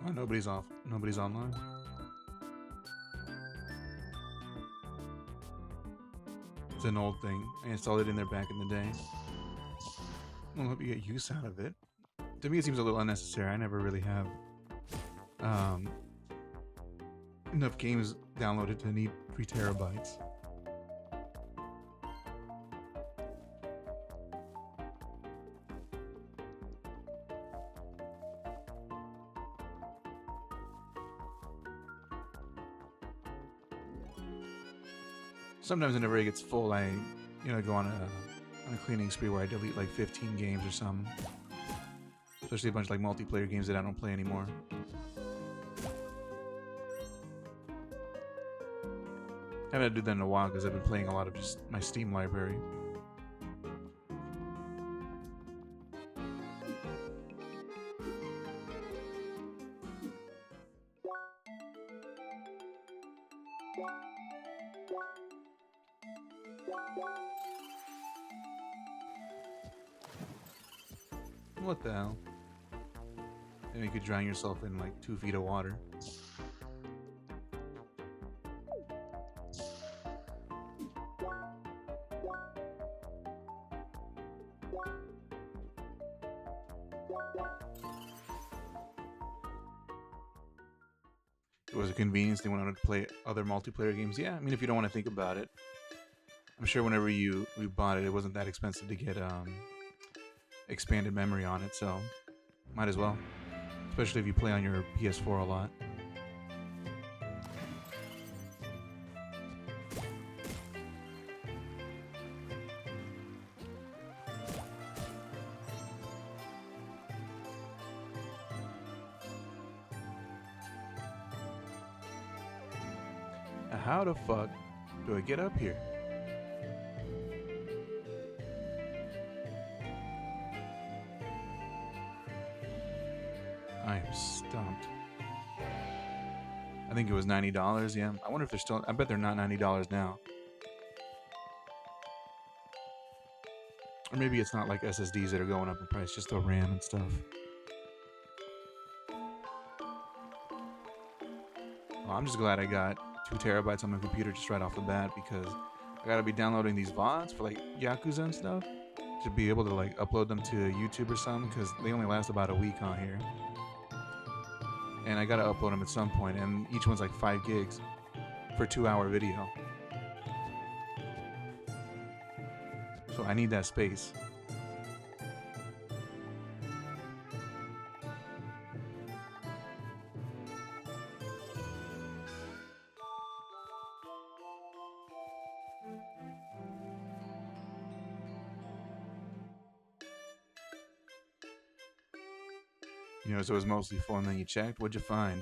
Oh, nobody's off. Nobody's online. It's an old thing. I installed it in there back in the day. Well, I hope you get use out of it. To me, it seems a little unnecessary. I never really have enough games downloaded to need 3 terabytes. Sometimes whenever it gets full, I, go on a cleaning spree where I delete like 15 games or something. Especially a bunch of like multiplayer games that I don't play anymore. I haven't had to do that in a while because I've been playing a lot of just my Steam library. What the hell? And you could drown yourself in like 2 feet of water. It was a convenience. They wanted to play other multiplayer games. Yeah, I mean, if you don't want to think about it, I'm sure whenever you bought it, it wasn't that expensive to get expanded memory on it, so might as well. Especially if you play on your PS4 a lot. How the fuck do I get up here? I am stumped. I think it was $90, yeah. I wonder if they're still... I bet they're not $90 now. Or maybe it's not like SSDs that are going up in price, just the RAM and stuff. Well, I'm just glad I got 2 terabytes on my computer just right off the bat, because I gotta be downloading these VODs for like Yakuza and stuff to be able to like upload them to YouTube or something, because they only last about a week on here. And I gotta upload them at some point, and each one's like 5 gigs for a 2-hour video. So I need that space. So it was mostly full, and then you checked. What'd you find?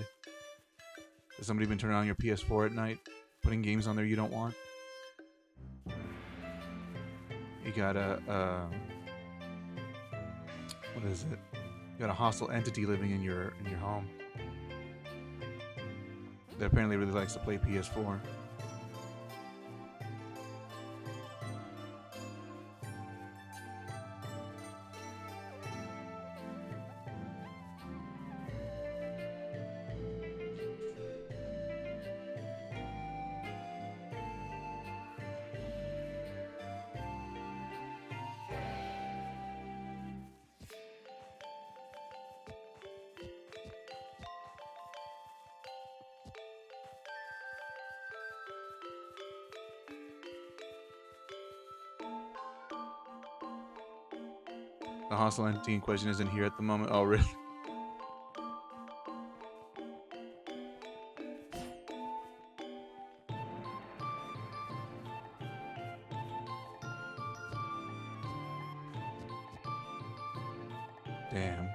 Has somebody been turning on your PS4 at night, putting games on there you don't want? You got what is it? You got a hostile entity living in your home that apparently really likes to play PS4. The hostile entity in question isn't here at the moment. Oh, really? Damn.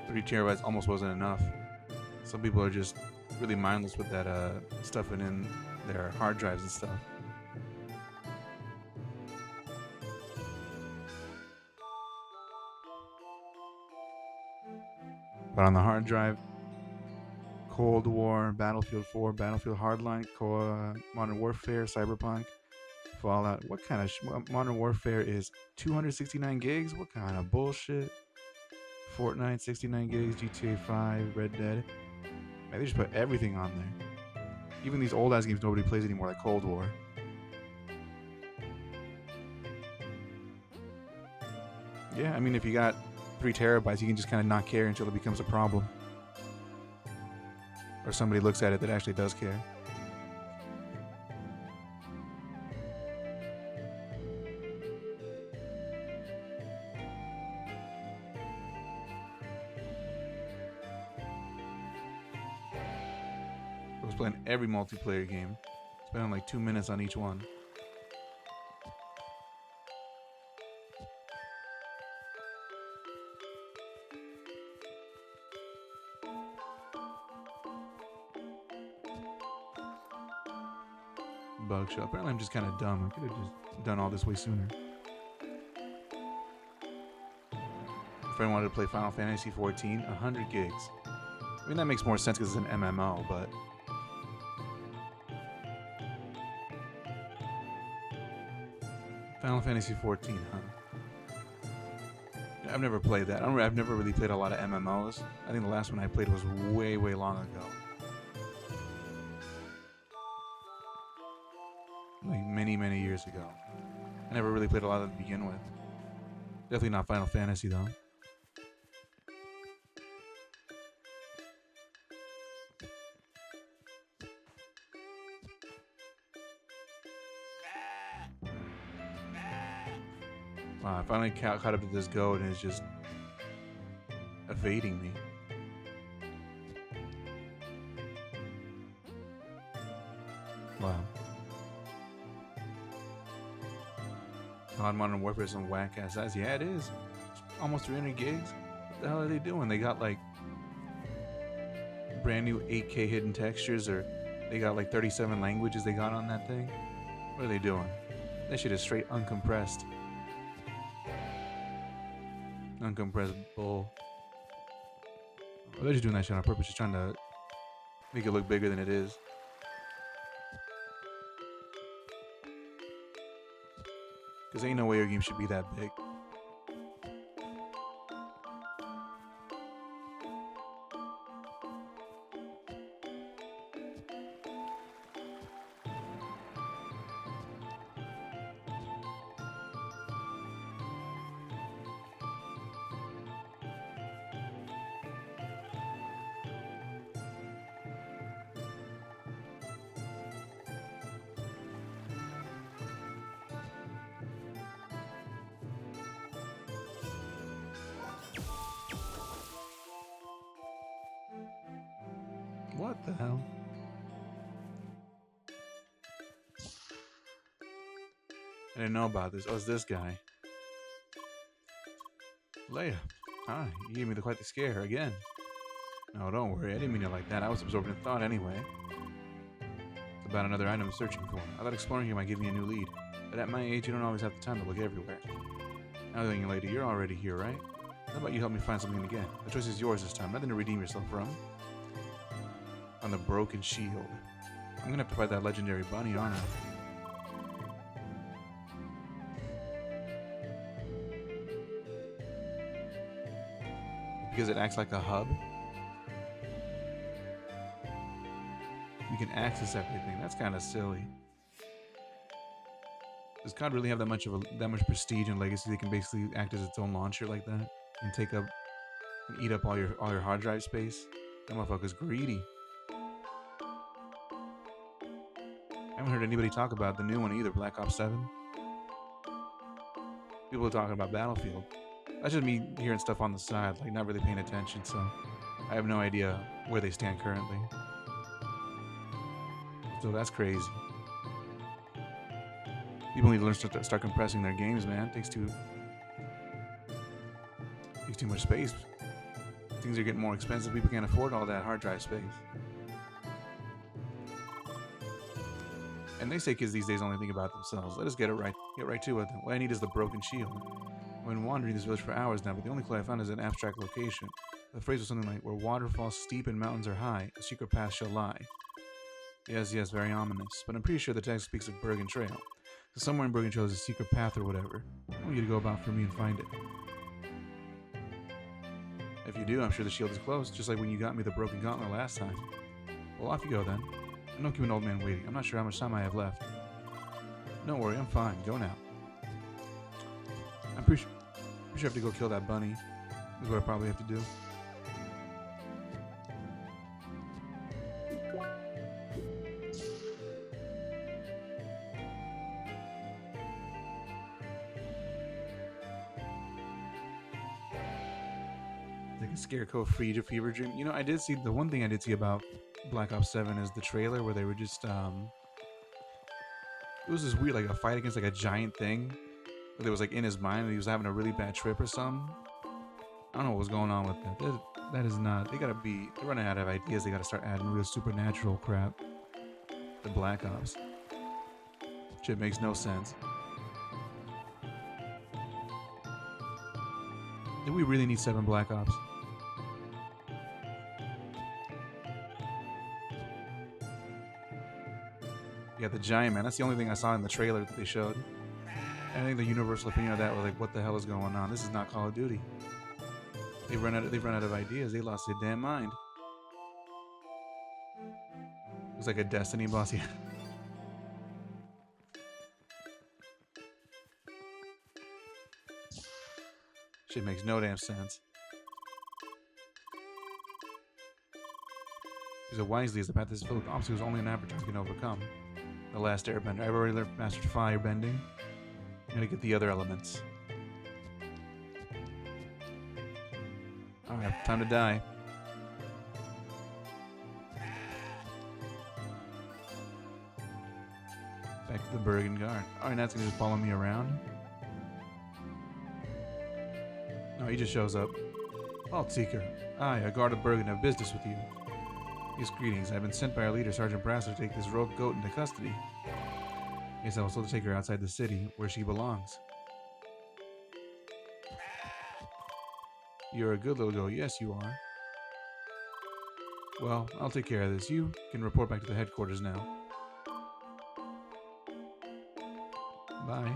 3 terabytes almost wasn't enough. Some people are just really mindless with that stuffing in their hard drives and stuff. But on the hard drive, Cold War, Battlefield 4, Battlefield Hardline, Modern Warfare, Cyberpunk, Fallout. What kind of Modern Warfare is 269 gigs? What kind of bullshit? Fortnite 69 gigs, GTA 5, Red Dead. Man, they just put everything on there. Even these old ass games nobody plays anymore, like Cold War. Yeah, I mean, if you got 3 terabytes, you can just kind of not care until it becomes a problem. Or somebody looks at it that actually does care. I was playing every multiplayer game. Spending like 2 minutes on each one. Bug shot. Apparently I'm just kind of dumb. I could have just done all this way sooner. A friend wanted to play Final Fantasy 14, 100 gigs. I mean, that makes more sense because it's an MMO, but... Final Fantasy 14, huh? I've never played that. I've never really played a lot of MMOs. I think the last one I played was way, way long ago. Like many, many years ago. I never really played a lot of them to begin with. Definitely not Final Fantasy, though. Wow, I finally caught up to this goat and it's just evading me. Wow. God, Modern Warfare is some whack ass size. Yeah, it is. It's almost 300 gigs. What the hell are they doing? They got like brand new 8K hidden textures, or they got like 37 languages they got on that thing. What are they doing? That shit is straight uncompressed. Uncompressed bull. Oh, they're just doing that shit on purpose, just trying to make it look bigger than it is. Because ain't no way your game should be that big. What the hell? I didn't know about this. Oh, it's this guy. Leia. Hi, you gave me quite the scare again. No, don't worry. I didn't mean it like that. I was absorbed in thought anyway. It's about another item I'm searching for. I thought exploring here might give me a new lead. But at my age, you don't always have the time to look everywhere. Now then, lady, you're already here, right? How about you help me find something again? The choice is yours this time. Nothing to redeem yourself from. On the broken shield. I'm gonna have to fight that legendary bunny, aren't I? Because it acts like a hub. You can access everything. That's kind of silly. Does COD really have that much prestige and legacy? They can basically act as its own launcher like that and take up and eat up all your hard drive space. That motherfucker's greedy. I haven't heard anybody talk about the new one either, Black Ops 7. People are talking about Battlefield. That's just me hearing stuff on the side, like not really paying attention, so I have no idea where they stand currently. So that's crazy. People need to learn to start compressing their games, man. It takes too much space. Things are getting more expensive. People can't afford all that hard drive space. And they say kids these days only think about themselves. Let us get right to it. What I need is the broken shield. I've been wandering this village for hours now, but the only clue I found is an abstract location. The phrase was something like, where water falls steep and mountains are high, a secret path shall lie. Yes, very ominous, but I'm pretty sure the text speaks of Bergen Trail. So somewhere in Bergen Trail is a secret path or whatever. I want you to go about for me and find it. If you do, I'm sure the shield is closed, just like when you got me the broken gauntlet last time. Well, off you go then. And don't keep an old man waiting. I'm not sure how much time I have left. Don't worry, I'm fine. Go now. I'm pretty sure I have to go kill that bunny. Is what I probably have to do. Like a scarecrow fever dream. You know, I did see the one thing I did see about Black Ops 7 is the trailer where they were just it was this weird, like a fight against like a giant thing that was like in his mind and he was having a really bad trip or something. I don't know what was going on with that. That is not. They're running out of ideas. They gotta start adding real supernatural crap to Black Ops. Shit makes no sense. Do we really need 7 Black Ops? Yeah, the giant man. That's the only thing I saw in the trailer that they showed. And I think the universal opinion of that was like, what the hell is going on? This is not Call of Duty. They've run out of ideas. They lost their damn mind. It was like a Destiny boss, yeah. Shit makes no damn sense. Because wisely as the path is filled with obstacles only an avatar can overcome. The last airbender. I've already mastered fire bending. I'm gonna get the other elements. Alright, time to die. Back to the Bergen Guard. Alright, now it's gonna just follow me around. No, he just shows up. Vault Seeker. I, a guard of Bergen, have business with you. Yes, greetings. I've been sent by our leader, Sergeant Brass, to take this rogue goat into custody. Yes, I was told to take her outside the city, where she belongs. You're a good little goat. Yes, you are. Well, I'll take care of this. You can report back to the headquarters now. Bye.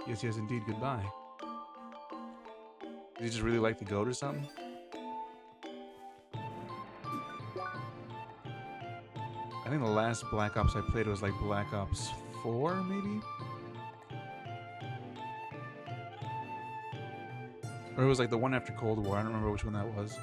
Yes, indeed, goodbye. Did he just really like the goat or something? I think the last Black Ops I played was like Black Ops 4, maybe? Or it was like the one after Cold War. I don't remember which one that was.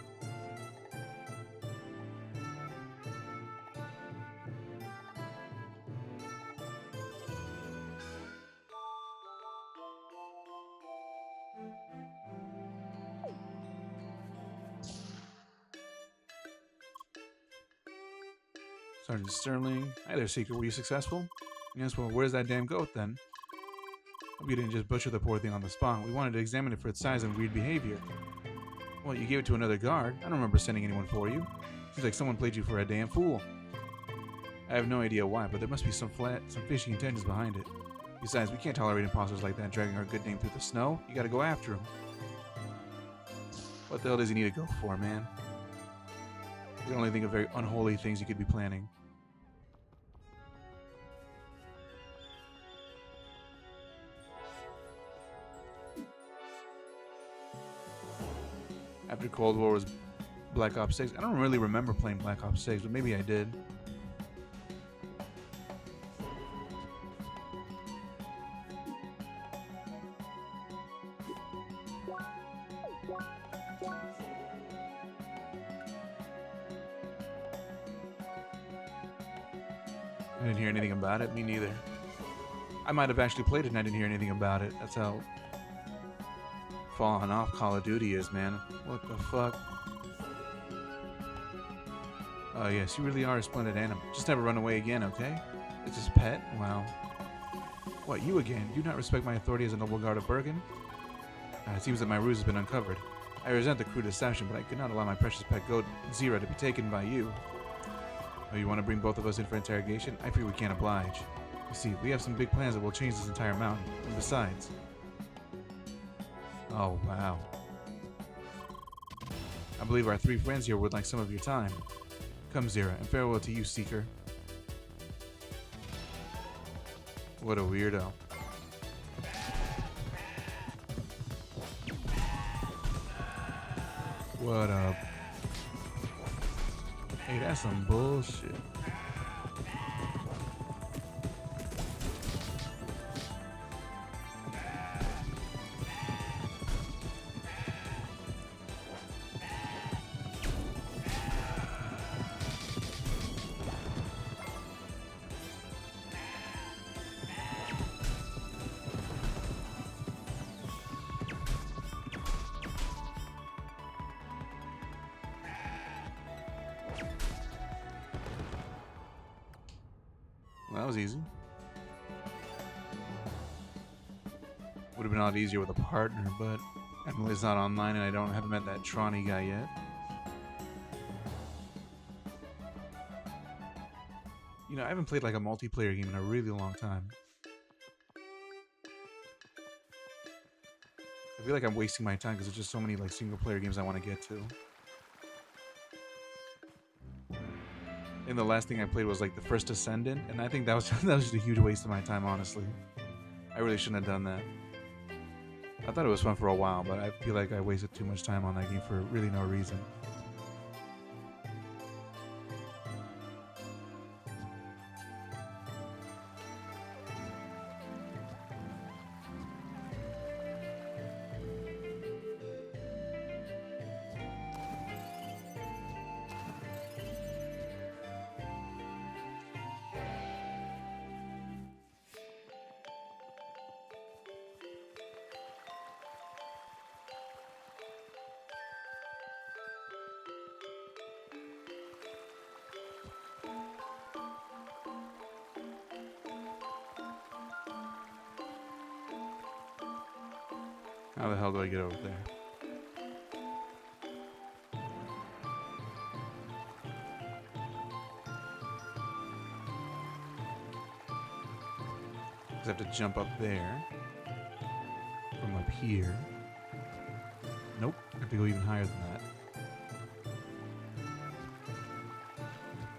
Sergeant Sterling. Hi there, Seeker. Were you successful? Yes, well, where's that damn goat then? Hope you didn't just butcher the poor thing on the spot. We wanted to examine it for its size and weird behavior. Well, you gave it to another guard. I don't remember sending anyone for you. Seems like someone played you for a damn fool. I have no idea why, but there must be some fishy intentions behind it. Besides, we can't tolerate imposters like that dragging our good name through the snow. You gotta go after him. What the hell does he need to go for, man? You can only think of very unholy things you could be planning. After Cold War was Black Ops 6. I don't really remember playing Black Ops 6, but maybe I did. I didn't hear anything about it. Me neither. I might have actually played it and I didn't hear anything about it. That's how falling off Call of Duty is, man. What the fuck? Oh yes, you really are a splendid animal. Just never run away again, okay? It's his pet? Wow. What, you again? Do you not respect my authority as a noble guard of Bergen? It seems that my ruse has been uncovered. I resent the crude deception, but I could not allow my precious pet goat, Zira, to be taken by you. Oh, you want to bring both of us in for interrogation? I fear we can't oblige. You see, we have some big plans that will change this entire mountain. And besides... Oh, wow. I believe our 3 friends here would like some of your time. Come, Zira, and farewell to you, Seeker. What a weirdo. What up? Hey, that's some bullshit. Well, that was easy. Would have been a lot easier with a partner, but Emily's not online and I haven't met that Tronny guy yet. You know, I haven't played like a multiplayer game in a really long time. I feel like I'm wasting my time because there's just so many like single player games I want to get to. And the last thing I played was like the first Ascendant, and I think that was that was just a huge waste of my time, honestly. I really shouldn't have done that. I thought it was fun for a while, but I feel like I wasted too much time on that game for really no reason. How the hell do I get over there? I have to jump up there from up here. Nope, I have to go even higher than that.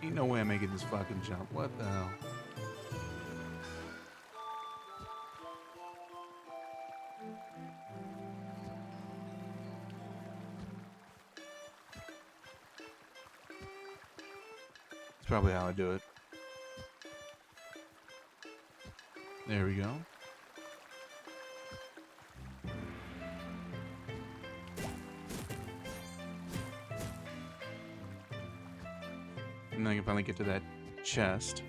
Ain't no way I'm making this fucking jump. What the hell? That's probably how I do it. There we go. And then I can finally get to that chest.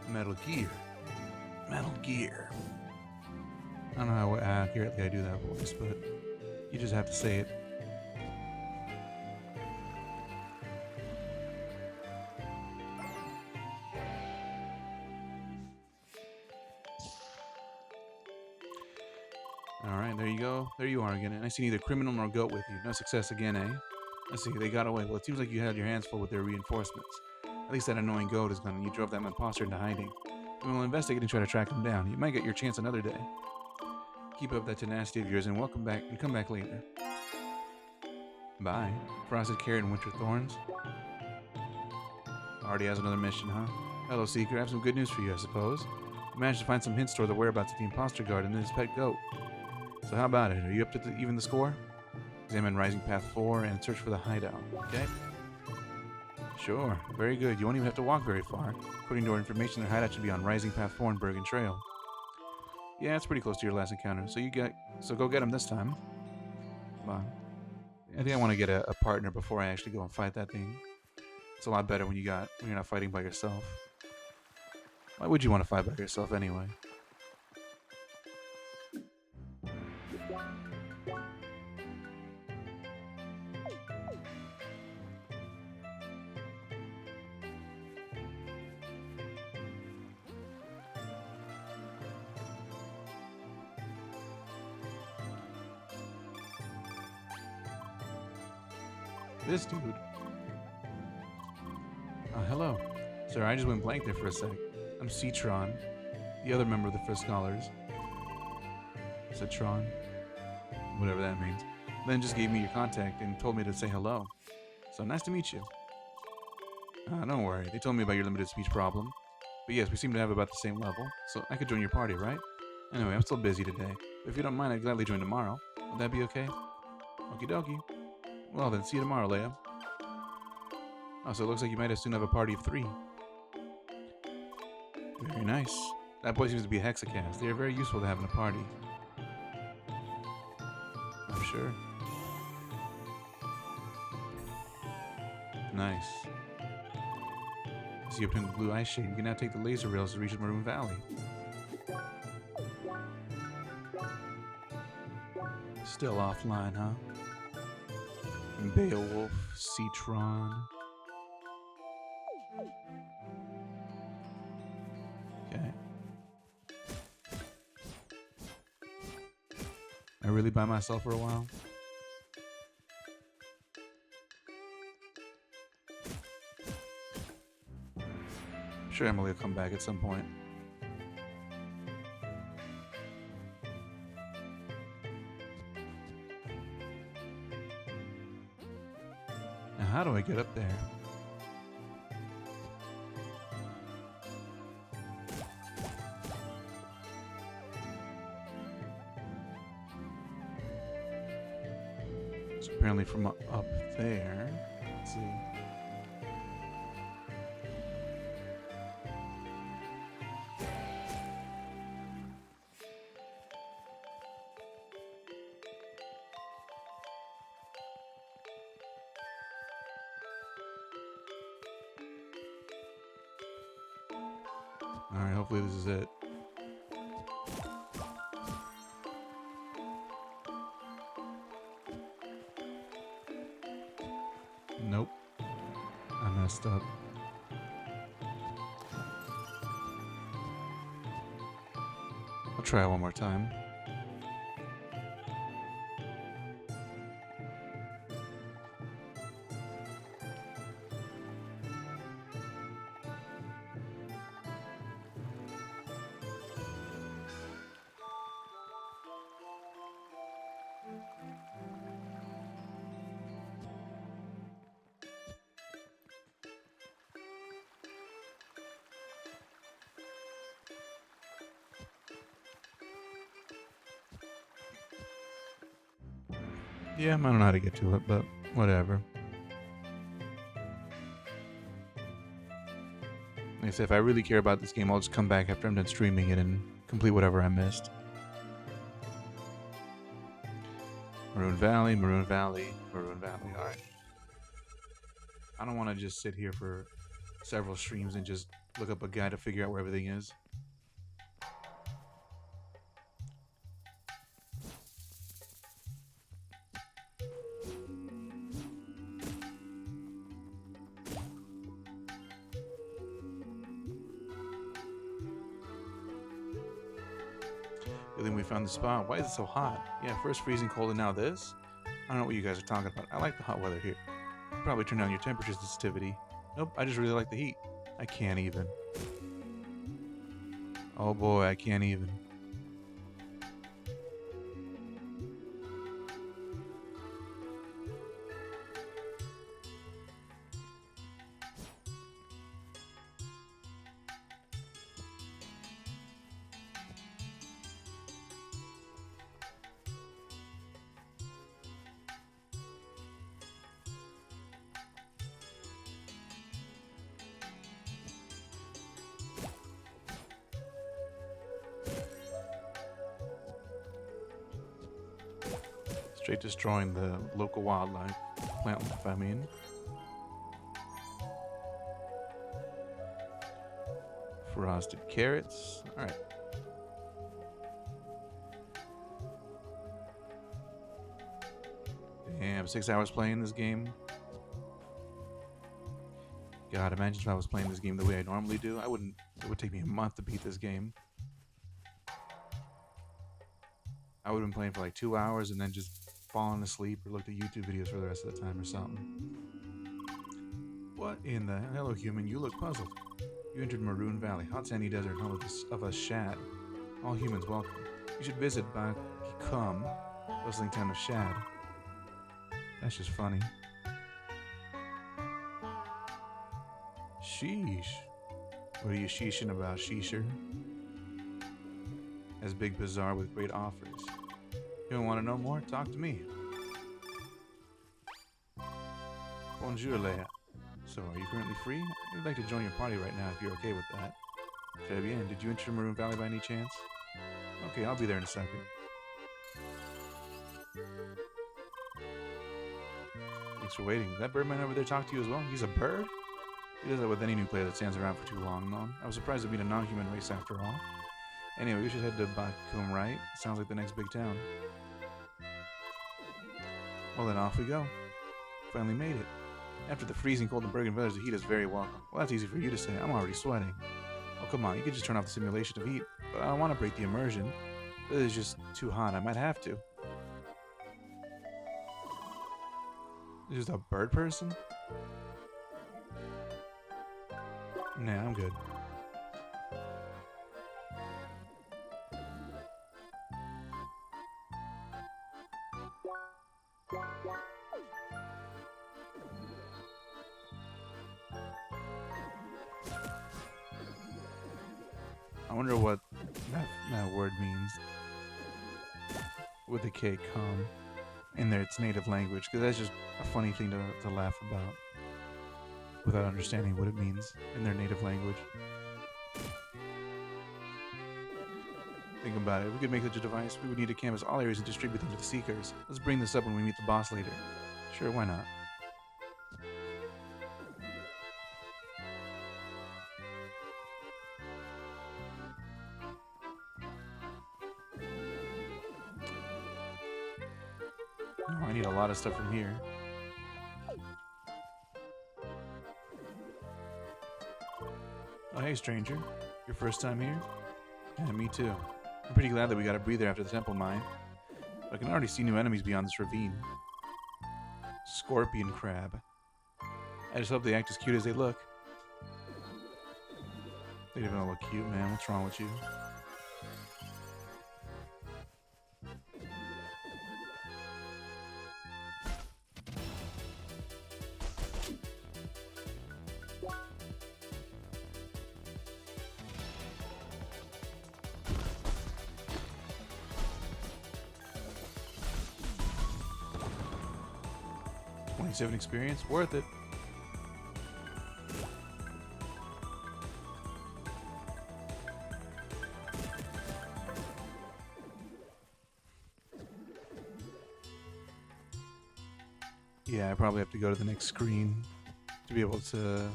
Metal Gear. Metal Gear. I don't know how accurately I do that voice, but you just have to say it. Alright, there you go. There you are again. And I see neither criminal nor goat with you. No success again, eh? I see, they got away. Well, it seems like you had your hands full with their reinforcements. At least that annoying goat is gone, and you drove that imposter into hiding. We will investigate and try to track him down. You might get your chance another day. Keep up that tenacity of yours and welcome back and come back later. Bye. Frosted Carrot and Winter Thorns. Already has another mission, huh? Hello, Seeker. I have some good news for you, I suppose. You managed to find some hints toward the whereabouts of the imposter guard and his pet goat. So how about it? Are you up to even the score? Examine Rising Path 4 and search for the hideout. Okay? Sure. Very good. You won't even have to walk very far. According to our information, the hideout should be on Rising Path 4 and Bergen Trail. Yeah, it's pretty close to your last encounter. So go get him this time. Come on. I think I want to get a partner before I actually go and fight that thing. It's a lot better when you're not fighting by yourself. Why would you want to fight by yourself anyway? this dude? Hello. Sorry, I just went blank there for a sec. I'm Citron, the other member of the First Scholars. Citron? Whatever that means. Then just gave me your contact and told me to say hello. So nice to meet you. Don't worry, they told me about your limited speech problem. But yes, we seem to have about the same level, so I could join your party, right? Anyway, I'm still busy today, but if you don't mind, I'd gladly join tomorrow. Would that be okay? Okie dokie. Well then, see you tomorrow, Leia. Oh, so it looks like you might as soon have a party of 3. Very nice. That boy seems to be a hexacast. They are very useful to have in a party. I'm sure. Nice. As you obtain the blue ice shade, you can now take the laser rails to reach the Maroon Valley. Still offline, huh? Beowulf, Citron. Okay. I really by myself for a while? I'm sure Emily will come back at some point. Now, how do I get up there? So apparently from up there. Let's see. Alright, hopefully this is it. Nope. I messed up. I'll try it one more time. Yeah, I don't know how to get to it, but whatever. Like I said, if I really care about this game, I'll just come back after I'm done streaming it and complete whatever I missed. Maroon Valley, Maroon Valley, Maroon Valley. Alright. I don't want to just sit here for several streams and just look up a guide to figure out where everything is. Good thing we found the spot. Why is it so hot? Yeah, first freezing cold and now this? I don't know what you guys are talking about. I like the hot weather here. You probably turn down your temperature sensitivity. Nope, I just really like the heat. I can't even. Oh boy, I can't even. Straight destroying the local wildlife, plant life, I mean. Frosted carrots. Alright. Damn, 6 hours playing this game. God, imagine if I was playing this game the way I normally do. It would take me a month to beat this game. I would have been playing for like 2 hours and then just fallen asleep or looked at YouTube videos for the rest of the time or something. What in the hello, human? You look puzzled. You entered Maroon Valley, hot sandy desert, home of a Shad. All humans welcome. You should visit Bakum, bustling town of Shad. That's just funny. Sheesh. What are you sheeshing about, sheesher? As Big Bazaar with great offers. You don't want to know more? Talk to me. Bonjour, Leia. So, are you currently free? I'd like to join your party right now if you're okay with that. Très bien. Did you enter Maroon Valley by any chance? Okay, I'll be there in a second. Thanks for waiting. Did that birdman over there talk to you as well? He's a bird? He does that with any new player that stands around for too long, no? I was surprised to meet a non-human race after all. Anyway, we should head to Bakum, right? Sounds like the next big town. Well, then off we go. Finally made it. After the freezing cold in Bergen Village, the heat is very welcome. Well, that's easy for you to say. I'm already sweating. Oh, come on. You could just turn off the simulation of heat. But I don't want to break the immersion. This is just too hot. I might have to. Is just a bird person? Nah, I'm good. I wonder what that word means. With the K, calm, in its native language, because that's just a funny thing to laugh about without understanding what it means in their native language. Think about it. If we could make such a device, we would need to canvas all areas and distribute them to the Seekers. Let's bring this up when we meet the boss later. Sure, why not? Oh, I need a lot of stuff from here. Oh, hey, stranger. Your first time here? Yeah, me too. I'm pretty glad that we got a breather after the temple mine. But I can already see new enemies beyond this ravine. Scorpion crab. I just hope they act as cute as they look. They don't even look cute, man. What's wrong with you? .7 experience, worth it. Yeah, I probably have to go to the next screen to be able to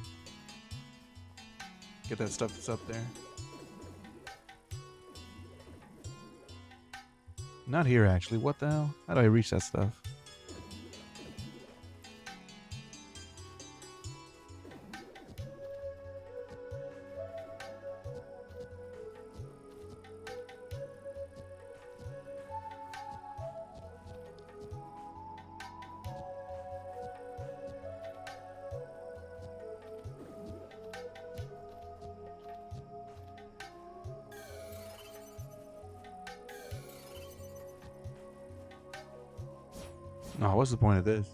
get that stuff that's up there. Not here, actually. What the hell? How do I reach that stuff? Oh, what's the point of this?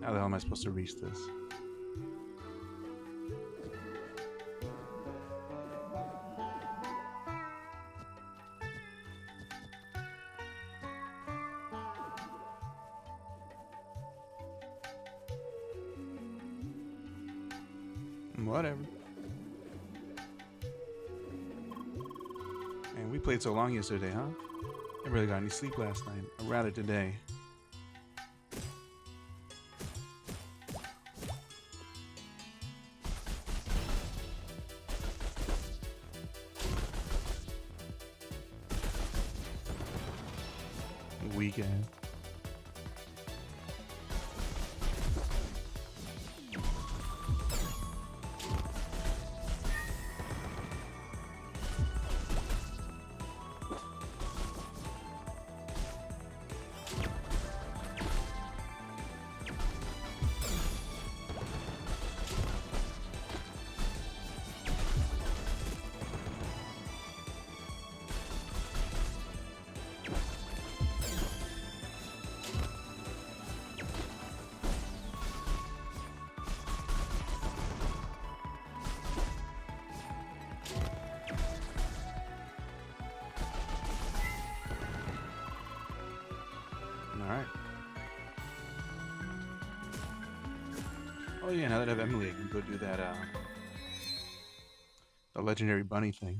How the hell am I supposed to reach this? Whatever. Man, we played so long yesterday, huh? I barely got any sleep last night. Or rather today. weekend. Alright. Oh yeah, now that I have Emily, I can go do that, the legendary bunny thing.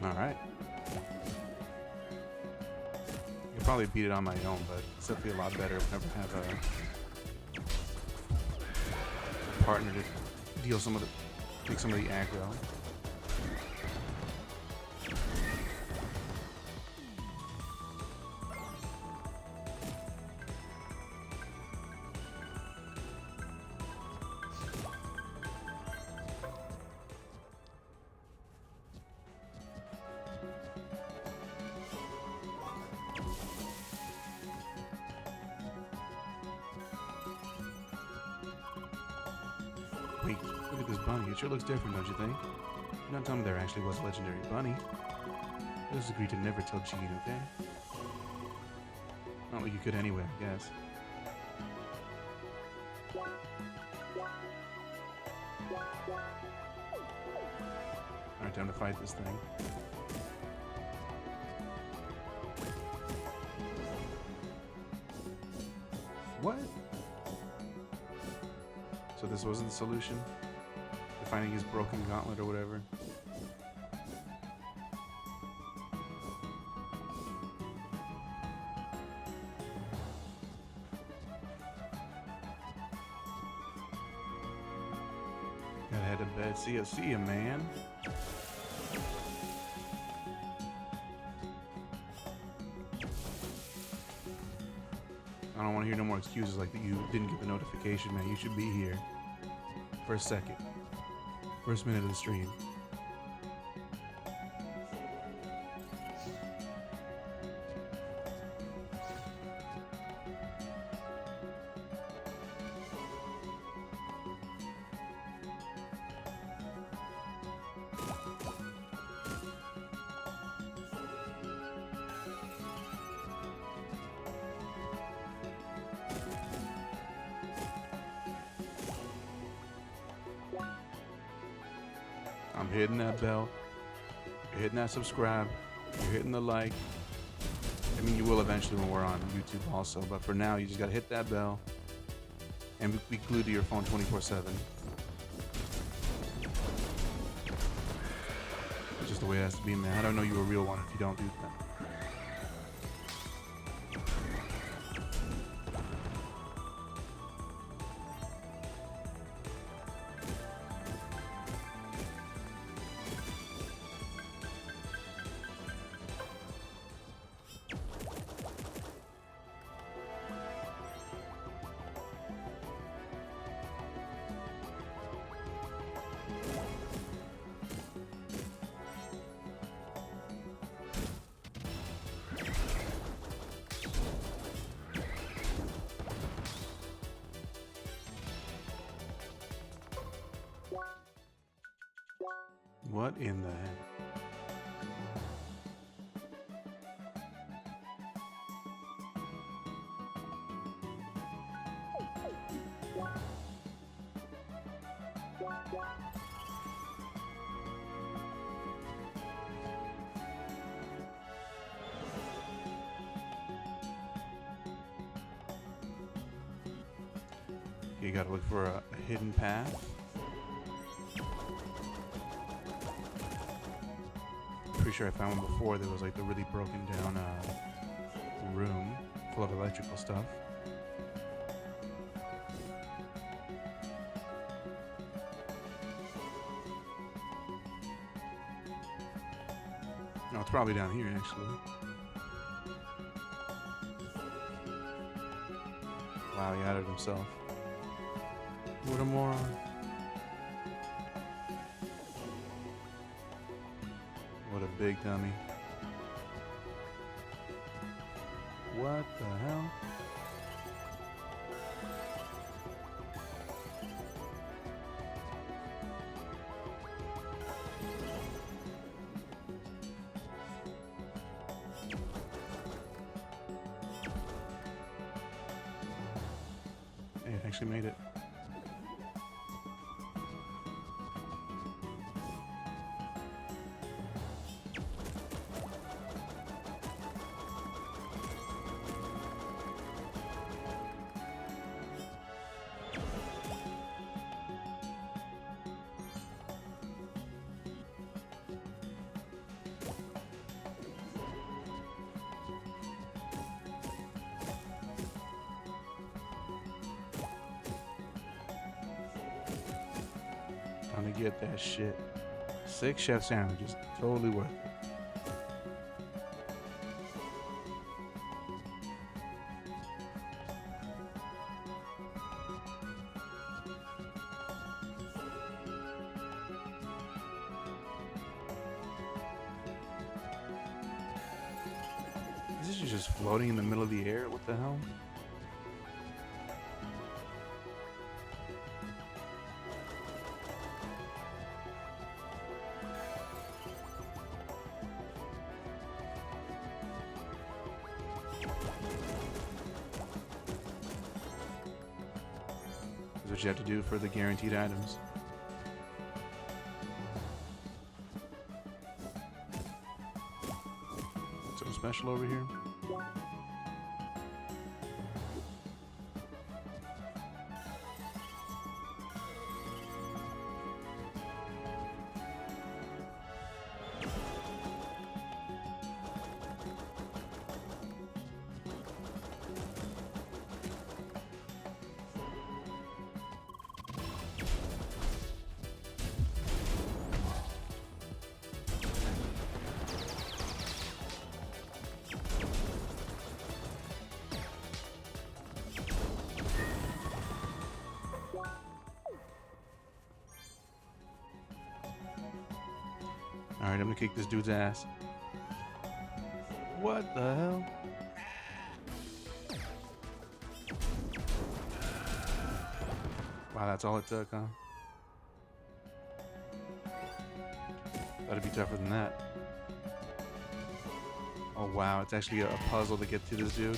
Alright. I could probably beat it on my own, but it's definitely a lot better if I ever have a partner to deal take some of the aggro. Wait, look at this bunny. It sure looks different, don't you think? You're not telling me there actually was a legendary bunny. Let's agree to never tell Gene, okay? Not like you could anyway, I guess. Alright, time to fight this thing. What? So this wasn't the solution? To finding his broken gauntlet or whatever? Gotta head to bed. See ya, man. I don't want to hear no more excuses like that you didn't get the notification, man. You should be here. First second. First minute of the stream. I'm hitting that bell. You're hitting that subscribe. You're hitting the like. I mean, you will eventually when we're on YouTube also, but for now, you just gotta hit that bell and be glued to your phone 24/7. It's just the way it has to be, man. I don't know you're a real one if you don't do that. What in the heck? You gotta look for a hidden path. Pretty sure I found one before. There was like the really broken down room full of electrical stuff. No, it's probably down here actually. Wow, he had it himself. What a moron. What a big dummy. What the hell? Hey, it actually made it. Time to get that shit. 6 chef sandwiches, totally worth it. Is this just floating in the middle of the air? What the hell? That's what you have to do for the guaranteed items. Something special over here? Alright, I'm gonna kick this dude's ass. What the hell? Wow, that's all it took, huh? That'd be tougher than that. Oh wow, it's actually a puzzle to get to this dude.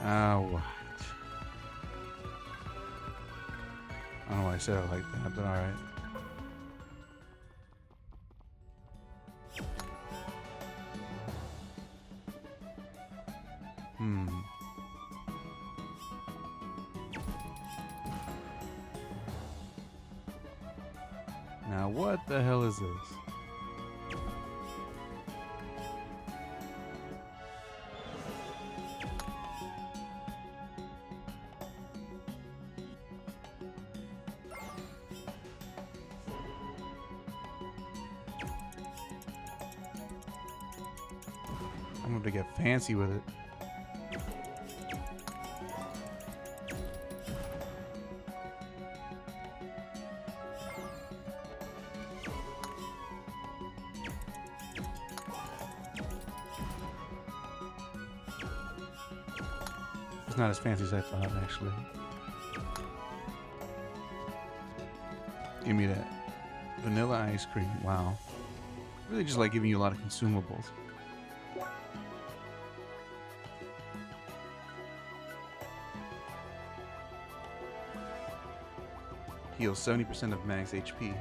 What? I don't know why I said it like that, but alright. Now, what the hell is this? I'm going to get fancy with it. It's not as fancy as I thought, actually. Give me that. Vanilla ice cream. Wow. Really just like giving you a lot of consumables. Heals 70% of max HP.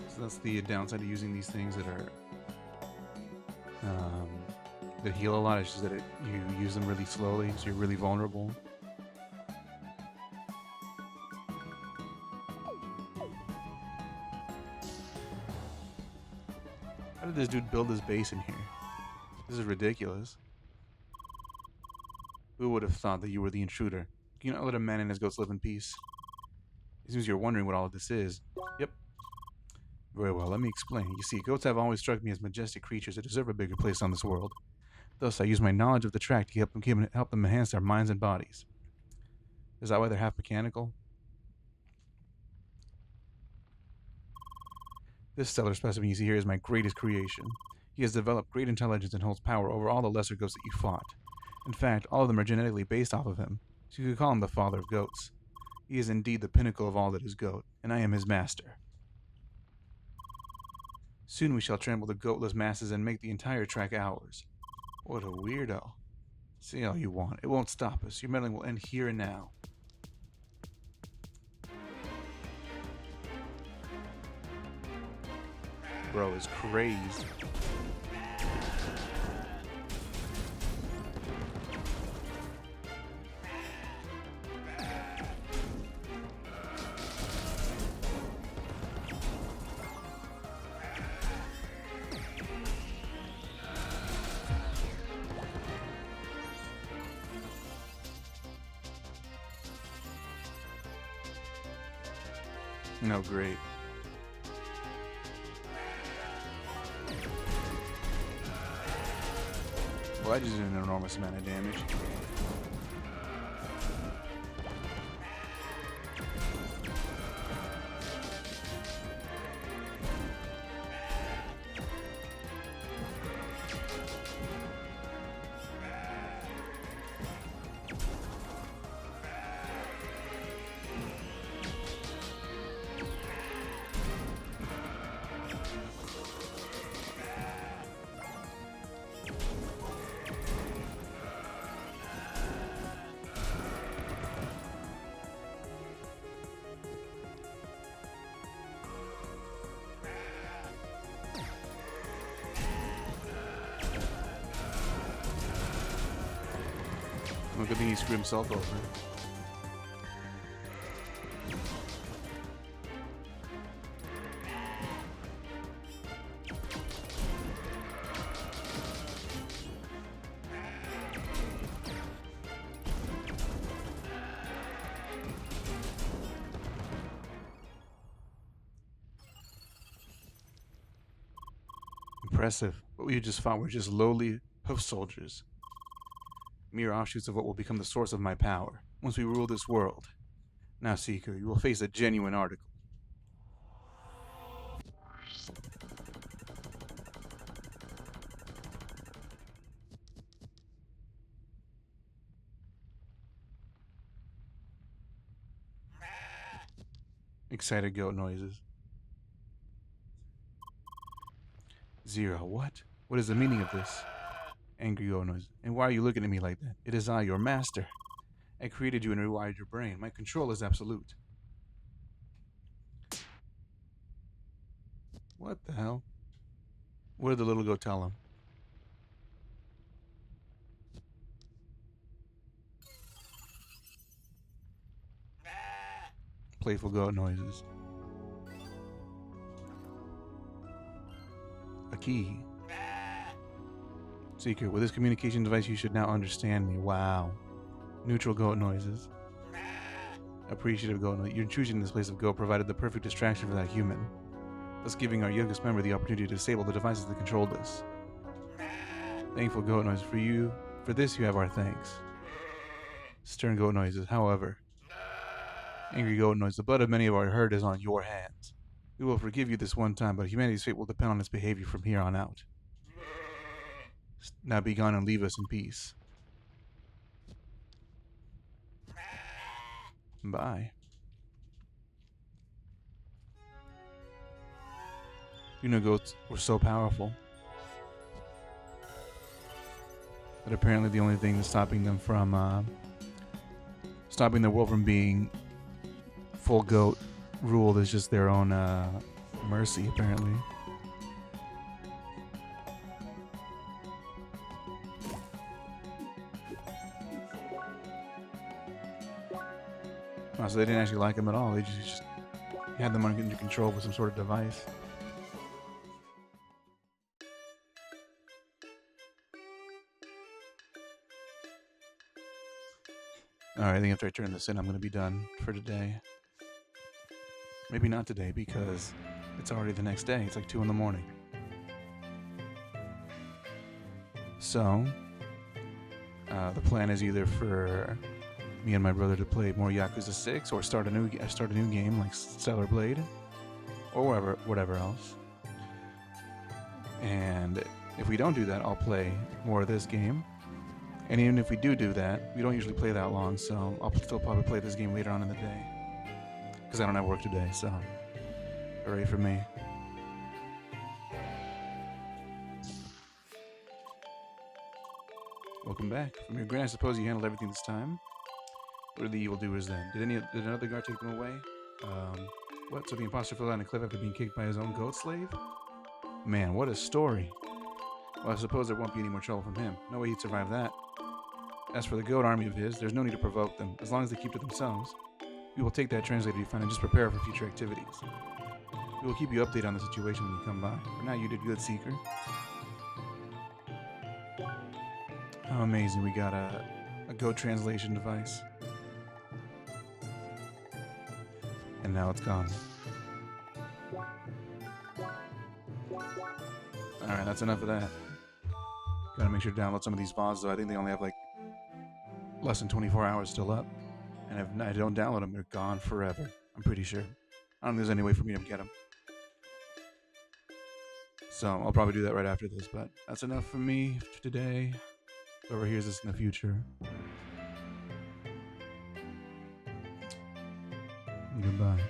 So that's the downside of using these things that are that heal a lot. It's just that you use them really slowly, so you're really vulnerable. How did this dude build his base in here? This is ridiculous. Who would have thought that you were the intruder? Can you not let a man and his goats live in peace? It seems you're wondering what all of this is. Yep. Very well, let me explain. You see, goats have always struck me as majestic creatures that deserve a bigger place on this world. Thus, I use my knowledge of the track to help them enhance their minds and bodies. Is that why they're half mechanical? This stellar specimen you see here is my greatest creation. He has developed great intelligence and holds power over all the lesser goats that you fought. In fact, all of them are genetically based off of him, so you could call him the father of goats. He is indeed the pinnacle of all that is goat, and I am his master. Soon we shall trample the goatless masses and make the entire track ours. What a weirdo. Say all you want, it won't stop us. Your meddling will end here and now. Bro is crazed. No, great. Well, I just did an enormous amount of damage. Well, good thing he screwed himself over. Impressive. What we just fought were just lowly hoof soldiers. Mere offshoots of what will become the source of my power, once we rule this world. Now, Seeker, you will face a genuine article. Excited goat noises. Zero, what? What is the meaning of this? Angry goat noise. And why are you looking at me like that? It is I, your master. I created you and rewired your brain. My control is absolute. What the hell? What did the little goat tell him? Playful goat noises. A key. Seeker, with this communication device, you should now understand me. Wow. Neutral goat noises. Appreciative goat noise. Your intrusion in this place of goat provided the perfect distraction for that human, thus giving our youngest member the opportunity to disable the devices that controlled us. Thankful goat noise. For this you have our thanks. Stern goat noises. However, angry goat noise. The blood of many of our herd is on your hands. We will forgive you this one time, but humanity's fate will depend on its behavior from here on out. Now be gone and leave us in peace. Bye. You know, goats were so powerful that apparently the only thing that's stopping them from stopping the world from being full goat ruled is just their own mercy, apparently. Oh, so they didn't actually like him at all. They just had them under control with some sort of device. Alright, I think after I turn this in, I'm going to be done for today. Maybe not today, because it's already the next day. It's like 2 in the morning. So, the plan is either for me and my brother to play more Yakuza 6 or start a new game like Stellar Blade or whatever else. And if we don't do that, I'll play more of this game. And even if we do that, we don't usually play that long, so I'll still probably play this game later on in the day. Because I don't have work today, so hooray for me. Welcome back. From your grin, I suppose you handled everything this time. What are the evildoers then? Did another guard take them away? What? So the imposter fell down a cliff after being kicked by his own goat slave? Man, what a story. Well, I suppose there won't be any more trouble from him. No way he'd survive that. As for the goat army of his, there's no need to provoke them, as long as they keep to themselves. We will take that translator you find and just prepare for future activities. We will keep you updated on the situation when you come by. For now, you did good, Seeker. How amazing, we got a goat translation device. And now it's gone. Alright, that's enough of that. Gotta make sure to download some of these VODs, though. I think they only have like less than 24 hours still up. And if I don't download them, they're gone forever. I'm pretty sure. I don't think there's any way for me to get them. So I'll probably do that right after this, but that's enough for me today. Whoever hears this in the future. Goodbye.